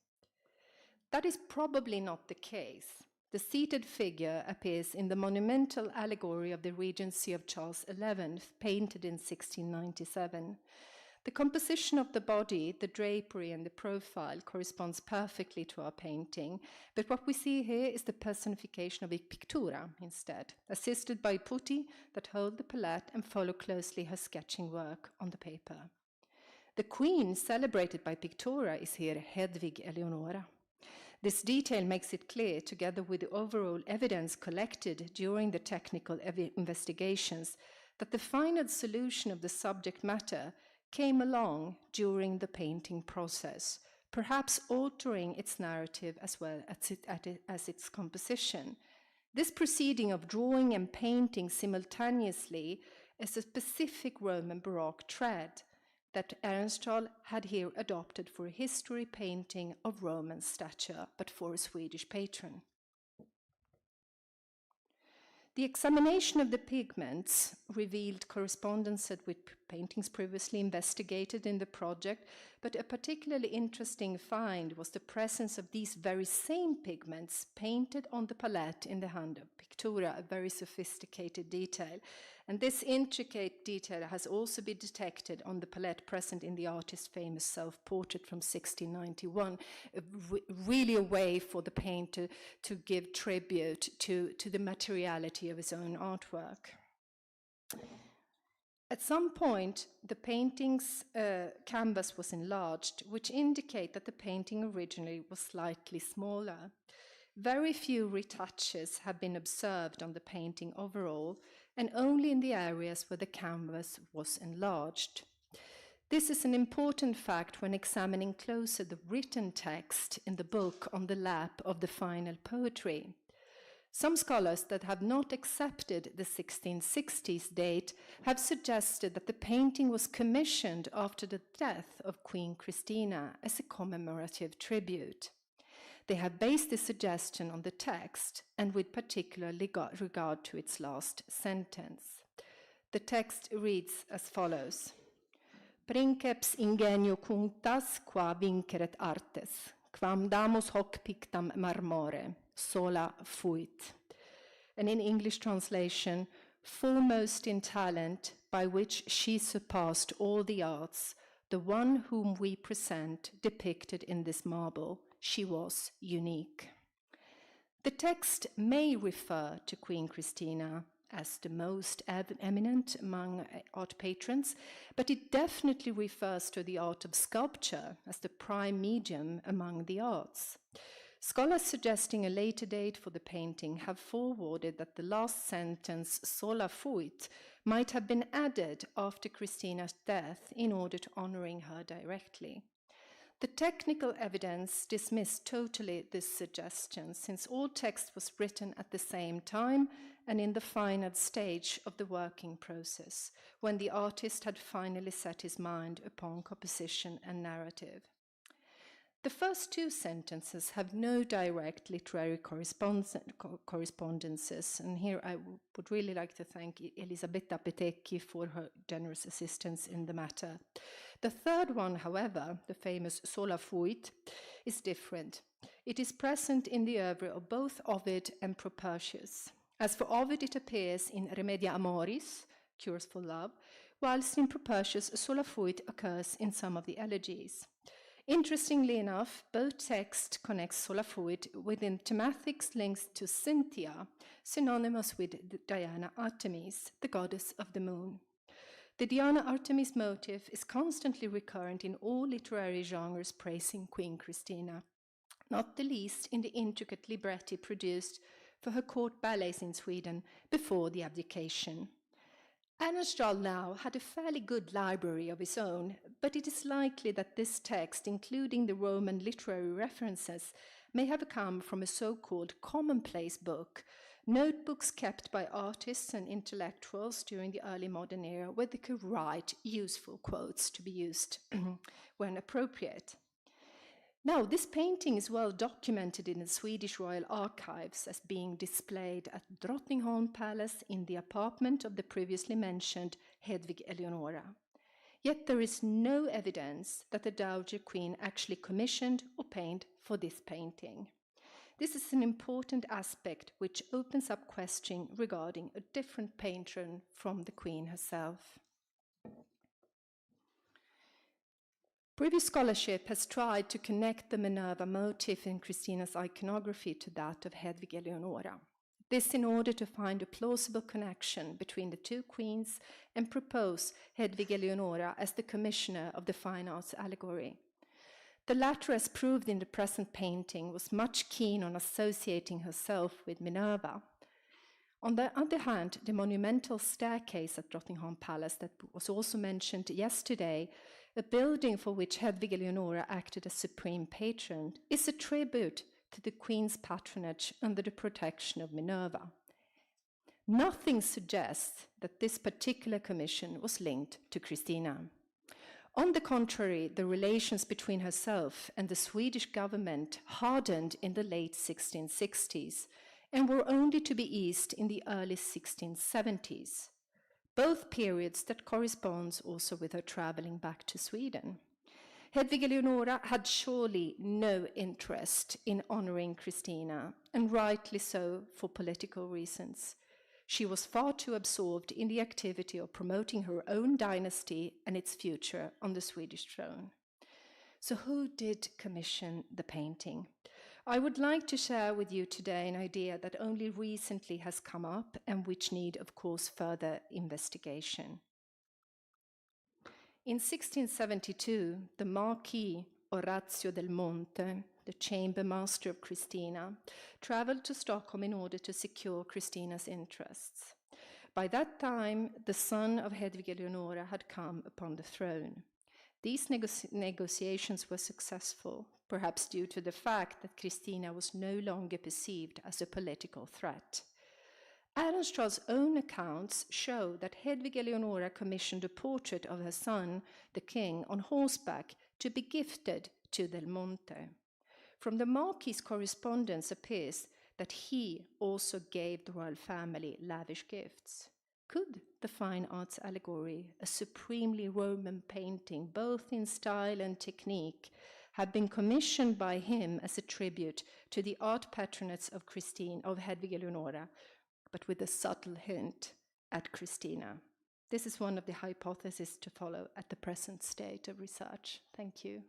That is probably not the case. The seated figure appears in the monumental allegory of the Regency of Charles XI, painted in 1697. The composition of the body, the drapery, and the profile corresponds perfectly to our painting, but what we see here is the personification of a Pictura instead, assisted by putti that hold the palette and follow closely her sketching work on the paper. The queen celebrated by Pictura is here Hedvig Eleonora. This detail makes it clear, together with the overall evidence collected during the technical investigations, that the final solution of the subject matter came along during the painting process, perhaps altering its narrative as well as its composition. This proceeding of drawing and painting simultaneously is a specific Roman Baroque trend that Ehrenstrahl had here adopted for a history painting of Roman stature, but for a Swedish patron. The examination of the pigments revealed correspondence with paintings previously investigated in the project, but a particularly interesting find was the presence of these very same pigments painted on the palette in the hand of Pictura, a very sophisticated detail. And this intricate detail has also been detected on the palette present in the artist's famous self-portrait from 1691, really a way for the painter to give tribute to the materiality of his own artwork. At some point, the painting's canvas was enlarged, which indicate that the painting originally was slightly smaller. Very few retouches have been observed on the painting overall, and only in the areas where the canvas was enlarged. This is an important fact when examining closer the written text in the book on the lap of the final poetry. Some scholars that have not accepted the 1660s date have suggested that the painting was commissioned after the death of Queen Christina as a commemorative tribute. They have based this suggestion on the text and with particular regard to its last sentence. The text reads as follows: Princeps ingenio cunctas qua vinceret artes, quam damus hoc pictam marmore, sola fuit. And in English translation, foremost in talent, by which she surpassed all the arts, the one whom we present depicted in this marble, she was unique. The text may refer to Queen Christina as the most eminent among art patrons, but it definitely refers to the art of sculpture as the prime medium among the arts. Scholars suggesting a later date for the painting have forwarded that the last sentence, sola fuit, might have been added after Christina's death in order to honoring her directly. The technical evidence dismissed totally this suggestion, since all text was written at the same time and in the final stage of the working process, when the artist had finally set his mind upon composition and narrative. The first two sentences have no direct literary correspondences, and here I would really like to thank Elisabetta Petecchi for her generous assistance in the matter. The third one, however, the famous sola fuit, is different. It is present in the oeuvre of both Ovid and Propertius. As for Ovid, it appears in Remedia Amoris, Cures for Love, whilst in Propertius, sola fuit occurs in some of the elegies. Interestingly enough, both texts connect sola fuit within thematics links to Cynthia, synonymous with Diana Artemis, the goddess of the moon. The Diana Artemis motif is constantly recurrent in all literary genres praising Queen Christina, not the least in the intricate libretti produced for her court ballets in Sweden before the abdication. Ehrenstrahl now had a fairly good library of his own, but it is likely that this text, including the Roman literary references, may have come from a so-called commonplace book, notebooks kept by artists and intellectuals during the early modern era, where they could write useful quotes to be used when appropriate. Now, this painting is well documented in the Swedish Royal Archives as being displayed at Drottningholm Palace in the apartment of the previously mentioned Hedvig Eleonora. Yet there is no evidence that the Dowager Queen actually commissioned or paid for this painting. This is an important aspect which opens up questioning regarding a different patron from the Queen herself. Previous scholarship has tried to connect the Minerva motif in Christina's iconography to that of Hedvig Eleonora. This in order to find a plausible connection between the two queens and propose Hedvig Eleonora as the commissioner of the fine arts allegory. The latter, as proved in the present painting, was much keen on associating herself with Minerva. On the other hand, the monumental staircase at Drottningholm Palace that was also mentioned yesterday, a building for which Hedvig Eleonora acted as supreme patron, is a tribute to the Queen's patronage under the protection of Minerva. Nothing suggests that this particular commission was linked to Christina. On the contrary, the relations between herself and the Swedish government hardened in the late 1660s and were only to be eased in the early 1670s. Both periods that corresponds also with her traveling back to Sweden. Hedvig Eleonora had surely no interest in honoring Christina, and rightly so for political reasons. She was far too absorbed in the activity of promoting her own dynasty and its future on the Swedish throne. So who did commission the painting? I would like to share with you today an idea that only recently has come up and which need, of course, further investigation. In 1672, the Marquis Orazio del Monte, the chamber master of Christina, traveled to Stockholm in order to secure Christina's interests. By that time, the son of Hedvig Eleonora had come upon the throne. These negotiations were successful, perhaps due to the fact that Christina was no longer perceived as a political threat. Ehrenstrahl's own accounts show that Hedvig Eleonora commissioned a portrait of her son, the king, on horseback to be gifted to Del Monte. From the Marquis's correspondence appears that he also gave the royal family lavish gifts. Could the fine arts allegory, a supremely Roman painting, both in style and technique, have been commissioned by him as a tribute to the art patronage of Hedvig Eleonora, but with a subtle hint at Christina? This is one of the hypotheses to follow at the present state of research. Thank you.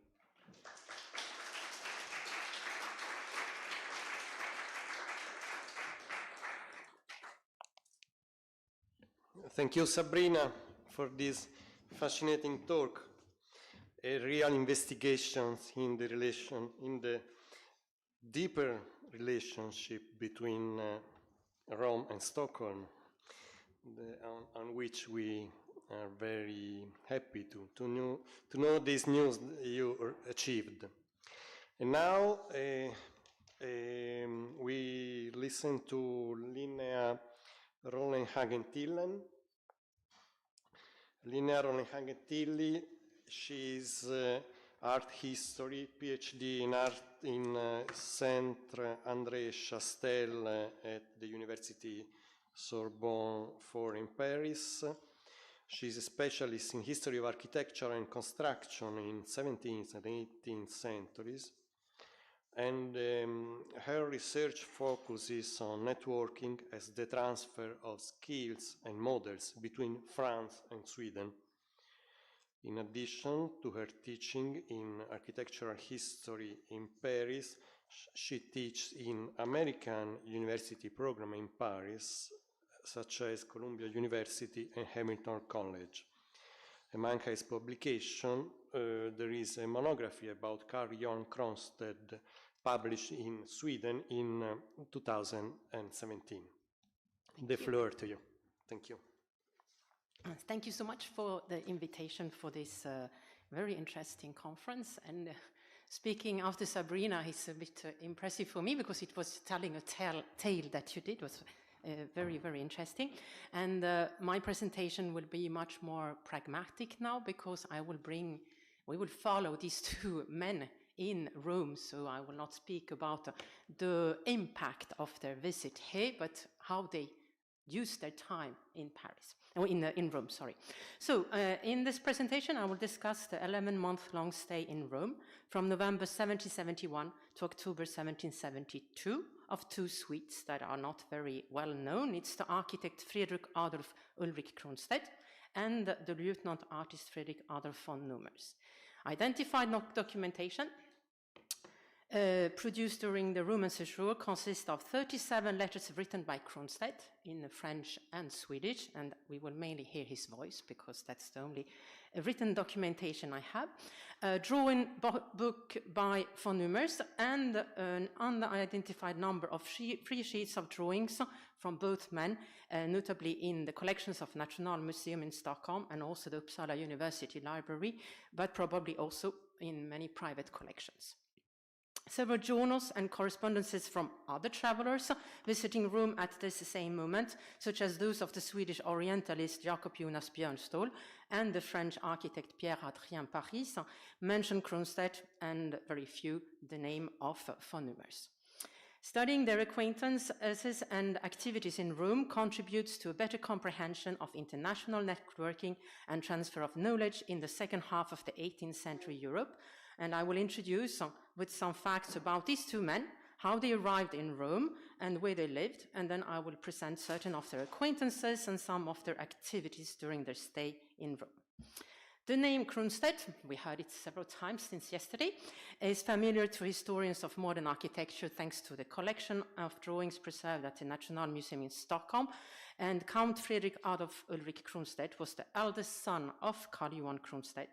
Thank you, Sabrina, for this fascinating talk. A real investigation in the deeper relationship between Rome and Stockholm, on which we are very happy to know this news you achieved. And now we listen to Linnea Rollenhagen-Tillen. Linnea Rollenhagen-Tillen, she's art history, PhD in art in Centre André Chastel at the University Sorbonne 4 in Paris. She's a specialist in history of architecture and construction in 17th and 18th centuries. And her research focuses on networking as the transfer of skills and models between France and Sweden. In addition to her teaching in architectural history in Paris, she teaches in American university program in Paris, such as Columbia University and Hamilton College. Among his publications, there is a monography about Carl Johan Kronstedt published in Sweden in 2017. The floor to you. Thank you. Thank you so much for the invitation for this very interesting conference. And speaking after Sabrina, it's a bit impressive for me because it was telling a tale that you did. It was very, very interesting. And my presentation will be much more pragmatic now because we will follow these two men in Rome. So I will not speak about the impact of their visit here, but how they used their time in Paris. In Rome, sorry. So in this presentation, I will discuss the 11-month-long stay in Rome from November 1771 to October 1772 of two Swedes that are not very well known. It's the architect Fredrik Adolf Ulrich Kronstedt and the lieutenant artist Fredrik Adolf von Nummers. Identified documentation produced during the Roman séjour consists of 37 letters written by Kronstedt in French and Swedish, and we will mainly hear his voice because that's the only written documentation I have. A drawing book by von Nummers and an unidentified number of free sheets of drawings from both men, notably in the collections of Nationalmuseum in Stockholm and also the Uppsala University Library, but probably also in many private collections. Several journals and correspondences from other travelers visiting Rome at this same moment, such as those of the Swedish Orientalist Jacob Jonas Björnstål and the French architect Pierre-Adrien Paris, mention Kronstedt and very few the name of von Nummers. Studying their acquaintances and activities in Rome contributes to a better comprehension of international networking and transfer of knowledge in the second half of the 18th century Europe. And I will introduce with some facts about these two men, how they arrived in Rome and where they lived, and then I will present certain of their acquaintances and some of their activities during their stay in Rome. The name Kronstedt, we heard it several times since yesterday, is familiar to historians of modern architecture thanks to the collection of drawings preserved at the Nationalmuseum in Stockholm. And Count Fredrik Adolf Ulrich Kronstedt was the eldest son of Carl Johan Kronstedt,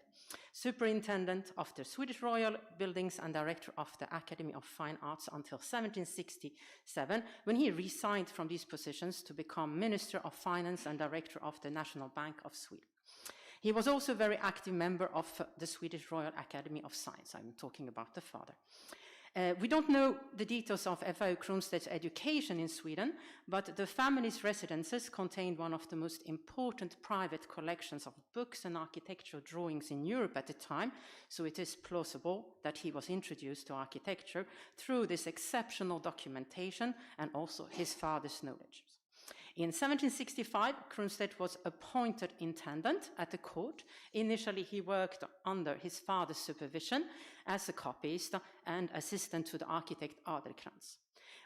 superintendent of the Swedish Royal Buildings and director of the Academy of Fine Arts until 1767, when he resigned from these positions to become Minister of Finance and director of the National Bank of Sweden. He was also a very active member of the Swedish Royal Academy of Science. I'm talking about the father. We don't know the details of F.A. Kronstedt's education in Sweden, but the family's residences contained one of the most important private collections of books and architectural drawings in Europe at the time, so it is plausible that he was introduced to architecture through this exceptional documentation and also his father's knowledge. In 1765, Kronstedt was appointed intendant at the court. Initially, he worked under his father's supervision as a copyist and assistant to the architect Adercrantz.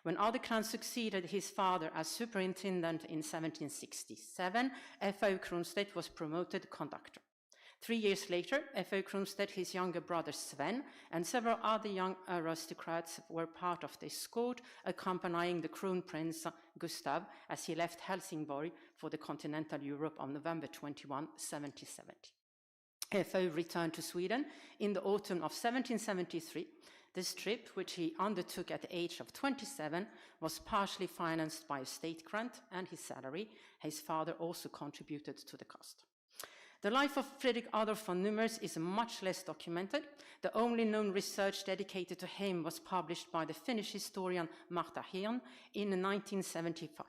When Adercrantz succeeded his father as superintendent in 1767, F.A. Kronstedt was promoted conductor. 3 years later, F.O. Kronstedt, his younger brother Sven, and several other young aristocrats were part of the escort accompanying the Crown Prince Gustav as he left Helsingborg for the continental Europe on November 21, 1770. F.O. returned to Sweden in the autumn of 1773. This trip, which he undertook at the age of 27, was partially financed by a state grant and his salary. His father also contributed to the cost. The life of Fredrik Adolf von Nummers is much less documented. The only known research dedicated to him was published by the Finnish historian Marta Hirn in 1975.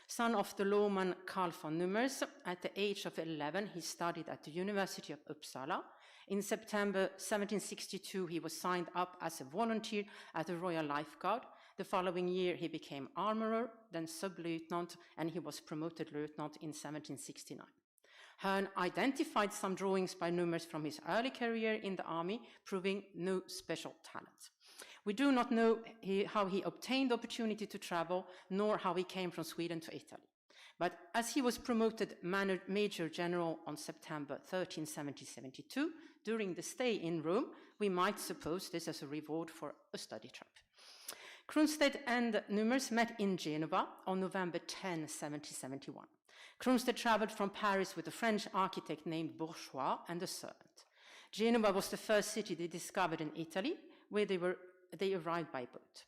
Son of the lawman Carl von Nummers, at the age of 11, he studied at the University of Uppsala. In September 1762, he was signed up as a volunteer at the Royal Life Guard. The following year, he became armorer, then sub-lieutenant, and he was promoted lieutenant in 1769. Hearn identified some drawings by Nummers from his early career in the army, proving no special talent. We do not know how he obtained the opportunity to travel, nor how he came from Sweden to Italy. But as he was promoted Major General on September 13, 1772, during the stay in Rome, we might suppose this as a reward for a study trip. Kronstedt and Nummers met in Genova on November 10, 1771. Kronstedt traveled from Paris with a French architect named Bourgeois and a servant. Genova was the first city they discovered in Italy, where they arrived by boat.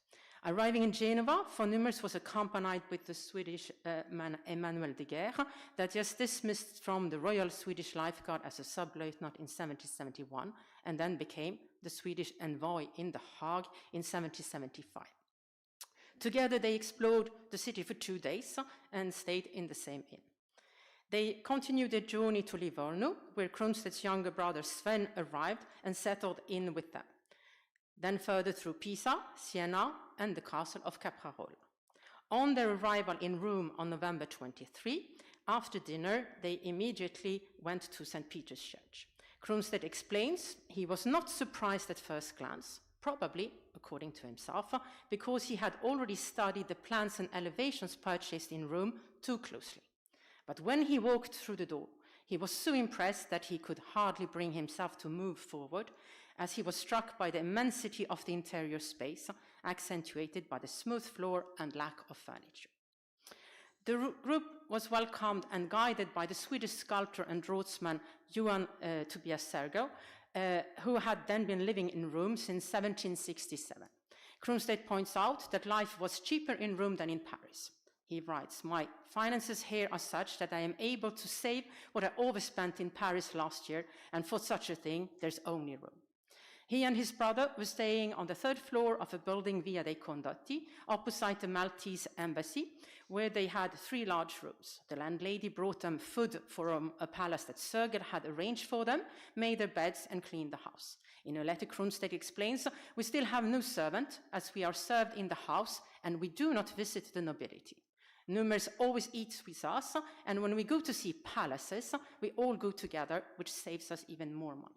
Arriving in Genova, von Nummers was accompanied with the Swedish man Emmanuel de Guerre, that just dismissed from the Royal Swedish Life Guard as a sub-lieutenant in 1771, and then became the Swedish envoy in The Hague in 1775. Together they explored the city for 2 days and stayed in the same inn. They continued their journey to Livorno, where Kronstedt's younger brother Sven arrived and settled in with them. Then further through Pisa, Siena, and the castle of Caprarola. On their arrival in Rome on November 23, after dinner, they immediately went to St. Peter's Church. Kronstedt explains he was not surprised at first glance, probably, according to himself, because he had already studied the plans and elevations purchased in Rome too closely. But when he walked through the door, he was so impressed that he could hardly bring himself to move forward, as he was struck by the immensity of the interior space, accentuated by the smooth floor and lack of furniture. The group was welcomed and guided by the Swedish sculptor and draughtsman Johan Tobias Sergel, who had then been living in Rome since 1767. Kronstedt points out that life was cheaper in Rome than in Paris. He writes, "My finances here are such that I am able to save what I overspent in Paris last year, and for such a thing, there's only Rome." He and his brother were staying on the 3rd floor of a building Via dei Condotti, opposite the Maltese embassy, where they had 3 large rooms. The landlady brought them food from a palace that Sergel had arranged for them, made their beds, and cleaned the house. In a letter, Kronstedt explains, "We still have no servant, as we are served in the house, and we do not visit the nobility. Nummers always eats with us, and when we go to see palaces, we all go together, which saves us even more money."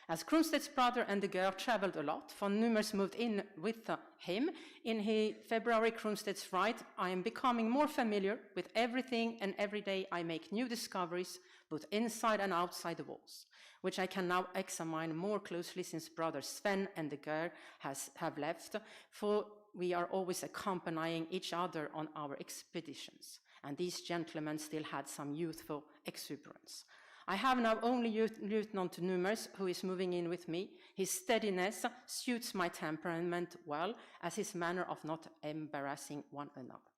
As Kronstedt's brother and the girl traveled a lot, von Nummers moved in with him. In February, Kronstedt's write, "I am becoming more familiar with everything, and every day I make new discoveries, both inside and outside the walls, which I can now examine more closely since brother Sven and the girl have left, for we are always accompanying each other on our expeditions, and these gentlemen still had some youthful exuberance. I have now only Lieutenant Nummers, who is moving in with me. His steadiness suits my temperament well, as his manner of not embarrassing one another."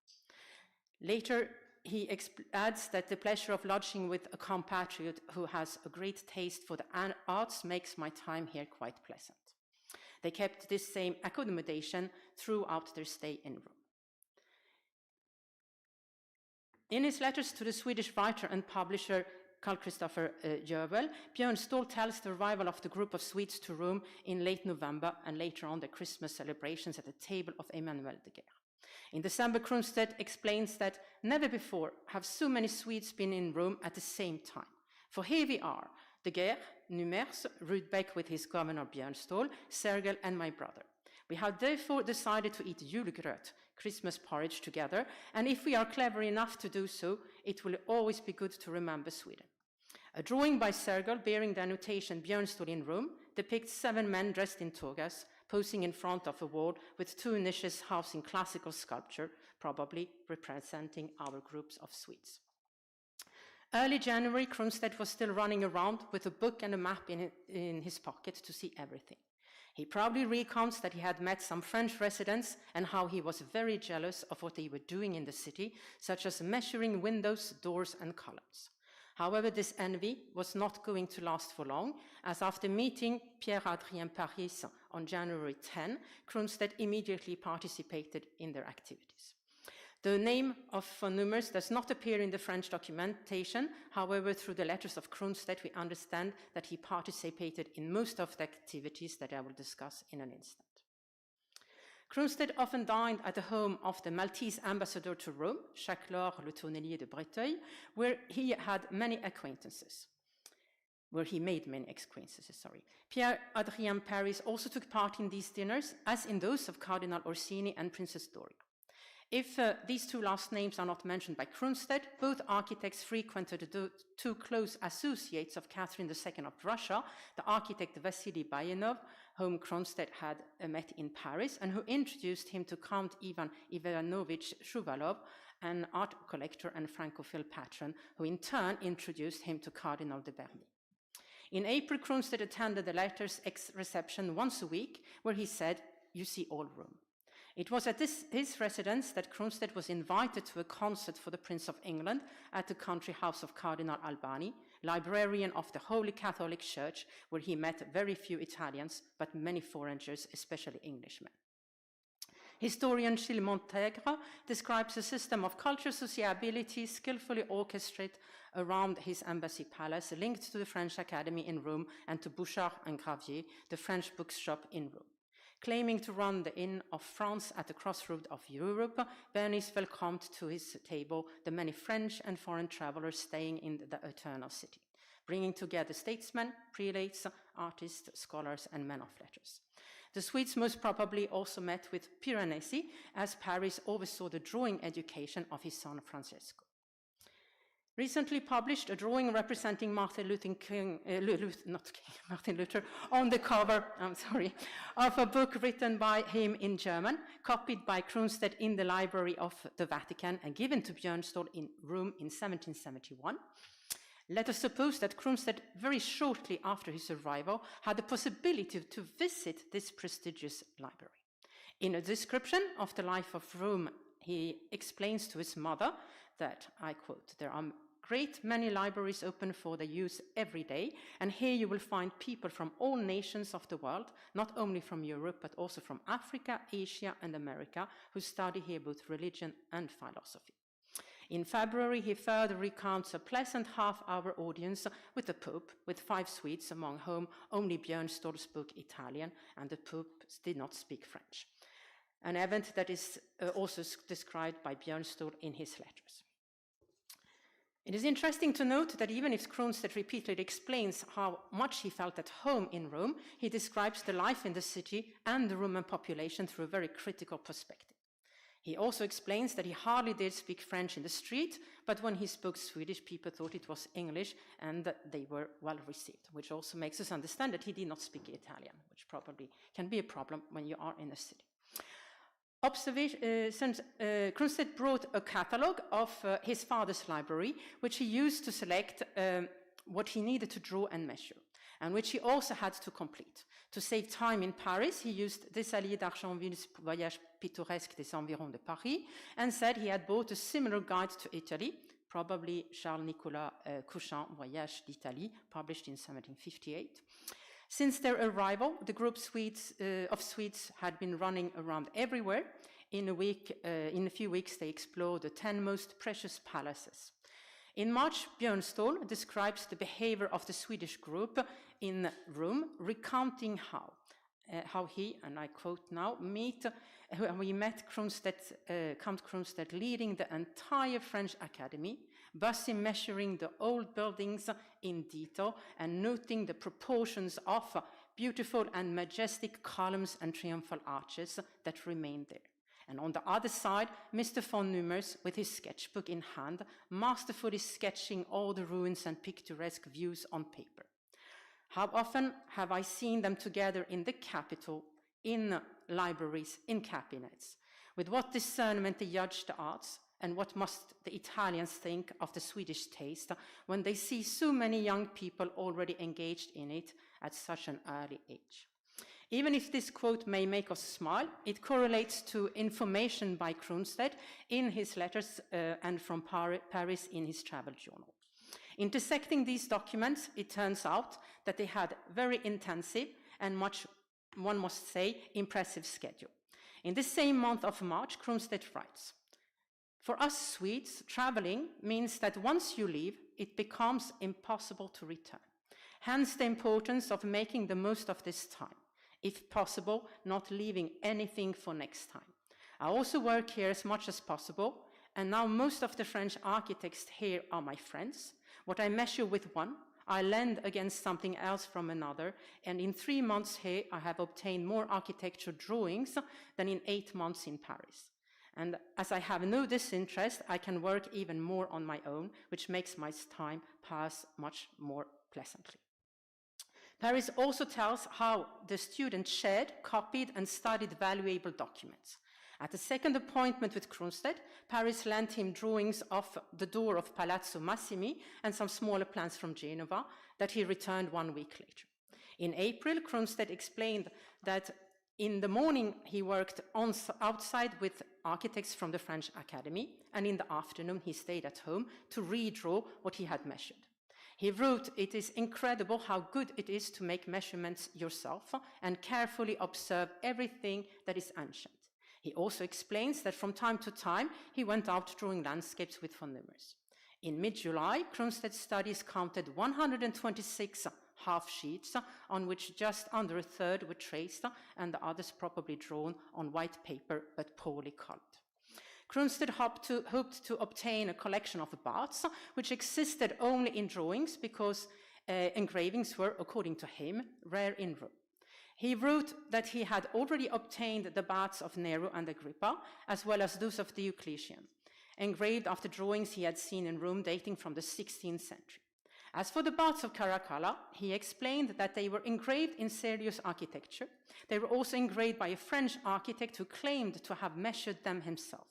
Later, he adds that the pleasure of lodging with a compatriot who has a great taste for the arts makes my time here quite pleasant. They kept this same accommodation throughout their stay in Rome. In his letters to the Swedish writer and publisher Carl Christopher Jövel, Björn Ståhl tells the arrival of the group of Swedes to Rome in late November, and later on the Christmas celebrations at the table of Emmanuel de Guerre. In December, Kronstedt explains that never before have so many Swedes been in Rome at the same time. For here we are, de Guerre, Nummers, Rudbeck with his governor Björn Ståhl, Sergel, and my brother. We have therefore decided to eat julgröt, Christmas porridge, together, and if we are clever enough to do so, it will always be good to remember Sweden. A drawing by Sergel bearing the annotation Björnstol in Rome depicts 7 men dressed in togas posing in front of a wall with 2 niches housing classical sculpture, probably representing our groups of Swedes. Early January, Kronstedt was still running around with a book and a map in his pocket to see everything. He proudly recounts that he had met some French residents and how he was very jealous of what they were doing in the city, such as measuring windows, doors, and columns. However, this envy was not going to last for long, as after meeting Pierre-Adrien Paris on January 10, Kronstedt immediately participated in their activities. The name of von Nummers does not appear in the French documentation. However, through the letters of Kronstedt, we understand that he participated in most of the activities that I will discuss in an instant. Kronstedt often dined at the home of the Maltese ambassador to Rome, Jacques-Laure Le Tonnelier de Breteuil, where he made many acquaintances. Pierre-Adrien Paris also took part in these dinners, as in those of Cardinal Orsini and Princess Doria. If these 2 last names are not mentioned by Kronstedt, both architects frequented the 2 close associates of Catherine II of Russia, the architect Vasily Bayanov, whom Kronstedt had met in Paris, and who introduced him to Count Ivan Ivanovich Shuvalov, an art collector and Francophile patron, who in turn introduced him to Cardinal de Berny. In April, Kronstedt attended the latter's reception once a week, where he said, "You see all Rome." It was at his residence that Kronstedt was invited to a concert for the Prince of England at the country house of Cardinal Albani, librarian of the Holy Catholic Church, where he met very few Italians, but many foreigners, especially Englishmen. Historian Gilles Montègre describes a system of cultural sociability skillfully orchestrated around his embassy palace, linked to the French Academy in Rome and to Bouchard and Gravier, the French bookshop in Rome. Claiming to run the Inn of France at the crossroad of Europe, Bernays welcomed to his table the many French and foreign travelers staying in the Eternal City, bringing together statesmen, prelates, artists, scholars, and men of letters. The Swedes most probably also met with Piranesi, as Paris oversaw the drawing education of his son Francesco. Recently published a drawing representing Martin Luther on the cover, of a book written by him in German, copied by Kronstedt in the library of the Vatican and given to Björnstol in Rome in 1771. Let us suppose that Kronstedt, very shortly after his arrival, had the possibility to visit this prestigious library. In a description of the life of Rome, he explains to his mother that, I quote, "There are great many libraries open for their use every day, and here you will find people from all nations of the world, not only from Europe, but also from Africa, Asia, and America, who study here both religion and philosophy." In February, he further recounts a pleasant half-hour audience with the Pope, with 5 Swedes, among whom only Björnstol spoke Italian, and the Pope did not speak French. An event that is also described by Björnstol in his letters. It is interesting to note that even if Kronstedt repeatedly explains how much he felt at home in Rome, he describes the life in the city and the Roman population through a very critical perspective. He also explains that he hardly did speak French in the street, but when he spoke Swedish, people thought it was English and that they were well received, which also makes us understand that he did not speak Italian, which probably can be a problem when you are in a city. Kronstedt brought a catalogue of his father's library, which he used to select what he needed to draw and measure, and which he also had to complete. To save time in Paris, he used Desailly d'Argenville's Voyage pittoresque des environs de Paris, and said he had bought a similar guide to Italy, probably Charles-Nicolas Couchin, Voyage d'Italie, published in 1758. Since their arrival, the group of Swedes had been running around everywhere. In a few weeks, they explored the 10 most precious palaces. In March, Björnstol describes the behavior of the Swedish group in Rome, recounting how he, and I quote now, we met Count Kronstedt leading the entire French Academy, busy measuring the old buildings in detail and noting the proportions of beautiful and majestic columns and triumphal arches that remained there. And on the other side, Mr. von Nummers, with his sketchbook in hand, masterfully sketching all the ruins and picturesque views on paper. How often have I seen them together in the capital, in libraries, in cabinets? With what discernment they judge the arts, and what must the Italians think of the Swedish taste when they see so many young people already engaged in it at such an early age? Even if this quote may make us smile, it correlates to information by Kronstedt in his letters and from Paris in his travel journal. Intersecting these documents, it turns out that they had very intensive and much, one must say, impressive schedule. In the same month of March, Kronstedt writes, "For us Swedes, traveling means that once you leave, it becomes impossible to return. Hence the importance of making the most of this time. If possible, not leaving anything for next time. I also work here as much as possible, and now most of the French architects here are my friends. What I measure with one, I lend against something else from another, and in 3 months here, I have obtained more architecture drawings than in 8 months in Paris. And as I have no disinterest, I can work even more on my own, which makes my time pass much more pleasantly." Paris also tells how the students shared, copied, and studied valuable documents. At the second appointment with Kronstedt, Paris lent him drawings of the door of Palazzo Massimi and some smaller plans from Genova that he returned 1 week later. In April, Kronstedt explained that in the morning he worked outside with architects from the French Academy, and in the afternoon he stayed at home to redraw what he had measured. He wrote, "It is incredible how good it is to make measurements yourself and carefully observe everything that is ancient." He also explains that from time to time he went out drawing landscapes with von Nummers. In mid-July, Kronstedt's studies counted 126 half sheets on which just under a third were traced and the others probably drawn on white paper but poorly colored. Kronstedt hoped to obtain a collection of baths, which existed only in drawings because engravings were, according to him, rare in Rome. He wrote that he had already obtained the baths of Nero and Agrippa, as well as those of Diocletian, engraved after drawings he had seen in Rome dating from the 16th century. As for the baths of Caracalla, he explained that they were engraved in serious architecture. They were also engraved by a French architect who claimed to have measured them himself.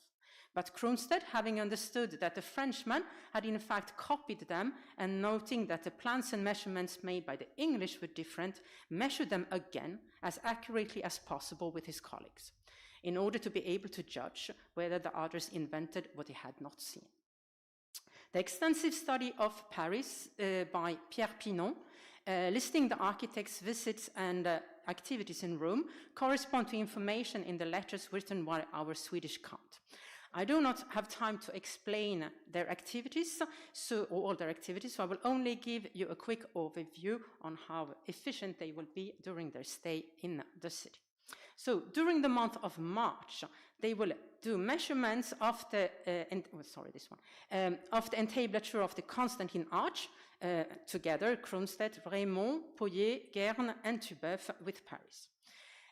But Kronstedt, having understood that the Frenchman had in fact copied them and noting that the plans and measurements made by the English were different, measured them again as accurately as possible with his colleagues, in order to be able to judge whether the others invented what he had not seen. The extensive study of Paris by Pierre Pinon, listing the architects' visits and activities in Rome, correspond to information in the letters written by our Swedish count. I do not have time to explain their activities, all their activities, so I will only give you a quick overview on how efficient they will be during their stay in the city. So during the month of March, they will do measurements of the entablature of the Constantine Arch, together, Kronstedt, Raymond, Pouillet, Guerne, and Tubeuf with Paris.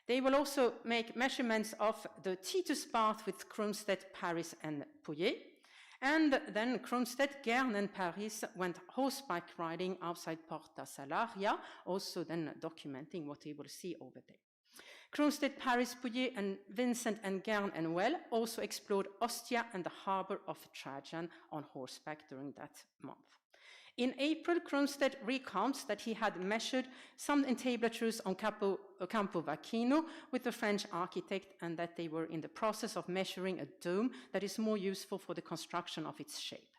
They will also make measurements of the Titus bath with Kronstedt, Paris, and Pouillet. And then Kronstedt, Guerne, and Paris went horseback riding outside Porta Salaria, also then documenting what they will see over there. Kronstedt, Paris, Pouillet, and Vincent and Guerne and Well also explored Ostia and the harbor of Trajan on horseback during that month. In April, Kronstedt recounts that he had measured some entablatures on Campo Vacchino with the French architect and that they were in the process of measuring a dome that is more useful for the construction of its shape.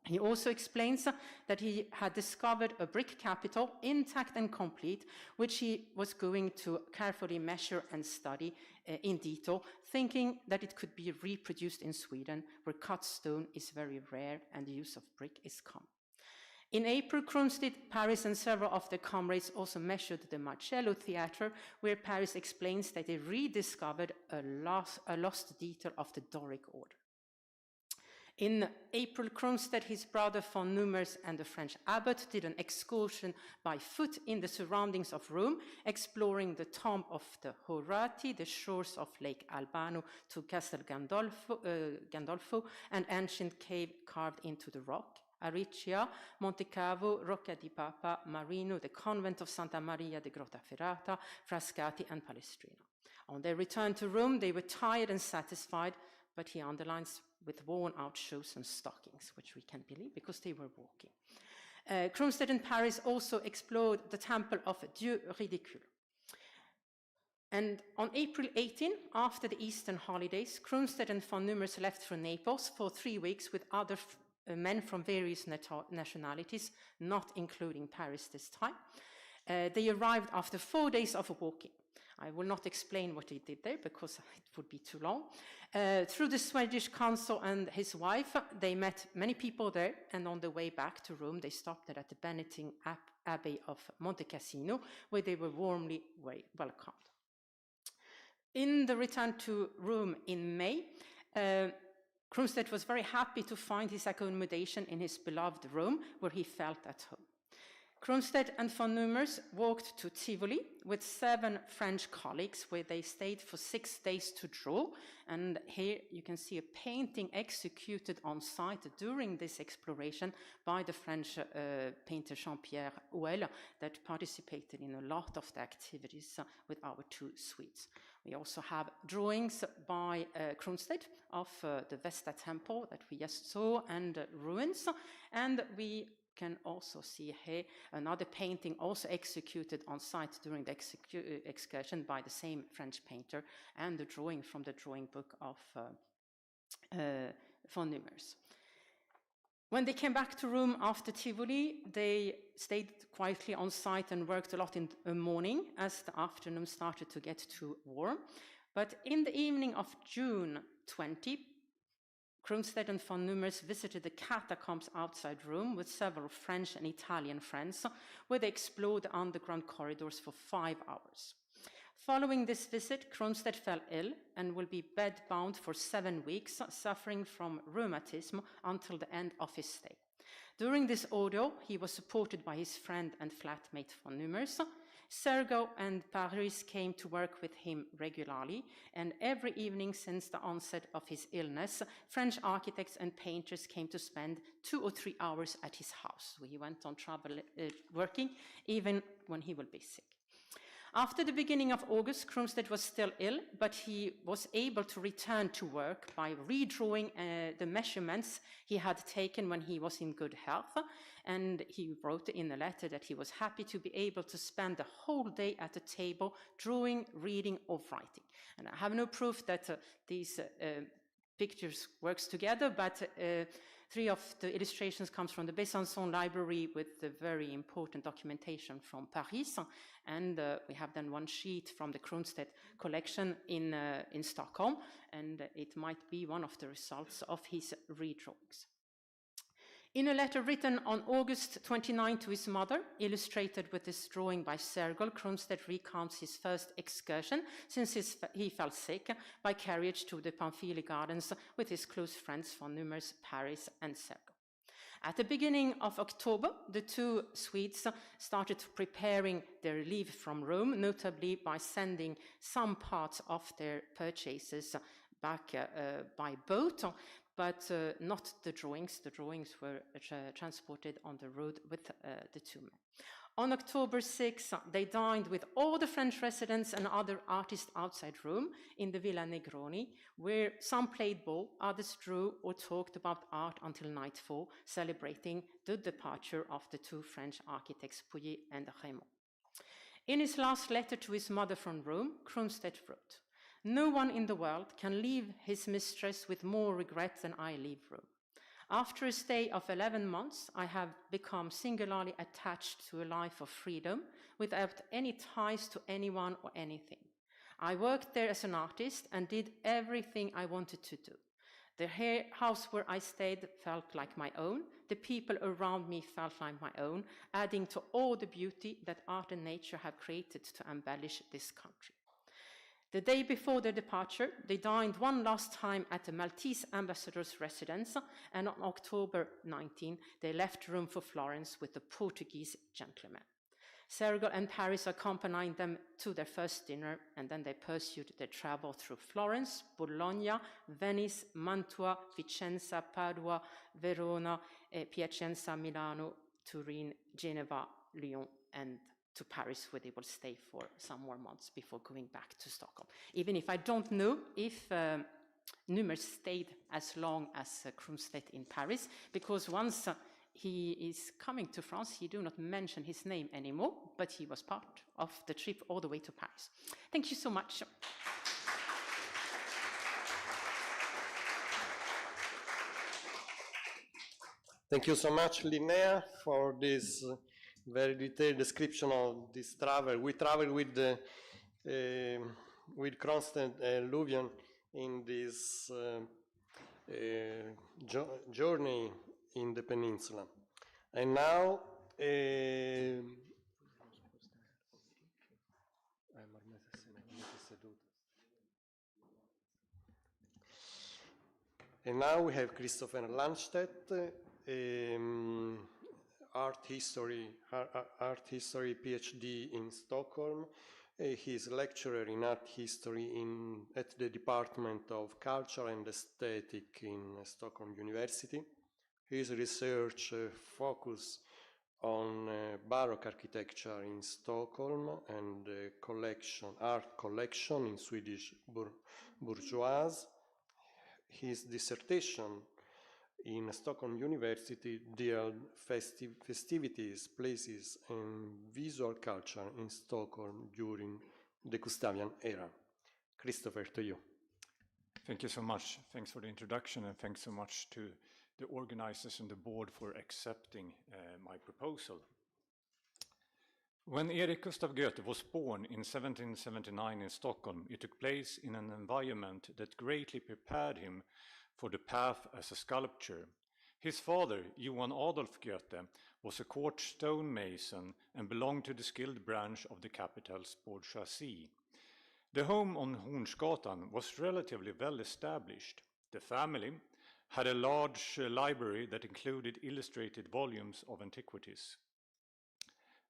He also explains that he had discovered a brick capital intact and complete, which he was going to carefully measure and study in detail, thinking that it could be reproduced in Sweden, where cut stone is very rare and the use of brick is common. In April, Kronstedt, Paris, and several of their comrades also measured the Marcello Theatre, where Paris explains that they rediscovered a lost detail of the Doric order. In April, Kronstedt, his brother von Nummers, and the French abbot did an excursion by foot in the surroundings of Rome, exploring the tomb of the Horati, the shores of Lake Albano to Castel Gandolfo, an ancient cave carved into the rock, Aricia, Monte Cavo, Rocca di Papa, Marino, the convent of Santa Maria de Grottaferrata, Frascati, and Palestrina. On their return to Rome, they were tired and satisfied, but he underlines with worn-out shoes and stockings, which we can't believe because they were walking. Kronstedt in Paris also explored the temple of Dieu Ridicule. And on April 18, after the Eastern holidays, Kronstedt and von Nummers left for Naples for 3 weeks with other men from various nationalities, not including Paris this time. They arrived after 4 days of walking. I will not explain what he did there because it would be too long. Through the Swedish consul and his wife, they met many people there, and on the way back to Rome, they stopped at the Benedictine Abbey of Monte Cassino, where they were warmly welcomed. In the return to Rome in May, Kronstedt was very happy to find his accommodation in his beloved Rome, where he felt at home. Kronstedt and von Nummers walked to Tivoli with 7 French colleagues, where they stayed for 6 days to draw. And here you can see a painting executed on site during this exploration by the French painter Jean-Pierre Houel that participated in a lot of the activities with our 2 Swedes. We also have drawings by Kronstedt of the Vesta Temple that we just saw and ruins, and we can also see here another painting also executed on site during the excursion by the same French painter, and the drawing from the drawing book of von Nummers. When they came back to Rome after Tivoli, they stayed quietly on site and worked a lot in the morning as the afternoon started to get too warm. But in the evening of June 20, Kronstedt and von Nummers visited the catacombs outside Rome with several French and Italian friends, where they explored the underground corridors for 5 hours. Following this visit, Kronstedt fell ill and will be bedbound for 7 weeks, suffering from rheumatism until the end of his stay. During this ordeal, he was supported by his friend and flatmate von Nummers. Sergo and Paris came to work with him regularly, and every evening since the onset of his illness, French architects and painters came to spend 2 or 3 hours at his house. So he went on working even when he would be sick. After the beginning of August, Kronstedt was still ill, but he was able to return to work by redrawing the measurements he had taken when he was in good health. And he wrote in a letter that he was happy to be able to spend the whole day at the table, drawing, reading, or writing. And I have no proof that these pictures works together, but 3 of the illustrations comes from the Besançon library with the very important documentation from Paris, and we have then 1 sheet from the Kronstedt collection in Stockholm, and it might be one of the results of his redrawings. In a letter written on August 29 to his mother, illustrated with this drawing by Sergol, Kronstedt recounts his first excursion since he fell sick by carriage to the Pamphili Gardens with his close friends von Nummers, Paris, and Sergol. At the beginning of October, the 2 Swedes started preparing their leave from Rome, notably by sending some parts of their purchases back by boat, but not the drawings. The drawings were transported on the road with the 2 men. On October 6, they dined with all the French residents and other artists outside Rome in the Villa Negroni, where some played ball, others drew or talked about art until nightfall, celebrating the departure of the 2 French architects, Pouillet and Raymond. In his last letter to his mother from Rome, Kronstedt wrote, "No one in the world can leave his mistress with more regret than I leave Rome. After a stay of 11 months, I have become singularly attached to a life of freedom without any ties to anyone or anything. I worked there as an artist and did everything I wanted to do. The house where I stayed felt like my own. The people around me felt like my own, adding to all the beauty that art and nature have created to embellish this country." The day before their departure, they dined one last time at the Maltese ambassador's residence, and on October 19, they left Rome for Florence with a Portuguese gentleman. Sergio and Paris accompanied them to their first dinner, and then they pursued their travel through Florence, Bologna, Venice, Mantua, Vicenza, Padua, Verona, Piacenza, Milano, Turin, Geneva, Lyon, and to Paris, where they will stay for some more months before going back to Stockholm. Even if I don't know if Numer stayed as long as Kronstedt in Paris, because once he is coming to France, he do not mention his name anymore, but he was part of the trip all the way to Paris. Thank you so much. Thank you so much, Linnea, for this very detailed description of this travel. We traveled with Kronstedt and Louvion in this journey in the peninsula. And now, we have Christopher Landstedt, art history PhD in Stockholm. He's a lecturer in art history at the Department of Culture and Aesthetic in Stockholm University. His research focuses on Baroque architecture in Stockholm and art collection in Swedish bourgeoisie. His dissertation in Stockholm University dealt festivities, places, and visual culture in Stockholm during the Gustavian era. Christopher, to you. Thank you so much. Thanks for the introduction, and thanks so much to the organizers and the board for accepting my proposal. When Erik Gustav Goethe was born in 1779 in Stockholm, it took place in an environment that greatly prepared him for the path as a sculptor. His father, Johan Adolf Goethe, was a court stonemason and belonged to the skilled branch of the capital's bourgeoisie. The home on Hornsgatan was relatively well established. The family had a large library that included illustrated volumes of antiquities.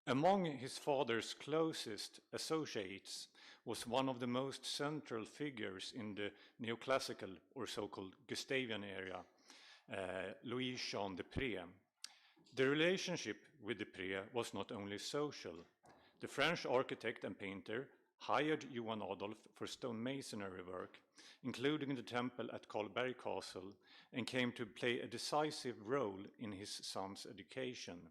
Among his father's closest associates was one of the most central figures in the neoclassical or so-called Gustavian era, Louis-Jean de Pré. The relationship with de Pré was not only social. The French architect and painter hired Johan Adolf for stonemasonry work, including the temple at Karlberg Castle, and came to play a decisive role in his son's education.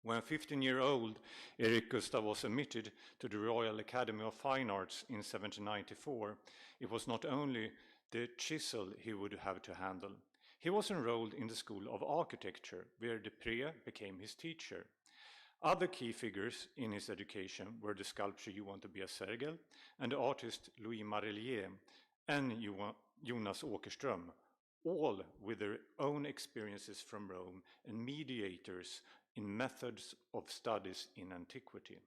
When 15-year-old Erik Gustav was admitted to the Royal Academy of Fine Arts in 1794, it was not only the chisel he would have to handle. He was enrolled in the School of Architecture, where de Pré became his teacher. Other key figures in his education were the sculptor Johan Tobias Sergel and the artist Louis Marelier and Jonas Åkerström, all with their own experiences from Rome and mediators in methods of studies in antiquity.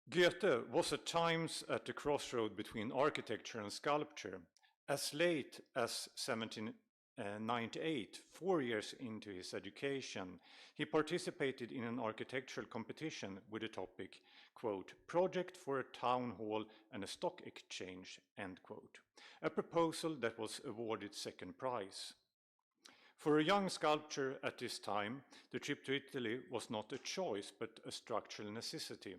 Goethe was at times at the crossroad between architecture and sculpture. As late as 1798, 4 years into his education, he participated in an architectural competition with the topic, quote, "Project for a town hall and a stock exchange," end quote, a proposal that was awarded second prize. For a young sculptor at this time, the trip to Italy was not a choice, but a structural necessity.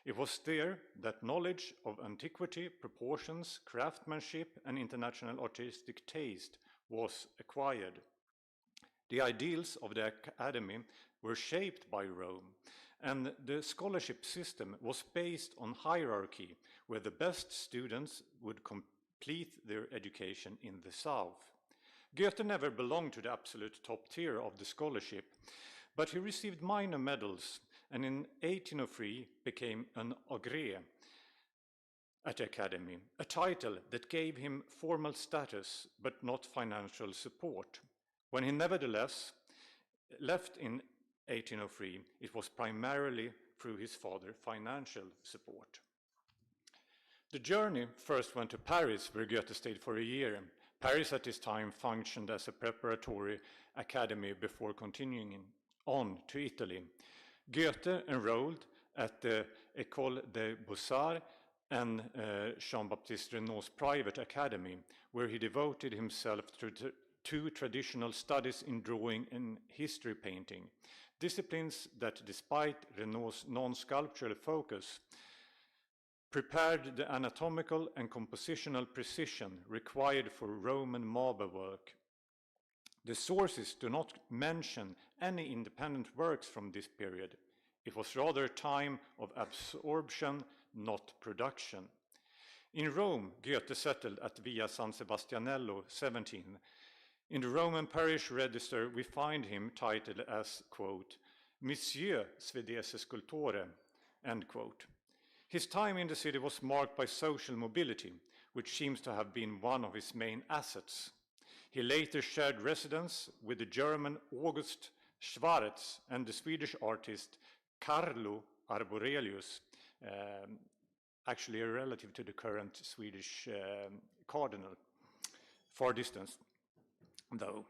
It was there that knowledge of antiquity, proportions, craftsmanship, and international artistic taste was acquired. The ideals of the academy were shaped by Rome, and the scholarship system was based on hierarchy, where the best students would complete their education in the south. Goethe never belonged to the absolute top tier of the scholarship, but he received minor medals and in 1803 became an agré at the academy, a title that gave him formal status but not financial support. When he nevertheless left in 1803, it was primarily through his father's financial support. The journey first went to Paris, where Goethe stayed for a year. Paris at this time functioned as a preparatory academy before continuing on to Italy. Goethe enrolled at the École des Beaux-Arts and Jean-Baptiste Renaud's private academy, where he devoted himself to traditional studies in drawing and history painting, disciplines that, despite Renaud's non-sculptural focus, prepared the anatomical and compositional precision required for Roman marble work. The sources do not mention any independent works from this period. It was rather a time of absorption, not production. In Rome, Goethe settled at Via San Sebastianello 17. In the Roman parish register, we find him titled as, quote, Monsieur Svedese Scultore, end quote. His time in the city was marked by social mobility, which seems to have been one of his main assets. He later shared residence with the German August Schwarz and the Swedish artist Carlo Arborelius, actually a relative to the current Swedish cardinal, far distance though,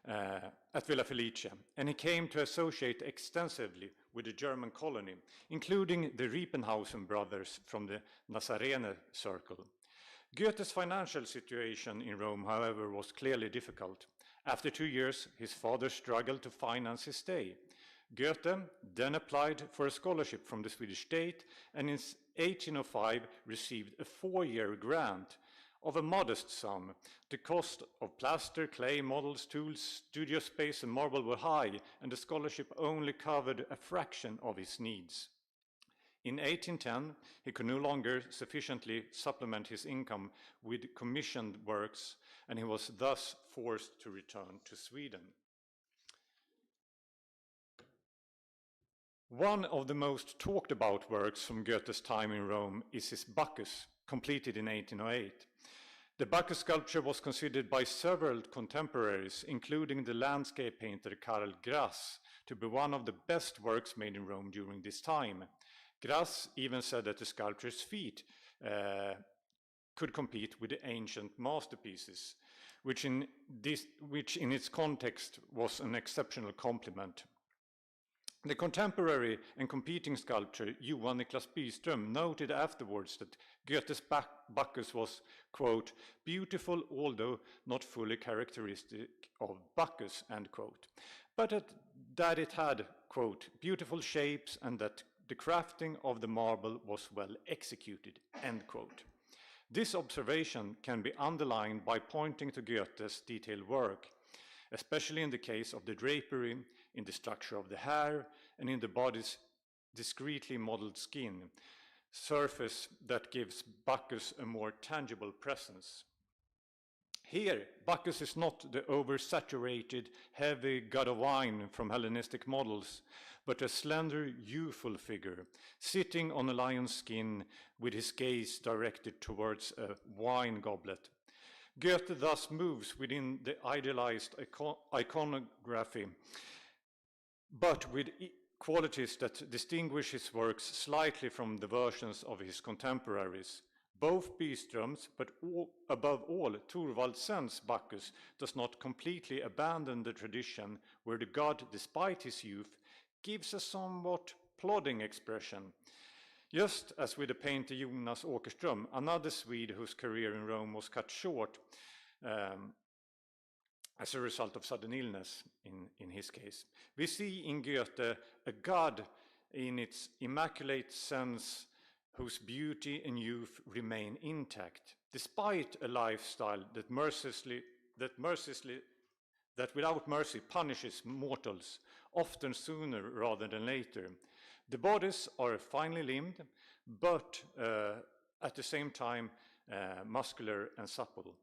at Villa Felice, and he came to associate extensively with the German colony, including the Riepenhausen brothers from the Nazarene circle. Goethe's financial situation in Rome, however, was clearly difficult. After 2 years, his father struggled to finance his stay. Goethe then applied for a scholarship from the Swedish state and in 1805 received a 4-year grant of a modest sum. The cost of plaster, clay, models, tools, studio space and marble were high, and the scholarship only covered a fraction of his needs. In 1810, he could no longer sufficiently supplement his income with commissioned works, and he was thus forced to return to Sweden. One of the most talked about works from Goethe's time in Rome is his Bacchus, completed in 1808. The Bacchus sculpture was considered by several contemporaries, including the landscape painter Karl Grass, to be one of the best works made in Rome during this time. Grass even said that the sculpture's feet could compete with the ancient masterpieces, which in its context was an exceptional compliment. The contemporary and competing sculptor Johan Niklas Byström noted afterwards that Goethe's Bacchus was, quote, beautiful although not fully characteristic of Bacchus, end quote, but that it had, quote, beautiful shapes and that the crafting of the marble was well executed, end quote. This observation can be underlined by pointing to Goethe's detailed work, especially in the case of the drapery, in the structure of the hair, and in the body's discreetly modeled skin, surface that gives Bacchus a more tangible presence. Here, Bacchus is not the oversaturated, heavy god of wine from Hellenistic models, but a slender, youthful figure, sitting on a lion's skin with his gaze directed towards a wine goblet. Goethe thus moves within the idealized iconography, but with qualities that distinguish his works slightly from the versions of his contemporaries. Both Byström's, but above all, Thorvald Senn's Bacchus does not completely abandon the tradition where the god, despite his youth, gives a somewhat plodding expression. Just as with the painter Jonas Åkerström, another Swede whose career in Rome was cut short as a result of sudden illness in his case. We see in Goethe a god in its immaculate sense whose beauty and youth remain intact, despite a lifestyle that without mercy punishes mortals, often sooner rather than later. The bodies are finely limbed, but at the same time muscular and supple.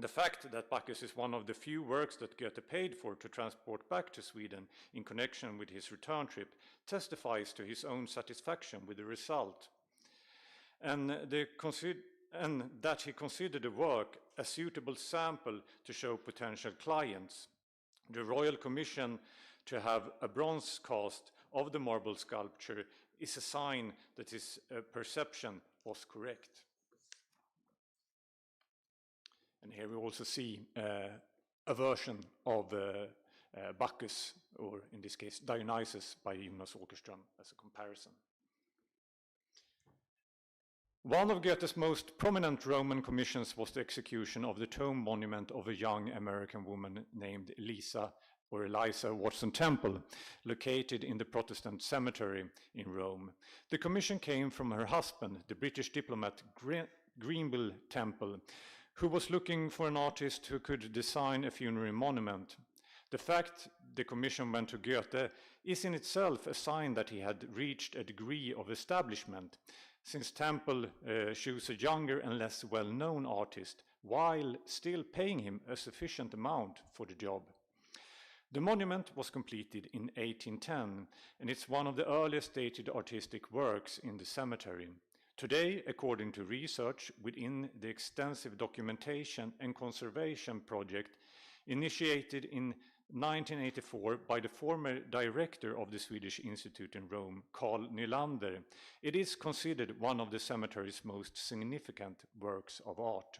The fact that Bacchus is one of the few works that Goethe paid for to transport back to Sweden in connection with his return trip testifies to his own satisfaction with the result, and that he considered the work a suitable sample to show potential clients. The Royal Commission to have a bronze cast of the marble sculpture is a sign that his perception was correct. And here we also see a version of Bacchus, or in this case Dionysus, by Jonas Åkerström as a comparison. One of Goethe's most prominent Roman commissions was the execution of the tomb monument of a young American woman named Eliza Watson Temple, located in the Protestant cemetery in Rome. The commission came from her husband, the British diplomat Grenville Temple, who was looking for an artist who could design a funerary monument. The fact the commission went to Goethe is in itself a sign that he had reached a degree of establishment, since Temple chose a younger and less well-known artist, while still paying him a sufficient amount for the job. The monument was completed in 1810, and it's one of the earliest dated artistic works in the cemetery. Today, according to research within the extensive documentation and conservation project initiated in 1984 by the former director of the Swedish Institute in Rome, Carl Nylander, it is considered one of the cemetery's most significant works of art.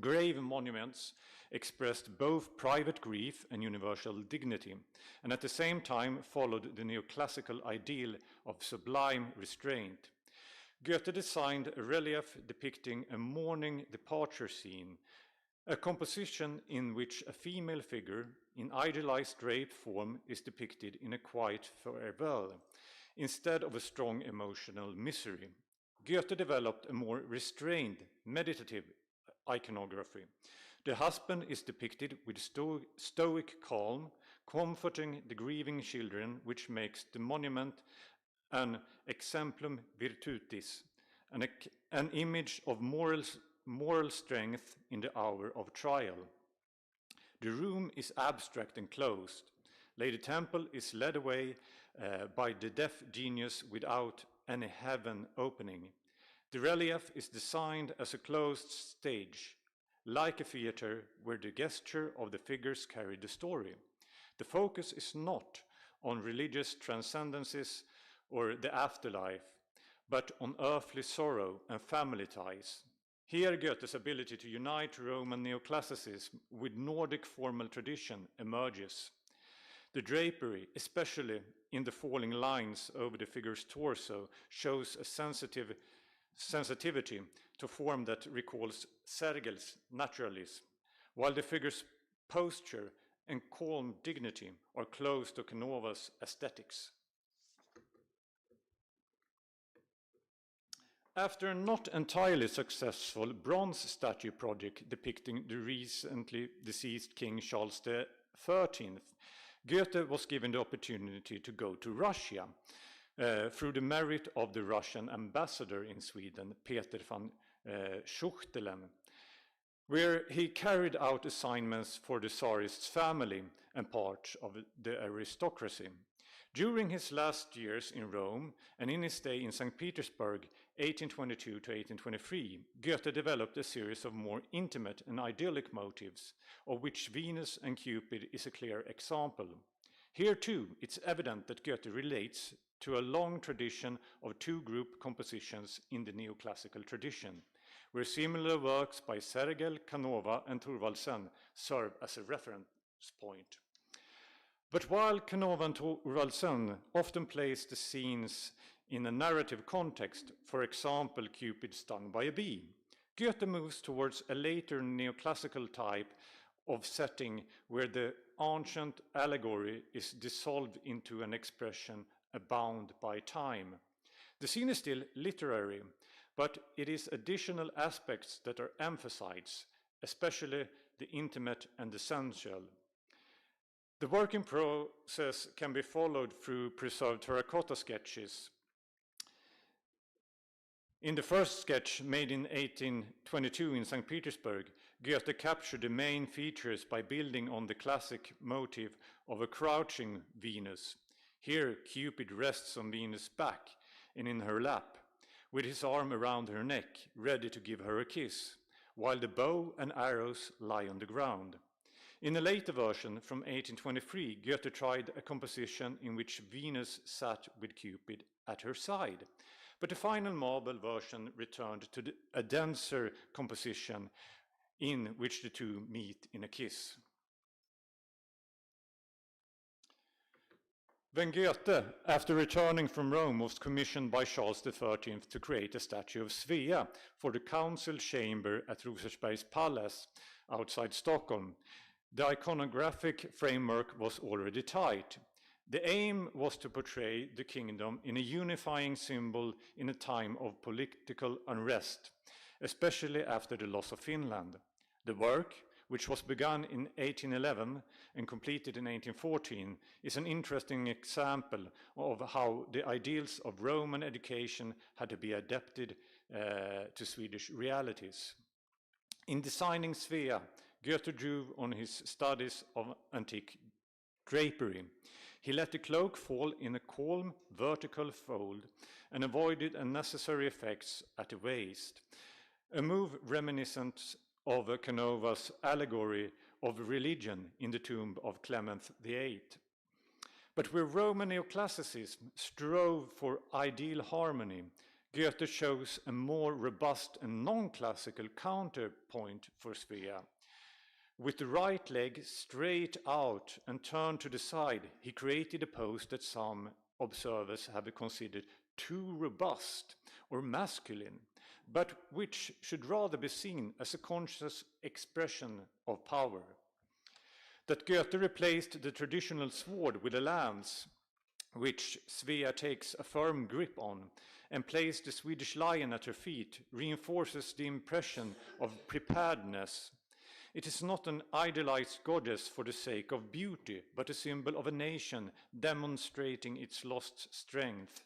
Grave monuments expressed both private grief and universal dignity, and at the same time followed the neoclassical ideal of sublime restraint. Goethe designed a relief depicting a mourning departure scene, a composition in which a female figure in idealized draped form is depicted in a quiet farewell, instead of a strong emotional misery. Goethe developed a more restrained, meditative iconography. The husband is depicted with stoic calm, comforting the grieving children, which makes the monument an exemplum virtutis, an image of moral strength in the hour of trial. The room is abstract and closed. Lady Temple is led away by the deaf genius without any heaven opening. The relief is designed as a closed stage, like a theater where the gesture of the figures carry the story. The focus is not on religious transcendences or the afterlife, but on earthly sorrow and family ties. Here Goethe's ability to unite Roman neoclassicism with Nordic formal tradition emerges. The drapery, especially in the falling lines over the figure's torso, shows a sensitivity to form that recalls Sergel's naturalism, while the figure's posture and calm dignity are close to Canova's aesthetics. After a not entirely successful bronze statue project depicting the recently deceased King Charles XIII, Goethe was given the opportunity to go to Russia through the merit of the Russian ambassador in Sweden, Peter van Schuchtelen, where he carried out assignments for the Tsarist's family and part of the aristocracy. During his last years in Rome and in his stay in St. Petersburg, 1822 to 1823, Goethe developed a series of more intimate and idyllic motifs, of which Venus and Cupid is a clear example. Here too, it's evident that Goethe relates to a long tradition of two-group compositions in the neoclassical tradition, where similar works by Sergel, Canova, and Thorvaldsen serve as a reference point. But while Canova and Thorvaldsen often place the scenes in a narrative context, for example, Cupid stung by a bee, Goethe moves towards a later neoclassical type of setting where the ancient allegory is dissolved into an expression bound by time. The scene is still literary, but it is additional aspects that are emphasized, especially the intimate and the sensual. The working process can be followed through preserved terracotta sketches. In the first sketch, made in 1822 in St. Petersburg, Goethe captured the main features by building on the classic motif of a crouching Venus. Here, Cupid rests on Venus' back and in her lap, with his arm around her neck, ready to give her a kiss, while the bow and arrows lie on the ground. In a later version from 1823, Goethe tried a composition in which Venus sat with Cupid at her side, but the final marble version returned to a denser composition in which the two meet in a kiss. When Goethe, after returning from Rome, was commissioned by Charles XIII to create a statue of Svea for the council chamber at Rosersbergs Palace outside Stockholm, the iconographic framework was already tight. The aim was to portray the kingdom in a unifying symbol in a time of political unrest, especially after the loss of Finland. The work, which was begun in 1811 and completed in 1814, is an interesting example of how the ideals of Roman education had to be adapted to Swedish realities. In designing Svea, Goethe drew on his studies of antique drapery. He let the cloak fall in a calm, vertical fold and avoided unnecessary effects at the waist, a move reminiscent of Canova's allegory of religion in the tomb of Clement VIII. But where Roman neoclassicism strove for ideal harmony, Goethe chose a more robust and non-classical counterpoint for Svea. With the right leg straight out and turned to the side, he created a pose that some observers have considered too robust or masculine, but which should rather be seen as a conscious expression of power. That Goethe replaced the traditional sword with a lance, which Svea takes a firm grip on, and placed the Swedish lion at her feet, reinforces the impression of preparedness. It is not an idealized goddess for the sake of beauty, but a symbol of a nation demonstrating its lost strength.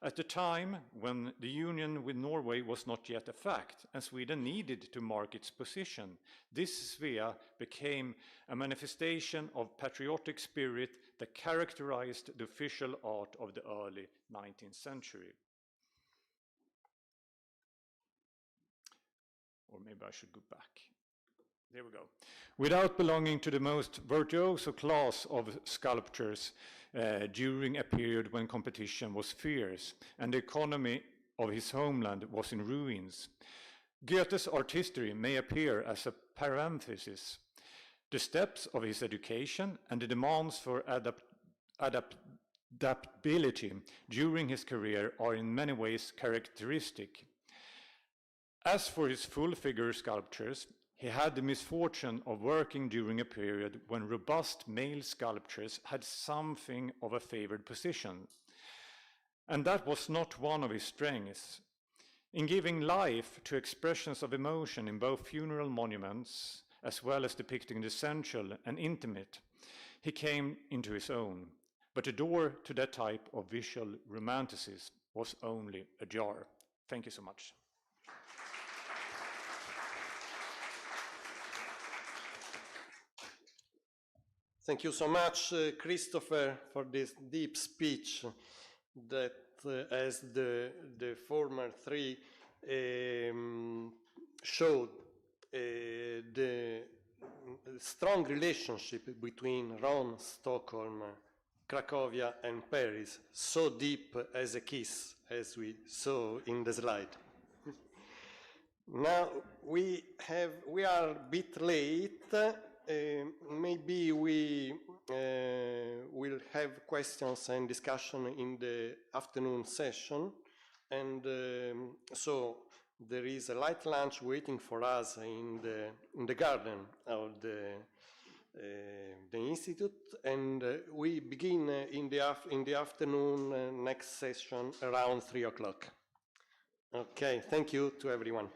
At the time when the union with Norway was not yet a fact, and Sweden needed to mark its position, this Svea became a manifestation of patriotic spirit that characterized the official art of the early 19th century. Or maybe I should go back. There we go. Without belonging to the most virtuoso class of sculptors during a period when competition was fierce and the economy of his homeland was in ruins, Goethe's art history may appear as a parenthesis. The steps of his education and the demands for adaptability during his career are in many ways characteristic. As for his full-figure sculptures, he had the misfortune of working during a period when robust male sculptures had something of a favored position. And that was not one of his strengths. In giving life to expressions of emotion in both funeral monuments, as well as depicting the sensual and intimate, he came into his own. But the door to that type of visual romanticism was only ajar. Thank you so much. Thank you so much, Christopher, for this deep speech that, as the former three showed, the strong relationship between Rome, Stockholm, Cracovia, and Paris, so deep as a kiss, as we saw in the slide. Now we are a bit late. Maybe we will have questions and discussion in the afternoon session, and so there is a light lunch waiting for us in the garden of the Institute, and we begin in the afternoon next session around 3 o'clock. Okay, thank you to everyone.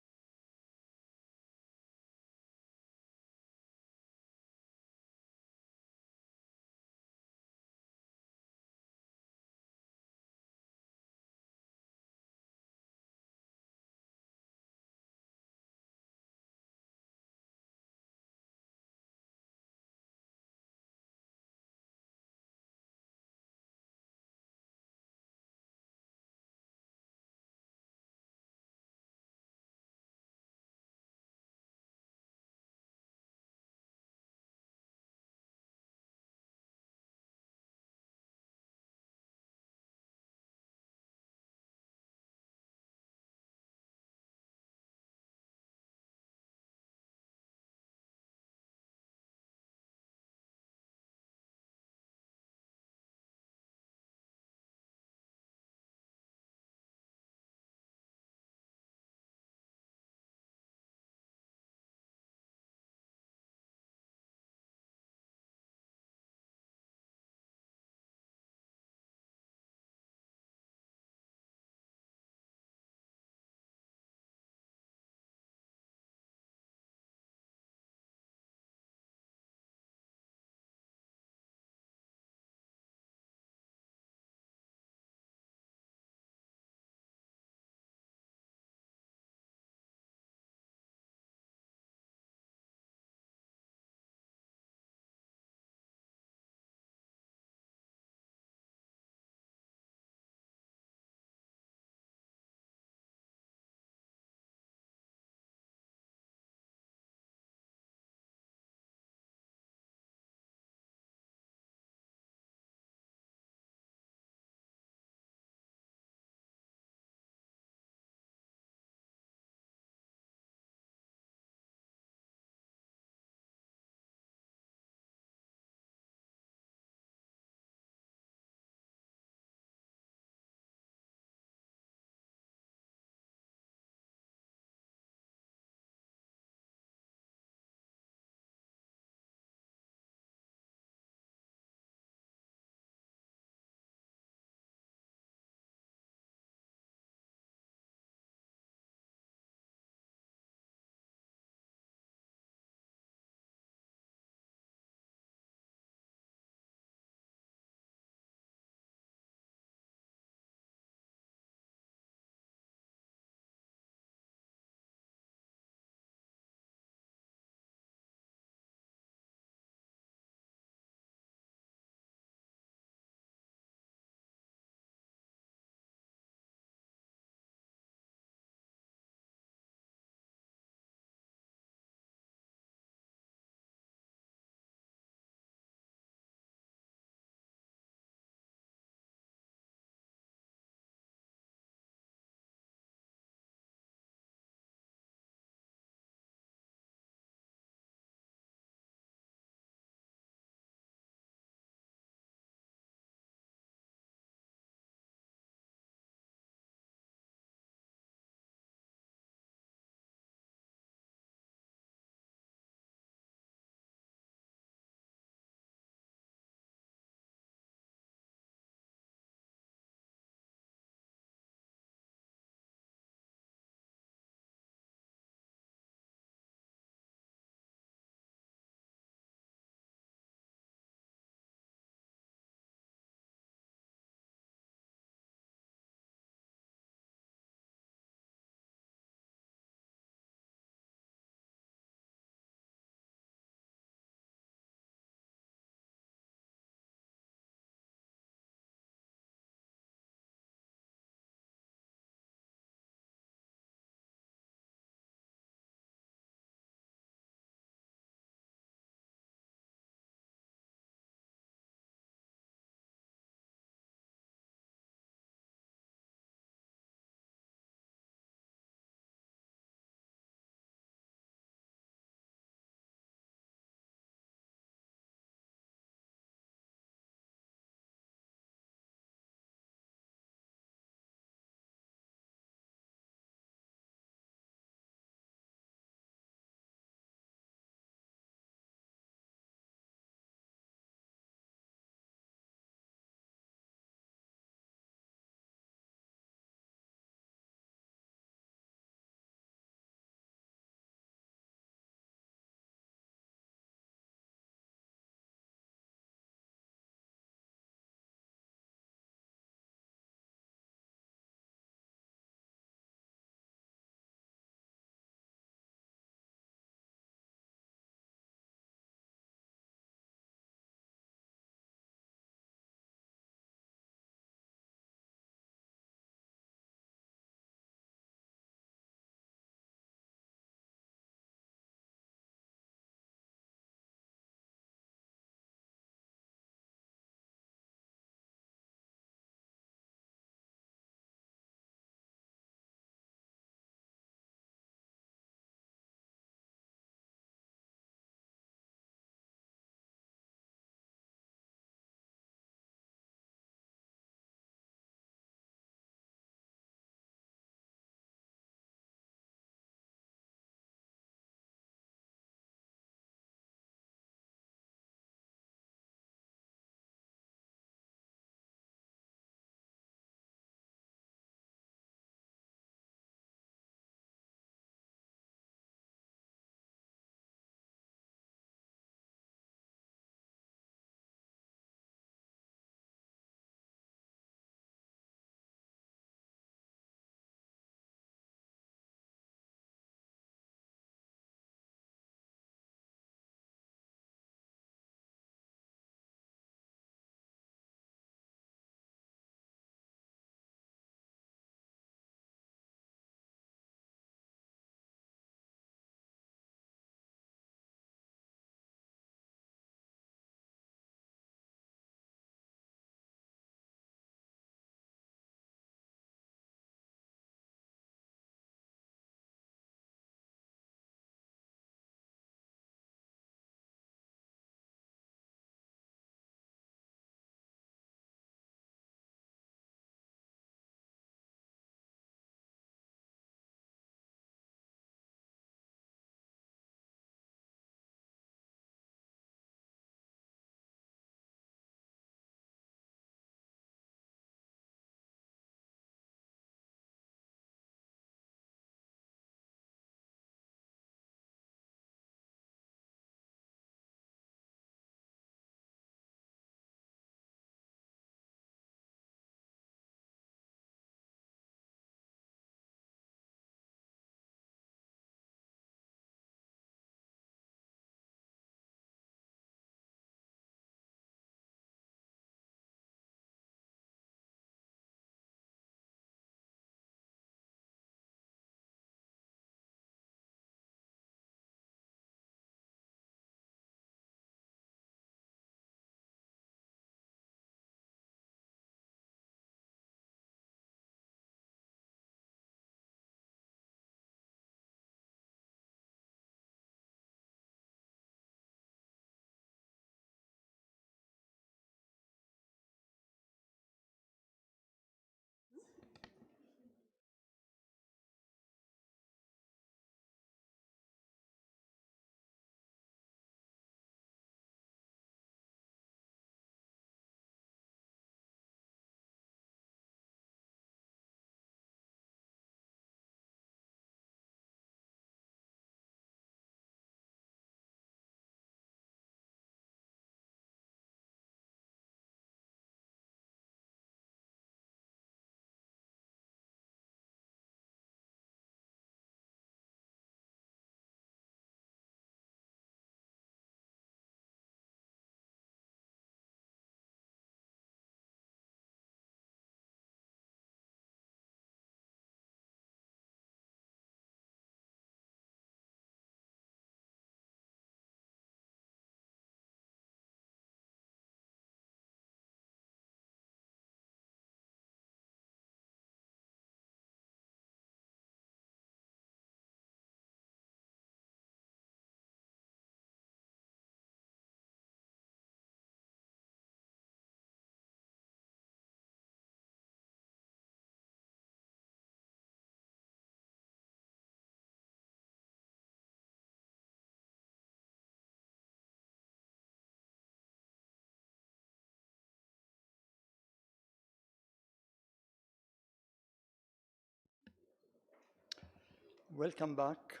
Welcome back.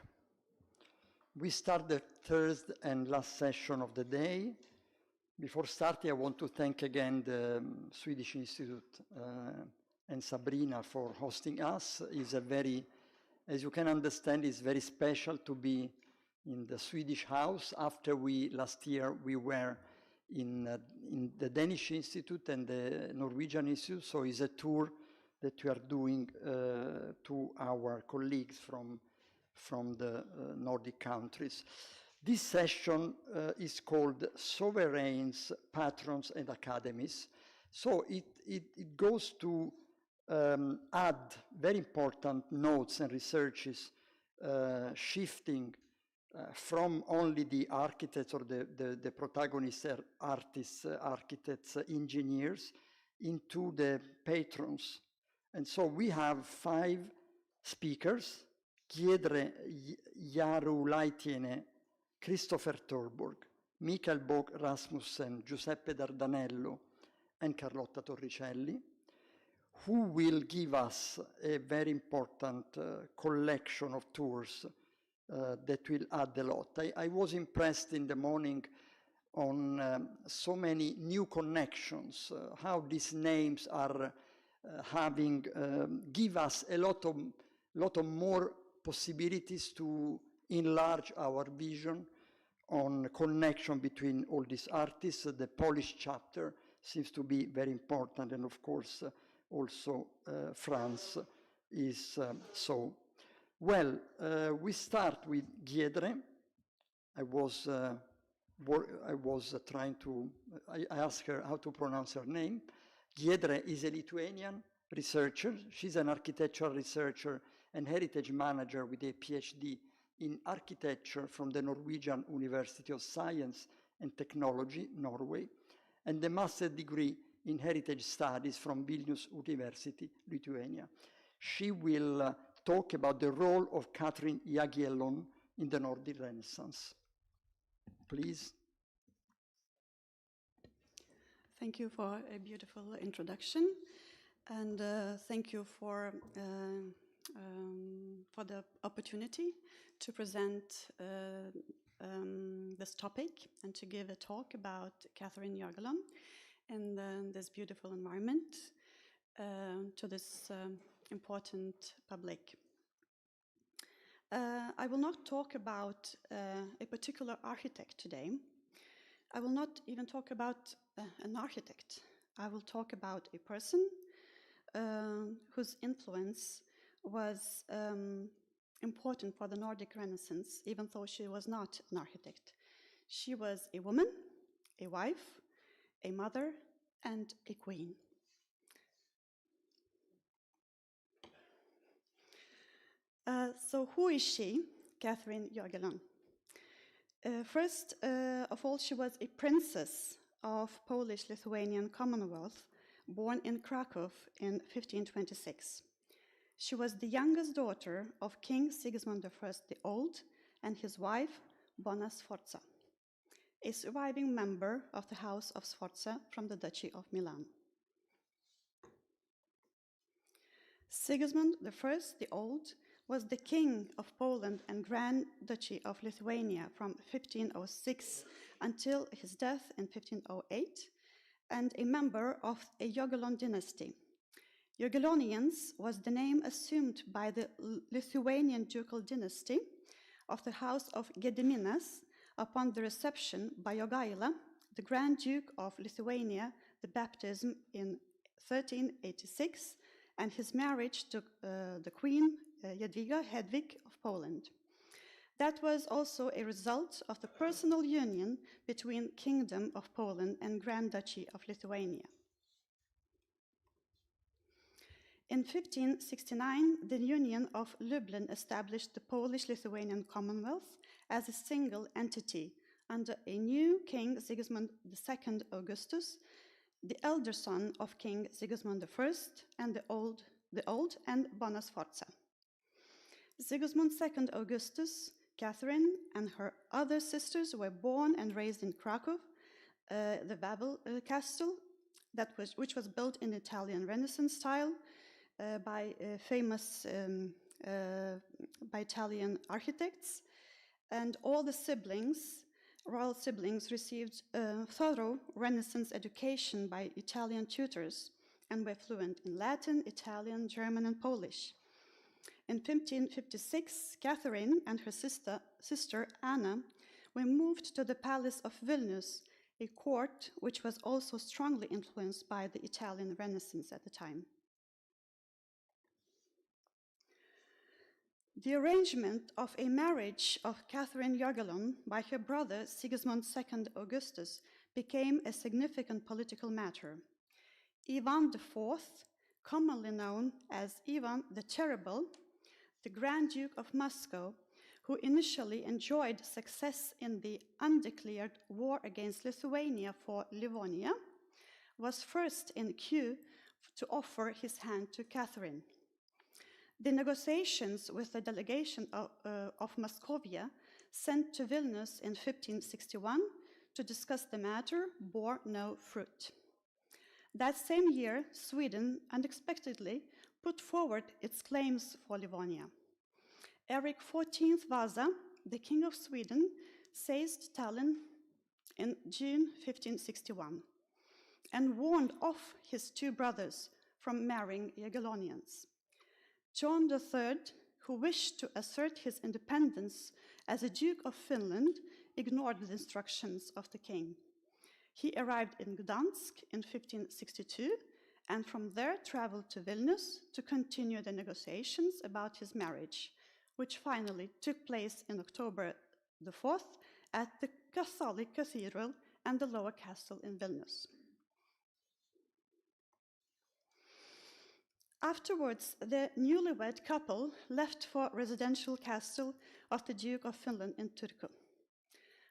We start the third and last session of the day. Before starting, I want to thank again the Swedish Institute and Sabrina for hosting us. It's a very, as you can understand, it's very special to be in the Swedish house. After last year, we were in the Danish Institute and the Norwegian Institute, so it's a tour that we are doing to our colleagues from the Nordic countries. This session is called Sovereigns, Patrons and Academies. So it goes to add very important notes and researches shifting from only the architects or the protagonists, artists, architects, engineers, into the patrons. And so we have 5 speakers: Giedre Jarulaitiene, Christopher Torborg, Michael Bog Rasmussen, Giuseppe Dardanello, and Carlotta Torricelli, who will give us a very important collection of tours that will add a lot. I was impressed in the morning on so many new connections, how these names are give us a lot of more possibilities to enlarge our vision on connection between all these artists. The Polish chapter seems to be very important, and of course also France is so. Well, we start with Giedre. I asked her how to pronounce her name. Giedre is a Lithuanian researcher. She's an architectural researcher and heritage manager with a PhD in architecture from the Norwegian University of Science and Technology, Norway, and a master's degree in heritage studies from Vilnius University, Lithuania. She will talk about the role of Catherine Jagiellon in the Nordic Renaissance. Please. Thank you for a beautiful introduction, and thank you for the opportunity to present this topic and to give a talk about Catherine Jagiellon in this beautiful environment to this important public. I will not talk about a particular architect today. I will not even talk about an architect. I will talk about a person whose influence was important for the Nordic Renaissance, even though she was not an architect. She was a woman, a wife, a mother, and a queen. So who is she, Catherine Jagiellon? First of all, she was a princess of Polish-Lithuanian Commonwealth, born in Krakow in 1526. She was the youngest daughter of King Sigismund I the Old and his wife, Bona Sforza, a surviving member of the House of Sforza from the Duchy of Milan. Sigismund I the Old was the King of Poland and Grand Duchy of Lithuania from 1506 until his death in 1508, and a member of a Jagiellon dynasty. Jagiellonians was the name assumed by the Lithuanian ducal dynasty of the House of Gediminas upon the reception by Jogaila, the Grand Duke of Lithuania, the baptism in 1386, and his marriage to the Queen Jadwiga Hedwig of Poland. That was also a result of the personal union between Kingdom of Poland and Grand Duchy of Lithuania. In 1569, the Union of Lublin established the Polish-Lithuanian Commonwealth as a single entity under a new King Sigismund II Augustus, the elder son of King Sigismund I and the old and Bona Sforza. Sigismund II Augustus, Catherine, and her other sisters were born and raised in Krakow, the Wawel castle, which was built in Italian Renaissance style by famous by Italian architects, and all the siblings, royal siblings, received thorough Renaissance education by Italian tutors and were fluent in Latin, Italian, German, and Polish. In 1556, Catherine and her sister Anna were moved to the Palace of Vilnius, a court which was also strongly influenced by the Italian Renaissance at the time. The arrangement of a marriage of Catherine Jagellon by her brother Sigismund II Augustus became a significant political matter. Ivan IV, commonly known as Ivan the Terrible, the Grand Duke of Moscow, who initially enjoyed success in the undeclared war against Lithuania for Livonia, was first in queue to offer his hand to Catherine. The negotiations with the delegation of Muscovia sent to Vilnius in 1561 to discuss the matter bore no fruit. That same year, Sweden unexpectedly put forward its claims for Livonia. Erik XIV Vasa, the King of Sweden, seized Tallinn in June 1561 and warned off his two brothers from marrying Jagellonians. John III, who wished to assert his independence as a Duke of Finland, ignored the instructions of the king. He arrived in Gdansk in 1562 and from there traveled to Vilnius to continue the negotiations about his marriage, which finally took place in October the 4th at the Catholic Cathedral and the Lower Castle in Vilnius. Afterwards, the newlywed couple left for residential castle of the Duke of Finland in Turku.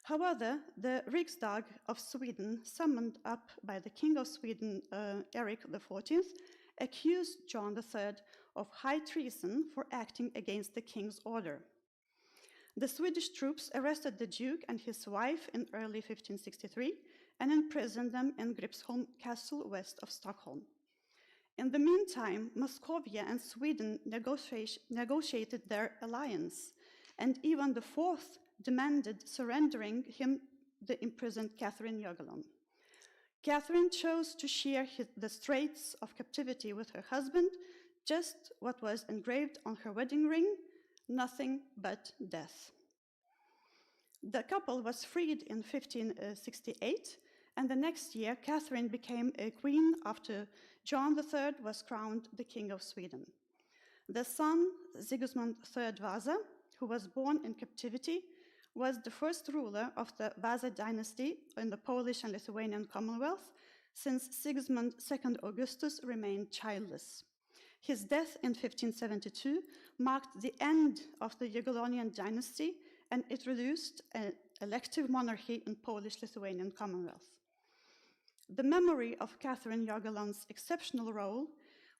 However, the Riksdag of Sweden, summoned up by the King of Sweden, Erik XIV, accused John III of high treason for acting against the king's order. The Swedish troops arrested the Duke and his wife in early 1563 and imprisoned them in Gripsholm Castle west of Stockholm. In the meantime, Muscovia and Sweden negotiated their alliance, and Ivan IV demanded surrendering him the imprisoned Catherine Jagellon. Catherine chose to share the straits of captivity with her husband, just what was engraved on her wedding ring, nothing but death. The couple was freed in 1568, and the next year Catherine became a queen after John III was crowned the King of Sweden. The son, Sigismund III Vasa, who was born in captivity, was the first ruler of the Vasa dynasty in the Polish and Lithuanian Commonwealth, since Sigismund II Augustus remained childless. His death in 1572 marked the end of the Jagellonian dynasty and introduced an elective monarchy in Polish-Lithuanian Commonwealth. The memory of Catherine Jagellon's exceptional role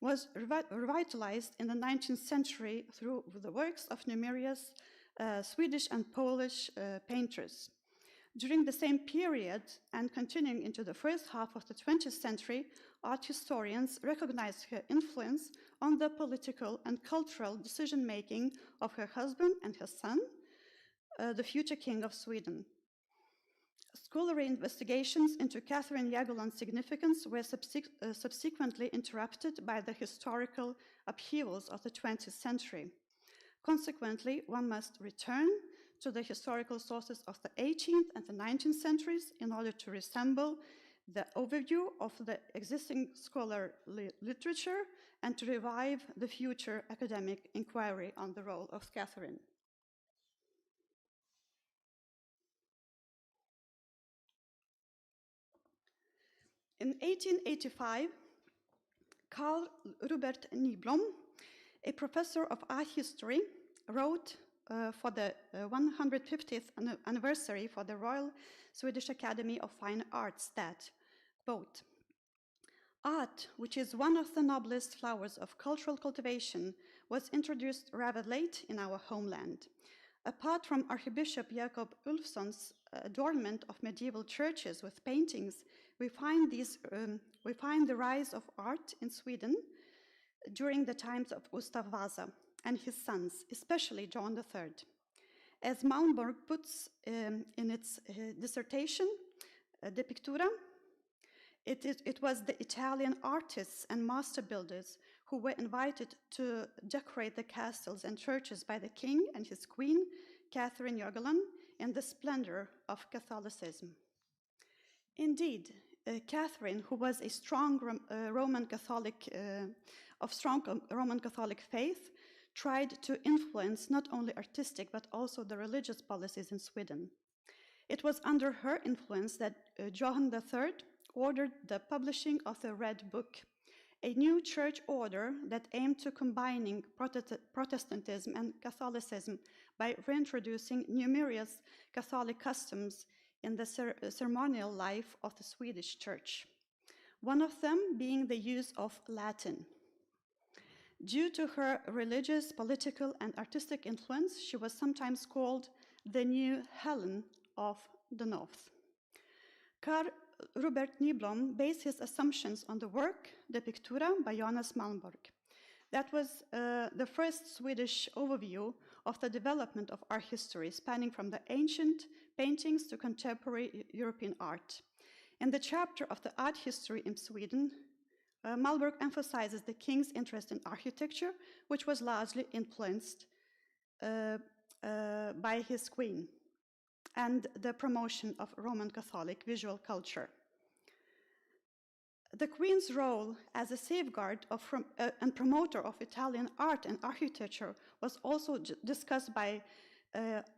was revitalized in the 19th century through the works of numerous Swedish and Polish painters. During the same period, and continuing into the first half of the 20th century, art historians recognized her influence on the political and cultural decision-making of her husband and her son, the future King of Sweden. Scholarly investigations into Catherine Jagellon's significance were subsequently interrupted by the historical upheavals of the 20th century. Consequently, one must return to the historical sources of the 18th and the 19th centuries in order to resemble the overview of the existing scholarly literature and to revive the future academic inquiry on the role of Catherine. In 1885, Carl Rupert Nyblom, a professor of art history, wrote for the 150th anniversary for the Royal Swedish Academy of Fine Arts that, quote, "Art, which is one of the noblest flowers of cultural cultivation, was introduced rather late in our homeland. Apart from Archbishop Jakob Ulfsson's adornment of medieval churches with paintings, we find the rise of art in Sweden during the times of Gustav Vasa, and his sons, especially John III. As Malmborg puts in its dissertation, De Pictura, it was the Italian artists and master builders who were invited to decorate the castles and churches by the king and his queen, Catherine Jørgen, in the splendor of Catholicism. Indeed, Catherine, who was a strong Roman Catholic faith, tried to influence not only artistic but also the religious policies in Sweden. It was under her influence that Johann III ordered the publishing of the Red Book, a new church order that aimed to combining Protestantism and Catholicism by reintroducing numerous Catholic customs in the ceremonial life of the Swedish church, one of them being the use of Latin. Due to her religious, political, and artistic influence, she was sometimes called the New Helen of the North. Carl Robert Nyblom based his assumptions on the work De Pictura by Johannes Malmborg. That was the first Swedish overview of the development of art history, spanning from the ancient paintings to contemporary European art. In the chapter of the art history in Sweden, Malmborg emphasizes the king's interest in architecture, which was largely influenced by his queen, and the promotion of Roman Catholic visual culture. The Queen's role as a safeguard and promoter of Italian art and architecture was also discussed by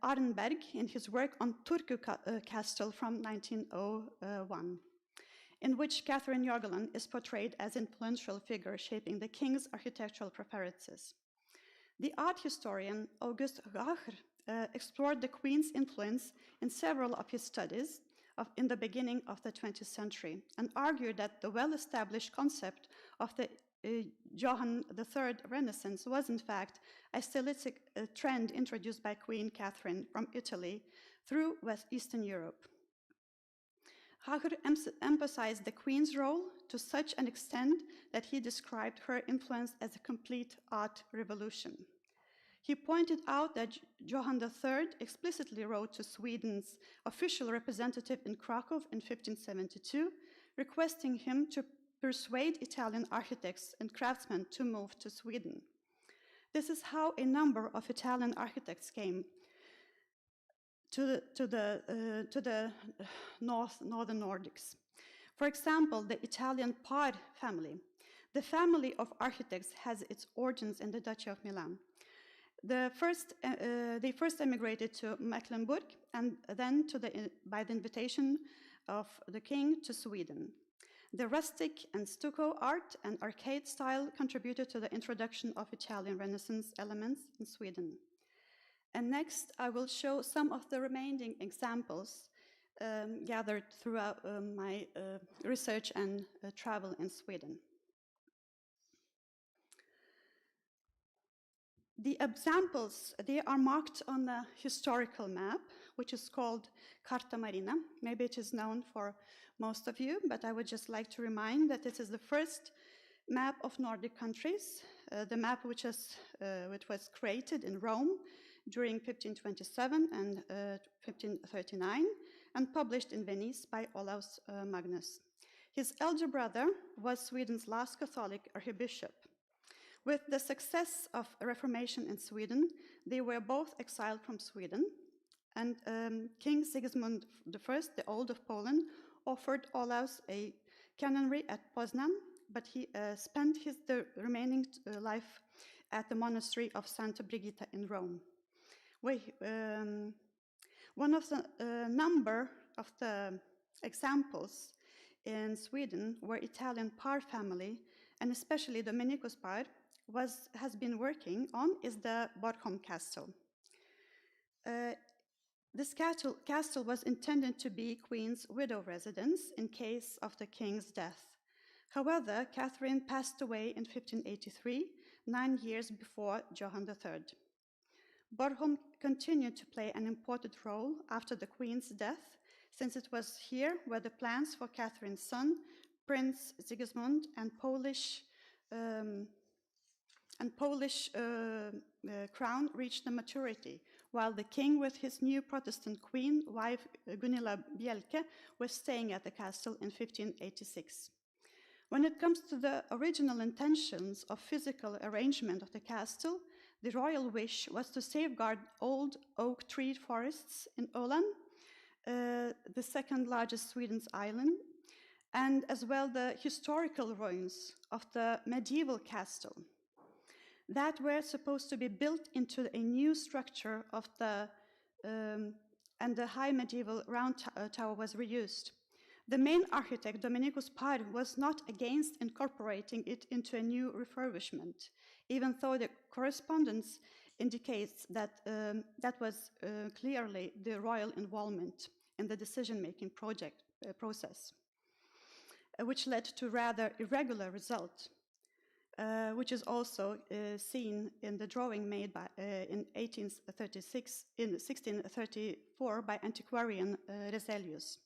Arenberg in his work on Turku Castle from 1901, in which Catherine Jørgen is portrayed as an influential figure shaping the king's architectural preferences. The art historian August Racher explored the Queen's influence in several of his studies in the beginning of the 20th century and argued that the well-established concept of the Johann III Renaissance was in fact a stylistic trend introduced by Queen Catherine from Italy through Eastern Europe. Racher emphasized the Queen's role to such an extent that he described her influence as a complete art revolution. He pointed out that Johann III explicitly wrote to Sweden's official representative in Krakow in 1572, requesting him to persuade Italian architects and craftsmen to move to Sweden. This is how a number of Italian architects came to the northern Nordics. For example, the Italian Par family. The family of architects has its origins in the Duchy of Milan. They first emigrated to Mecklenburg and then by the invitation of the king to Sweden. The rustic and stucco art and arcade style contributed to the introduction of Italian Renaissance elements in Sweden. And next, I will show some of the remaining examples gathered throughout my research and travel in Sweden. The examples, they are marked on a historical map, which is called Carta Marina. Maybe it is known for most of you, but I would just like to remind that this is the first map of Nordic countries, the map which was created in Rome during 1527 and 1539, and published in Venice by Olaus Magnus. His elder brother was Sweden's last Catholic archbishop. With the success of Reformation in Sweden, they were both exiled from Sweden, and King Sigismund I, the Old of Poland, offered Olaus a canonry at Poznan, but he spent the remaining life at the monastery of Santa Brigitta in Rome. One of the number of the examples in Sweden where Italian Par family, and especially Domenico's Par, has been working on is the Borgholm Castle. This castle was intended to be Queen's widow residence in case of the king's death. However, Catherine passed away in 1583, 9 years before Johann III. Borgholm continued to play an important role after the Queen's death, since it was here where the plans for Catherine's son, Prince Sigismund, and Polish and Polish crown reached the maturity, while the king with his new Protestant queen, wife Gunilla Bielke, was staying at the castle in 1586. When it comes to the original intentions of physical arrangement of the castle, the royal wish was to safeguard old oak tree forests in Öland, the second largest Sweden's island, and as well the historical ruins of the medieval castle that were supposed to be built into a new structure of the and the high medieval round tower was reused. The main architect, Domenico Sparri, was not against incorporating it into a new refurbishment, even though the correspondence indicates that that was clearly the royal involvement in the decision-making process, which led to rather irregular result, which is also seen in the drawing made by, in 1634 by antiquarian Reselius.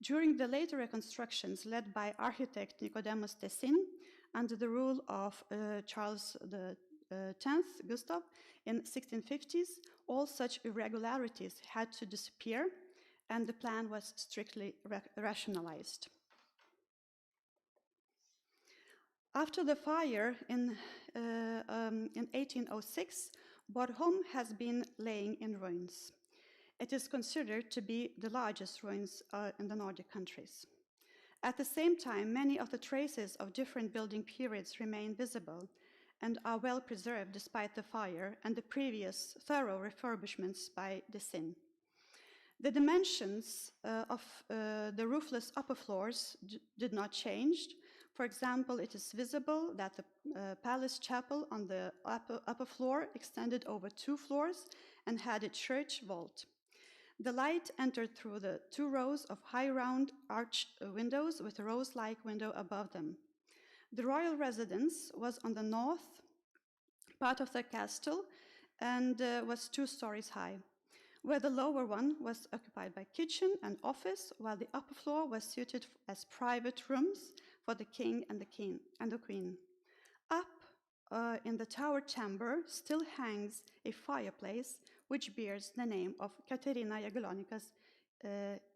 During the later reconstructions led by architect Nicodemus Tessin under the rule of Charles X, Gustav, in 1650s, all such irregularities had to disappear and the plan was strictly rationalized. After the fire in 1806, Borgholm has been laying in ruins. It is considered to be the largest ruins in the Nordic countries. At the same time, many of the traces of different building periods remain visible and are well preserved despite the fire and the previous thorough refurbishments by Tessin. The dimensions of the roofless upper floors did not change. For example, it is visible that the palace chapel on the upper floor extended over 2 floors and had a church vault. The light entered through the 2 rows of high round arch windows with a rose-like window above them. The royal residence was on the north part of the castle and was 2 stories high, where the lower one was occupied by kitchen and office, while the upper floor was suited as private rooms for the king and the queen. Up in the tower chamber still hangs a fireplace which bears the name of Katerina Jagiellonika's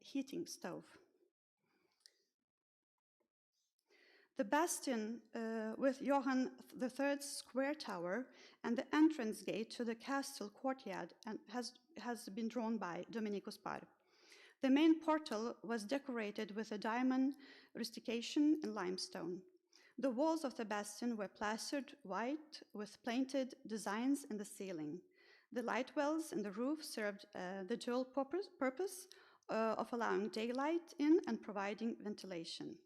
heating stove. The bastion with Johann III's square tower and the entrance gate to the castle courtyard has been drawn by Domenico Sparri. The main portal was decorated with a diamond rustication in limestone. The walls of the bastion were plastered white with painted designs in the ceiling. The light wells in the roof served the dual purpose of allowing daylight in and providing ventilation.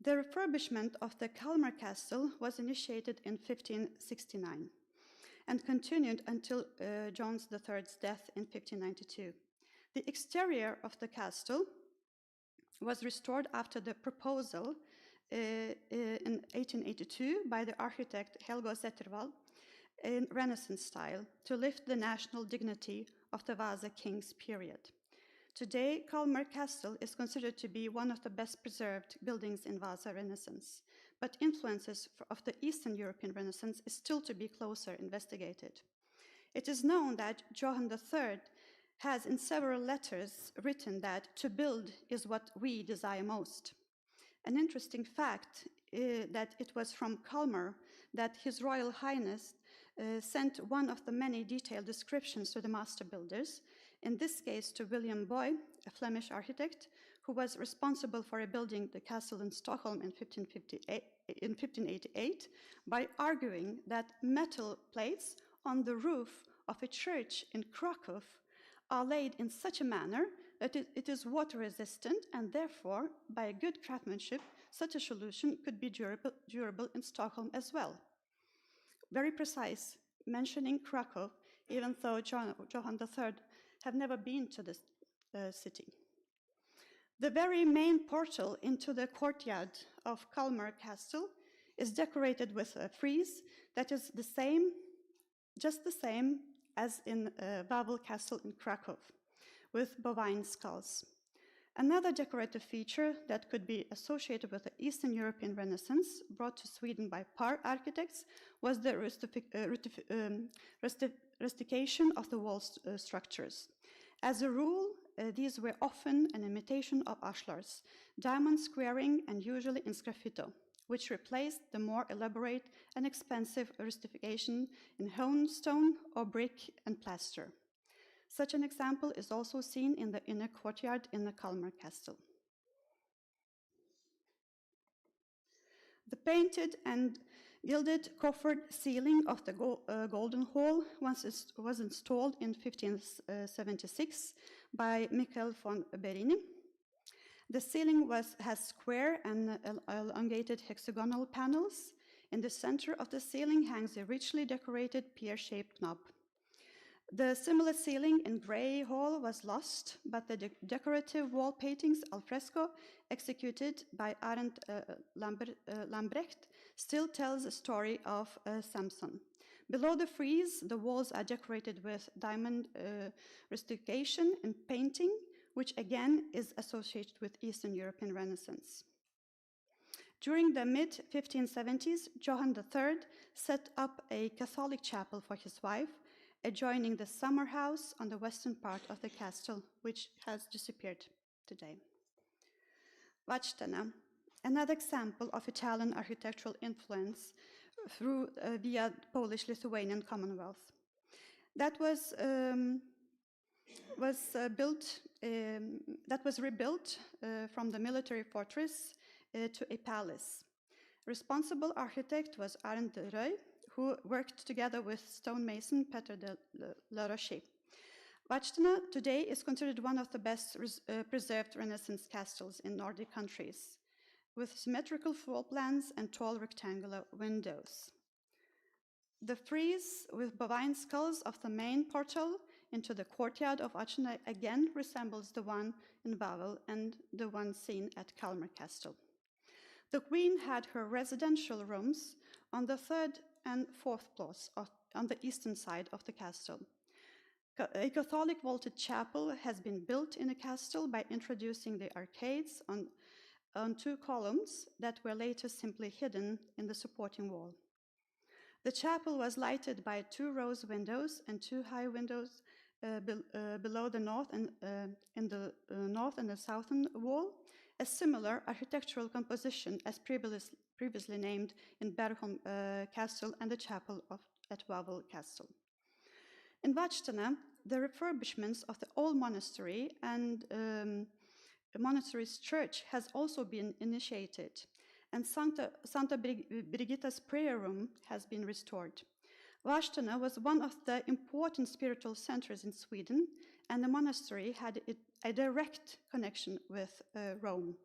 The refurbishment of the Kalmar castle was initiated in 1569 and continued until John III's death in 1592. The exterior of the castle was restored after the proposal in 1882 by the architect Helgo Zettervall in Renaissance style to lift the national dignity of the Vasa kings period. Today, Kalmar Castle is considered to be one of the best preserved buildings in Vasa Renaissance, but influences of the Eastern European Renaissance is still to be closer investigated. It is known that Johann III has in several letters written that to build is what we desire most. An interesting fact is that it was from Kalmar that His Royal Highness sent one of the many detailed descriptions to the master builders, in this case to William Boy, a Flemish architect, who was responsible for rebuilding the castle in Stockholm in 1588 by arguing that metal plates on the roof of a church in Krakow are laid in such a manner that it is water resistant, and therefore, by a good craftsmanship, such a solution could be durable in Stockholm as well. Very precise, mentioning Krakow, even though Johann III have never been to this city. The very main portal into the courtyard of Kalmar Castle is decorated with a frieze that is the same, just the same as in Wawel Castle in Krakow, with bovine skulls. Another decorative feature that could be associated with the Eastern European Renaissance brought to Sweden by Par architects was the rustication of the wall structures. As a rule, these were often an imitation of ashlars, diamond squaring and usually in sgraffito, which replaced the more elaborate and expensive rustification in hewn stone or brick and plaster. Such an example is also seen in the inner courtyard in the Kalmar Castle. The painted and gilded coffered ceiling of the Golden Hall was installed in 1576 by Michael von Berini. The ceiling has square and elongated hexagonal panels. In the center of the ceiling hangs a richly decorated pear-shaped knob. The similar ceiling in Grey Hall was lost, but the decorative wall paintings al fresco executed by Arent Lambrecht still tells a story of Samson. Below the frieze, the walls are decorated with diamond rustication and painting, which again is associated with Eastern European Renaissance. During the mid-1570s, Johann III set up a Catholic chapel for his wife, adjoining the summer house on the western part of the castle, which has disappeared today. Vadstena, another example of Italian architectural influence via Polish-Lithuanian Commonwealth. That was rebuilt from the military fortress to a palace. Responsible architect was Arend de Reuy, who worked together with stonemason Peter de la Roche. Vadstena today is considered one of the best preserved Renaissance castles in Nordic countries, with symmetrical floor plans and tall rectangular windows. The frieze with bovine skulls of the main portal into the courtyard of Vadstena again resembles the one in Wawel and the one seen at Kalmar Castle. The queen had her residential rooms on the third and fourth floors on the eastern side of the castle. A Catholic vaulted chapel has been built in the castle by introducing the arcades on two columns that were later simply hidden in the supporting wall. The chapel was lighted by two rose windows and two high windows below the north and in the north and the southern wall, a similar architectural composition as previously named in Bergholm Castle and the chapel at Wawel Castle. In Vadstena, the refurbishments of the old monastery and the monastery's church has also been initiated, and Santa Brigitta's prayer room has been restored. Vadstena was one of the important spiritual centers in Sweden, and the monastery had a direct connection with Rome.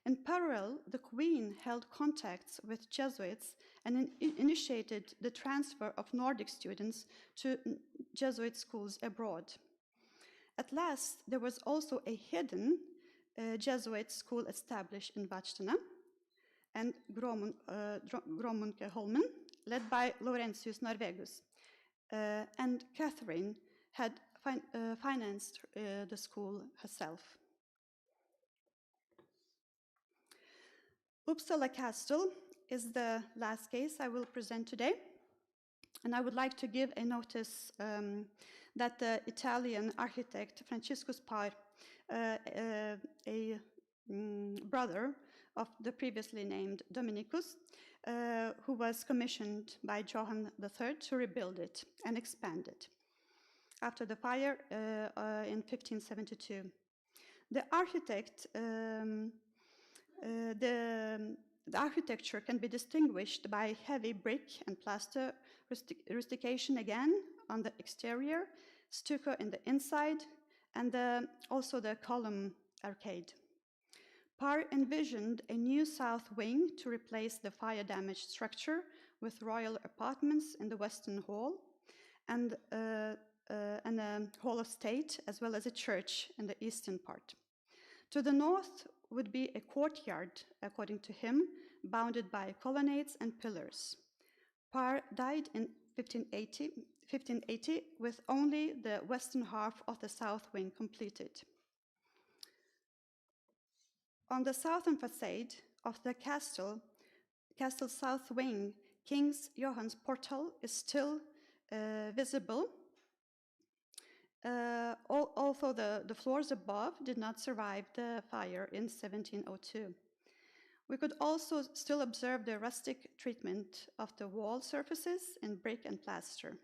In parallel, the Queen held contacts with Jesuits and initiated the transfer of Nordic students to Jesuit schools abroad. At last, there was also a hidden Jesuit school established in Vadstena and Gromunkeholmen, led by Laurentius Norvegus, and Catherine had financed the school herself. Uppsala Castle is the last case I will present today, and I would like to give a notice that the Italian architect Francesco Spar, a brother of the previously named Dominicus, who was commissioned by Johann III to rebuild it and expand it after the fire in 1572. The architecture can be distinguished by heavy brick and plaster rustication again on the exterior, stucco in the inside, and also the column arcade. Parr envisioned a new south wing to replace the fire-damaged structure with royal apartments in the western hall and a hall of state, as well as a church in the eastern part. To the north would be a courtyard, according to him, bounded by colonnades and pillars. Parr died in 1580 with only the western half of the south wing completed. On the southern facade of the castle's south wing, King Johan's portal is still visible, although the floors above did not survive the fire in 1702. We could also still observe the rustic treatment of the wall surfaces in brick and plaster.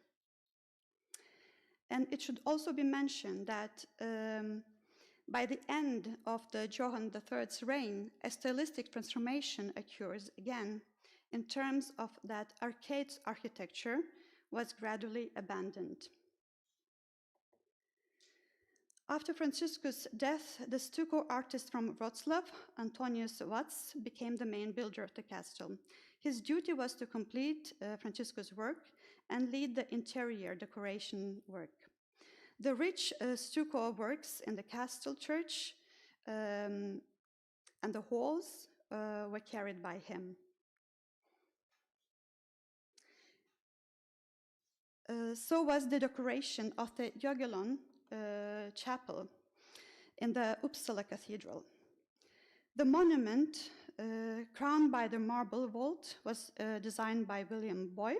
And it should also be mentioned that by the end of the Johann III's reign, a stylistic transformation occurs again in terms of that arcade architecture was gradually abandoned. After Franciscus' death, the stucco artist from Wrocław, Antonius Watz, became the main builder of the castle. His duty was to complete Franciscus' work and lead the interior decoration work. The rich stucco works in the castle church and the halls were carried by him. So was the decoration of the Jagellon chapel in the Uppsala Cathedral. The monument, crowned by the marble vault, was designed by William Boy.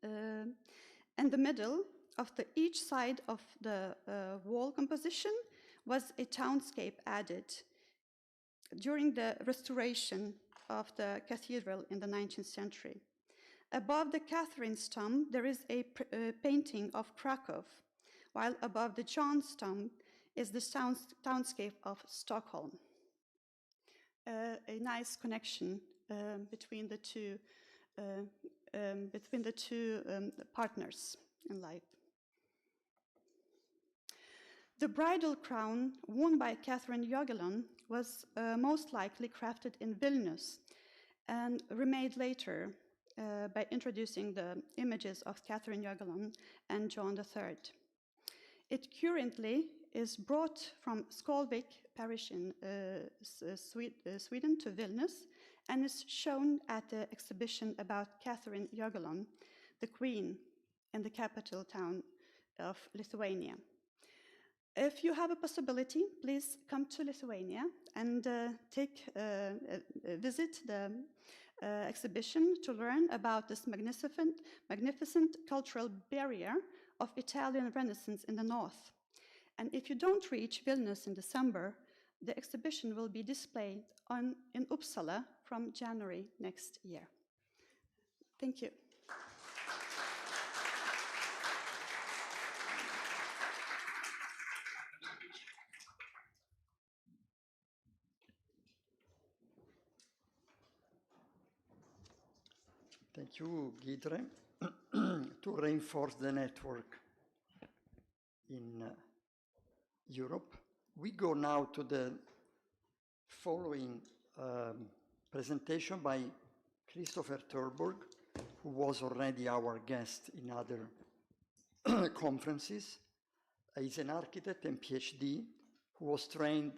In the middle of each side of the wall composition was a townscape added during the restoration of the cathedral in the 19th century. Above the Catherine's tomb, there is a painting of Krakow, while above the John's tomb is the townscape of Stockholm. A nice connection between the two partners in life. The bridal crown worn by Catherine Jagellon was most likely crafted in Vilnius and remade later by introducing the images of Catherine Jagellon and John III. It currently is brought from Skolvik parish in Sweden to Vilnius and is shown at the exhibition about Catherine Jagellon, the queen in the capital town of Lithuania. If you have a possibility, please come to Lithuania and visit the exhibition to learn about this magnificent cultural barrier of Italian Renaissance in the north. And if you don't reach Vilnius in December, the exhibition will be displayed in Uppsala from January next year. Thank you. Thank you, Guidre. To reinforce the network in Europe, we go now to the following presentation by Christopher Turburg, who was already our guest in other conferences. He's an architect and PhD who was trained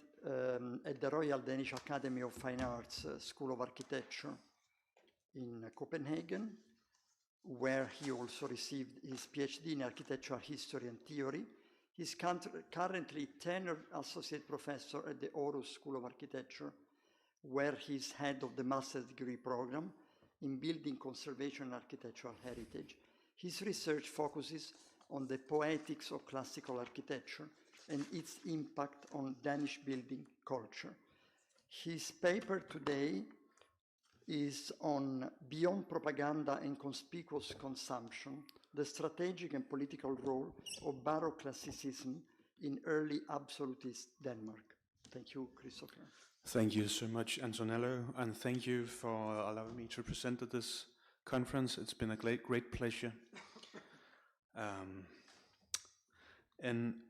at the Royal Danish Academy of Fine Arts School of Architecture in Copenhagen, where he also received his PhD in architectural history and theory. He's currently tenured associate professor at the Aarhus School of Architecture, where he's head of the master's degree program in building conservation and architectural heritage. His research focuses on the poetics of classical architecture and its impact on Danish building culture. His paper today is on Beyond Propaganda and Conspicuous Consumption, the strategic and political role of Baroque classicism in early absolutist Denmark. Thank you, Christopher. Thank you so much, Antonello, and thank you for allowing me to present at this conference. It's been a great pleasure. In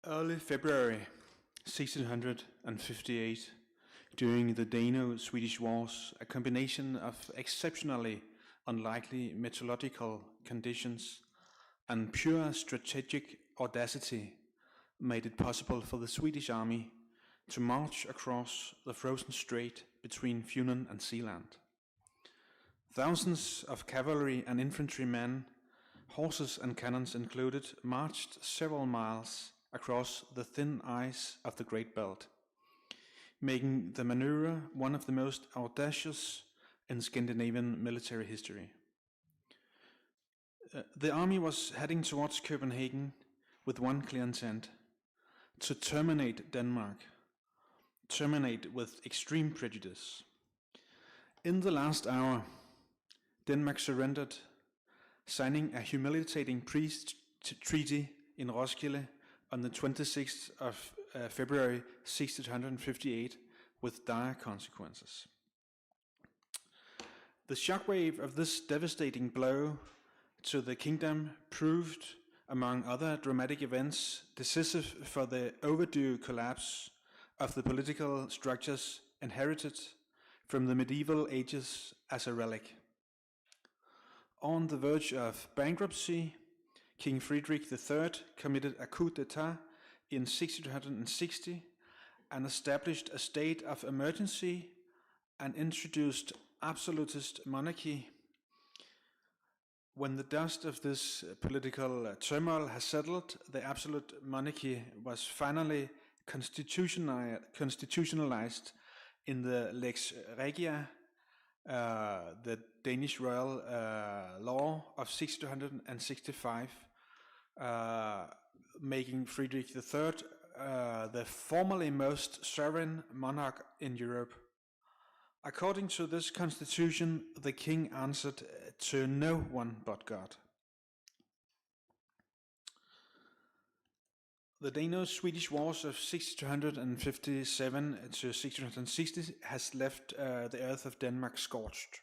early February 1658, during the Dano-Swedish Wars, a combination of exceptionally unlikely meteorological conditions and pure strategic audacity made it possible for the Swedish army to march across the frozen strait between Funen and Sealand. Thousands of cavalry and infantrymen, horses and cannons included, marched several miles across the thin ice of the Great Belt. making the maneuver one of the most audacious in Scandinavian military history. The army was heading towards Copenhagen with one clear intent: to terminate Denmark, terminate with extreme prejudice. In the last hour, Denmark surrendered, signing a humiliating peace treaty in Roskilde on the 26th of February 1658 with dire consequences. The shockwave of this devastating blow to the kingdom proved, among other dramatic events, decisive for the overdue collapse of the political structures inherited from the medieval ages as a relic. On the verge of bankruptcy, King Friedrich III committed a coup d'etat in 1660 and established a state of emergency and introduced absolutist monarchy. When the dust of this political turmoil has settled, the absolute monarchy was finally constitutionalized in the Lex Regia, the Danish royal law of 1665, making Friedrich III the formerly most sovereign monarch in Europe. According to this constitution, the king answered to no one but God. The Dano-Swedish Wars of 1657 to 1660 has left the earth of Denmark scorched.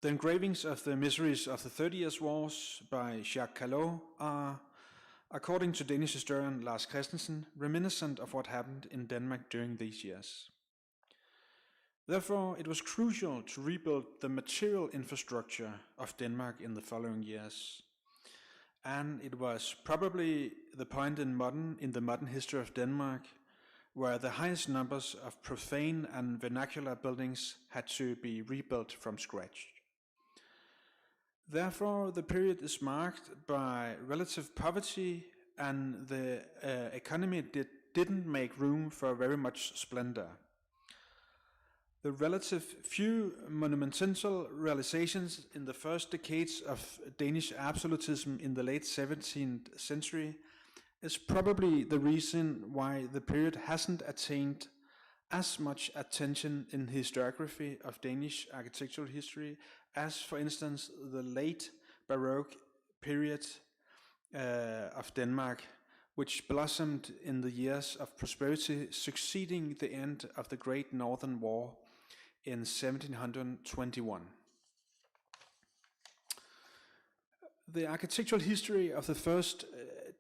The engravings of the miseries of the 30 Years' Wars by Jacques Callot are, according to Danish historian Lars Christensen, reminiscent of what happened in Denmark during these years. Therefore, it was crucial to rebuild the material infrastructure of Denmark in the following years. And it was probably the point in the modern history of Denmark where the highest numbers of profane and vernacular buildings had to be rebuilt from scratch. Therefore, the period is marked by relative poverty, and the economy didn't make room for very much splendor. The relative few monumental realizations in the first decades of Danish absolutism in the late 17th century is probably the reason why the period hasn't attained as much attention in historiography of Danish architectural history as, for instance, the late Baroque period of Denmark, which blossomed in the years of prosperity succeeding the end of the Great Northern War in 1721. The architectural history of the first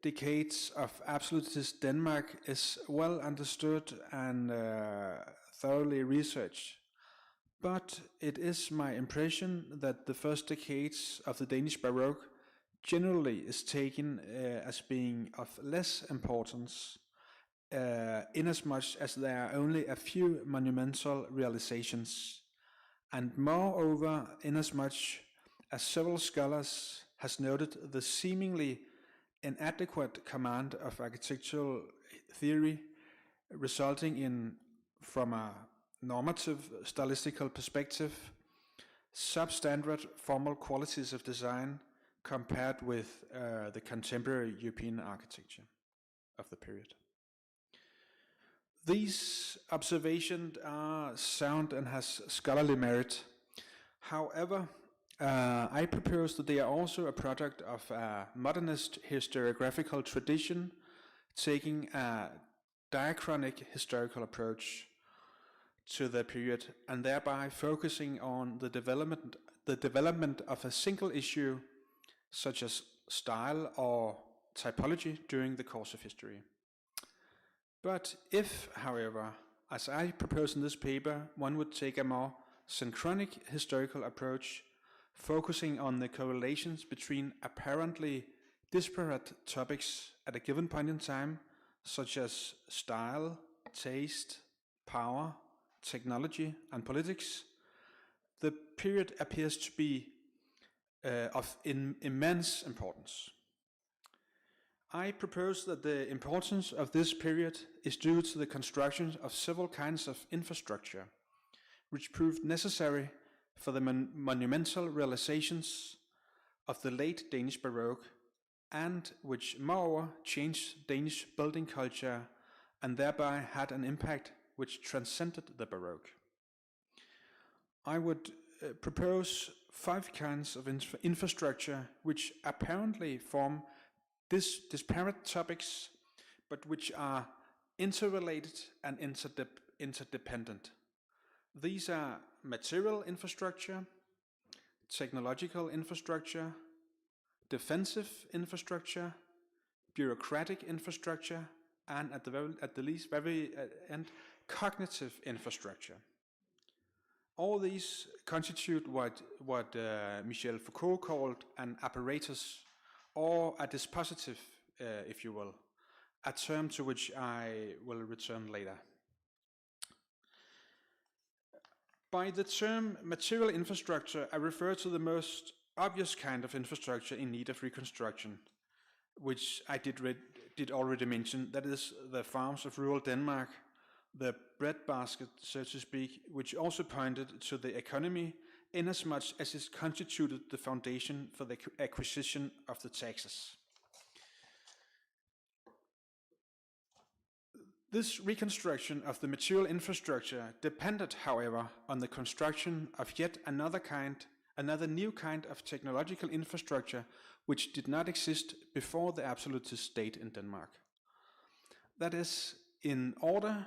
decades of absolutist Denmark is well understood and thoroughly researched, but it is my impression that the first decades of the Danish Baroque generally is taken as being of less importance, inasmuch as there are only a few monumental realizations, and moreover, inasmuch as several scholars has noted the seemingly inadequate command of architectural theory resulting in, from a normative stylistical perspective, substandard formal qualities of design compared with the contemporary European architecture of the period. These observations are sound and has scholarly merit. However, I propose that they are also a product of a modernist historiographical tradition, taking a diachronic historical approach to the period and thereby focusing on the development of a single issue, such as style or typology during the course of history. But if, however, as I propose in this paper, one would take a more synchronic historical approach, focusing on the correlations between apparently disparate topics at a given point in time, such as style, taste, power, technology, and politics, the period appears to be of immense importance. I propose that the importance of this period is due to the construction of several kinds of infrastructure, which proved necessary for the monumental realizations of the late Danish Baroque, and which moreover changed Danish building culture and thereby had an impact which transcended the Baroque. I would propose 5 kinds of infrastructure which apparently form disparate topics, but which are interrelated and interdependent. These are material infrastructure, technological infrastructure, defensive infrastructure, bureaucratic infrastructure, and at the least very end, cognitive infrastructure. All these constitute what Michel Foucault called an apparatus, or a dispositive, if you will, a term to which I will return later. By the term material infrastructure, I refer to the most obvious kind of infrastructure in need of reconstruction, which I did already mention, that is the farms of rural Denmark, the breadbasket, so to speak, which also pointed to the economy inasmuch as it constituted the foundation for the acquisition of the taxes. This reconstruction of the material infrastructure depended, however, on the construction of yet another new kind of technological infrastructure which did not exist before the absolutist state in Denmark. That is, in order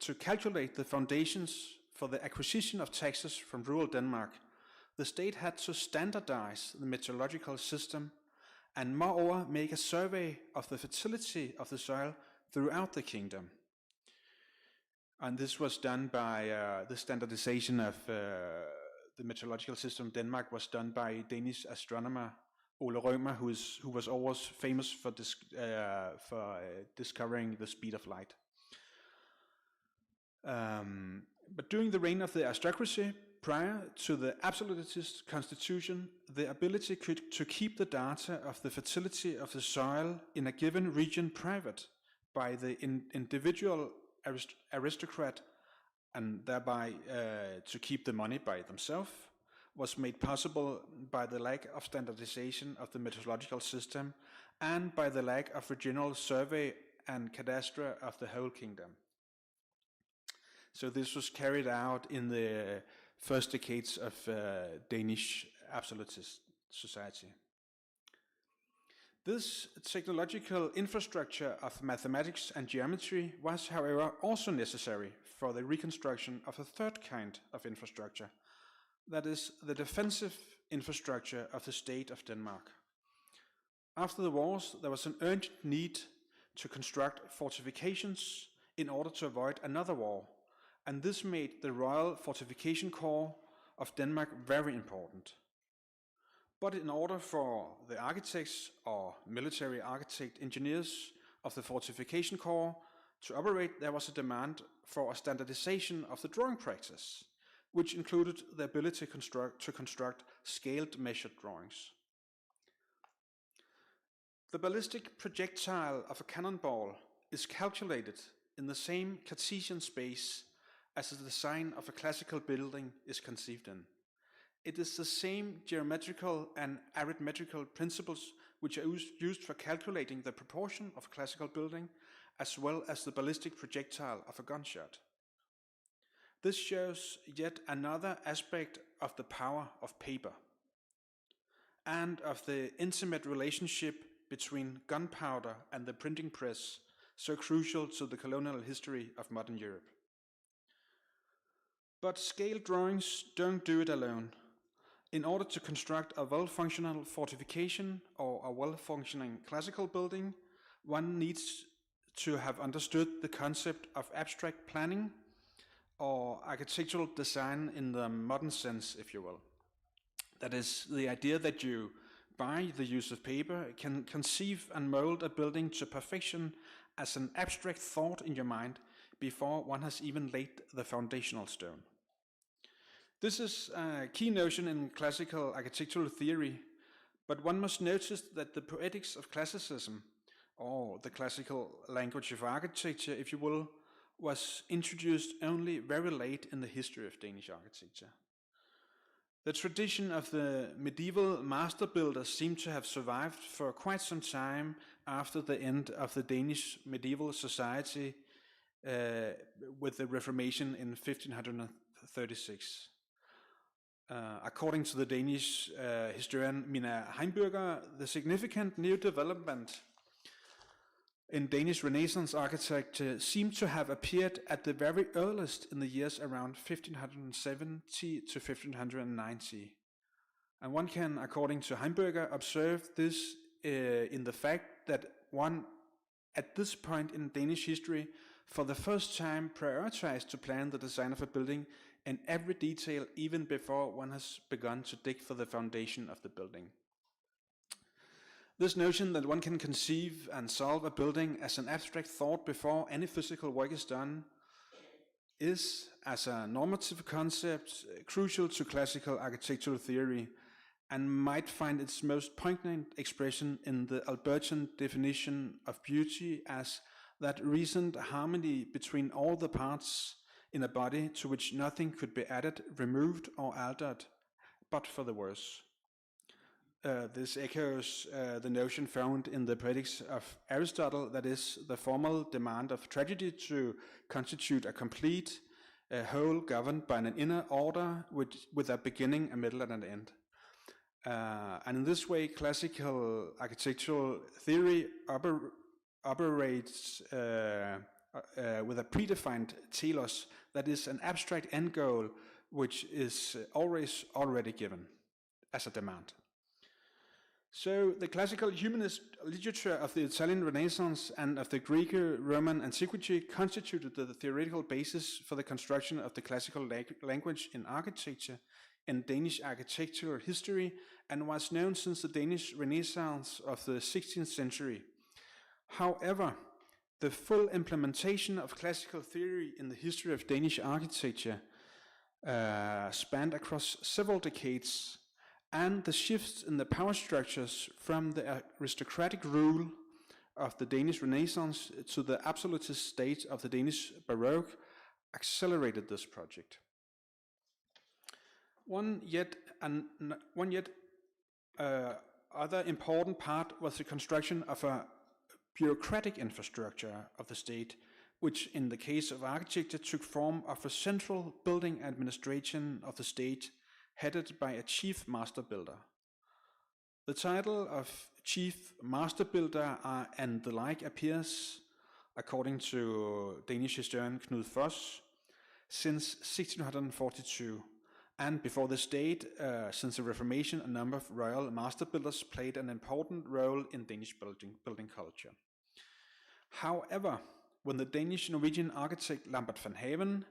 to calculate the foundations for the acquisition of taxes from rural Denmark, the state had to standardize the meteorological system and moreover make a survey of the fertility of the soil throughout the kingdom. And this was done by the standardization of the meteorological system in Denmark was done by Danish astronomer Ole Rømer, who was always famous for discovering the speed of light. But during the reign of the aristocracy, prior to the absolutist constitution, the ability to keep the data of the fertility of the soil in a given region private by the individual aristocrat, and thereby to keep the money by themselves, was made possible by the lack of standardization of the meteorological system and by the lack of a general survey and cadastre of the whole kingdom. So this was carried out in the first decades of Danish absolutist society. This technological infrastructure of mathematics and geometry was, however, also necessary for the reconstruction of a third kind of infrastructure, that is, the defensive infrastructure of the state of Denmark. After the wars, there was an urgent need to construct fortifications in order to avoid another war, and this made the Royal Fortification Corps of Denmark very important. But in order for the architects or military architect engineers of the Fortification Corps to operate, there was a demand for a standardization of the drawing practice, which included the ability to construct scaled measured drawings. The ballistic projectile of a cannonball is calculated in the same Cartesian space as the design of a classical building is conceived in. It is the same geometrical and arithmetical principles which are used for calculating the proportion of a classical building, as well as the ballistic projectile of a gunshot. This shows yet another aspect of the power of paper and of the intimate relationship between gunpowder and the printing press, so crucial to the colonial history of modern Europe. But scale drawings don't do it alone. In order to construct a well-functional fortification or a well-functioning classical building, one needs to have understood the concept of abstract planning or architectural design in the modern sense, if you will. That is, the idea that you, by the use of paper, can conceive and mold a building to perfection as an abstract thought in your mind before one has even laid the foundational stone. This is a key notion in classical architectural theory, but one must notice that the poetics of classicism, or the classical language of architecture, if you will, was introduced only very late in the history of Danish architecture. The tradition of the medieval master builders seemed to have survived for quite some time after the end of the Danish medieval society with the Reformation in 1536. According to the Danish historian Mina Heimburger, the significant new development in Danish Renaissance architecture seemed to have appeared at the very earliest in the years around 1570 to 1590. And one can, according to Heimburger, observe this in the fact that one, at this point in Danish history, for the first time prioritized to plan the design of a building in every detail, even before one has begun to dig for the foundation of the building. This notion that one can conceive and solve a building as an abstract thought before any physical work is done is, as a normative concept, crucial to classical architectural theory and might find its most poignant expression in the Albertian definition of beauty as that recent harmony between all the parts in a body to which nothing could be added, removed, or altered, but for the worse. This echoes the notion found in the Poetics of Aristotle, that is, the formal demand of tragedy to constitute a complete whole governed by an inner order with a beginning, a middle, and an end. And in this way, classical architectural theory operates with a predefined telos, that is, an abstract end goal, which is always already given as a demand. So the classical humanist literature of the Italian Renaissance and of the Greco-Roman antiquity constituted the theoretical basis for the construction of the classical language in architecture and Danish architectural history, and was known since the Danish Renaissance of the 16th century. However, the full implementation of classical theory in the history of Danish architecture spanned across several decades, and the shifts in the power structures from the aristocratic rule of the Danish Renaissance to the absolutist state of the Danish Baroque accelerated this project. One yet other important part was the construction of a bureaucratic infrastructure of the state, which in the case of architecture took form of a central building administration of the state headed by a chief master builder. The title of chief master builder and the like appears, according to Danish historian Knud Foss, since 1642, and before this date, since the Reformation, a number of royal master builders played an important role in Danish building culture. However, when the Danish-Norwegian architect Lambert van Haven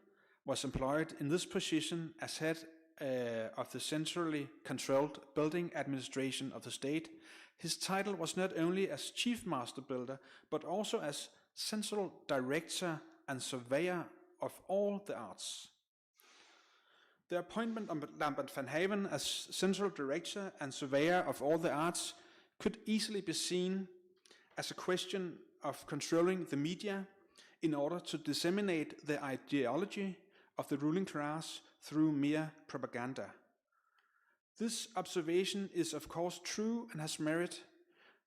was employed in this position as head of the centrally controlled building administration of the state, his title was not only as chief master builder, but also as central director and surveyor of all the arts. The appointment of Lambert van Haven as central director and surveyor of all the arts could easily be seen as a question of controlling the media in order to disseminate the ideology of the ruling class through mere propaganda. This observation is of course true and has merit.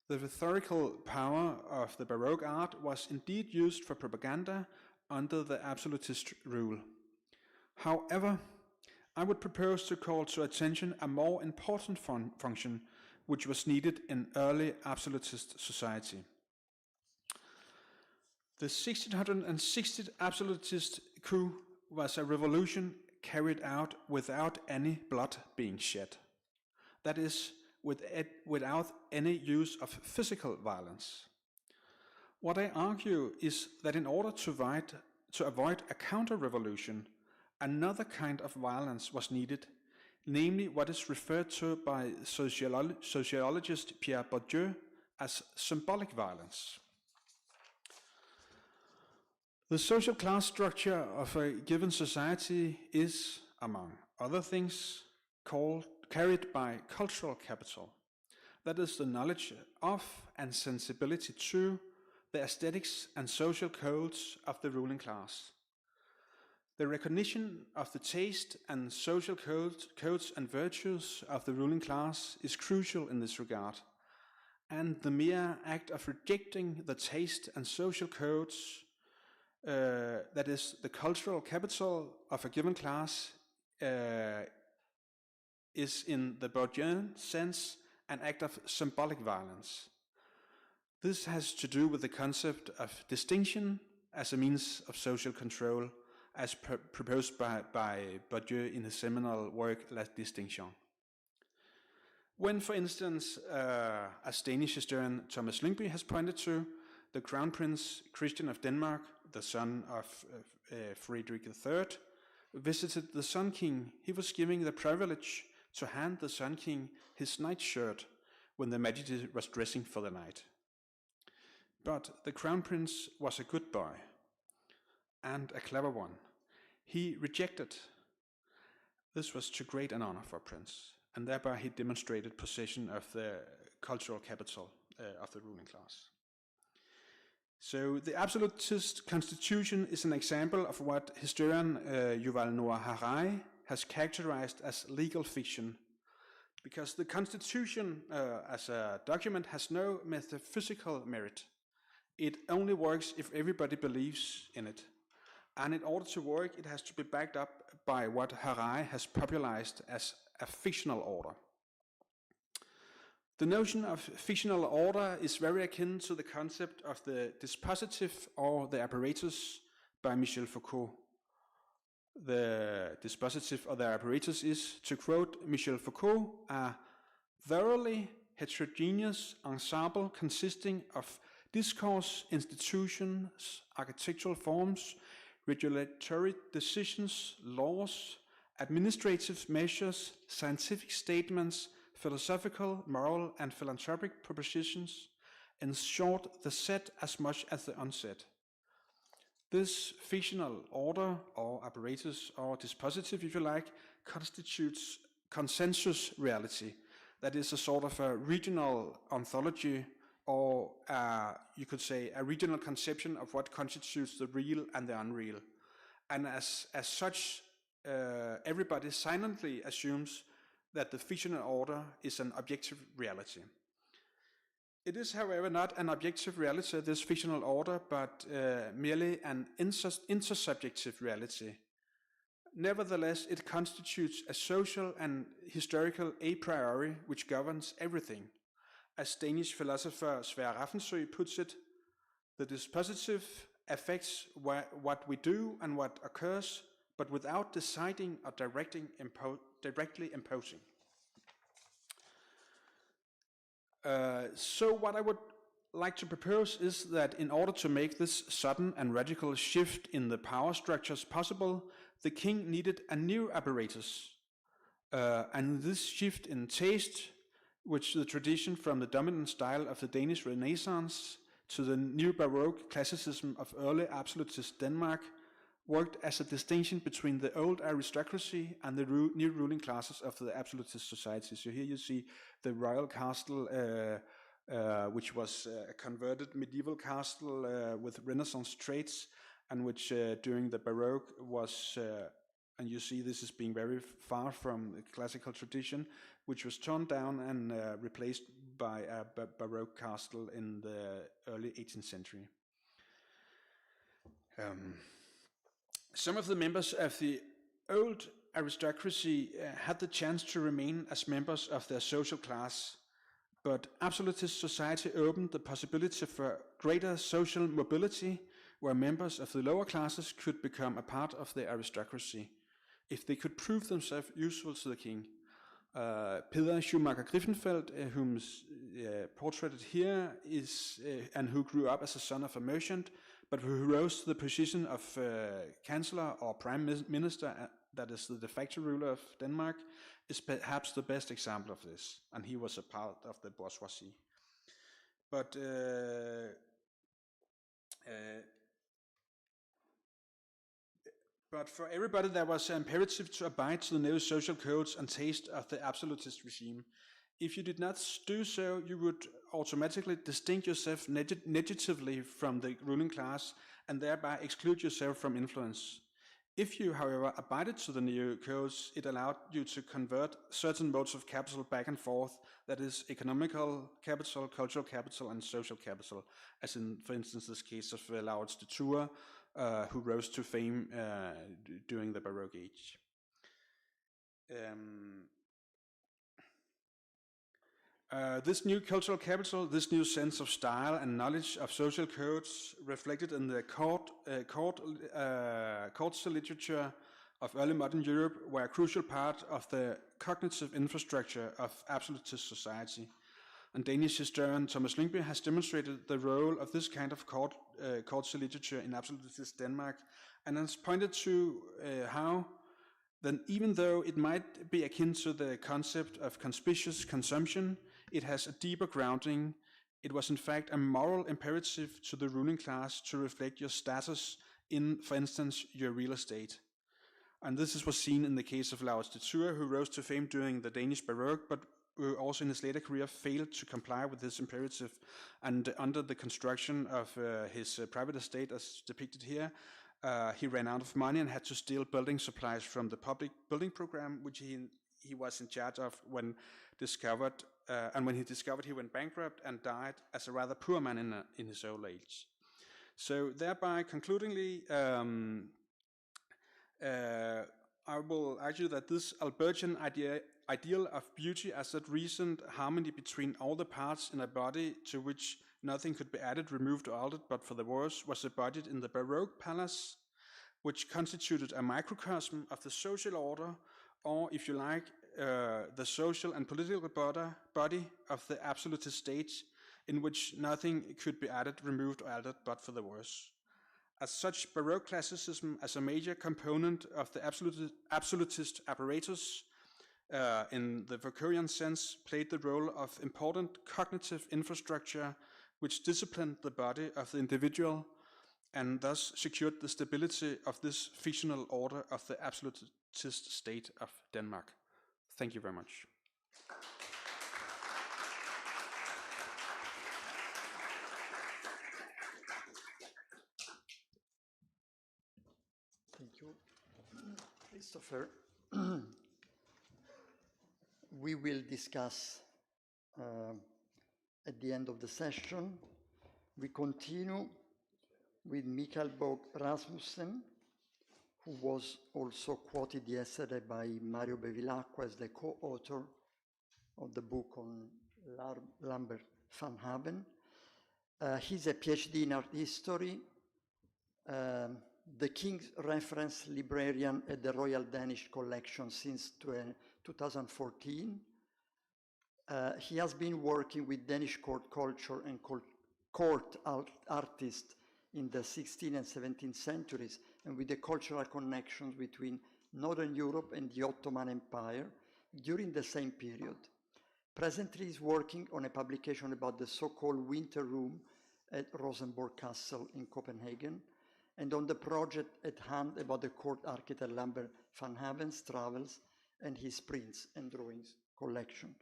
The rhetorical power of the Baroque art was indeed used for propaganda under the absolutist rule. However, I would propose to call to attention a more important function which was needed in early absolutist society. The 1660 absolutist coup was a revolution carried out without any blood being shed. That is, without any use of physical violence. What I argue is that in order to avoid a counter-revolution, another kind of violence was needed, namely what is referred to by sociologist Pierre Bourdieu as symbolic violence. The social class structure of a given society is, among other things, carried by cultural capital. That is the knowledge of and sensibility to the aesthetics and social codes of the ruling class. The recognition of the taste and social codes and virtues of the ruling class is crucial in this regard, and the mere act of rejecting the taste and social codes, that is the cultural capital of a given class, is in the Bourdieuian sense an act of symbolic violence. This has to do with the concept of distinction as a means of social control, as proposed by Bourdieu in his seminal work La Distinction. When, for instance, as Danish historian Thomas Lyngby has pointed to, the Crown Prince Christian of Denmark, the son of Frederick III, visited the Sun King, he was giving the privilege to hand the Sun King his nightshirt when the Majesty was dressing for the night. But the Crown Prince was a good boy and a clever one. He rejected. This was too great an honor for a prince, and thereby he demonstrated possession of the cultural capital of the ruling class. So the absolutist constitution is an example of what historian Yuval Noah Harari has characterized as legal fiction, because the constitution as a document has no metaphysical merit. It only works if everybody believes in it. And in order to work, it has to be backed up by what Harari has popularized as a fictional order. The notion of fictional order is very akin to the concept of the dispositive or the apparatus by Michel Foucault. The dispositive or the apparatus is, to quote Michel Foucault, a thoroughly heterogeneous ensemble consisting of discourse, institutions, architectural forms, regulatory decisions, laws, administrative measures, scientific statements, philosophical, moral, and philanthropic propositions, in short, the set as much as the unsaid. This fictional order, or apparatus, or dispositive, if you like, constitutes consensus reality. That is a sort of a regional ontology, or you could say a regional conception of what constitutes the real and the unreal. And as such, everybody silently assumes that the fictional order is an objective reality. It is, however, not an objective reality, this fictional order, but merely an intersubjective reality. Nevertheless, it constitutes a social and historical a priori which governs everything. As Danish philosopher Sverre Raffensø puts it, the dispositive affects what we do and what occurs, but without deciding or directly imposing. So what I would like to propose is that in order to make this sudden and radical shift in the power structures possible, the king needed a new apparatus. And this shift in taste, which the tradition from the dominant style of the Danish Renaissance to the new Baroque classicism of early absolutist Denmark, worked as a distinction between the old aristocracy and the new ruling classes of the absolutist society. So here you see the royal castle, which was a converted medieval castle with Renaissance traits, and which during the Baroque was, and you see this is being very far from the classical tradition, which was torn down and replaced by a Baroque castle in the early 18th century. Some of the members of the old aristocracy had the chance to remain as members of their social class, but absolutist society opened the possibility for greater social mobility, where members of the lower classes could become a part of the aristocracy, if they could prove themselves useful to the king. Peder Schumacher Griffenfeld, whom's portraited here, is and who grew up as a son of a merchant, but who rose to the position of chancellor or prime minister, that is the de facto ruler of Denmark, is perhaps the best example of this, and he was a part of the bourgeoisie. But for everybody, there was an imperative to abide to the new social codes and taste of the absolutist regime. If you did not do so, you would automatically distinct yourself negatively from the ruling class and thereby exclude yourself from influence. If you, however, abided to the new codes, it allowed you to convert certain modes of capital back and forth, that is, economical capital, cultural capital, and social capital, as in, for instance, this case of Laurits de Thur, who rose to fame during the Baroque age. This new cultural capital, this new sense of style and knowledge of social codes reflected in the courts literature of early modern Europe were a crucial part of the cognitive infrastructure of absolutist society. And Danish historian Thomas Lyngby has demonstrated the role of this kind of courts literature in absolutist Denmark, and has pointed to how then, even though it might be akin to the concept of conspicuous consumption, it has a deeper grounding. It was in fact a moral imperative to the ruling class to reflect your status in, for instance, your real estate. And this was seen in the case of Laurits de Thur, who rose to fame during the Danish Baroque, but who also in his later career failed to comply with this imperative. And under the construction of his private estate, as depicted here, he ran out of money and had to steal building supplies from the public building program, which he was in charge of when discovered. And when he discovered, he went bankrupt and died as a rather poor man in his old age. So thereby, concludingly, I will argue that this Albertian ideal of beauty as that recent harmony between all the parts in a body to which nothing could be added, removed, or altered, but for the worse, was embodied in the Baroque palace, which constituted a microcosm of the social order, or, if you like, the social and political body of the absolutist state, in which nothing could be added, removed, or altered, but for the worse. As such, Baroque classicism, as a major component of the absolutist apparatus, in the Vocurian sense, played the role of important cognitive infrastructure which disciplined the body of the individual and thus secured the stability of this fictional order of the absolutist state of Denmark. Thank you very much. Thank you, Christopher. We will discuss at the end of the session. We continue with Mikael Boog Rasmussen, who was also quoted yesterday by Mario Bevilacqua as the co-author of the book on Lambert van Haven. He's a PhD in art history, the King's Reference Librarian at the Royal Danish Collection since 2014. He has been working with Danish court culture and court artists in the 16th and 17th centuries, and with the cultural connections between Northern Europe and the Ottoman Empire during the same period. Presently, he's working on a publication about the so-called Winter Room at Rosenborg Castle in Copenhagen, and on the project at hand about the court architect Lambert van Haven's travels and his prints and drawings collection.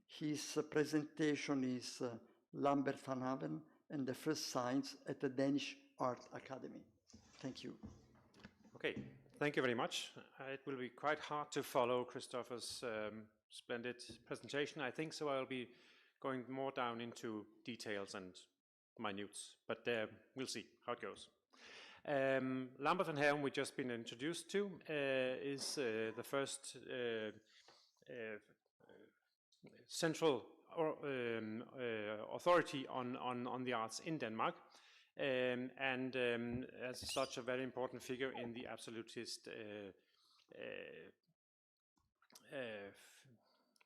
His presentation is Lambert van Haven and the first signs at the Danish Art Academy. Thank you. Okay, thank you very much. It will be quite hard to follow Christopher's splendid presentation, I think, so I'll be going more down into details and minutes, but we'll see how it goes. Lambert van Haven, we've just been introduced to, is the first central authority on the arts in Denmark, and as such a very important figure in the absolutist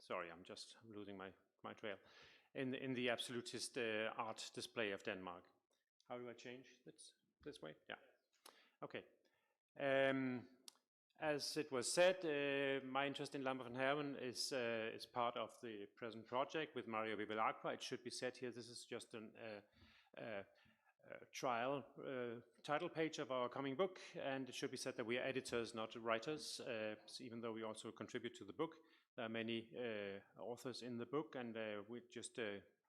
sorry, I'm losing my trail, in the absolutist art display of Denmark. How do I change this way? Yeah. Okay. As it was said, my interest in Lambert van Haven is part of the present project with Mario Bevilacqua. It should be said here, this is just title page of our coming book, and it should be said that we are editors, not writers, even though we also contribute to the book. There are many authors in the book, and we're just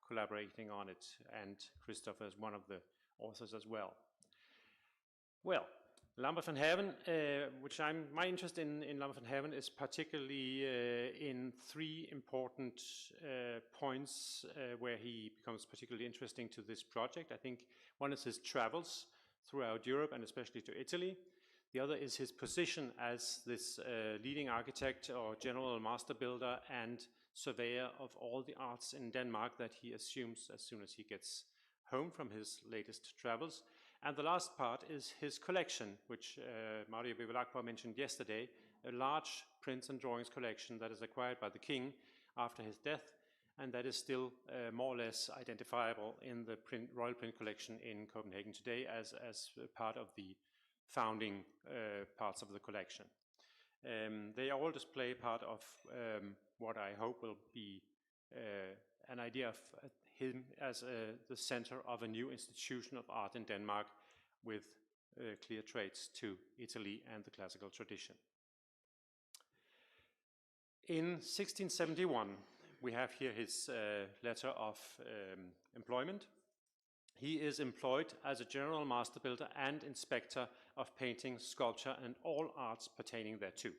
collaborating on it, and Christopher is one of the authors as well. Well, Lambert van Haven, my interest in Lambert van Haven is particularly in three important points where he becomes particularly interesting to this project. I think one is his travels throughout Europe and especially to Italy. The other is his position as this leading architect or general master builder and surveyor of all the arts in Denmark that he assumes as soon as he gets home from his latest travels. And the last part is his collection, which Mario Bevilacqua mentioned yesterday, a large prints and drawings collection that is acquired by the king after his death, and that is still more or less identifiable in the Royal Print Collection in Copenhagen today as part of the founding parts of the collection. They all display part of what I hope will be an idea of him as the center of a new institution of art in Denmark with clear traits to Italy and the classical tradition. In 1671, we have here his letter of employment. He is employed as a general master builder and inspector of painting, sculpture, and all arts pertaining thereto.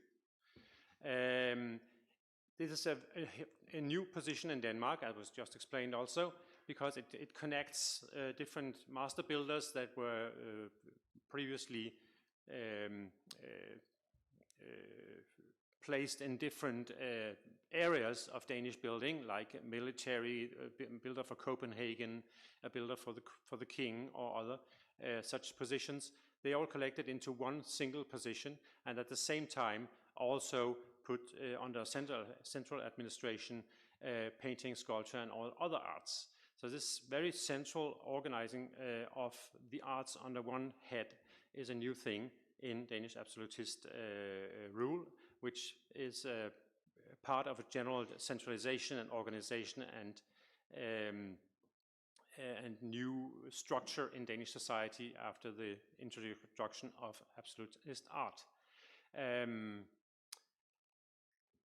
This is a new position in Denmark, as was just explained also, because it connects different master builders that were previously placed in different areas of Danish building, like a military builder for Copenhagen, a builder for the king, or other such positions. They all collected into one single position, and at the same time also put under central administration painting, sculpture, and all other arts. So this very central organizing of the arts under one head is a new thing in Danish absolutist rule, which is part of a general centralization and organization and new structure in Danish society after the introduction of absolutist art.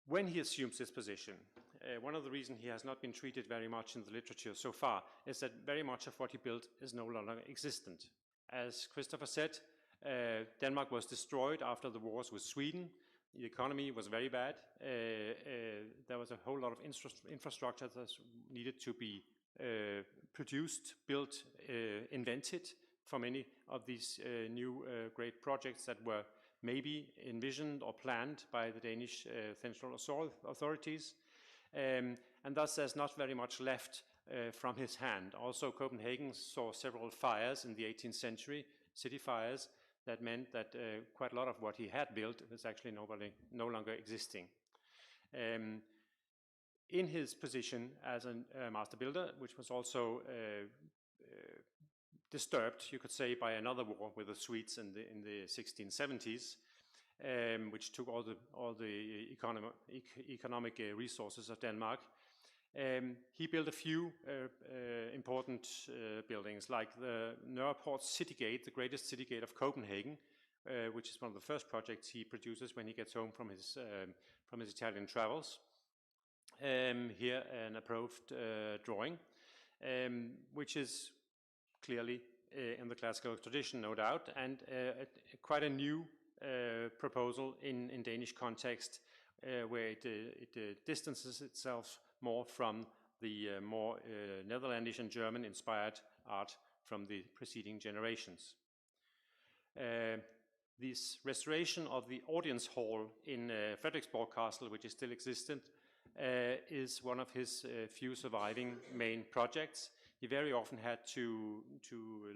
When he assumes this position, one of the reasons he has not been treated very much in the literature so far is that very much of what he built is no longer existent. As Christopher said, Denmark was destroyed after the wars with Sweden. The economy was very bad. There was a whole lot of infrastructure that needed to be produced, built, invented for many of these new great projects that were maybe envisioned or planned by the Danish central authorities. And thus there's not very much left from his hand. Also, Copenhagen saw several fires in the 18th century, city fires, that meant that quite a lot of what he had built was actually no longer existing. In his position as a master builder, which was also disturbed, you could say, by another war with the Swedes in the 1670s, which took all the economic resources of Denmark. He built a few important buildings, like the Nørreport City Gate, the greatest city gate of Copenhagen, which is one of the first projects he produces when he gets home from his Italian travels. Here an approved drawing, which is clearly in the classical tradition, no doubt, and quite a new proposal in Danish context, where it distances itself more from the more Netherlandish and German-inspired art from the preceding generations. This restoration of the audience hall in Frederiksborg Castle, which is still existent, is one of his few surviving main projects. He very often had to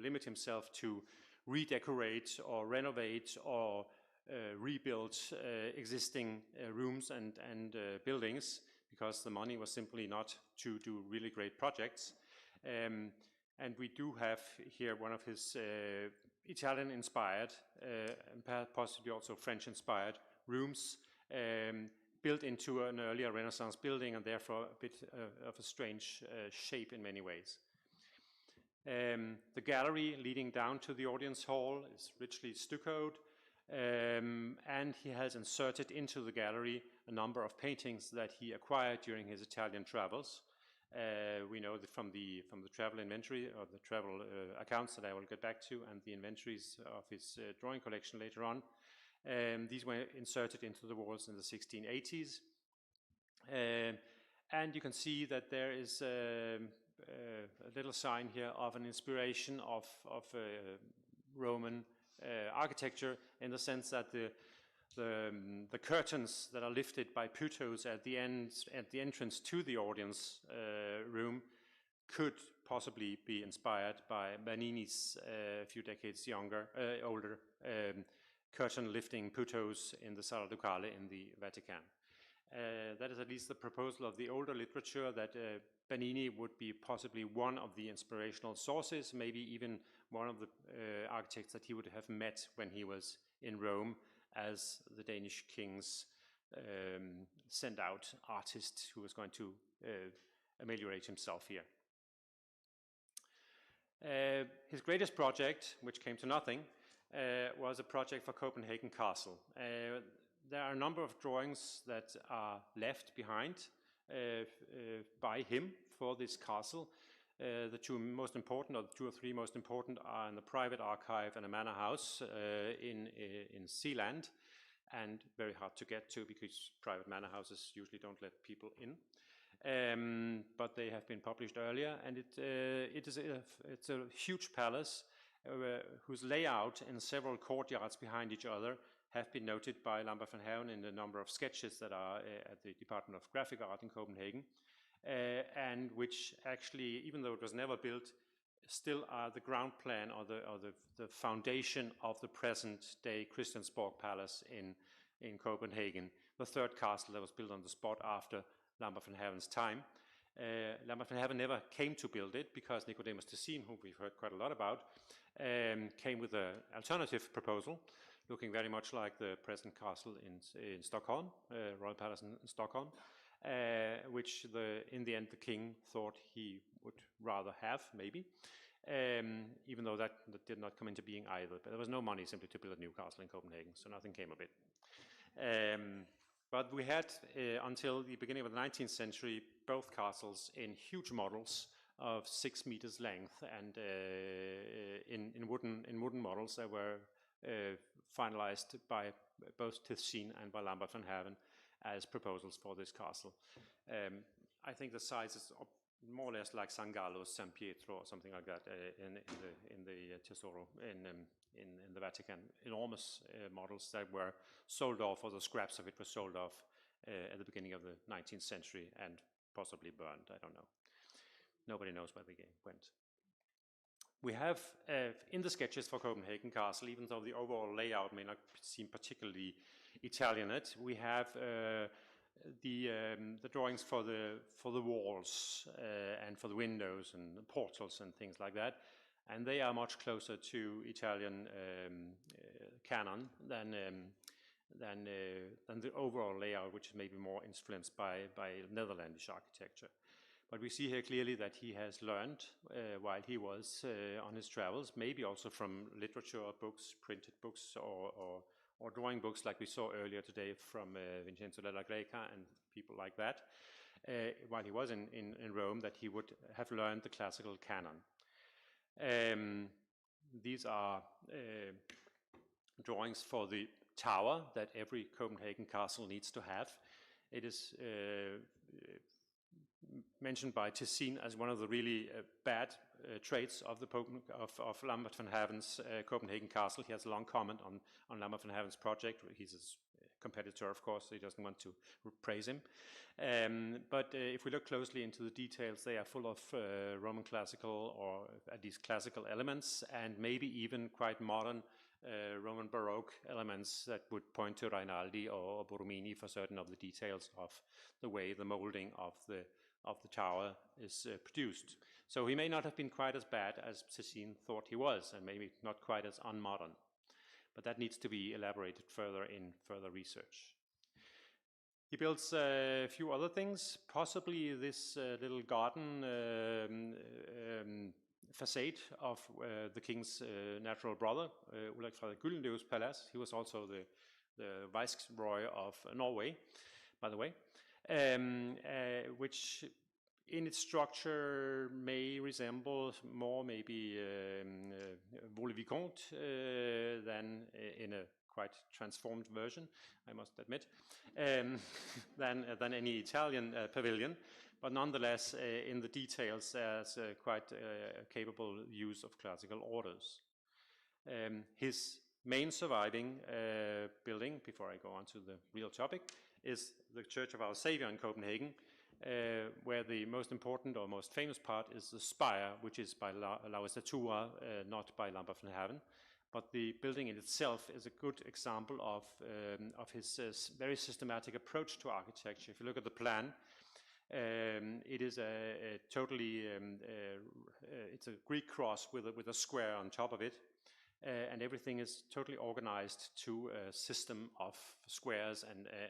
limit himself to redecorate or renovate or rebuild existing rooms and buildings, because the money was simply not to do really great projects. And we do have here one of his Italian-inspired, and possibly also French-inspired rooms, built into an earlier Renaissance building, and therefore a bit of a strange shape in many ways. The gallery leading down to the audience hall is richly stuccoed, and he has inserted into the gallery a number of paintings that he acquired during his Italian travels. We know that from the travel inventory or the travel accounts that I will get back to, and the inventories of his drawing collection later on. These were inserted into the walls in the 1680s. And you can see that there is a little sign here of an inspiration of Roman architecture, in the sense that the curtains that are lifted by putos at the entrance to the audience room could possibly be inspired by Bernini's a few decades older curtain lifting putos in the Sala Ducale in the Vatican. That is at least the proposal of the older literature, that Bernini would be possibly one of the inspirational sources, maybe even one of the architects that he would have met when he was in Rome, as the Danish kings sent out artists who was going to ameliorate himself here. His greatest project, which came to nothing, was a project for Copenhagen Castle. There are a number of drawings that are left behind by him for this castle. The two most important, or the 2 or 3 most important, are in the private archive and a manor house in Zealand, and very hard to get to because private manor houses usually don't let people in. But they have been published earlier, and it's a huge palace whose layout in several courtyards behind each other have been noted by Lambert van Haven in the number of sketches that are at the Department of Graphic Art in Copenhagen, and which actually, even though it was never built, still are the ground plan or the foundation of the present-day Christiansborg Palace in Copenhagen, the 3rd castle that was built on the spot after Lambert van Haven's time. Lambert van Haven never came to build it because Nicodemus Tessin, whom we've heard quite a lot about, came with an alternative proposal, looking very much like the present castle in Stockholm, Royal Palace in Stockholm, which in the end the king thought he would rather have, maybe, even though that did not come into being either. But there was no money simply to build a new castle in Copenhagen, so nothing came of it. But we had, until the beginning of the 19th century, both castles in huge models of 6 meters length, and in wooden models that were finalized by both Tessin and by Lambert van Haven as proposals for this castle. I think the size is more or less like San Gallo, San Pietro, or something like that in the Tesoro in the Vatican. Enormous models that were sold off, or the scraps of it were sold off at the beginning of the 19th century and possibly burned. I don't know. Nobody knows where they went. We have, in the sketches for Copenhagen Castle, even though the overall layout may not seem particularly Italianate, we have the drawings for the walls and for the windows and the portals and things like that, and they are much closer to Italian canon than the overall layout, which is maybe more influenced by Netherlandish architecture. But we see here clearly that he has learned while he was on his travels, maybe also from literature books, printed books, or drawing books like we saw earlier today from Vincenzo Della Greca and people like that, while he was in Rome, that he would have learned the classical canon. These are drawings for the tower that every Copenhagen castle needs to have. It is mentioned by Tessin as one of the really bad traits of of Lambert van Haven's Copenhagen Castle. He has a long comment on Lambert van Haven's project. He's a competitor, of course, so he doesn't want to praise him. But if we look closely into the details, they are full of Roman classical, or at least classical elements, and maybe even quite modern Roman Baroque elements that would point to Rinaldi or Borromini for certain of the details of the way the molding of the tower is produced. So he may not have been quite as bad as Tessin thought he was, and maybe not quite as unmodern. But that needs to be elaborated further in further research. He builds a few other things, possibly this little garden facade of the king's natural brother, Ulrik Frederik Gyldenløve's palace. He was also the viceroy of Norway, by the way, which in its structure may resemble more maybe Vaux-le-Vicomte than in a quite transformed version, I must admit, than any Italian pavilion. But nonetheless, in the details, there's quite capable use of classical orders. His main surviving building, before I go on to the real topic, is the Church of Our Savior in Copenhagen, where the most important or most famous part is the spire, which is by Lauestatura, not by Lambert van Haven. But the building in itself is a good example of his very systematic approach to architecture. If you look at the plan, it is a totally, it's a Greek cross with a square on top of it, and everything is totally organized to a system of squares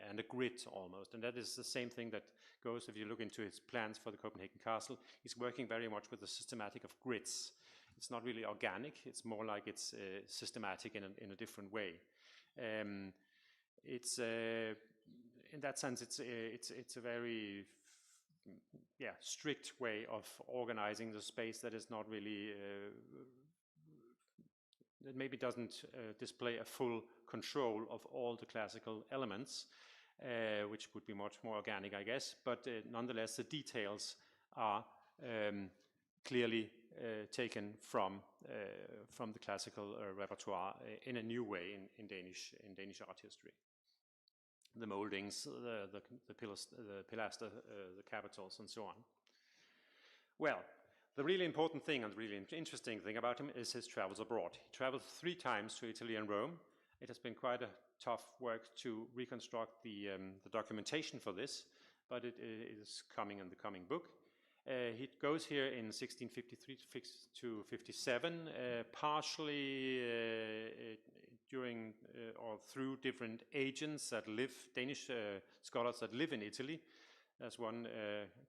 and a grid almost. And that is the same thing that goes, if you look into his plans for the Copenhagen Castle, he's working very much with the systematic of grids. It's not really organic, it's more like it's systematic in a different way. It's in that sense, it's a very strict way of organizing the space that is not really that maybe doesn't display a full control of all the classical elements, which would be much more organic, I guess. But nonetheless, the details are clearly taken from the classical repertoire in a new way in Danish art history. The moldings, the pillars, the pilaster, the capitals, and so on. Well, the really important thing and really interesting thing about him is his travels abroad. He traveled 3 times to Italy and Rome. It has been quite a tough work to reconstruct the documentation for this, but it is coming in the coming book. He goes here in 1653 to 57, partially during or through different agents that live, Danish scholars that live in Italy. There's one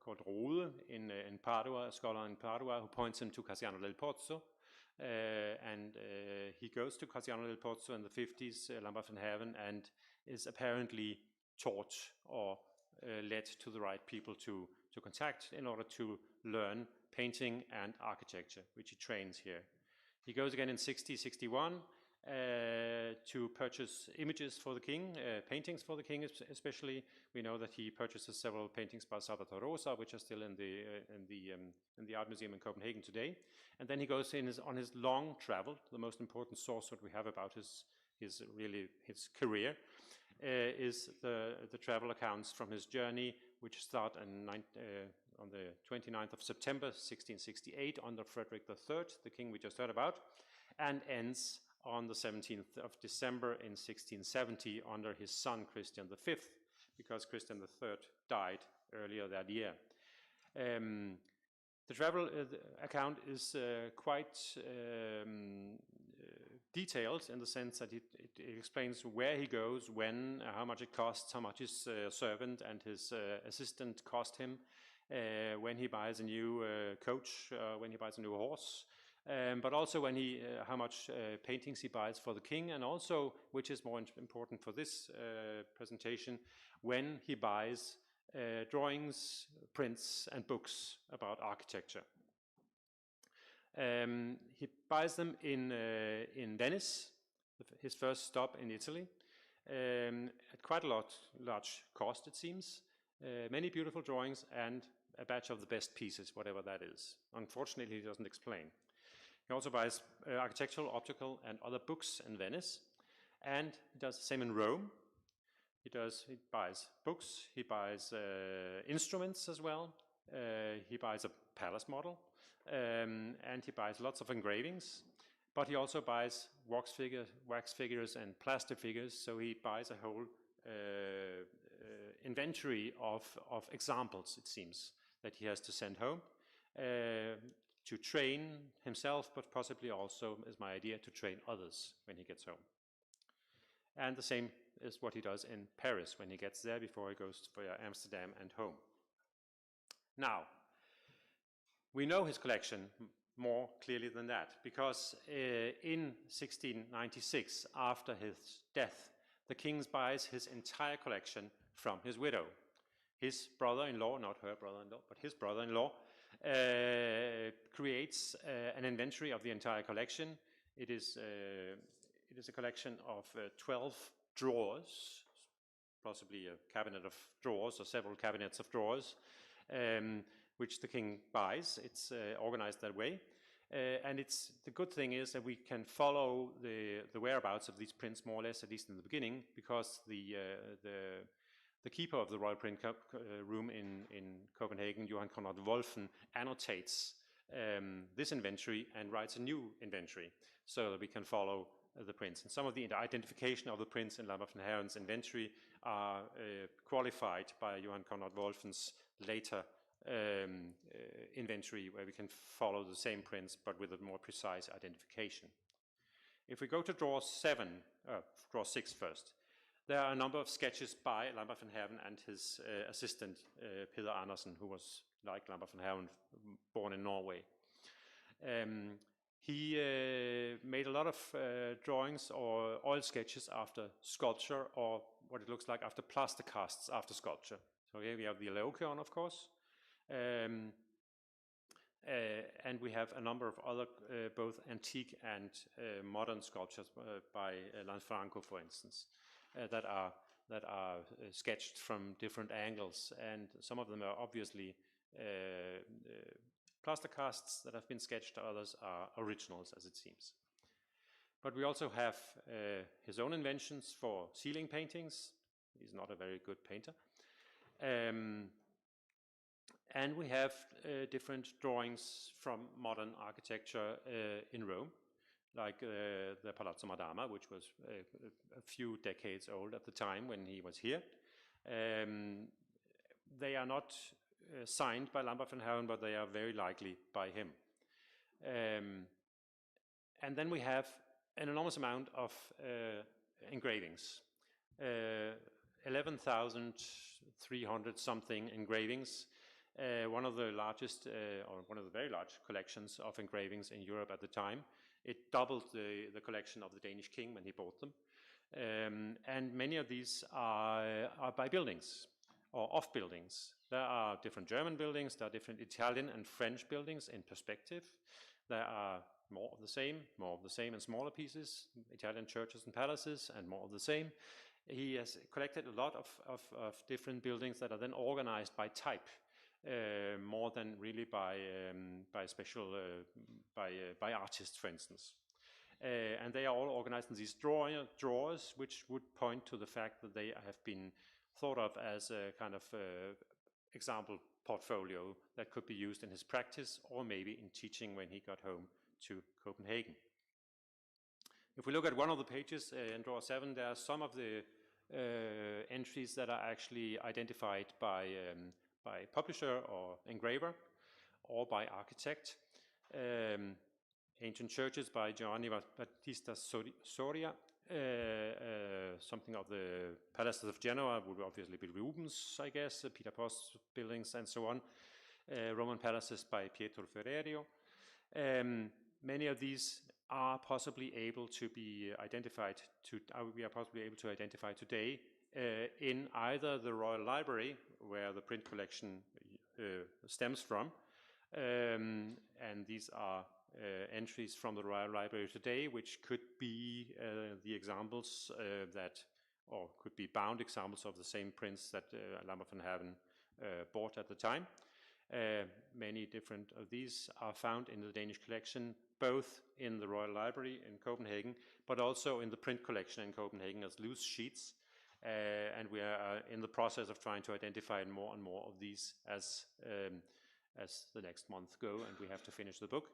called Rode in Padua, a scholar in Padua, who points him to Casiano del Pozzo. And he goes to Casiano del Pozzo in the 50s, Lambert van Haven, and is apparently taught or led to the right people to contact in order to learn painting and architecture, which he trains here. He goes again in 61 to purchase images for the king, paintings for the king especially. We know that he purchases several paintings by Salvator Rosa, which are still in the Art Museum in Copenhagen today. And then he goes on his long travel. The most important source that we have about his career is the travel accounts from his journey, which start on the 29th of September 1668 under Frederick III, the king we just heard about, and ends on the 17th of December in 1670 under his son Christian V, because Christian III died earlier that year. The travel account is quite detailed in the sense that it explains where he goes, when, how much it costs, how much his servant and his assistant cost him, when he buys a new coach, when he buys a new horse, but also when how much paintings he buys for the king, and also, which is more important for this presentation, when he buys drawings, prints, and books about architecture. He buys them in Venice, his first stop in Italy, at quite a large cost, it seems. Many beautiful drawings and a batch of the best pieces, whatever that is. Unfortunately, he doesn't explain. He also buys architectural, optical, and other books in Venice, and he does the same in Rome. He buys books, he buys instruments as well, he buys a palace model, and he buys lots of engravings, but he also buys wax figures and plaster figures, so he buys a whole inventory of examples, it seems, that he has to send home to train himself, but possibly also, is my idea, to train others when he gets home. And the same is what he does in Paris when he gets there before he goes for Amsterdam and home. Now, we know his collection more clearly than that, because in 1696, after his death, the king buys his entire collection from his widow. His brother-in-law, not her brother-in-law, but his brother-in-law, creates an inventory of the entire collection. It is a collection of 12 drawers, possibly a cabinet of drawers or several cabinets of drawers, which the king buys. It's organized that way. And the good thing is that we can follow the whereabouts of these prints more or less, at least in the beginning, because the keeper of the Royal Print Room in Copenhagen, Johan Conrad Wolffen, annotates this inventory and writes a new inventory so that we can follow the prints. And some of the identification of the prints in Lambert van Haren's inventory are qualified by Johan Conrad Wolffen's later inventory, where we can follow the same prints but with a more precise identification. If we go to drawer 6 first, there are a number of sketches by Lambert van Haren and his assistant Peder Andersen, who was, like Lambert van Haren, born in Norway. He made a lot of drawings or oil sketches after sculpture, or what it looks like after plaster casts after sculpture. So here we have the Laocoon, of course, and we have a number of other both antique and modern sculptures by Lanfranco, for instance, that are sketched from different angles, and some of them are obviously plaster casts that have been sketched, others are originals, as it seems. But we also have his own inventions for ceiling paintings. He's not a very good painter. And we have different drawings from modern architecture in Rome, like the Palazzo Madama, which was a few decades old at the time when he was here. They are not signed by Lambert van Haren, but they are very likely by him. And then we have an enormous amount of engravings, 11,300 something engravings, one of the largest, or one of the very large collections of engravings in Europe at the time. It doubled the collection of the Danish king when he bought them. And many of these are by buildings or of buildings. There are different German buildings, there are different Italian and French buildings in perspective. There are more of the same and smaller pieces, Italian churches and palaces, and more of the same. He has collected a lot of different buildings that are then organized by type, more than really by artists, for instance. And they are all organized in these drawers, which would point to the fact that they have been thought of as a kind of example portfolio that could be used in his practice or maybe in teaching when he got home to Copenhagen. If we look at one of the pages in drawer 7, there are some of the entries that are actually identified by publisher or engraver or by architect. Ancient Churches by Giovanni Battista Soria. Something of the palaces of Genoa would obviously be Rubens, I guess, Peter Post's buildings and so on. Roman palaces by Pietro Ferrerio. Many of these are possibly able to be identified we are possibly able to identify today in either the Royal Library, where the print collection stems from, and these are entries from the Royal Library today, which could be the examples or could be bound examples of the same prints that Lambert van Haren bought at the time. Many different of these are found in the Danish collection, both in the Royal Library in Copenhagen, but also in the print collection in Copenhagen as loose sheets. And we are in the process of trying to identify more and more of these as the next months go, and we have to finish the book.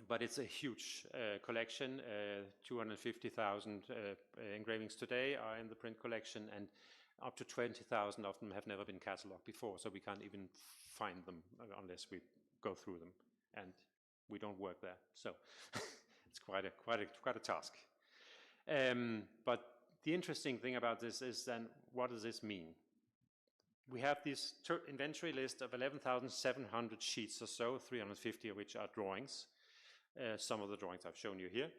But it's a huge collection. 250,000 engravings today are in the print collection, and up to 20,000 of them have never been catalogued before, so we can't even find them unless we go through them, and we don't work there, so it's quite a task. But the interesting thing about this is then, what does this mean? we have this inventory list of 11,700 sheets or so, 350 of which are drawings. Some of the drawings I've shown you here.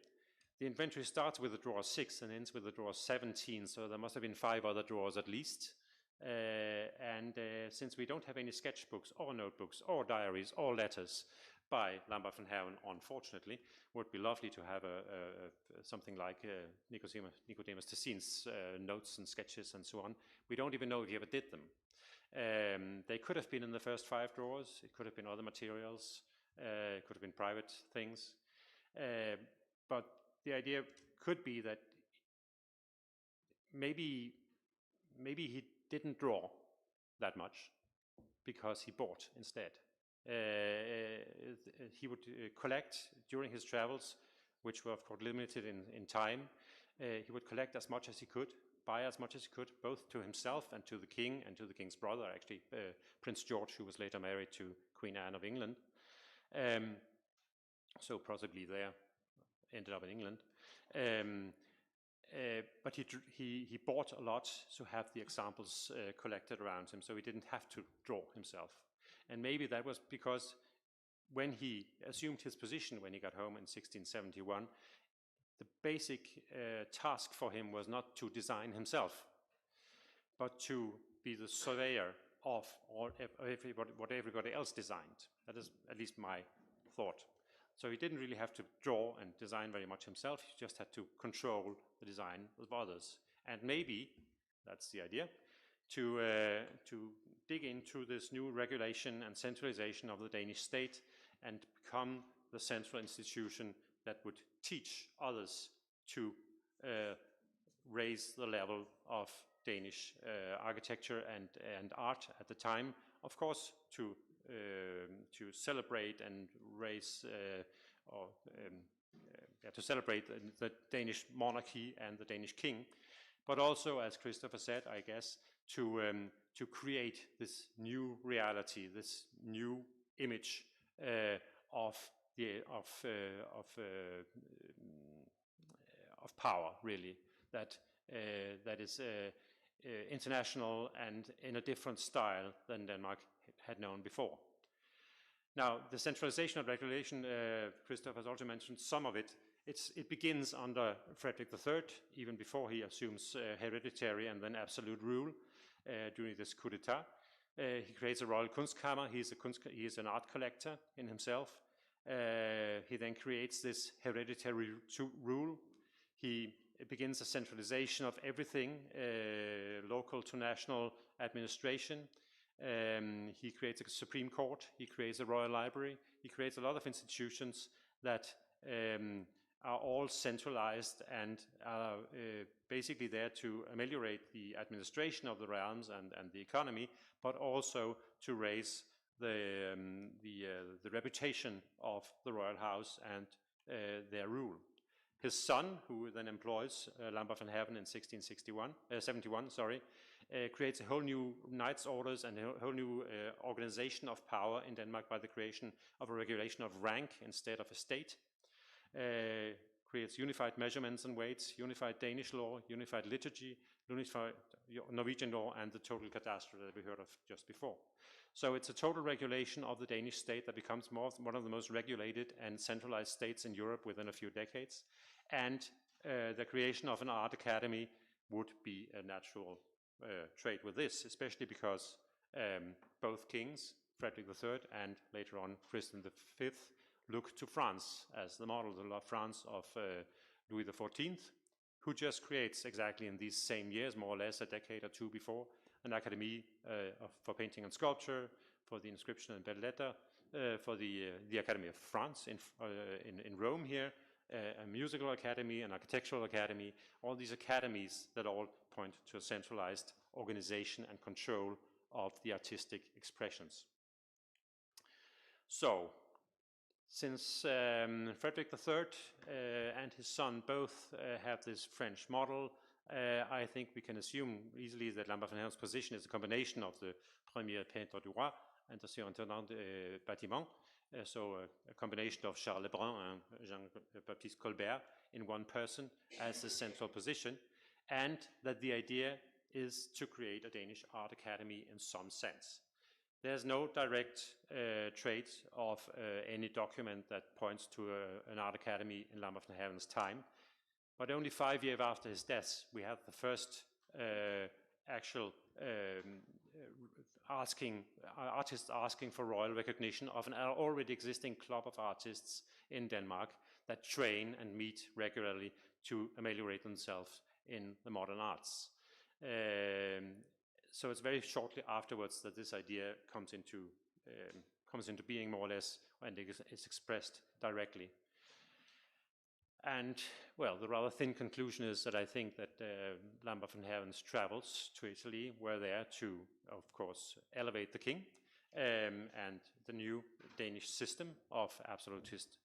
The inventory starts with the drawer 6 and ends with the drawer 17, so there must have been 5 other drawers at least. Since we don't have any sketchbooks or notebooks or diaries or letters by Lambert van Haven, unfortunately, would be lovely to have something like Nicodemus Tessin's notes and sketches and so on. We don't even know if he ever did them. They could have been in the first 5 drawers. It could have been other materials. It could have been private things. But the idea could be that maybe he didn't draw that much because he bought instead. He would collect during his travels, which were of course limited in time. He would collect as much as he could, buy as much as he could, both to himself and to the king and to the king's brother, actually, Prince George, who was later married to Queen Anne of England. So possibly there, ended up in England. But he bought a lot to have the examples collected around him, so he didn't have to draw himself. And maybe that was because when he assumed his position when he got home in 1671, the basic task for him was not to design himself, but to be the surveyor of what everybody else designed. That is at least my thought. So he didn't really have to draw and design very much himself. He just had to control the design of others. And maybe, that's the idea, to dig into this new regulation and centralization of the Danish state and become the central institution that would teach others to raise the level of Danish architecture and art at the time. Of course, to celebrate and raise to celebrate the Danish monarchy and the Danish king, but also, as Christopher said, I guess, to create this new reality, this new image of power, really, that is international and in a different style than Denmark had known before. Now, the centralization of regulation, Christoph has also mentioned some of it. It begins under Frederick III, even before he assumes hereditary and then absolute rule during this coup d'etat. He creates a royal Kunstkammer. He is an art collector in himself. He then creates this hereditary rule. He begins a centralization of everything, local to national administration. He creates a Supreme Court. He creates a royal library. He creates a lot of institutions that are all centralized and are basically there to ameliorate the administration of the realms and the economy, but also to raise the reputation of the royal house and their rule. His son, who then employs Lambert van Haven in 71, creates a whole new knights' orders and a whole new organization of power in Denmark by the creation of a regulation of rank instead of estate. Creates unified measurements and weights, unified Danish law, unified liturgy, unified Norwegian law, and the total cadastre that we heard of just before. So it's a total regulation of the Danish state that becomes one of the most regulated and centralized states in Europe within a few decades. And the creation of an art academy would be a natural trait with this, especially because both kings, Frederick III and later on Christian V, look to France as the model, the France of Louis XIV, who just creates exactly in these same years, more or less a decade or two before, an academy for painting and sculpture, for the inscription and belles-lettres, for the Academy of France in Rome here, a musical academy, an architectural academy, all these academies that all point to a centralized organization and control of the artistic expressions. So, since Frederick III and his son both have this French model, I think we can assume easily that Lambert van Haven's position is a combination of the premier peintre du roi and the surintendant des bâtiments, so a combination of Charles Lebrun and Jean-Baptiste Colbert in one person as the central position, and that the idea is to create a Danish art academy in some sense. There's no direct trace of any document that points to an art academy in Lambert von Haven's time, but only 5 years after his death, we have the first actual artists asking for royal recognition of an already existing club of artists in Denmark that train and meet regularly to ameliorate themselves in the modern arts. So it's very shortly afterwards that this idea comes into being, more or less, and it's expressed directly. And, well, the rather thin conclusion is that I think that Lambert von Haven's travels to Italy were there to, of course, elevate the king and the new Danish system of absolutist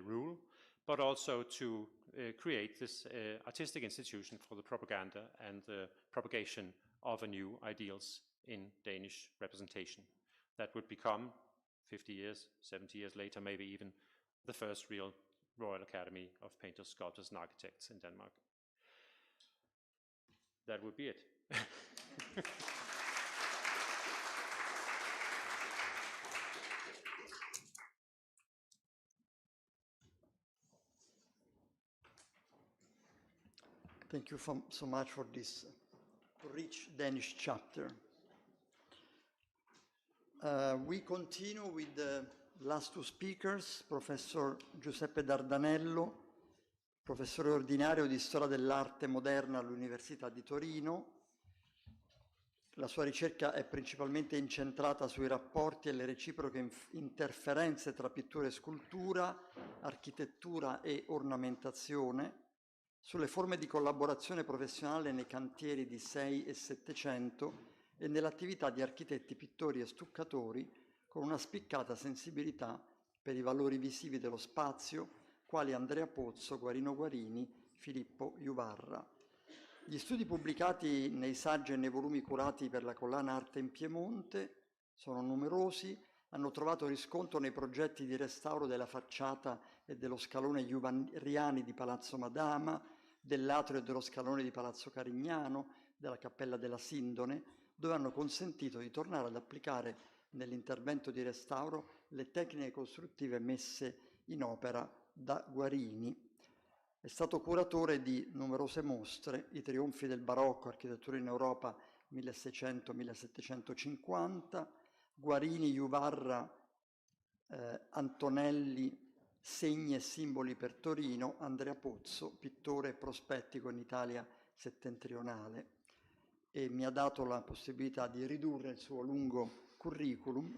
rule, but also to create this artistic institution for the propaganda and the propagation of a new ideals in Danish representation that would become 50 years, 70 years later, maybe even the first real Royal Academy of Painters, Sculptors and Architects in Denmark. That would be it. Thank you so much for this rich Danish chapter. We continue with the last two speakers, Professor Giuseppe Dardanello, professore ordinario di Storia dell'Arte Moderna all'Università di Torino. La sua ricerca è principalmente incentrata sui rapporti e le reciproche interferenze tra pittura e scultura, architettura e ornamentazione, sulle forme di collaborazione professionale nei cantieri di 6 e 700 e nell'attività di architetti, pittori e stuccatori, con una spiccata sensibilità per i valori visivi dello spazio, quali Andrea Pozzo, Guarino Guarini, Filippo Juvarra. Gli studi pubblicati nei saggi e nei volumi curati per la collana Arte in Piemonte sono numerosi, hanno trovato riscontro nei progetti di restauro della facciata e dello scalone Juvariani di Palazzo Madama, dell'atrio e dello scalone di Palazzo Carignano, della Cappella della Sindone, dove hanno consentito di tornare ad applicare nell'intervento di restauro le tecniche costruttive messe in opera da Guarini. È stato curatore di numerose mostre, i trionfi del barocco, architettura in Europa 1600-1750, Guarini, Juvarra, Antonelli, segni e simboli per Torino, Andrea Pozzo, pittore prospettico in Italia settentrionale, e mi ha dato la possibilità di ridurre il suo lungo curriculum,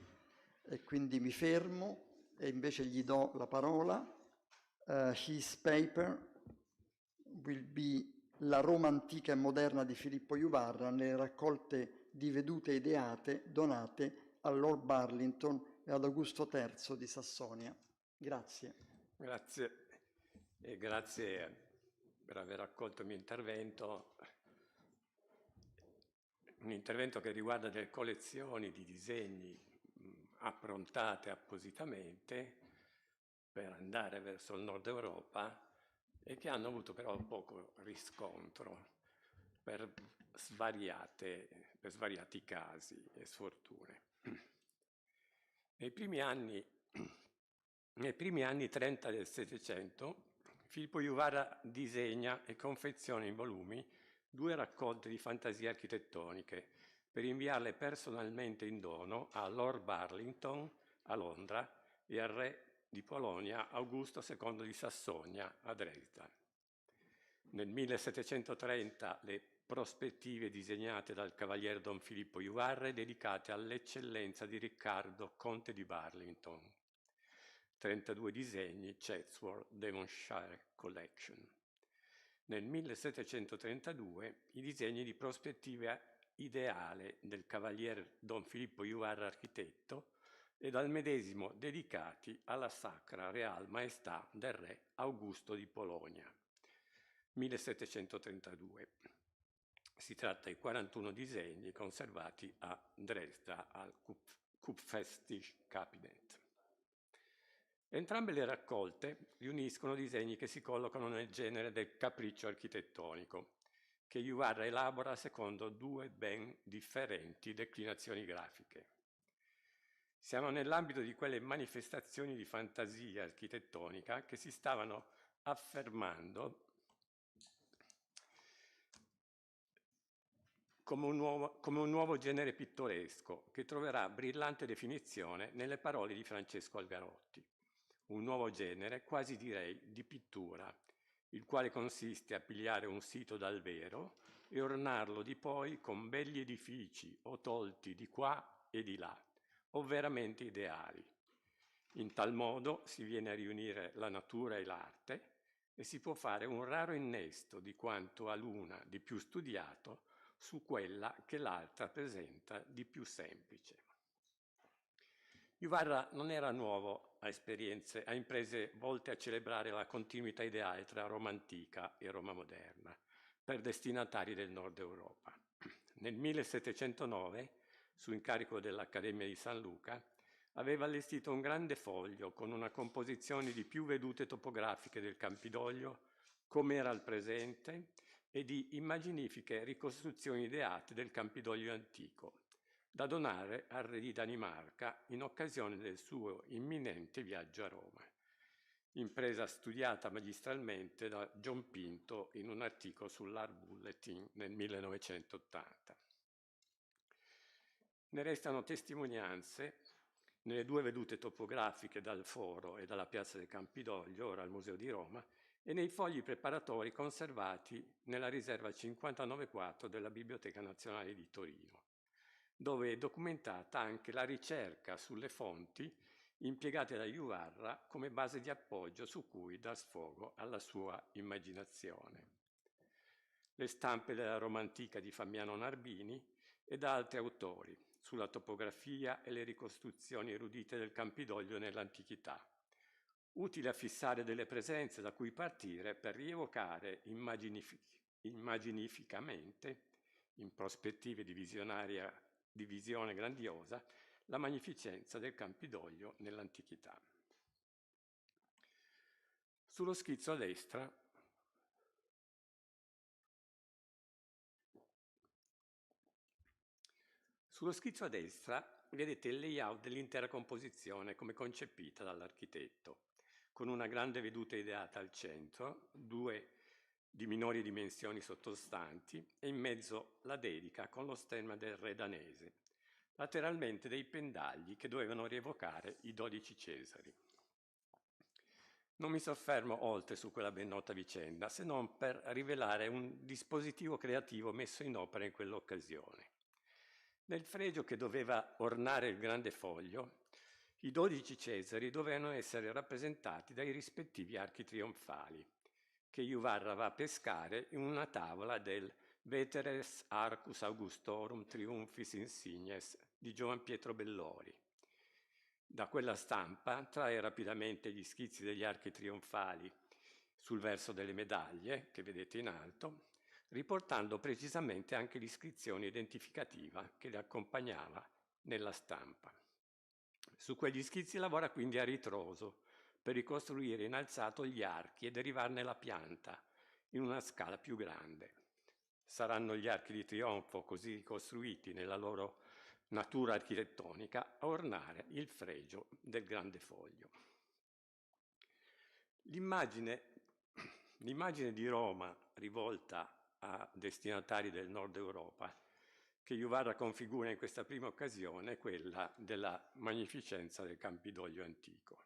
e quindi mi fermo e invece gli do la parola. His paper will be La Roma antica e moderna di Filippo Juvarra nelle raccolte di vedute ideate donate a Lord Burlington e ad Augusto III di Sassonia. Grazie. Grazie e grazie per aver accolto il mio intervento. Un intervento che riguarda delle collezioni di disegni approntate appositamente per andare verso il nord Europa e che hanno avuto però poco riscontro per svariati casi e sfortune. Nei primi anni 30 del Settecento, Filippo Juvarra disegna e confeziona in volumi 2 raccolte di fantasie architettoniche per inviarle personalmente in dono a Lord Burlington a Londra e al re di Polonia Augusto II di Sassonia a Dresda. Nel 1730 le prospettive disegnate dal cavaliere Don Filippo Juvarra dedicate all'eccellenza di Riccardo, conte di Burlington. 32 disegni, Chatsworth Devonshire Collection. Nel 1732 i disegni di prospettiva ideale del cavaliere Don Filippo Juvarra architetto e dal medesimo dedicati alla Sacra Real Maestà del re Augusto di Polonia. 1732. Si tratta di 41 disegni conservati a Dresda al Kupferstichkabinett. Entrambe le raccolte riuniscono disegni che si collocano nel genere del capriccio architettonico. che Juvarra elabora secondo due ben differenti declinazioni grafiche. Siamo nell'ambito di quelle manifestazioni di fantasia architettonica che si stavano affermando come un nuovo genere pittoresco che troverà brillante definizione nelle parole di Francesco Algarotti. Un nuovo genere, quasi direi, di pittura, il quale consiste a pigliare un sito dal vero e ornarlo di poi con belli edifici o tolti di qua e di là, o veramente ideali. In tal modo si viene a riunire la natura e l'arte e si può fare un raro innesto di quanto a l'una di più studiato su quella che l'altra presenta di più semplice. Juvarra non era nuovo a imprese volte a celebrare la continuità ideale tra Roma antica e Roma moderna, per destinatari del nord Europa. Nel 1709, su incarico dell'Accademia di San Luca, aveva allestito un grande foglio con una composizione di più vedute topografiche del Campidoglio, come era al presente, e di immaginifiche ricostruzioni ideate del Campidoglio antico, da donare al re di Danimarca in occasione del suo imminente viaggio a Roma. Impresa studiata magistralmente da John Pinto in un articolo sull'Art Bulletin nel 1980. Ne restano testimonianze nelle due vedute topografiche dal Foro e dalla Piazza del Campidoglio, ora al Museo di Roma, e nei fogli preparatori conservati nella riserva 59-4 della Biblioteca Nazionale di Torino, dove è documentata anche la ricerca sulle fonti impiegate da Juvarra come base di appoggio su cui dar sfogo alla sua immaginazione. Le stampe della Roma antica di Fammiano Narbini e da altri autori sulla topografia e le ricostruzioni erudite del Campidoglio nell'antichità, utile a fissare delle presenze da cui partire per rievocare immaginificamente, in prospettive di visione grandiosa, la magnificenza del Campidoglio nell'antichità. Sullo schizzo a destra vedete il layout dell'intera composizione come concepita dall'architetto, con una grande veduta ideata al centro, due di minori dimensioni sottostanti e in mezzo la dedica con lo stemma del re danese, lateralmente dei pendagli che dovevano rievocare i 12 Cesari. Non mi soffermo oltre su quella ben nota vicenda, se non per rivelare un dispositivo creativo messo in opera in quell'occasione. Nel fregio che doveva ornare il grande foglio, i 12 Cesari dovevano essere rappresentati dai rispettivi archi trionfali, che Juvarra va a pescare in una tavola del Veteres Arcus Augustorum Triumphis Insignes di Giovan Pietro Bellori. Da quella stampa trae rapidamente gli schizzi degli archi trionfali sul verso delle medaglie, che vedete in alto, riportando precisamente anche l'iscrizione identificativa che le accompagnava nella stampa. Su quegli schizzi lavora quindi a ritroso per ricostruire in alzato gli archi e derivarne la pianta in una scala più grande. Saranno gli archi di trionfo così ricostruiti nella loro natura architettonica a ornare il fregio del grande foglio. L'immagine di Roma rivolta a destinatari del nord Europa che Juvarra configura in questa prima occasione è quella della magnificenza del Campidoglio antico.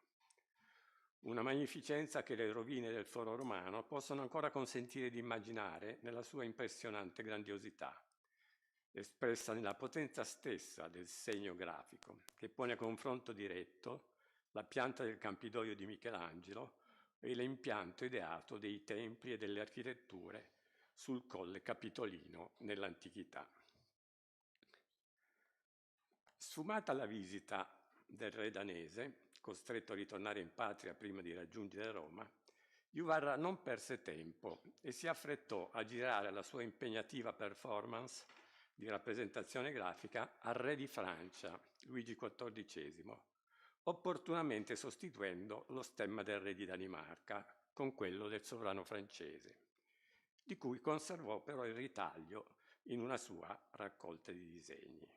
Una magnificenza che le rovine del Foro Romano possono ancora consentire di immaginare nella sua impressionante grandiosità, espressa nella potenza stessa del segno grafico, che pone a confronto diretto la pianta del Campidoglio di Michelangelo e l'impianto ideato dei templi e delle architetture sul Colle Capitolino nell'antichità. Sfumata la visita del re danese, costretto a ritornare in patria prima di raggiungere Roma, Juvarra non perse tempo e si affrettò a girare la sua impegnativa performance di rappresentazione grafica al re di Francia, Luigi XIV, opportunamente sostituendo lo stemma del re di Danimarca con quello del sovrano francese. di cui conservò però il ritaglio in una sua raccolta di disegni.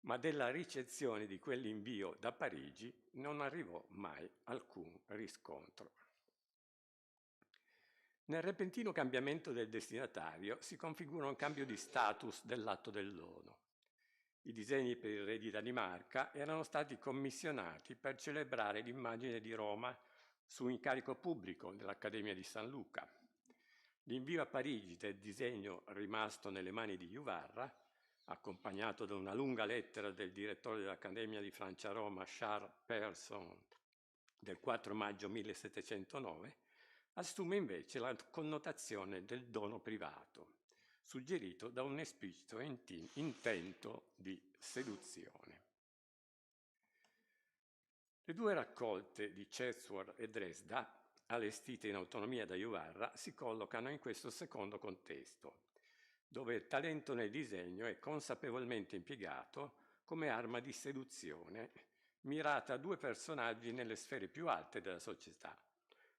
Ma della ricezione di quell'invio da Parigi non arrivò mai alcun riscontro. Nel repentino cambiamento del destinatario si configura un cambio di status dell'atto del dono. I disegni per il re di Danimarca erano stati commissionati per celebrare l'immagine di Roma su incarico pubblico dell'Accademia di San Luca. L'invio a Parigi del disegno rimasto nelle mani di Juvarra, accompagnato da una lunga lettera del direttore dell'Accademia di Francia a Roma, Charles Persson, del 4 maggio 1709, assume invece la connotazione del dono privato, suggerito da un esplicito intento di seduzione. Le due raccolte di Chatsworth e Dresda, allestite in autonomia da Juvarra, si collocano in questo secondo contesto, dove il talento nel disegno è consapevolmente impiegato come arma di seduzione, mirata a due personaggi nelle sfere più alte della società,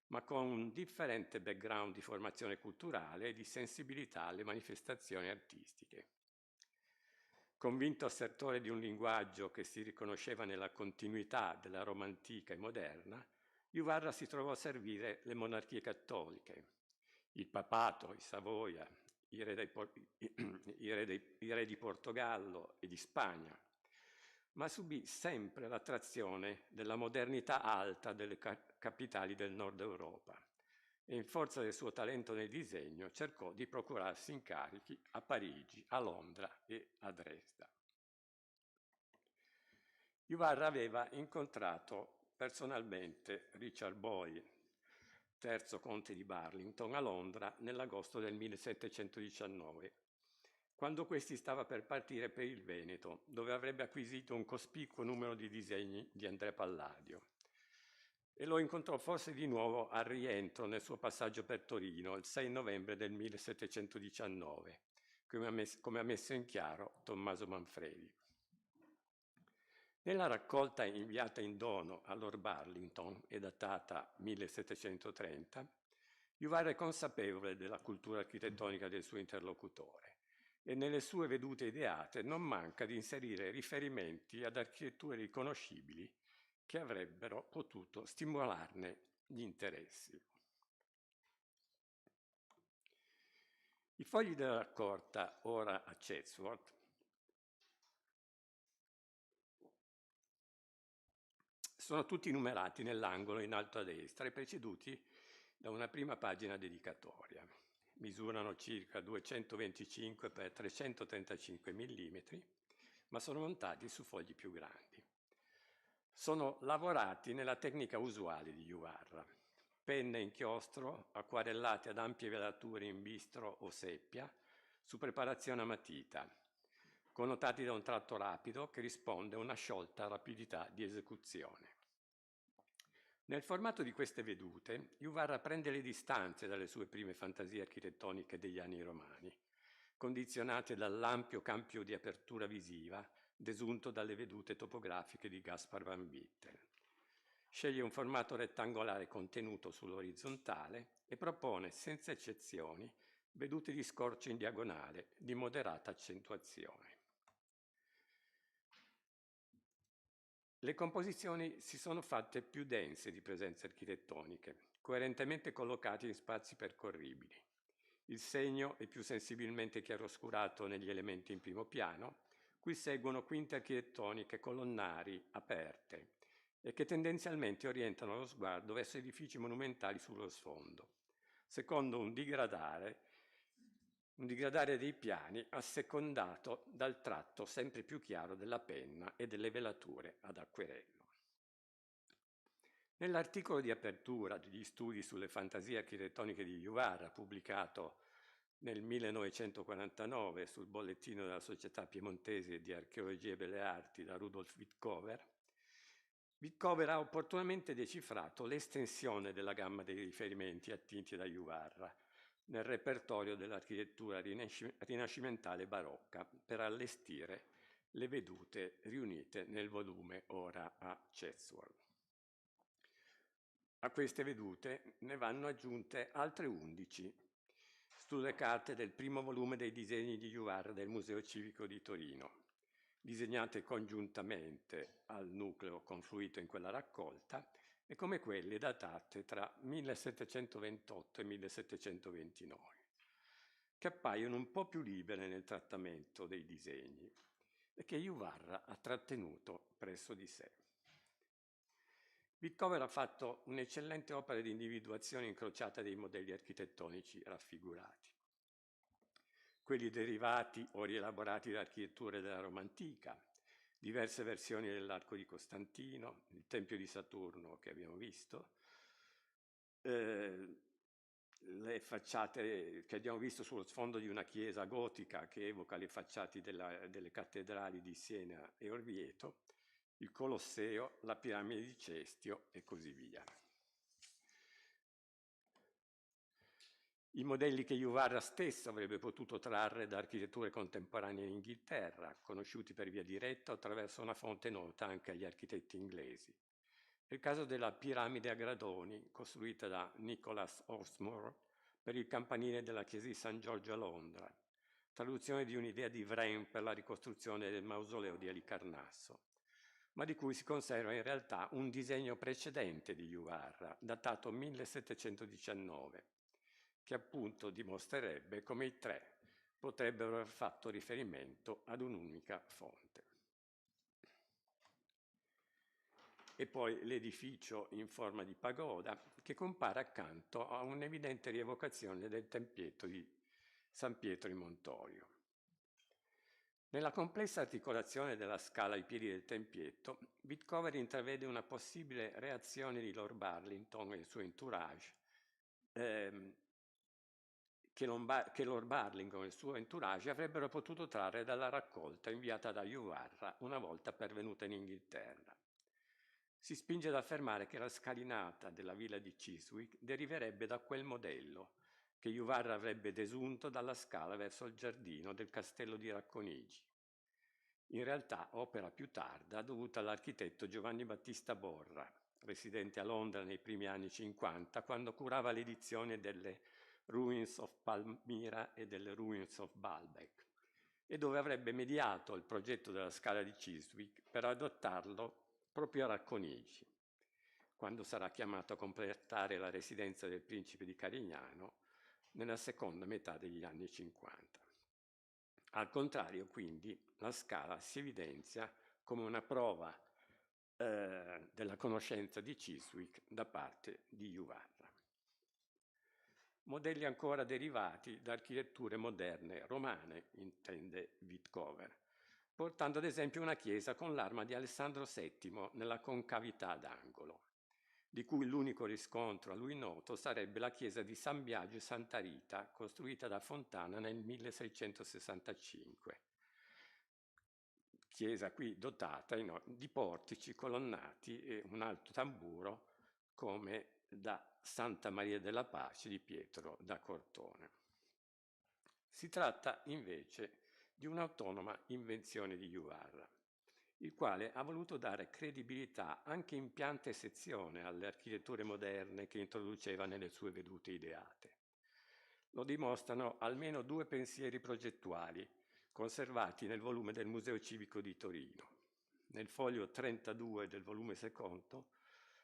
ma con un differente background di formazione culturale e di sensibilità alle manifestazioni artistiche. Convinto assertore di un linguaggio che si riconosceva nella continuità della Roma antica e moderna, Juvarra si trovò a servire le monarchie cattoliche, il papato, i Savoia, i re di Portogallo e di Spagna, ma subì sempre l'attrazione della modernità alta delle capitali del nord Europa e in forza del suo talento nel disegno cercò di procurarsi incarichi a Parigi, a Londra e a Dresda. Juvarra aveva incontrato personalmente Richard Boyle, terzo conte di Burlington, a Londra nell'agosto del 1719, quando questi stava per partire per il Veneto, dove avrebbe acquisito un cospicuo numero di disegni di Andrea Palladio. E lo incontrò forse di nuovo al rientro nel suo passaggio per Torino, il 6 novembre del 1719, come ha messo in chiaro Tommaso Manfredi. Nella raccolta inviata in dono a Lord Burlington e datata 1730, Juvarra è consapevole della cultura architettonica del suo interlocutore e nelle sue vedute ideate non manca di inserire riferimenti ad architetture riconoscibili che avrebbero potuto stimolarne gli interessi. I fogli della raccolta, ora a Chatsworth, sono tutti numerati nell'angolo in alto a destra e preceduti da una prima pagina dedicatoria. Misurano circa 225 x 335 mm, ma sono montati su fogli più grandi. Sono lavorati nella tecnica usuale di Juvarra: penne e inchiostro acquarellate ad ampie velature in bistro o seppia su preparazione a matita, connotati da un tratto rapido che risponde a una sciolta rapidità di esecuzione. Nel formato di queste vedute, Juvarra prende le distanze dalle sue prime fantasie architettoniche degli anni romani, condizionate dall'ampio campo di apertura visiva desunto dalle vedute topografiche di Gaspar van Wittel. Sceglie un formato rettangolare contenuto sull'orizzontale e propone, senza eccezioni, vedute di scorcio in diagonale di moderata accentuazione. Le composizioni si sono fatte più dense di presenze architettoniche, coerentemente collocate in spazi percorribili. Il segno è più sensibilmente chiaroscurato negli elementi in primo piano, cui seguono quinte architettoniche colonnari aperte e che tendenzialmente orientano lo sguardo verso edifici monumentali sullo sfondo, secondo un digradare dei piani assecondato dal tratto sempre più chiaro della penna e delle velature ad acquerello. Nell'articolo di apertura degli studi sulle fantasie architettoniche di Juvarra, pubblicato nel 1949 sul bollettino della Società Piemontese di Archeologia e Belle Arti da Rudolf Wittkower ha opportunamente decifrato l'estensione della gamma dei riferimenti attinti da Juvarra nel repertorio dell'architettura rinascimentale barocca per allestire le vedute riunite nel volume ora a Chatsworth. A queste vedute ne vanno aggiunte altre 11 sulle carte del primo volume dei disegni di Juvarra del Museo Civico di Torino, disegnate congiuntamente al nucleo confluito in quella raccolta, e come quelle datate tra 1728 e 1729, che appaiono un po' più libere nel trattamento dei disegni e che Juvarra ha trattenuto presso di sé. Witkower ha fatto un'eccellente opera di individuazione incrociata dei modelli architettonici raffigurati, quelli derivati o rielaborati da architetture della Roma antica, diverse versioni dell'Arco di Costantino, il Tempio di Saturno che abbiamo visto, le facciate che abbiamo visto sullo sfondo di una chiesa gotica che evoca le facciate delle cattedrali di Siena e Orvieto, il Colosseo, la piramide di Cestio e così via. I modelli che Juvarra stesso avrebbe potuto trarre da architetture contemporanee in Inghilterra, conosciuti per via diretta o attraverso una fonte nota anche agli architetti inglesi. È il caso della piramide a gradoni, costruita da Nicholas Hawksmoor per il campanile della chiesa di San Giorgio a Londra, traduzione di un'idea di Vrain per la ricostruzione del mausoleo di Alicarnasso, ma di cui si conserva in realtà un disegno precedente di Juvarra, datato 1719, che appunto dimostrerebbe come i tre potrebbero aver fatto riferimento ad un'unica fonte. E poi l'edificio in forma di pagoda, che compare accanto a un'evidente rievocazione del tempietto di San Pietro in Montorio. Nella complessa articolazione della scala ai piedi del tempietto, Witkower intravede una possibile reazione di Lord Burlington e il suo entourage, che Lord Burlington e il suo entourage avrebbero potuto trarre dalla raccolta inviata da Juvarra una volta pervenuta in Inghilterra. Si spinge ad affermare che la scalinata della villa di Chiswick deriverebbe da quel modello, che Juvarra avrebbe desunto dalla scala verso il giardino del castello di Racconigi. In realtà opera più tarda dovuta all'architetto Giovanni Battista Borra, residente a Londra nei primi anni 50, quando curava l'edizione delle Ruins of Palmyra e delle Ruins of Baalbek, e dove avrebbe mediato il progetto della scala di Chiswick per adottarlo proprio a Racconigi, quando sarà chiamato a completare la residenza del principe di Carignano nella seconda metà degli anni 50. Al contrario, quindi, la scala si evidenzia come una prova della conoscenza di Chiswick da parte di Juvarra. Modelli ancora derivati da architetture moderne romane, intende Witkower, portando ad esempio una chiesa con l'arma di Alessandro VII nella concavità d'angolo, di cui l'unico riscontro a lui noto sarebbe la chiesa di San Biagio e Santa Rita, costruita da Fontana nel 1665. Chiesa qui dotata di portici colonnati e un alto tamburo come da Santa Maria della Pace di Pietro da Cortona. Si tratta invece di un'autonoma invenzione di Juvarra, il quale ha voluto dare credibilità anche in pianta e sezione alle architetture moderne che introduceva nelle sue vedute ideate. Lo dimostrano almeno due pensieri progettuali conservati nel volume del Museo Civico di Torino. Nel foglio 32 del volume secondo,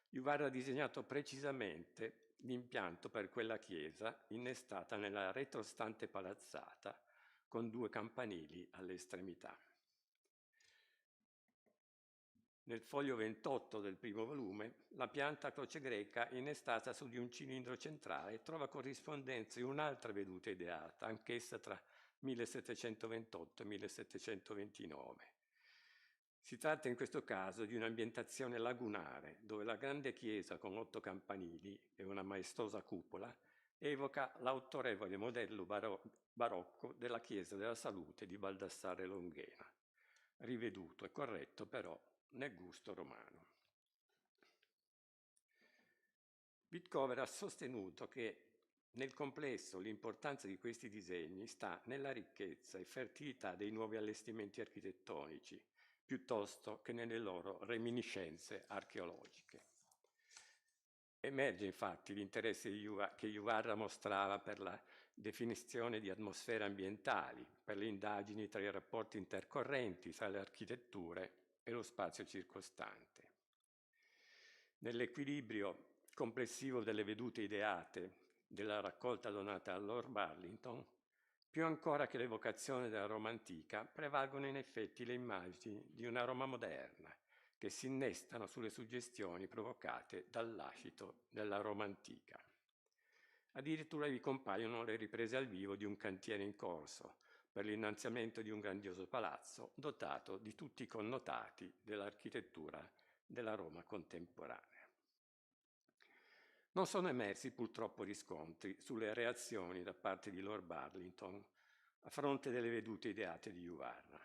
Juvarra ha disegnato precisamente l'impianto per quella chiesa innestata nella retrostante palazzata con due campanili alle estremità. Nel foglio 28 del primo volume, la pianta a croce greca innestata su di un cilindro centrale trova corrispondenza in un'altra veduta ideata, anch'essa tra 1728 e 1729. Si tratta in questo caso di un'ambientazione lagunare, dove la grande chiesa con 8 campanili e una maestosa cupola evoca l'autorevole modello barocco della chiesa della Salute di Baldassare Longhena, riveduto e corretto però nel gusto romano. Witkower ha sostenuto che nel complesso l'importanza di questi disegni sta nella ricchezza e fertilità dei nuovi allestimenti architettonici, piuttosto che nelle loro reminiscenze archeologiche. Emerge infatti l'interesse che Juvarra mostrava per la definizione di atmosfere ambientali per le indagini tra i rapporti intercorrenti tra le architetture e lo spazio circostante. Nell'equilibrio complessivo delle vedute ideate della raccolta donata a Lord Burlington, più ancora che l'evocazione della Roma antica, prevalgono in effetti le immagini di una Roma moderna, che si innestano sulle suggestioni provocate dal lascito della Roma antica. Addirittura vi compaiono le riprese al vivo di un cantiere in corso per l'innalzamento di un grandioso palazzo dotato di tutti i connotati dell'architettura della Roma contemporanea. Non sono emersi purtroppo riscontri sulle reazioni da parte di Lord Burlington a fronte delle vedute ideate di Juvarra.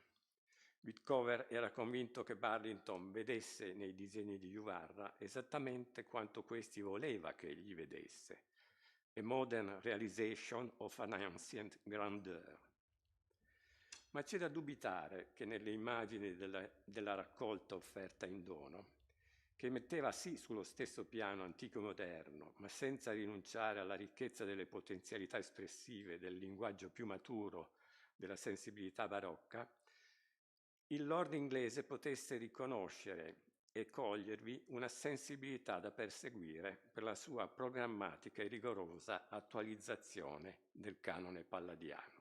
Whitcover era convinto che Burlington vedesse nei disegni di Juvarra esattamente quanto questi voleva che egli vedesse, a modern realization of an ancient grandeur. Ma c'è da dubitare che nelle immagini della raccolta offerta in dono, che metteva sì sullo stesso piano antico e moderno, ma senza rinunciare alla ricchezza delle potenzialità espressive del linguaggio più maturo della sensibilità barocca, il lord inglese potesse riconoscere e cogliervi una sensibilità da perseguire per la sua programmatica e rigorosa attualizzazione del canone palladiano.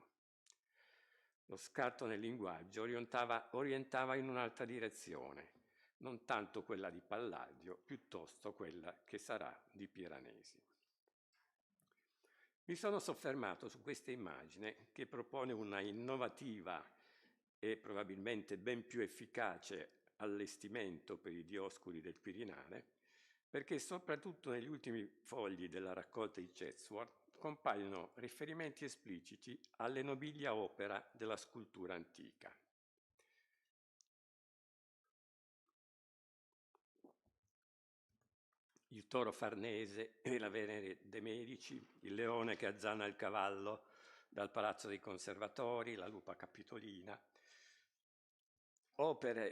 Lo scarto nel linguaggio orientava in un'altra direzione, non tanto quella di Palladio, piuttosto quella che sarà di Piranesi. Mi sono soffermato su questa immagine che propone una innovativa e probabilmente ben più efficace allestimento per i Dioscuri del Quirinale, perché soprattutto negli ultimi fogli della raccolta di Chatsworth compaiono riferimenti espliciti alle nobiglia opera della scultura antica. Il toro farnese e la Venere dei Medici, il leone che azzanna il cavallo dal Palazzo dei Conservatori, la lupa capitolina,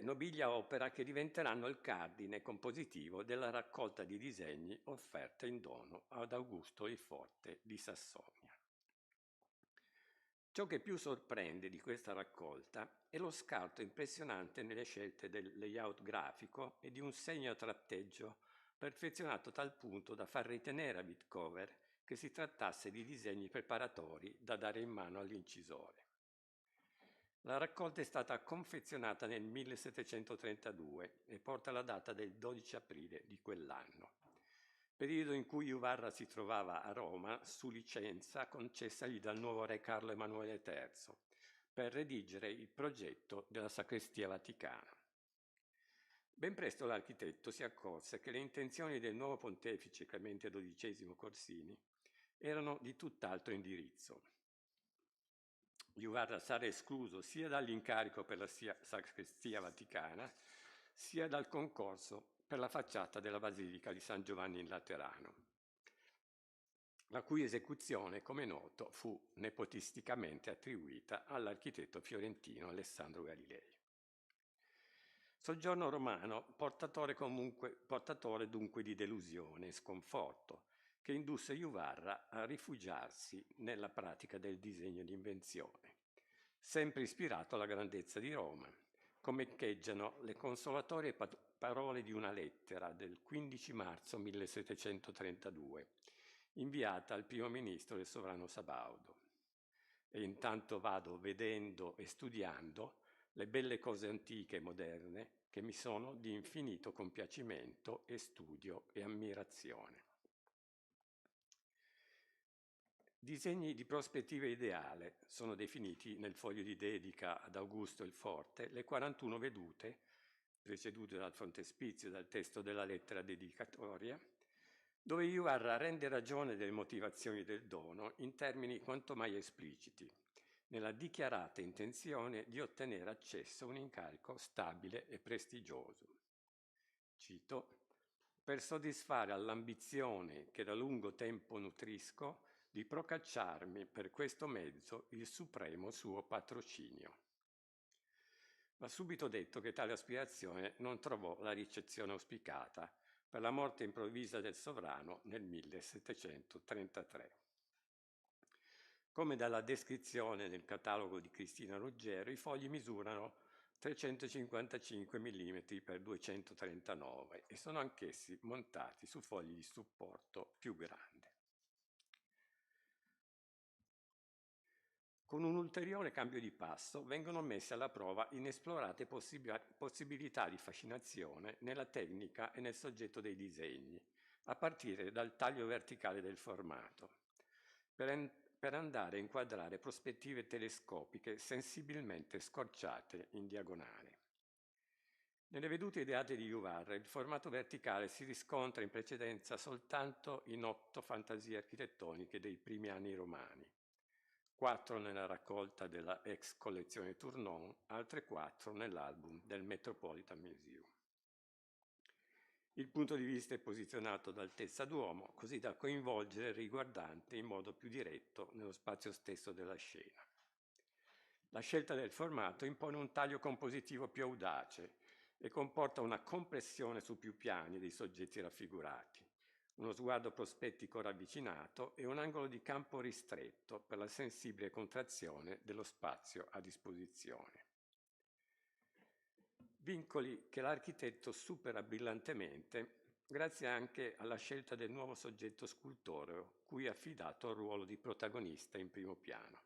nobiglia opera che diventeranno il cardine compositivo della raccolta di disegni offerta in dono ad Augusto il Forte di Sassonia. Ciò che più sorprende di questa raccolta è lo scarto impressionante nelle scelte del layout grafico e di un segno a tratteggio perfezionato a tal punto da far ritenere a Whitcover che si trattasse di disegni preparatori da dare in mano all'incisore. La raccolta è stata confezionata nel 1732 e porta la data del 12 aprile di quell'anno, periodo in cui Juvarra si trovava a Roma su licenza concessagli dal nuovo re Carlo Emanuele III per redigere il progetto della sacrestia vaticana. Ben presto l'architetto si accorse che le intenzioni del nuovo pontefice Clemente XII Corsini erano di tutt'altro indirizzo. Juvarra sarà escluso sia dall'incarico per la sacrestia vaticana, sia dal concorso per la facciata della Basilica di San Giovanni in Laterano, la cui esecuzione, come noto, fu nepotisticamente attribuita all'architetto fiorentino Alessandro Galilei. Soggiorno romano, portatore dunque di delusione e sconforto, che indusse Juvarra a rifugiarsi nella pratica del disegno di invenzione, sempre ispirato alla grandezza di Roma, come echeggiano le consolatorie parole di una lettera del 15 marzo 1732, inviata al primo ministro del sovrano Sabaudo. E intanto vado vedendo e studiando le belle cose antiche e moderne che mi sono di infinito compiacimento e studio e ammirazione. Disegni di prospettiva ideale sono definiti nel foglio di dedica ad Augusto il Forte le 41 vedute, precedute dal frontespizio e dal testo della lettera dedicatoria, dove Juvarra rende ragione delle motivazioni del dono in termini quanto mai espliciti, nella dichiarata intenzione di ottenere accesso a un incarico stabile e prestigioso. Cito: per soddisfare all'ambizione che da lungo tempo nutrisco di procacciarmi per questo mezzo il supremo suo patrocinio. Va subito detto che tale aspirazione non trovò la ricezione auspicata per la morte improvvisa del sovrano nel 1733. Come dalla descrizione nel catalogo di Cristina Ruggero, i fogli misurano 355 mm x 239 e sono anch'essi montati su fogli di supporto più grandi. Con un ulteriore cambio di passo vengono messe alla prova inesplorate possibilità di fascinazione nella tecnica e nel soggetto dei disegni, a partire dal taglio verticale del formato, per andare a inquadrare prospettive telescopiche sensibilmente scorciate in diagonale. Nelle vedute ideate di Juvarra, il formato verticale si riscontra in precedenza soltanto in 8 fantasie architettoniche dei primi anni romani, 4 nella raccolta della ex collezione Tournon, altre 4 nell'album del Metropolitan Museum. Il punto di vista è posizionato ad altezza d'uomo, così da coinvolgere il riguardante in modo più diretto nello spazio stesso della scena. La scelta del formato impone un taglio compositivo più audace e comporta una compressione su più piani dei soggetti raffigurati, uno sguardo prospettico ravvicinato e un angolo di campo ristretto per la sensibile contrazione dello spazio a disposizione. Vincoli che l'architetto supera brillantemente grazie anche alla scelta del nuovo soggetto scultoreo, cui è affidato il ruolo di protagonista in primo piano.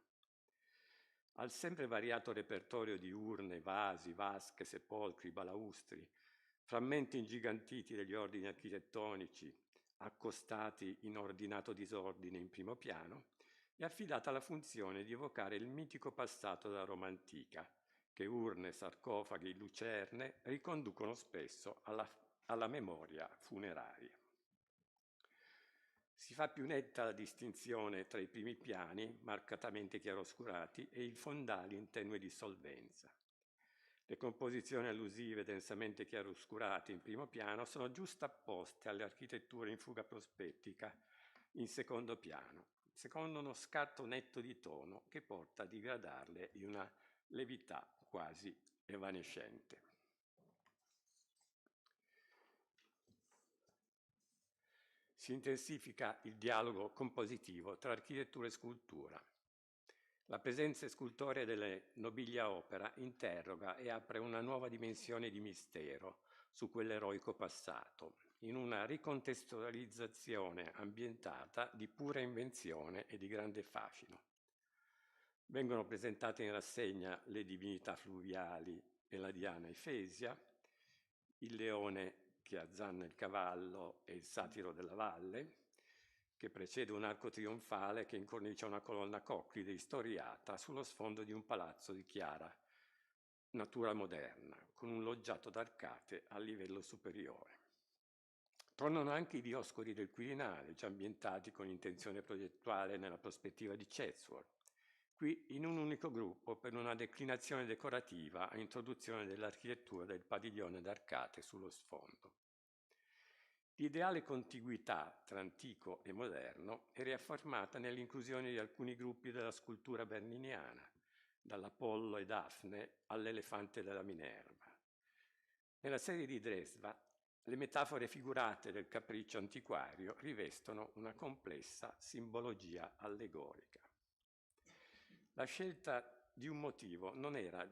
Al sempre variato repertorio di urne, vasi, vasche, sepolcri, balaustri, frammenti ingigantiti degli ordini architettonici, accostati in ordinato disordine in primo piano, è affidata la funzione di evocare il mitico passato della Roma antica, che urne, sarcofaghi, lucerne riconducono spesso alla memoria funeraria. Si fa più netta la distinzione tra i primi piani, marcatamente chiaroscurati, e i fondali in tenue dissolvenza. Le composizioni allusive densamente chiaroscurate in primo piano sono giustapposte alle architetture in fuga prospettica in secondo piano, secondo uno scatto netto di tono che porta a digradarle di una levità quasi evanescente. Si intensifica il dialogo compositivo tra architettura e scultura. La presenza scultorea delle nobilia opera interroga e apre una nuova dimensione di mistero su quell'eroico passato, in una ricontestualizzazione ambientata di pura invenzione e di grande fascino. Vengono presentate in rassegna le divinità fluviali e la Diana Efesia, il leone che azzanna il cavallo e il satiro della valle, che precede un arco trionfale che incornicia una colonna coclide istoriata sullo sfondo di un palazzo di chiara natura moderna, con un loggiato d'arcate a livello superiore. Tornano anche i dioscuri del Quirinale, già ambientati con intenzione progettuale nella prospettiva di Chatsworth, qui in un unico gruppo per una declinazione decorativa a introduzione dell'architettura del padiglione d'arcate sullo sfondo. L'ideale contiguità tra antico e moderno è riaffermata nell'inclusione di alcuni gruppi della scultura berniniana, dall'Apollo e Daphne all'elefante della Minerva. Nella serie di Dresda, le metafore figurate del capriccio antiquario rivestono una complessa simbologia allegorica. La scelta di un motivo non era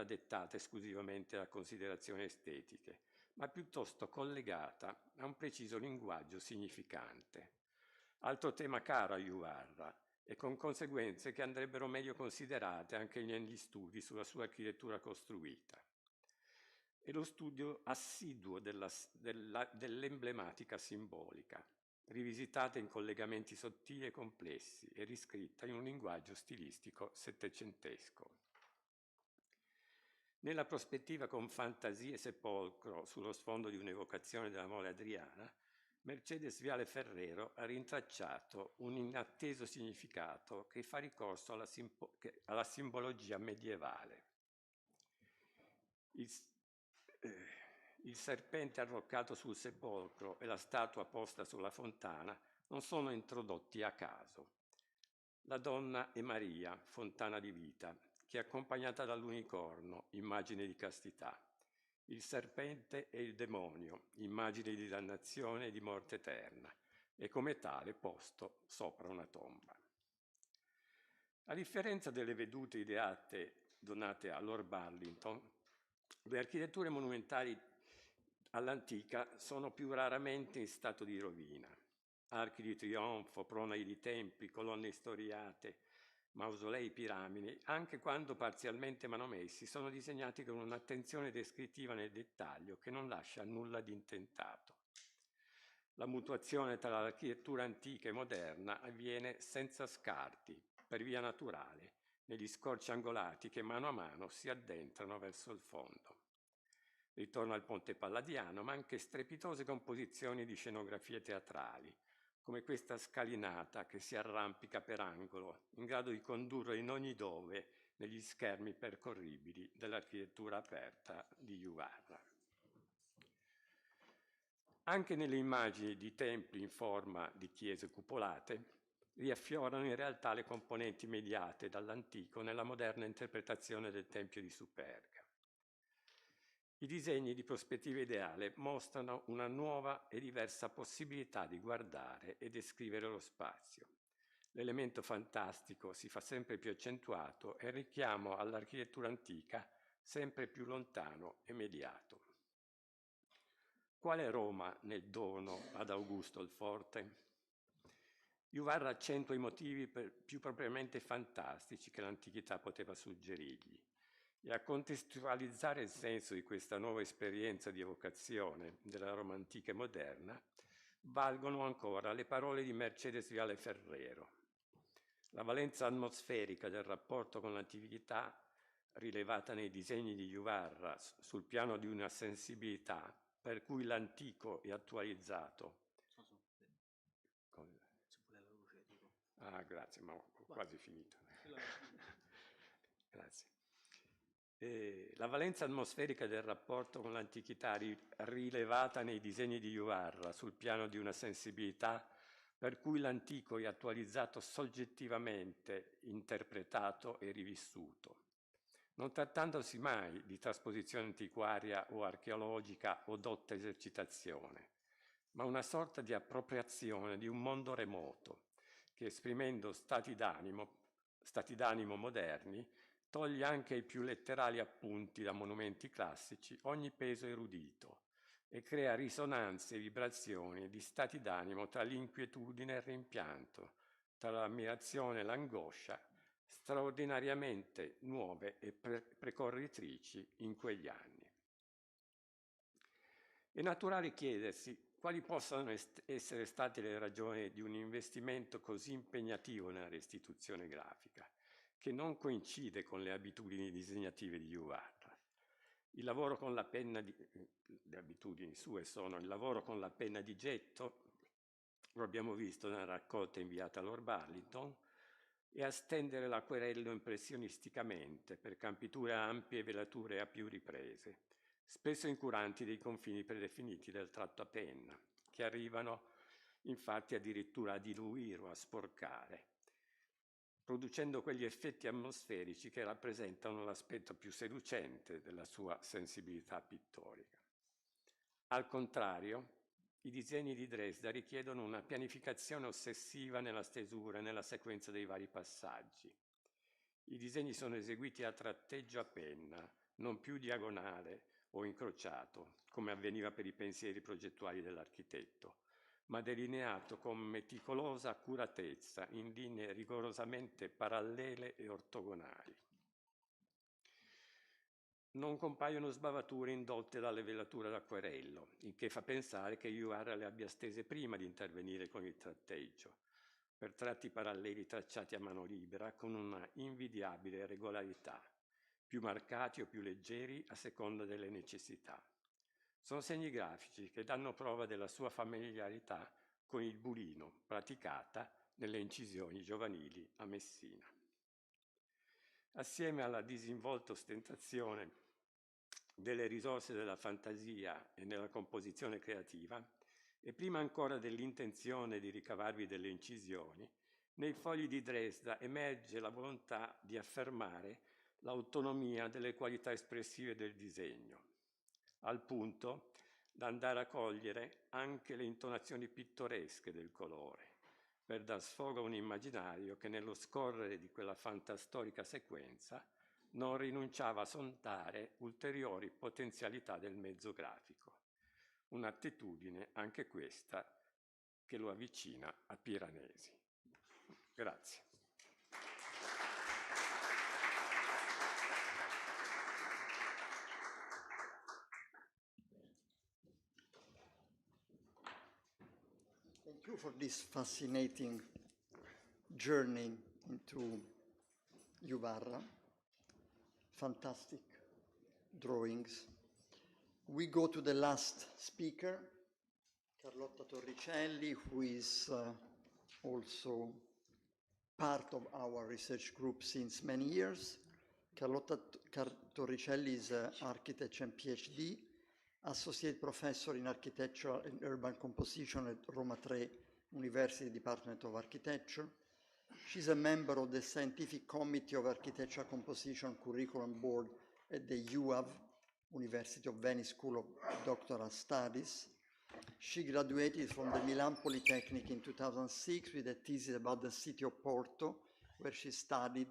dettata esclusivamente da considerazioni estetiche, ma piuttosto collegata a un preciso linguaggio significante. Altro tema caro a Juvarra e con conseguenze che andrebbero meglio considerate anche negli studi sulla sua architettura costruita. È lo studio assiduo dell'emblematica simbolica, rivisitata in collegamenti sottili e complessi e riscritta in un linguaggio stilistico settecentesco. Nella prospettiva con fantasia e sepolcro sullo sfondo di un'evocazione della mole adriana, Mercedes Viale Ferrero ha rintracciato un inatteso significato che fa ricorso alla simbologia medievale. Il serpente arroccato sul sepolcro e la statua posta sulla fontana non sono introdotti a caso. La donna è Maria, fontana di vita, che è accompagnata dall'unicorno, immagine di castità. Il serpente è il demonio, immagine di dannazione e di morte eterna, e come tale posto sopra una tomba. A differenza delle vedute ideate donate a Lord Burlington, le architetture monumentali all'antica sono più raramente in stato di rovina. Archi di trionfo, pronai di templi, colonne storiate, mausolei, piramidi, anche quando parzialmente manomessi, sono disegnati con un'attenzione descrittiva nel dettaglio che non lascia nulla di intentato. La mutuazione tra l'architettura antica e moderna avviene senza scarti, per via naturale, negli scorci angolati che mano a mano si addentrano verso il fondo. Ritorno al Ponte Palladiano, ma anche strepitose composizioni di scenografie teatrali, come questa scalinata che si arrampica per angolo, in grado di condurre in ogni dove negli schermi percorribili dell'architettura aperta di Juvarra. Anche nelle immagini di templi in forma di chiese cupolate riaffiorano in realtà le componenti mediate dall'antico nella moderna interpretazione del Tempio di Superga. I disegni di prospettiva ideale mostrano una nuova e diversa possibilità di guardare e descrivere lo spazio. L'elemento fantastico si fa sempre più accentuato e il richiamo all'architettura antica sempre più lontano e mediato. Qual è Roma nel dono ad Augusto il Forte? Juvarra accentua i motivi più propriamente fantastici che l'antichità poteva suggerirgli. E a contestualizzare il senso di questa nuova esperienza di evocazione della Roma antica e moderna valgono ancora le parole di Mercedes Viale Ferrero. La valenza atmosferica del rapporto con l'antichità, rilevata nei disegni di Juvarra sul piano di una sensibilità per cui l'antico è attualizzato. Ah, grazie, ma ho quasi finito. Grazie. La valenza atmosferica del rapporto con l'antichità rilevata nei disegni di Juvarra sul piano di una sensibilità per cui l'antico è attualizzato soggettivamente, interpretato e rivissuto, non trattandosi mai di trasposizione antiquaria o archeologica o dotta esercitazione, ma una sorta di appropriazione di un mondo remoto che, esprimendo stati d'animo moderni, toglie anche ai più letterali appunti da monumenti classici ogni peso erudito e crea risonanze e vibrazioni di stati d'animo tra l'inquietudine e il rimpianto, tra l'ammirazione e l'angoscia, straordinariamente nuove e precorritrici in quegli anni. È naturale chiedersi quali possano essere state le ragioni di un investimento così impegnativo nella restituzione grafica, che non coincide con le abitudini disegnative di Juvarra. Il lavoro con la penna le abitudini sue sono il lavoro con la penna di getto, lo abbiamo visto nella raccolta inviata a Lord Burlington, e a stendere l'acquerello impressionisticamente per campiture ampie e velature a più riprese, spesso incuranti dei confini predefiniti del tratto a penna, che arrivano infatti addirittura a diluire o a sporcare, producendo quegli effetti atmosferici che rappresentano l'aspetto più seducente della sua sensibilità pittorica. Al contrario, i disegni di Dresda richiedono una pianificazione ossessiva nella stesura e nella sequenza dei vari passaggi. I disegni sono eseguiti a tratteggio a penna, non più diagonale o incrociato, come avveniva per i pensieri progettuali dell'architetto, ma delineato con meticolosa accuratezza in linee rigorosamente parallele e ortogonali. Non compaiono sbavature indotte dalle velature d'acquerello, il che fa pensare che Juvarra le abbia stese prima di intervenire con il tratteggio, per tratti paralleli tracciati a mano libera con una invidiabile regolarità, più marcati o più leggeri a seconda delle necessità. Sono segni grafici che danno prova della sua familiarità con il bulino, praticata nelle incisioni giovanili a Messina. Assieme alla disinvolta ostentazione delle risorse della fantasia e nella composizione creativa, e prima ancora dell'intenzione di ricavarvi delle incisioni, nei fogli di Dresda emerge la volontà di affermare l'autonomia delle qualità espressive del disegno, al punto da andare a cogliere anche le intonazioni pittoresche del colore, per dar sfogo a un immaginario che nello scorrere di quella fantastorica sequenza non rinunciava a sondare ulteriori potenzialità del mezzo grafico. Un'attitudine, anche questa, che lo avvicina a Piranesi. Grazie. Thank you for this fascinating journey into Juvarra. Fantastic drawings. We go to the last speaker, Carlotta Torricelli, who is also part of our research group since many years. Carlotta Torricelli is an architect and PhD, associate professor in architecture and urban composition at Roma 3 University Department of Architecture. She's a member of the Scientific Committee of Architecture Composition Curriculum Board at the UAV, University of Venice School of Doctoral Studies. She graduated from the Milan Polytechnic in 2006 with a thesis about the city of Porto, where she studied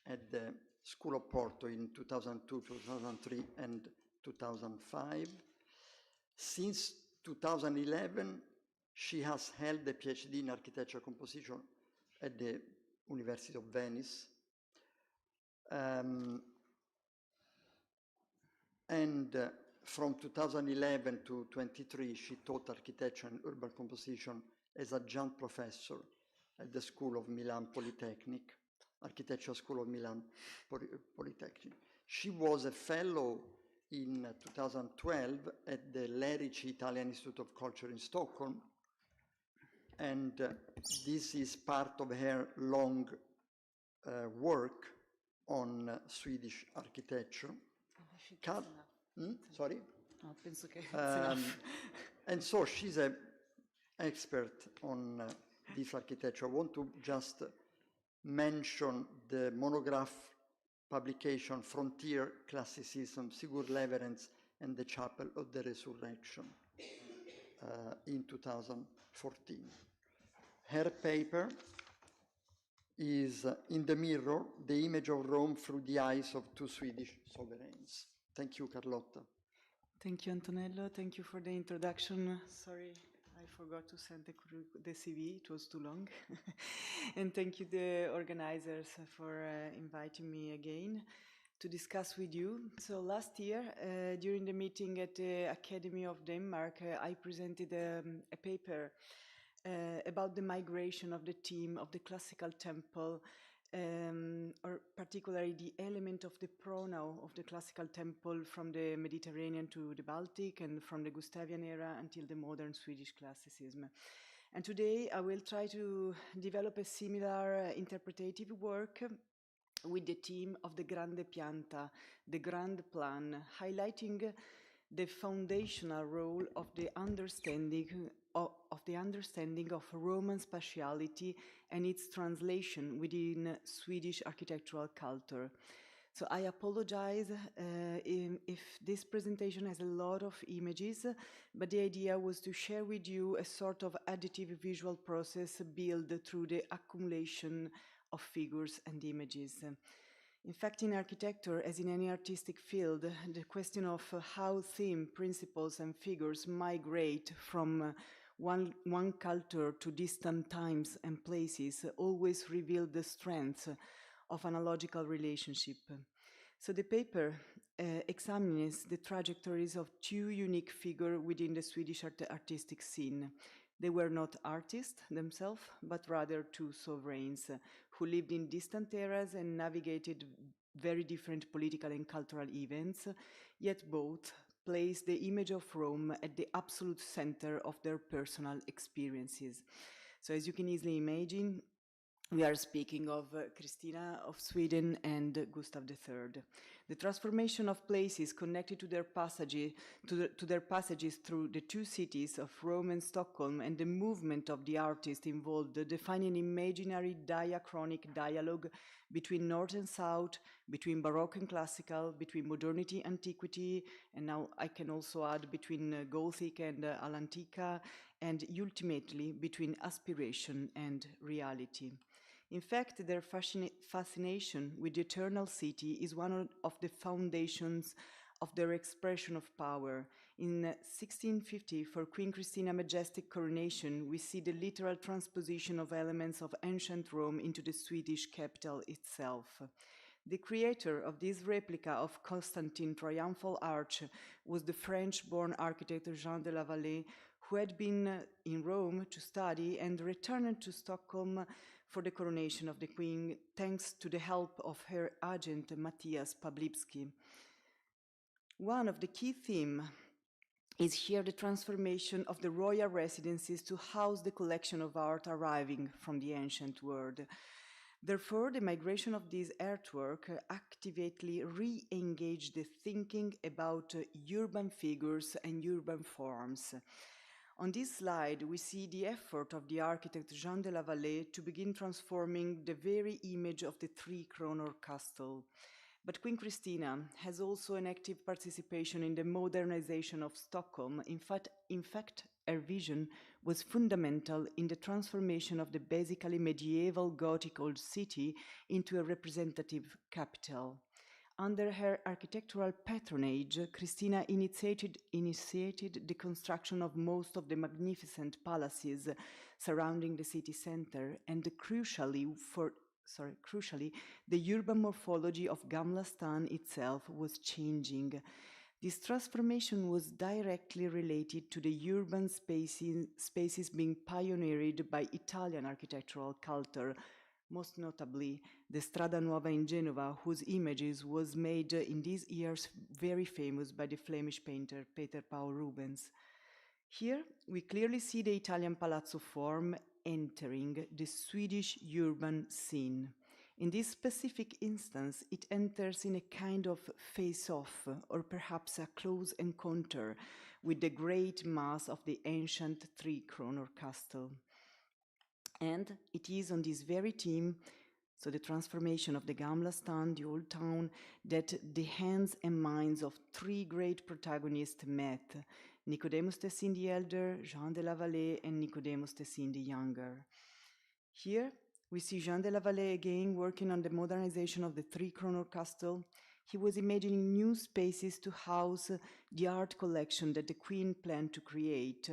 at the School of Porto in 2002, 2003, and 2005. Since 2011, she has held a PhD in architecture composition at the University of Venice. From 2011 to 23, she taught architecture and urban composition as adjunct professor at the School of Milan Polytechnic, Architecture School of Milan Polytechnic. She was a fellow in 2012 at the Lerici Italian Institute of Culture in Stockholm, and this is part of her long work on Swedish architecture. Sorry? No, penso che it's enough. And so she's an expert on this architecture. I want to just mention the monograph publication Frontier Classicism, Sigurd Leverens and the Chapel of the Resurrection in 2014. Her paper is In the Mirror, the image of Rome through the eyes of two Swedish sovereigns. Thank you, Carlotta. Thank you, Antonello. Thank you for the introduction. Sorry, I forgot to send the CV. It was too long. And thank you, the organizers, for inviting me again to discuss with you. So last year, during the meeting at the Academy of Denmark, I presented a paper about the migration of the theme of the classical temple, or particularly the element of the pronoun of the classical temple from the Mediterranean to the Baltic and from the Gustavian era until the modern Swedish classicism. And today I will try to develop a similar interpretative work with the theme of the Grande Pianta, the Grand Plan, highlighting the foundational role of the understanding of Roman spatiality and its translation within Swedish architectural culture. So I apologize if this presentation has a lot of images, but the idea was to share with you a sort of additive visual process built through the accumulation of figures and images. In fact, in architecture, as in any artistic field, the question of how theme, principles, and figures migrate from one culture to distant times and places always reveal the strength of analogical relationship. So the paper examines the trajectories of two unique figures within the Swedish artistic scene. They were not artists themselves, but rather two sovereigns who lived in distant eras and navigated very different political and cultural events, yet both placed the image of Rome at the absolute center of their personal experiences. So as you can easily imagine, we are speaking of Christina of Sweden and Gustav III. The transformation of places connected to their passages through the two cities of Rome and Stockholm, and the movement of the artist involved define an imaginary diachronic dialogue between North and South, between Baroque and Classical, between modernity, antiquity, and now I can also add between Gothic and All'antica, and ultimately between aspiration and reality. In fact, their fascination with the eternal city is one of the foundations of their expression of power. In 1650, for Queen Christina's majestic coronation, we see the literal transposition of elements of ancient Rome into the Swedish capital itself. The creator of this replica of Constantine's triumphal arch was the French-born architect Jean de la Vallée, who had been in Rome to study and returned to Stockholm for the coronation of the Queen, thanks to the help of her agent Matthias Pablibski. One of the key themes is here the transformation of the royal residences to house the collection of art arriving from the ancient world. Therefore, the migration of this artwork actively re-engaged the thinking about urban figures and urban forms. On this slide, we see the effort of the architect Jean de la Vallée to begin transforming the very image of the three-kroner castle. But Queen Christina has also an active participation in the modernization of Stockholm. In fact, her vision was fundamental in the transformation of the basically medieval Gothic old city into a representative capital. Under her architectural patronage, Christina initiated the construction of most of the magnificent palaces surrounding the city center, and crucially, the urban morphology of Gamla Stan itself was changing. This transformation was directly related to the urban spaces being pioneered by Italian architectural culture, most notably the Strada Nuova in Genova, whose images was made in these years very famous by the Flemish painter Peter Paul Rubens. Here we clearly see the Italian palazzo form entering the Swedish urban scene. In this specific instance, it enters in a kind of face-off, or perhaps a close encounter with the great mass of the ancient three-kroner castle. And it is on this very theme, so the transformation of the Gamla Stan, the old town, that the hands and minds of three great protagonists met: Nicodemus Tessin the Elder, Jean de la Vallée, and Nicodemus Tessin the Younger. Here we see Jean de la Vallée again working on the modernization of the three-kroner castle. He was imagining new spaces to house the art collection that the Queen planned to create,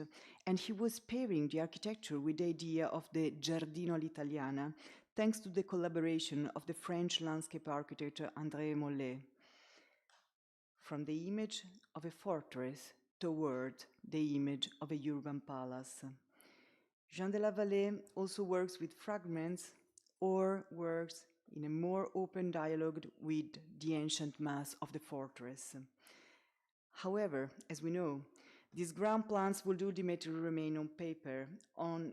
and he was pairing the architecture with the idea of the Giardino all'Italiana, thanks to the collaboration of the French landscape architect André Mollet. From the image of a fortress toward the image of a urban palace. Jean de la Vallée also works with fragments or works in a more open dialogue with the ancient mass of the fortress. However, as we know, these grand plans will ultimately remain on paper. On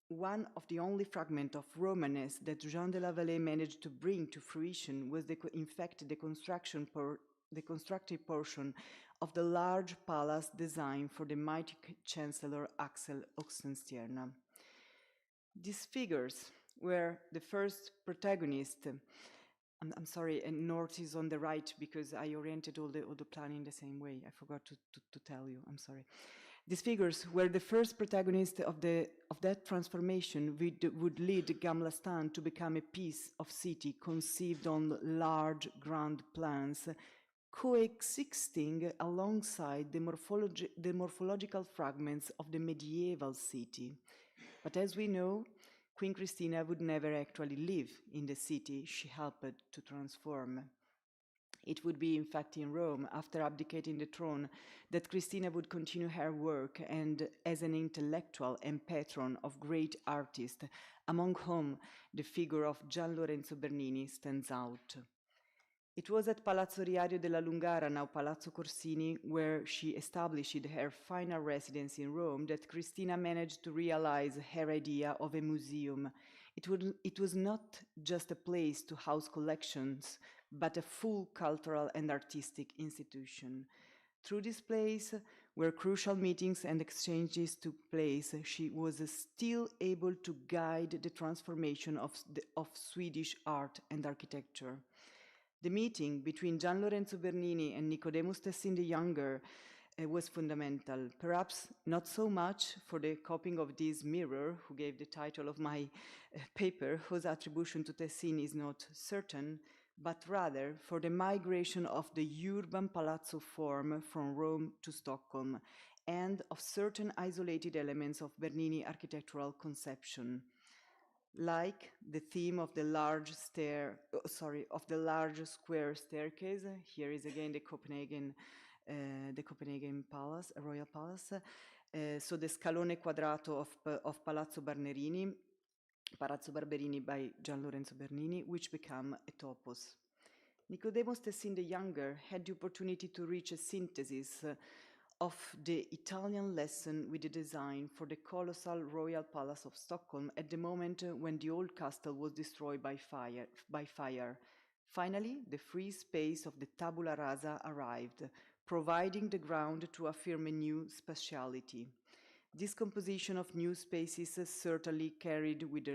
one of the only fragments of Romanesque that Jean de la Vallée managed to bring to fruition was, in fact, the constructed portion of the large palace designed for the mighty Chancellor Axel Oxenstierna. These figures were the first protagonist. I'm sorry, and north is on the right because I oriented all the planning the same way. I forgot to tell you, I'm sorry. These figures were the first protagonists of that transformation would lead Gamla Stan to become a piece of city conceived on large grand plans, coexisting alongside the morphological fragments of the medieval city. But as we know, Queen Christina would never actually live in the city she helped to transform. It would be, in fact, in Rome, after abdicating the throne, that Christina would continue her work and as an intellectual and patron of great artists, among whom the figure of Gian Lorenzo Bernini stands out. It was at Palazzo Riario della Lungara, now Palazzo Corsini, where she established her final residence in Rome, that Christina managed to realize her idea of a museum. It was not just a place to house collections, but a full cultural and artistic institution. Through this place, where crucial meetings and exchanges took place, she was still able to guide the transformation of Swedish art and architecture. The meeting between Gian Lorenzo Bernini and Nicodemus Tessin the Younger was fundamental. Perhaps not so much for the copying of this mirror, who gave the title of my paper, whose attribution to Tessin is not certain, but rather for the migration of the urban palazzo form from Rome to Stockholm, and of certain isolated elements of Bernini architectural conception, like the theme of the large square staircase. Here is again the Copenhagen Palace, Royal Palace. So the scalone quadrato of Palazzo Barberini by Gian Lorenzo Bernini, which became a topos. Nicodemos Tessin the Younger had the opportunity to reach a synthesis of the Italian lesson with the design for the colossal Royal Palace of Stockholm at the moment when the old castle was destroyed by fire. Finally, the free space of the tabula rasa arrived, providing the ground to affirm a new spatiality. This composition of new spaces certainly carried with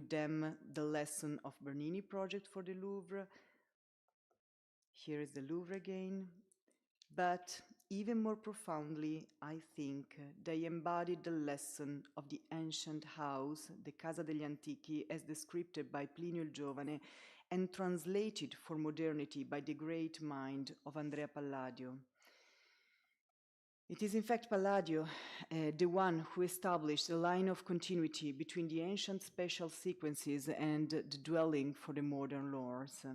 them the lesson of Bernini project for the Louvre. Here is the Louvre again. But even more profoundly, I think, they embodied the lesson of the ancient house, the Casa degli Antichi, as described by Plinio il Giovane and translated for modernity by the great mind of Andrea Palladio. It is in fact Palladio, the one who established a line of continuity between the ancient spatial sequences and the dwelling for the modern lords.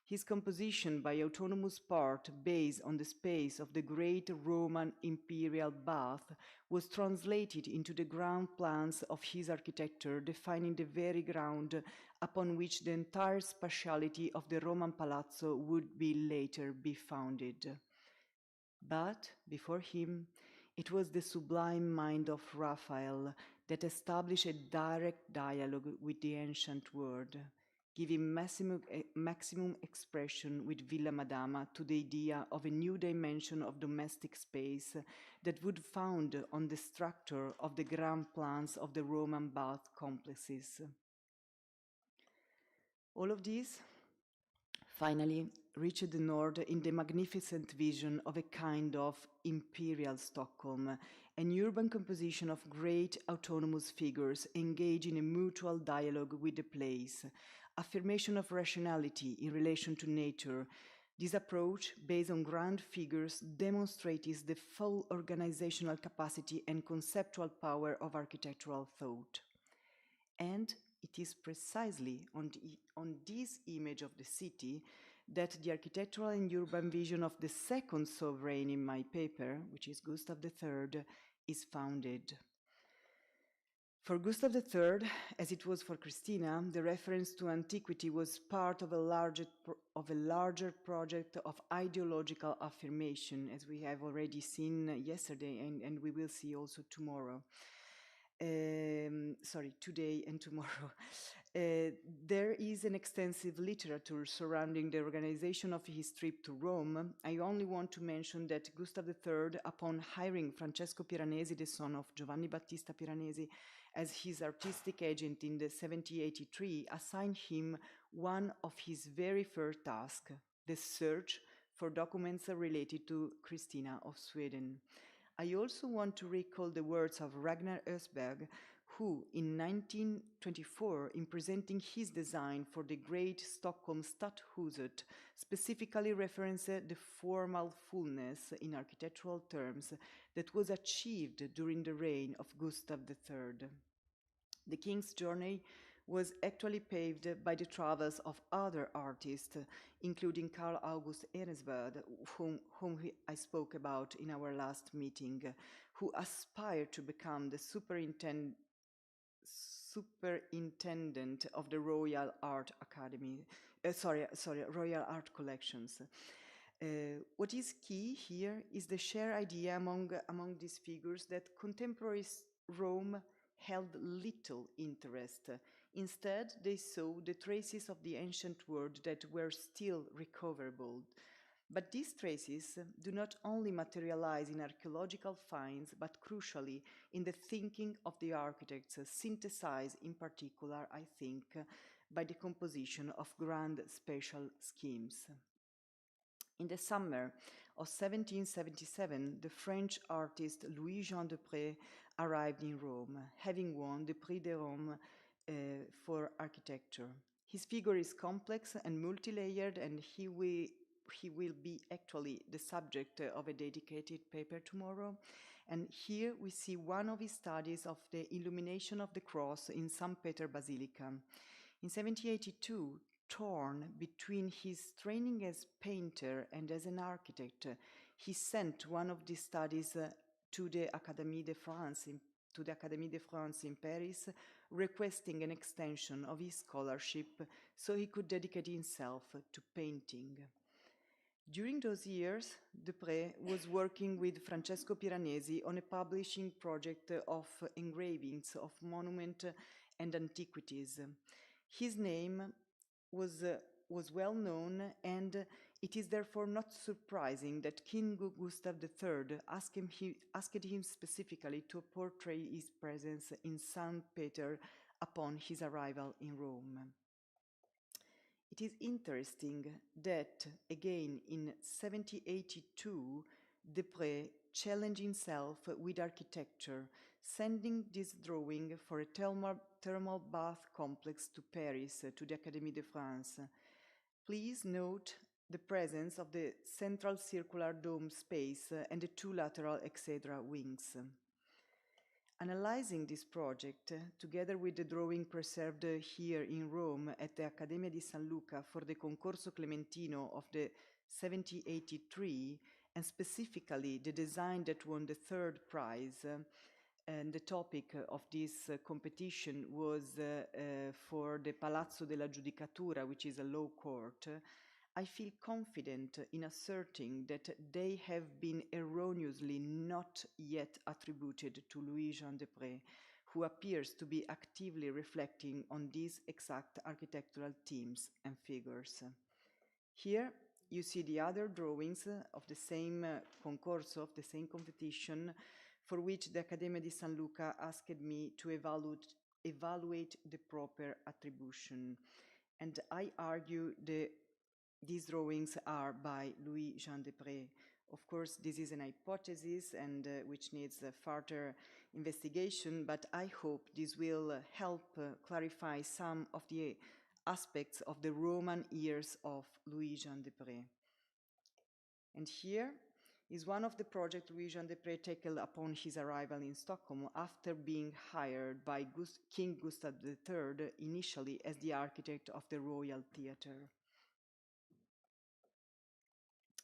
His composition by autonomous part based on the space of the great Roman imperial bath was translated into the ground plans of his architecture, defining the very ground upon which the entire spatiality of the Roman palazzo would later be founded. But before him, it was the sublime mind of Raphael that established a direct dialogue with the ancient world, giving maximum expression with Villa Madama to the idea of a new dimension of domestic space that would found on the structure of the grand plans of the Roman bath complexes. All of this finally reached the north in the magnificent vision of a kind of imperial Stockholm, an urban composition of great autonomous figures engaged in a mutual dialogue with the place, affirmation of rationality in relation to nature. This approach, based on grand figures, demonstrates the full organizational capacity and conceptual power of architectural thought. And it is precisely on this image of the city that the architectural and urban vision of the second sovereign in my paper, which is Gustav III, is founded. For Gustav III, as it was for Christina, the reference to antiquity was part of a larger project of ideological affirmation, as we have already seen yesterday and we will see also tomorrow. Today and tomorrow. There is an extensive literature surrounding the organization of his trip to Rome. I only want to mention that Gustav III, upon hiring Francesco Piranesi, the son of Giovanni Battista Piranesi, as his artistic agent in the 1783, assigned him one of his very first tasks, the search for documents related to Christina of Sweden. I also want to recall the words of Ragnar Ösberg, who in 1924, in presenting his design for the great Stockholm Stadshuset, specifically referenced the formal fullness in architectural terms that was achieved during the reign of Gustav III. The king's journey was actually paved by the travels of other artists, including Carl August Ehrensvärd, whom I spoke about in our last meeting, who aspired to become the superintendent of the Royal Art Academy, Royal Art Collections. What is key here is the shared idea among these figures that contemporary Rome held little interest. Instead, they saw the traces of the ancient world that were still recoverable. But these traces do not only materialize in archaeological finds, but crucially in the thinking of the architects, synthesized in particular, I think, by the composition of grand spatial schemes. In the summer of 1777, the French artist Louis-Jean de Pré arrived in Rome, having won the Prix de Rome for architecture. His figure is complex and multi-layered, and he will be actually the subject of a dedicated paper tomorrow. And here we see one of his studies of the illumination of the cross in St. Peter Basilica. In 1782, torn between his training as painter and as an architect, he sent one of these studies to the Académie de France in Paris, requesting an extension of his scholarship so he could dedicate himself to painting. During those years, de Pré was working with Francesco Piranesi on a publishing project of engravings of monument and antiquities. His name was well known, and it is therefore not surprising that King Gustav III asked him specifically to portray his presence in St. Peter upon his arrival in Rome. It is interesting that, again, in 1782, de Pré challenged himself with architecture, sending this drawing for a thermal bath complex to Paris, to the Académie de France. Please note the presence of the central circular dome space and the two lateral exedra wings. Analyzing this project, together with the drawing preserved here in Rome at the Accademia di San Luca for the Concorso Clementino of the 1783, and specifically the design that won the third prize, and the topic of this competition was for the Palazzo della Giudicatura, which is a law court, I feel confident in asserting that they have been erroneously not yet attributed to Louis-Jean de Pré, who appears to be actively reflecting on these exact architectural themes and figures. Here you see the other drawings of the same concorso, of the same competition, for which the Accademia di San Luca asked me to evaluate the proper attribution. And I argue these drawings are by Louis-Jean de Pré. Of course, this is an hypothesis and which needs further investigation, but I hope this will help clarify some of the aspects of the Roman years of Louis-Jean de Pré. And here is one of the projects Louis-Jean de Pré tackled upon his arrival in Stockholm after being hired by King Gustav III initially as the architect of the Royal Theatre.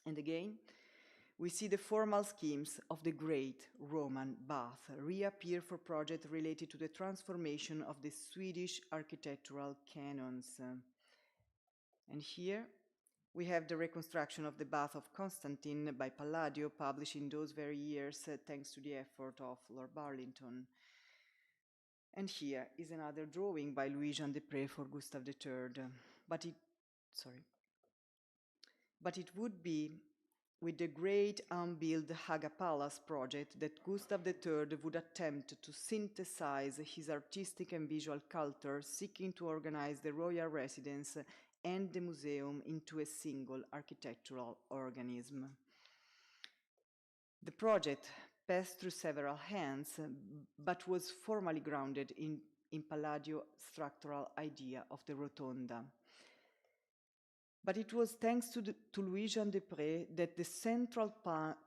And again, we see the formal schemes of the great Roman bath reappear for projects related to the transformation of the Swedish architectural canons. And here we have the reconstruction of the bath of Constantine by Palladio, published in those very years thanks to the effort of Lord Burlington. And here is another drawing by Louis-Jean de Pré for Gustav III. But it would be with the great unbuilt Haga Palace project that Gustav III would attempt to synthesize his artistic and visual culture, seeking to organize the royal residence and the museum into a single architectural organism. The project passed through several hands, but was formally grounded in Palladio's structural idea of the rotonda. But it was thanks to Louis-Jean de Pré that the central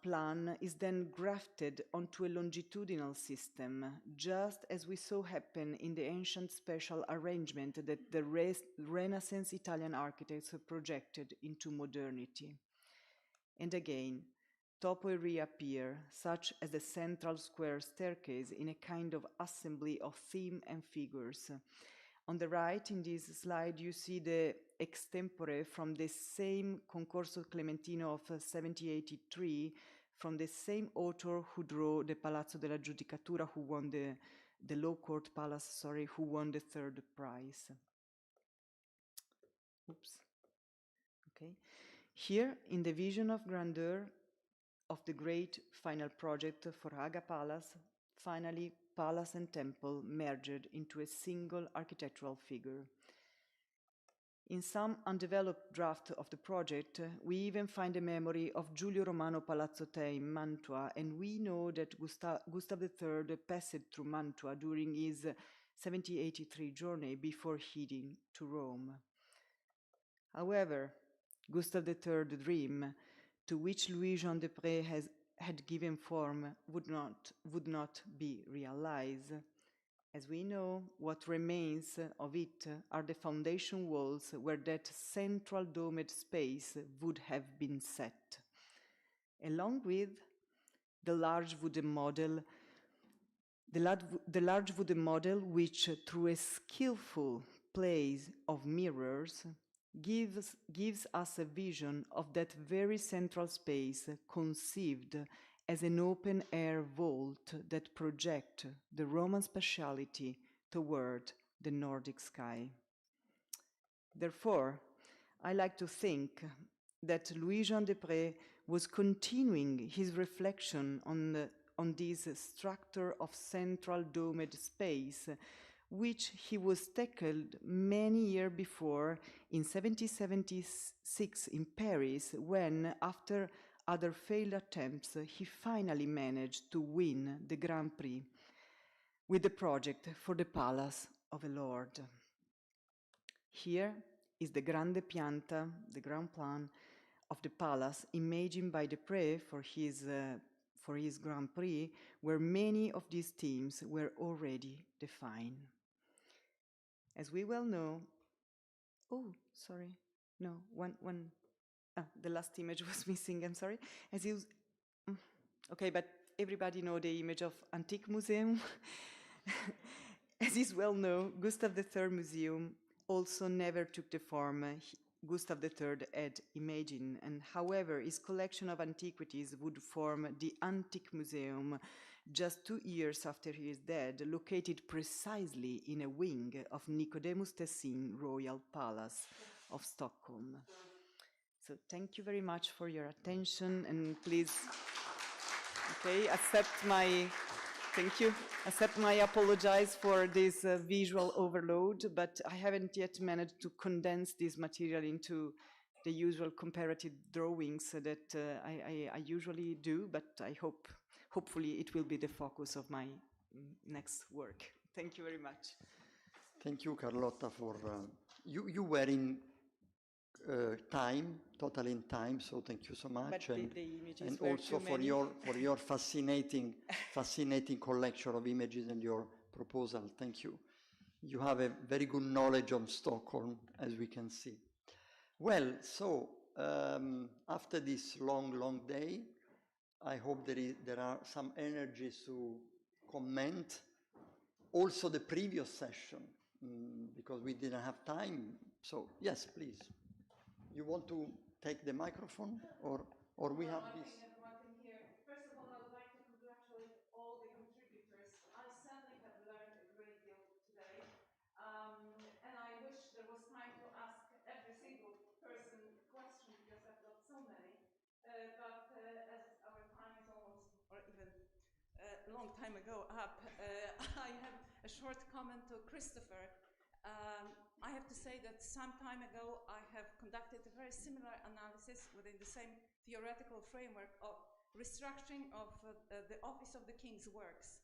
plan is then grafted onto a longitudinal system, just as we saw happen in the ancient spatial arrangement that the Renaissance Italian architects projected into modernity. And again, topoi reappear, such as the central square staircase in a kind of assembly of theme and figures. On the right in this slide you see the extempore from the same Concorso Clementino of 1783, from the same author who drew the Palazzo della Giudicatura, who won the Law Court Palace, who won the third prize. Oops. Okay. Here, in the vision of grandeur of the great final project for Haga Palace, finally palace and temple merged into a single architectural figure. In some undeveloped draft of the project, we even find a memory of Giulio Romano Palazzo Te in Mantua, and we know that Gustav III passed through Mantua during his 1783 journey before heading to Rome. However, Gustav III's dream, to which Louis-Jean de Pré had given form, would not be realized. As we know, what remains of it are the foundation walls where that central domed space would have been set, along with the large wooden model, which, through a skillful play of mirrors, gives us a vision of that very central space conceived as an open-air vault that projects the Roman spatiality toward the Nordic sky. Therefore, I like to think that Louis-Jean de Pré was continuing his reflection on this structure of central domed space, which he was tackled many years before in 1776 in Paris, when, after other failed attempts, he finally managed to win the Grand Prix with the project for the Palace of a Lord. Here is the Grande Pianta, the ground plan of the palace, imagined by Depré for his Grand Prix, where many of these themes were already defined. As we well know, the last image was missing, I'm sorry. Okay, but everybody know the image of Antique Museum. As is well known, Gustav III Museum also never took the form Gustav III had imagined, and however, his collection of antiquities would form the Antique Museum just 2 years after his death, located precisely in a wing of Nicodemus Tessin Royal Palace of Stockholm. So thank you very much for your attention, and please, accept my apologies for this visual overload, but I haven't yet managed to condense this material into the usual comparative drawings that I usually do, but hopefully it will be the focus of my next work. Thank you very much. Thank you, Carlotta, for you were in time, totally in time, so thank you so much, but and also for your fascinating collection of images and your proposal. Thank you. You have a very good knowledge of Stockholm, as we can see. Well, so after this long day, I hope there are some energies to comment also the previous session, because we didn't have time. So yes, please. You want to take the microphone, or we have this? First of all, I would like to congratulate all the contributors. I certainly have learned a great deal today, and I wish there was time to ask every single person a question, because I've got so many. But as our time is almost, or even a long time ago, up, I have a short comment to Christopher. I have to say that some time ago I have conducted a very similar analysis within the same theoretical framework of restructuring of the Office of the King's Works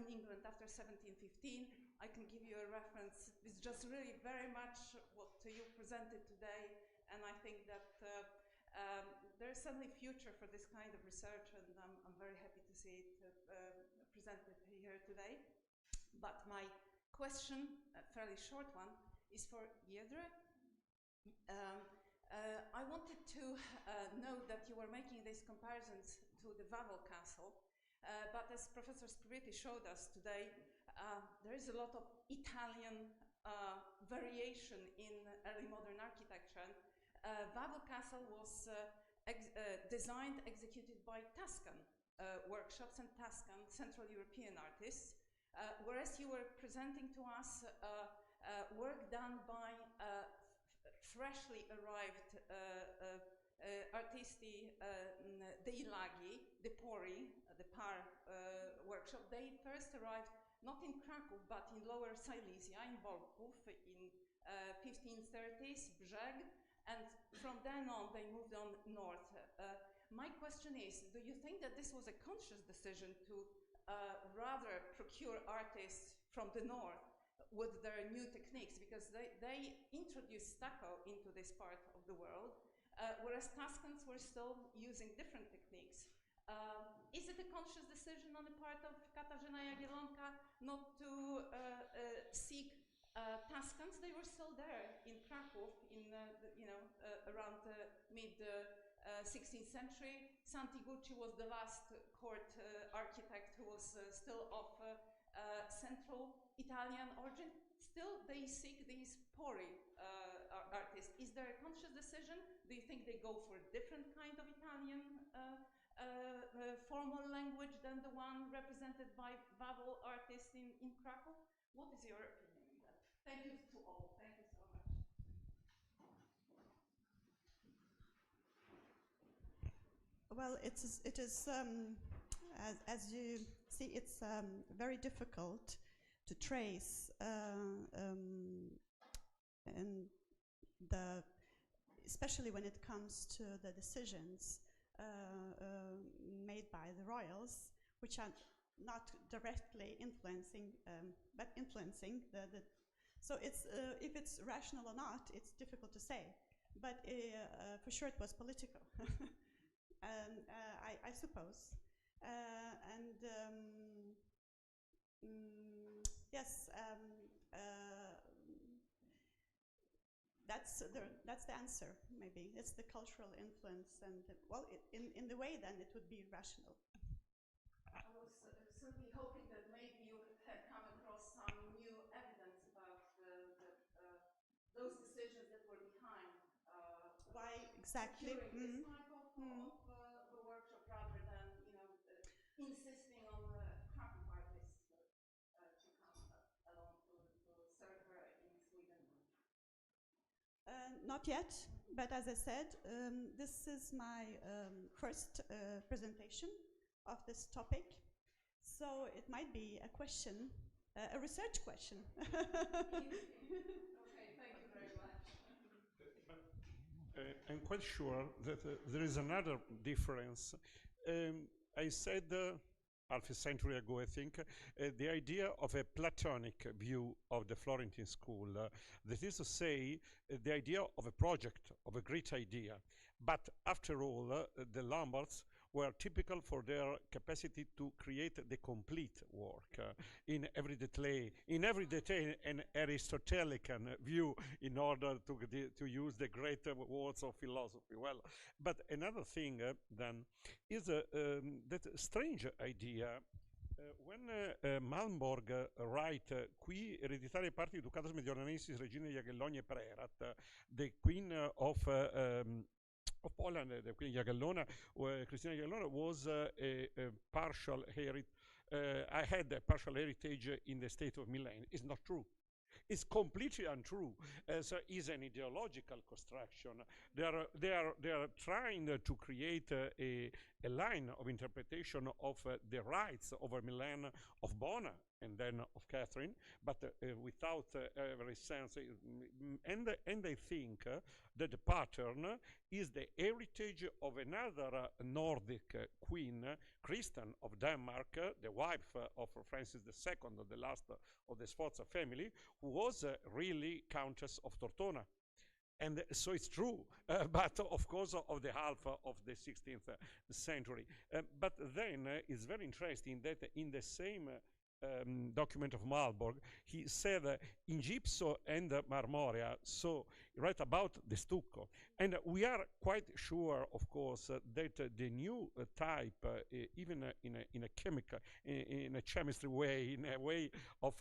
in England after 1715. I can give you a reference. It's just really very much what you presented today, and I think that there is certainly future for this kind of research, and I'm very happy to see it presented here today. But my question, a fairly short one, is for Deirdre. I wanted to note that you were making these comparisons to the Wawel Castle, but as Professor Spiriti showed us today, there is a lot of Italian variation in early modern architecture. Wawel Castle was designed, executed by Tuscan workshops and Tuscan Central European artists, whereas you were presenting to us work done by freshly arrived artisti dei Laghi, the Pori, the Par workshop. They first arrived not in Krakow, but in Lower Silesia, in Volków, in 1530s, Brzeg, and from then on they moved on north. My question is, do you think that this was a conscious decision to rather procure artists from the north with their new techniques? Because they introduced stucco into this part of the world, whereas Tuscans were still using different techniques. Is it a conscious decision on the part of Katarzyna Jagiellonka not to seek Tuscans? They were still there in Kraków in around mid 16th century. Santigucci was the last court architect who was still of Central Italian origin. Still, they seek these Pori artists. Is there a conscious decision? Do you think they go for a different kind of Italian formal language than the one represented by Wawel artists in Kraków? What is your opinion on that? Thank you to all. Thank you so much. Well, it is as you see, it's very difficult to trace and especially when it comes to the decisions made by the royals, which are not directly influencing, but influencing the. So it's if it's rational or not, it's difficult to say. But for sure, it was political, and I suppose. Yes. That's the answer. Maybe it's the cultural influence, and well, in the way then it would be rational. I was certainly hoping that maybe you had come across some new evidence about those decisions that were behind. Why exactly? This type of the workshop, rather than insisting on Kraków artists to come along to serve her in Sweden. Not yet, but as I said, this is my first presentation of this topic, so it might be a question, a research question. Okay, thank you very much. I'm quite sure that there is another difference. I said half a century ago, I think, the idea of a Platonic view of the Florentine school. That is to say, the idea of a project, of a great idea. But after all, the Lombards were typical for their capacity to create the complete work in every detail, an Aristotelian view in order to use the great words of philosophy. Well, but another thing then is that strange idea. When Malmborg write qui hereditarie parti ducatus mediolanensis regina Jagiellonia Prerat, the queen of Poland, the Queen Jagellona, Christina Jagellona, was a partial heritage. I had a partial heritage in the state of Milan. It's not true. It's completely untrue. So it's an ideological construction. They are trying to create a line of interpretation of the rights over Milan of Bona and then of Catherine, but without every sense. And I think that the pattern is the heritage of another Nordic queen, Christian of Denmark, the wife of Francis II, the last of the Sforza family, who was really Countess of Tortona. And so it's true, but of course of the half of the 16th century. But then it's very interesting that in the same document of Malmborg, he said in gypso and marmorea, so he wrote about the stucco. And we are quite sure, of course, that the new type, even in a chemical, in a chemistry way, in a way of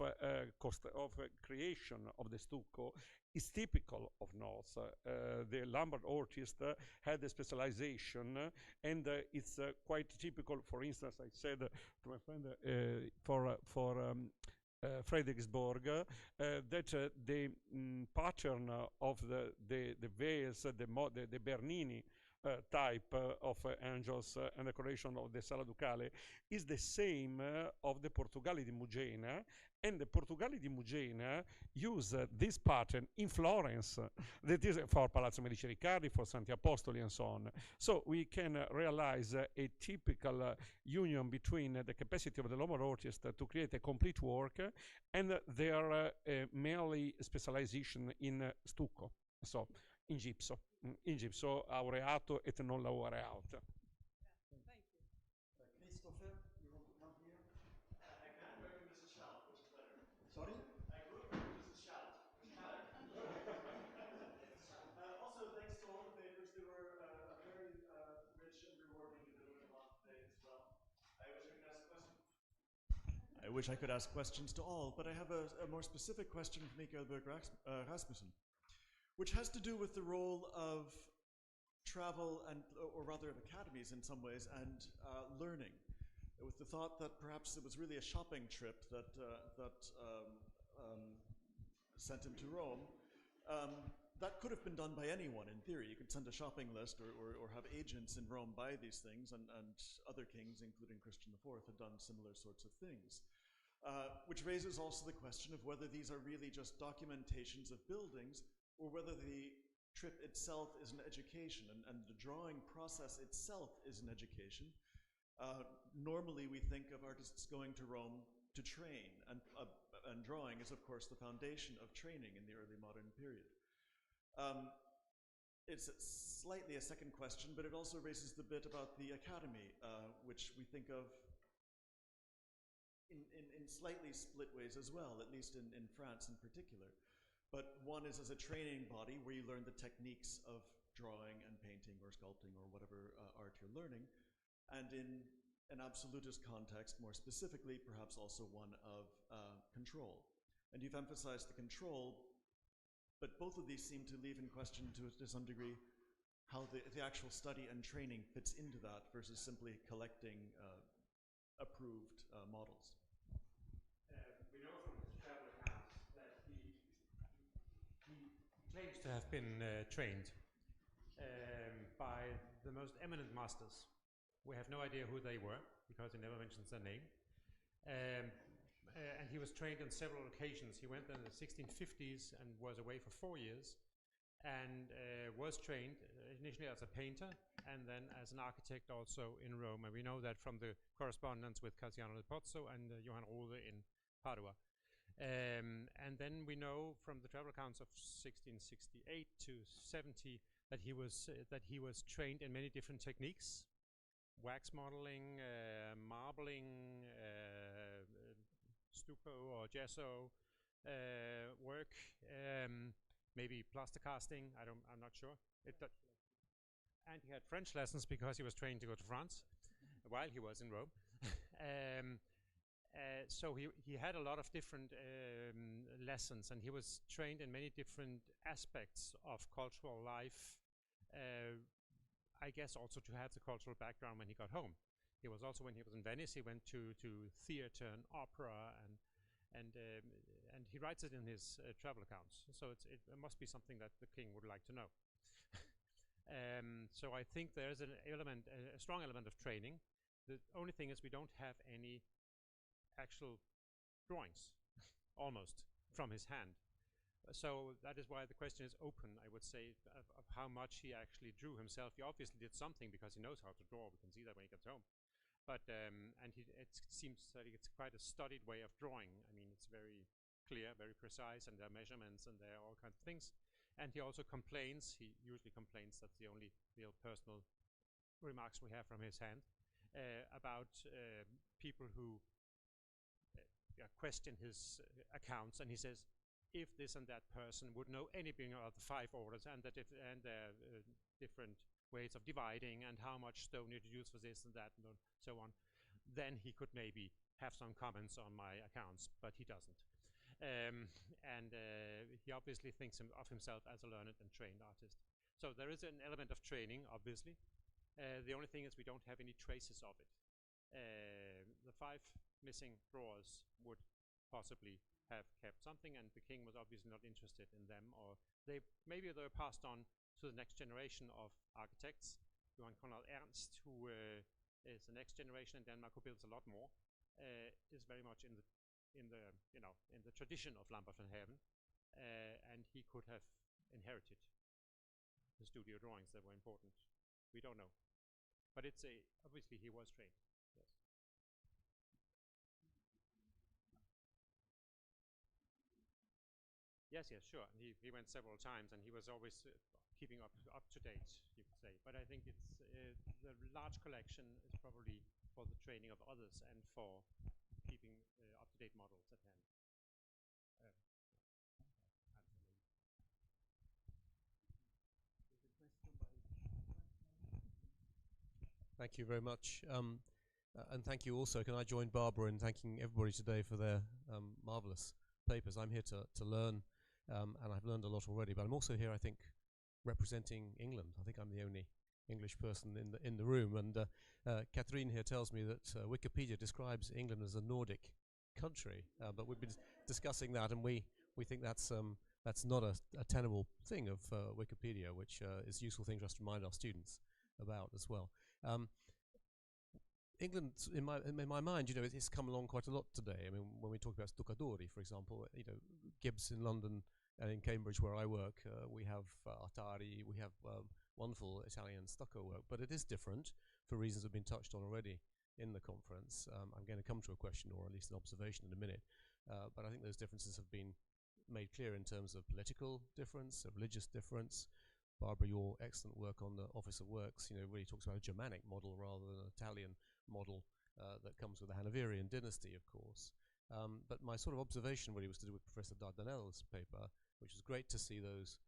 creation of the stucco, is typical of North. The Lombard artist had a specialization, and it's quite typical. For instance, I said to my friend for Frederiksborg that the pattern of the veils, the Bernini type of angels and decoration of the Sala Ducale is the same of the Portugali di Mugena, and the Portugali di Mugena use this pattern in Florence. That is for Palazzo Medici Riccardi, for Santi Apostoli, and so on. So we can realize a typical union between the capacity of the Lombard artist to create a complete work and their merely specialization in stucco, so in gypso aureato et non laureato. Christopher, you want to come here? I can't work with Mrs. Schalt, which is better. Sorry? I could work with Mrs. Schalt. Also, thanks to all the papers, they were very rich and rewarding. They learned a lot today as well. I wish I could ask questions to all, but I have a more specific question for Mikael Berg Rasmussen, which has to do with the role of travel and, or rather of academies in some ways, and learning, with the thought that perhaps it was really a shopping trip that sent him to Rome. That could have been done by anyone in theory. You could send a shopping list or have agents in Rome buy these things, and other kings, including Christian IV, had done similar sorts of things. Which raises also the question of whether these are really just documentations of buildings, or whether the trip itself is an education, and the drawing process itself is an education. Normally we think of artists going to Rome to train, and drawing is of course the foundation of training in the early modern period. It's slightly a second question, but it also raises the bit about the academy, which we think of in slightly split ways as well, at least in France in particular. But one is as a training body where you learn the techniques of drawing and painting or sculpting or whatever art you're learning, and in an absolutist context, more specifically, perhaps also one of control. And you've emphasized the control, but both of these seem to leave in question to some degree how the actual study and training fits into that versus simply collecting approved models. We know from his travel accounts that he claims to have been trained by the most eminent masters. We have no idea who they were because he never mentions their name. And he was trained on several occasions. He went there in the 1650s and was away for 4 years, and was trained initially as a painter and then as an architect also in Rome. And we know that from the correspondence with Cassiano del Pozzo and Johann Rode in Padua. And then we know from the travel accounts of 1668 to 70 that he was trained in many different techniques: wax modeling, marbling, stucco or gesso work, maybe plaster casting. I'm not sure. And he had French lessons because he was trained to go to France while he was in Rome. So he had a lot of different lessons, and he was trained in many different aspects of cultural life. I guess also to have the cultural background when he got home. He was also, when he was in Venice, he went to theater and opera, and he writes it in his travel accounts. So it must be something that the king would like to know. So I think there is an element, a strong element of training. The only thing is we don't have any actual drawings, almost, from his hand. So that is why the question is open, I would say, of how much he actually drew himself. He obviously did something because he knows how to draw. We can see that when he gets home. But it seems that it's quite a studied way of drawing. I mean, it's very clear, very precise, and there are measurements, and there are all kinds of things. And he also complains. He usually complains. That's the only real personal remarks we have from his hand about people who question his accounts, and he says, if this and that person would know anything about the 5 orders and the different ways of dividing and how much stone you use for this and that and so on, then he could maybe have some comments on my accounts, but he doesn't. He obviously thinks of himself as a learned and trained artist. So there is an element of training, obviously. The only thing is we don't have any traces of it. The 5 missing drawers would possibly have kept something, and the king was obviously not interested in them, or maybe they were passed on to the next generation of architects. Johan Conrad Ernst, who is the next generation in Denmark, who builds a lot more, is very much in the tradition of Lambert van Haven, and he could have inherited the studio drawings that were important. We don't know, but it's obviously he was trained. Yes, sure. He went several times, and he was always keeping up to date, you could say. But I think it's the large collection is probably for the training of others and for keeping up-to-date models at hand. Thank you very much. And thank you also. Can I join Barbara in thanking everybody today for their marvelous papers? I'm here to learn, and I've learned a lot already, but I'm also here, I think, representing England. I think I'm the only English person in the room, and Catherine here tells me that Wikipedia describes England as a Nordic country, but we've been discussing that, and we think that's not a tenable thing of Wikipedia, which is a useful thing for us to remind our students about as well. England, in my mind, it's come along quite a lot today. I mean, when we talk about stuccatori, for example, Gibbs in London and in Cambridge, where I work, we have Artari, we have wonderful Italian stucco work, but it is different for reasons that have been touched on already in the conference. I'm going to come to a question, or at least an observation, in a minute, but I think those differences have been made clear in terms of political difference, a religious difference. Barbara, your excellent work on the Office of Works, really talks about a Germanic model rather than an Italian model that comes with the Hanoverian dynasty, of course. But my sort of observation really was to do with Professor Dardanel's paper, which was great to see those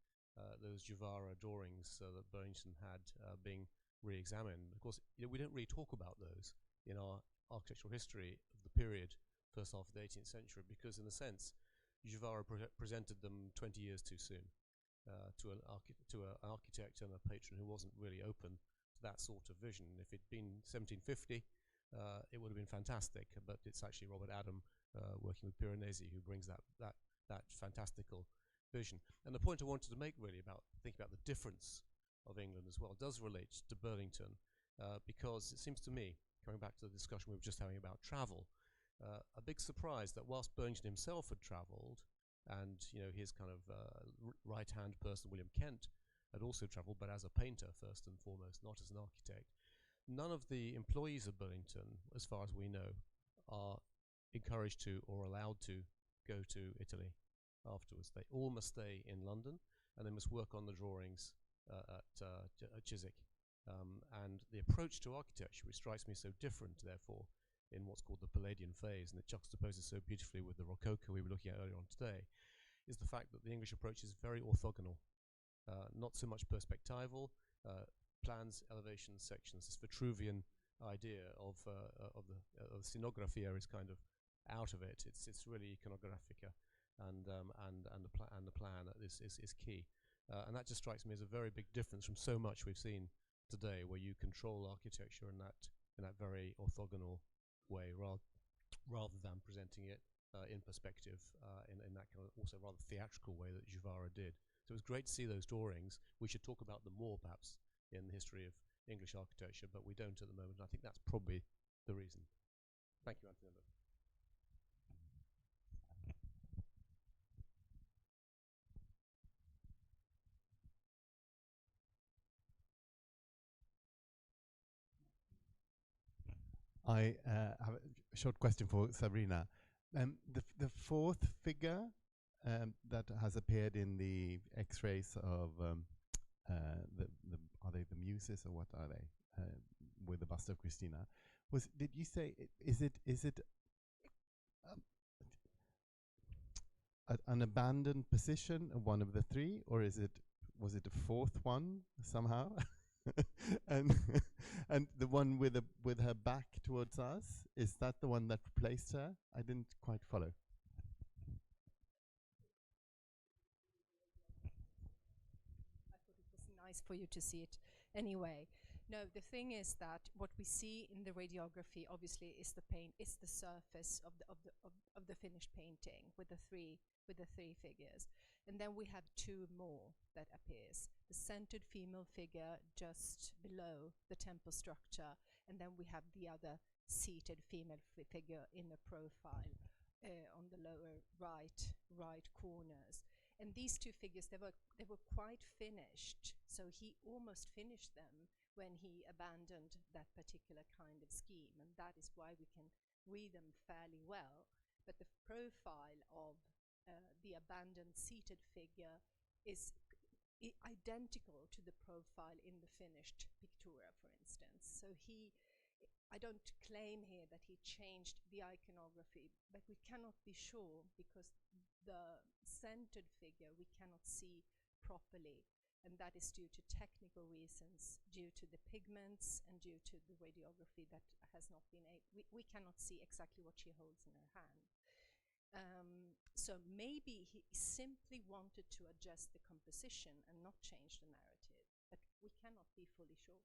Juvara drawings that Burlington had being re-examined. Of course, we don't really talk about those in our architectural history of the period, first half of the 18th century, because in a sense, Juvara presented them 20 years too soon. To an architect and a patron who wasn't really open to that sort of vision. If it'd been 1750, it would have been fantastic, but it's actually Robert Adam working with Piranesi who brings that fantastical vision. And the point I wanted to make really about thinking about the difference of England as well does relate to Burlington, because it seems to me, coming back to the discussion we were just having about travel, a big surprise that whilst Burlington himself had travelled, and his kind of right-hand person, William Kent, had also travelled, but as a painter first and foremost, not as an architect. None of the employees of Burlington, as far as we know, are encouraged to or allowed to go to Italy afterwards. They all must stay in London, and they must work on the drawings at Chiswick. And the approach to architecture, which strikes me so different, therefore, in what's called the Palladian phase, and it juxtaposes so beautifully with the Rococo we were looking at earlier on today, is the fact that the English approach is very orthogonal, not so much perspectival, plans, elevations, sections. This Vitruvian idea of the scenografia is kind of out of it. It's really iconographica, and the plan is key, and that just strikes me as a very big difference from so much we've seen today, where you control architecture in that very orthogonal way, rather than presenting it in perspective in that kind of also rather theatrical way that Juvara did. So it was great to see those drawings. We should talk about them more, perhaps, in the history of English architecture, but we don't at the moment. And I think that's probably the reason. Thank you, Antonello. I have a short question for Sabrina. The fourth figure that has appeared in the X-rays of are they the Muses or what are they with the bust of Christina? Did you say is it an abandoned position, one of the three, or was it a fourth one somehow? and the one with her back towards us, is that the one that replaced her? I didn't quite follow. I thought it was nice for you to see it anyway. No, the thing is that what we see in the radiography obviously is the paint, is the surface of the finished painting with the three figures. And then we have two more that appears. The centered female figure just below the temple structure, and then we have the other seated female figure in a profile on the lower right corners. And these two figures, they were quite finished. So he almost finished them when he abandoned that particular kind of scheme, and that is why we can read them fairly well. But the profile of the abandoned seated figure is identical to the profile in the finished pictura, for instance. So I don't claim here that he changed the iconography, but we cannot be sure because the centered figure we cannot see properly, and that is due to technical reasons, due to the pigments and due to the radiography that has not been we cannot see exactly what she holds in her hand. So maybe he simply wanted to adjust the composition and not change the narrative, but we cannot be fully sure.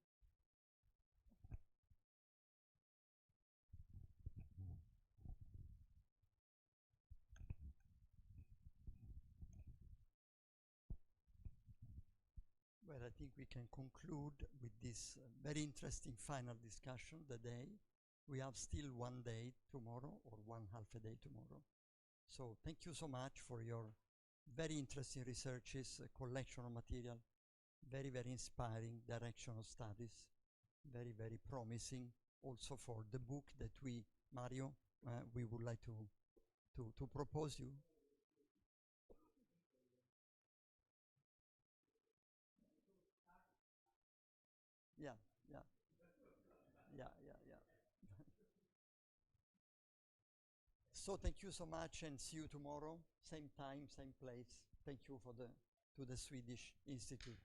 Well, I think we can conclude with this very interesting final discussion, the day. We have still one day tomorrow, or one half a day tomorrow. So thank you so much for your very interesting researches, collection of material, very, very inspiring direction of studies, very, very promising also for the book that we, Mario, we would like to propose you. Yeah. So thank you so much and see you tomorrow, same time, same place. Thank you to the Swedish Institute.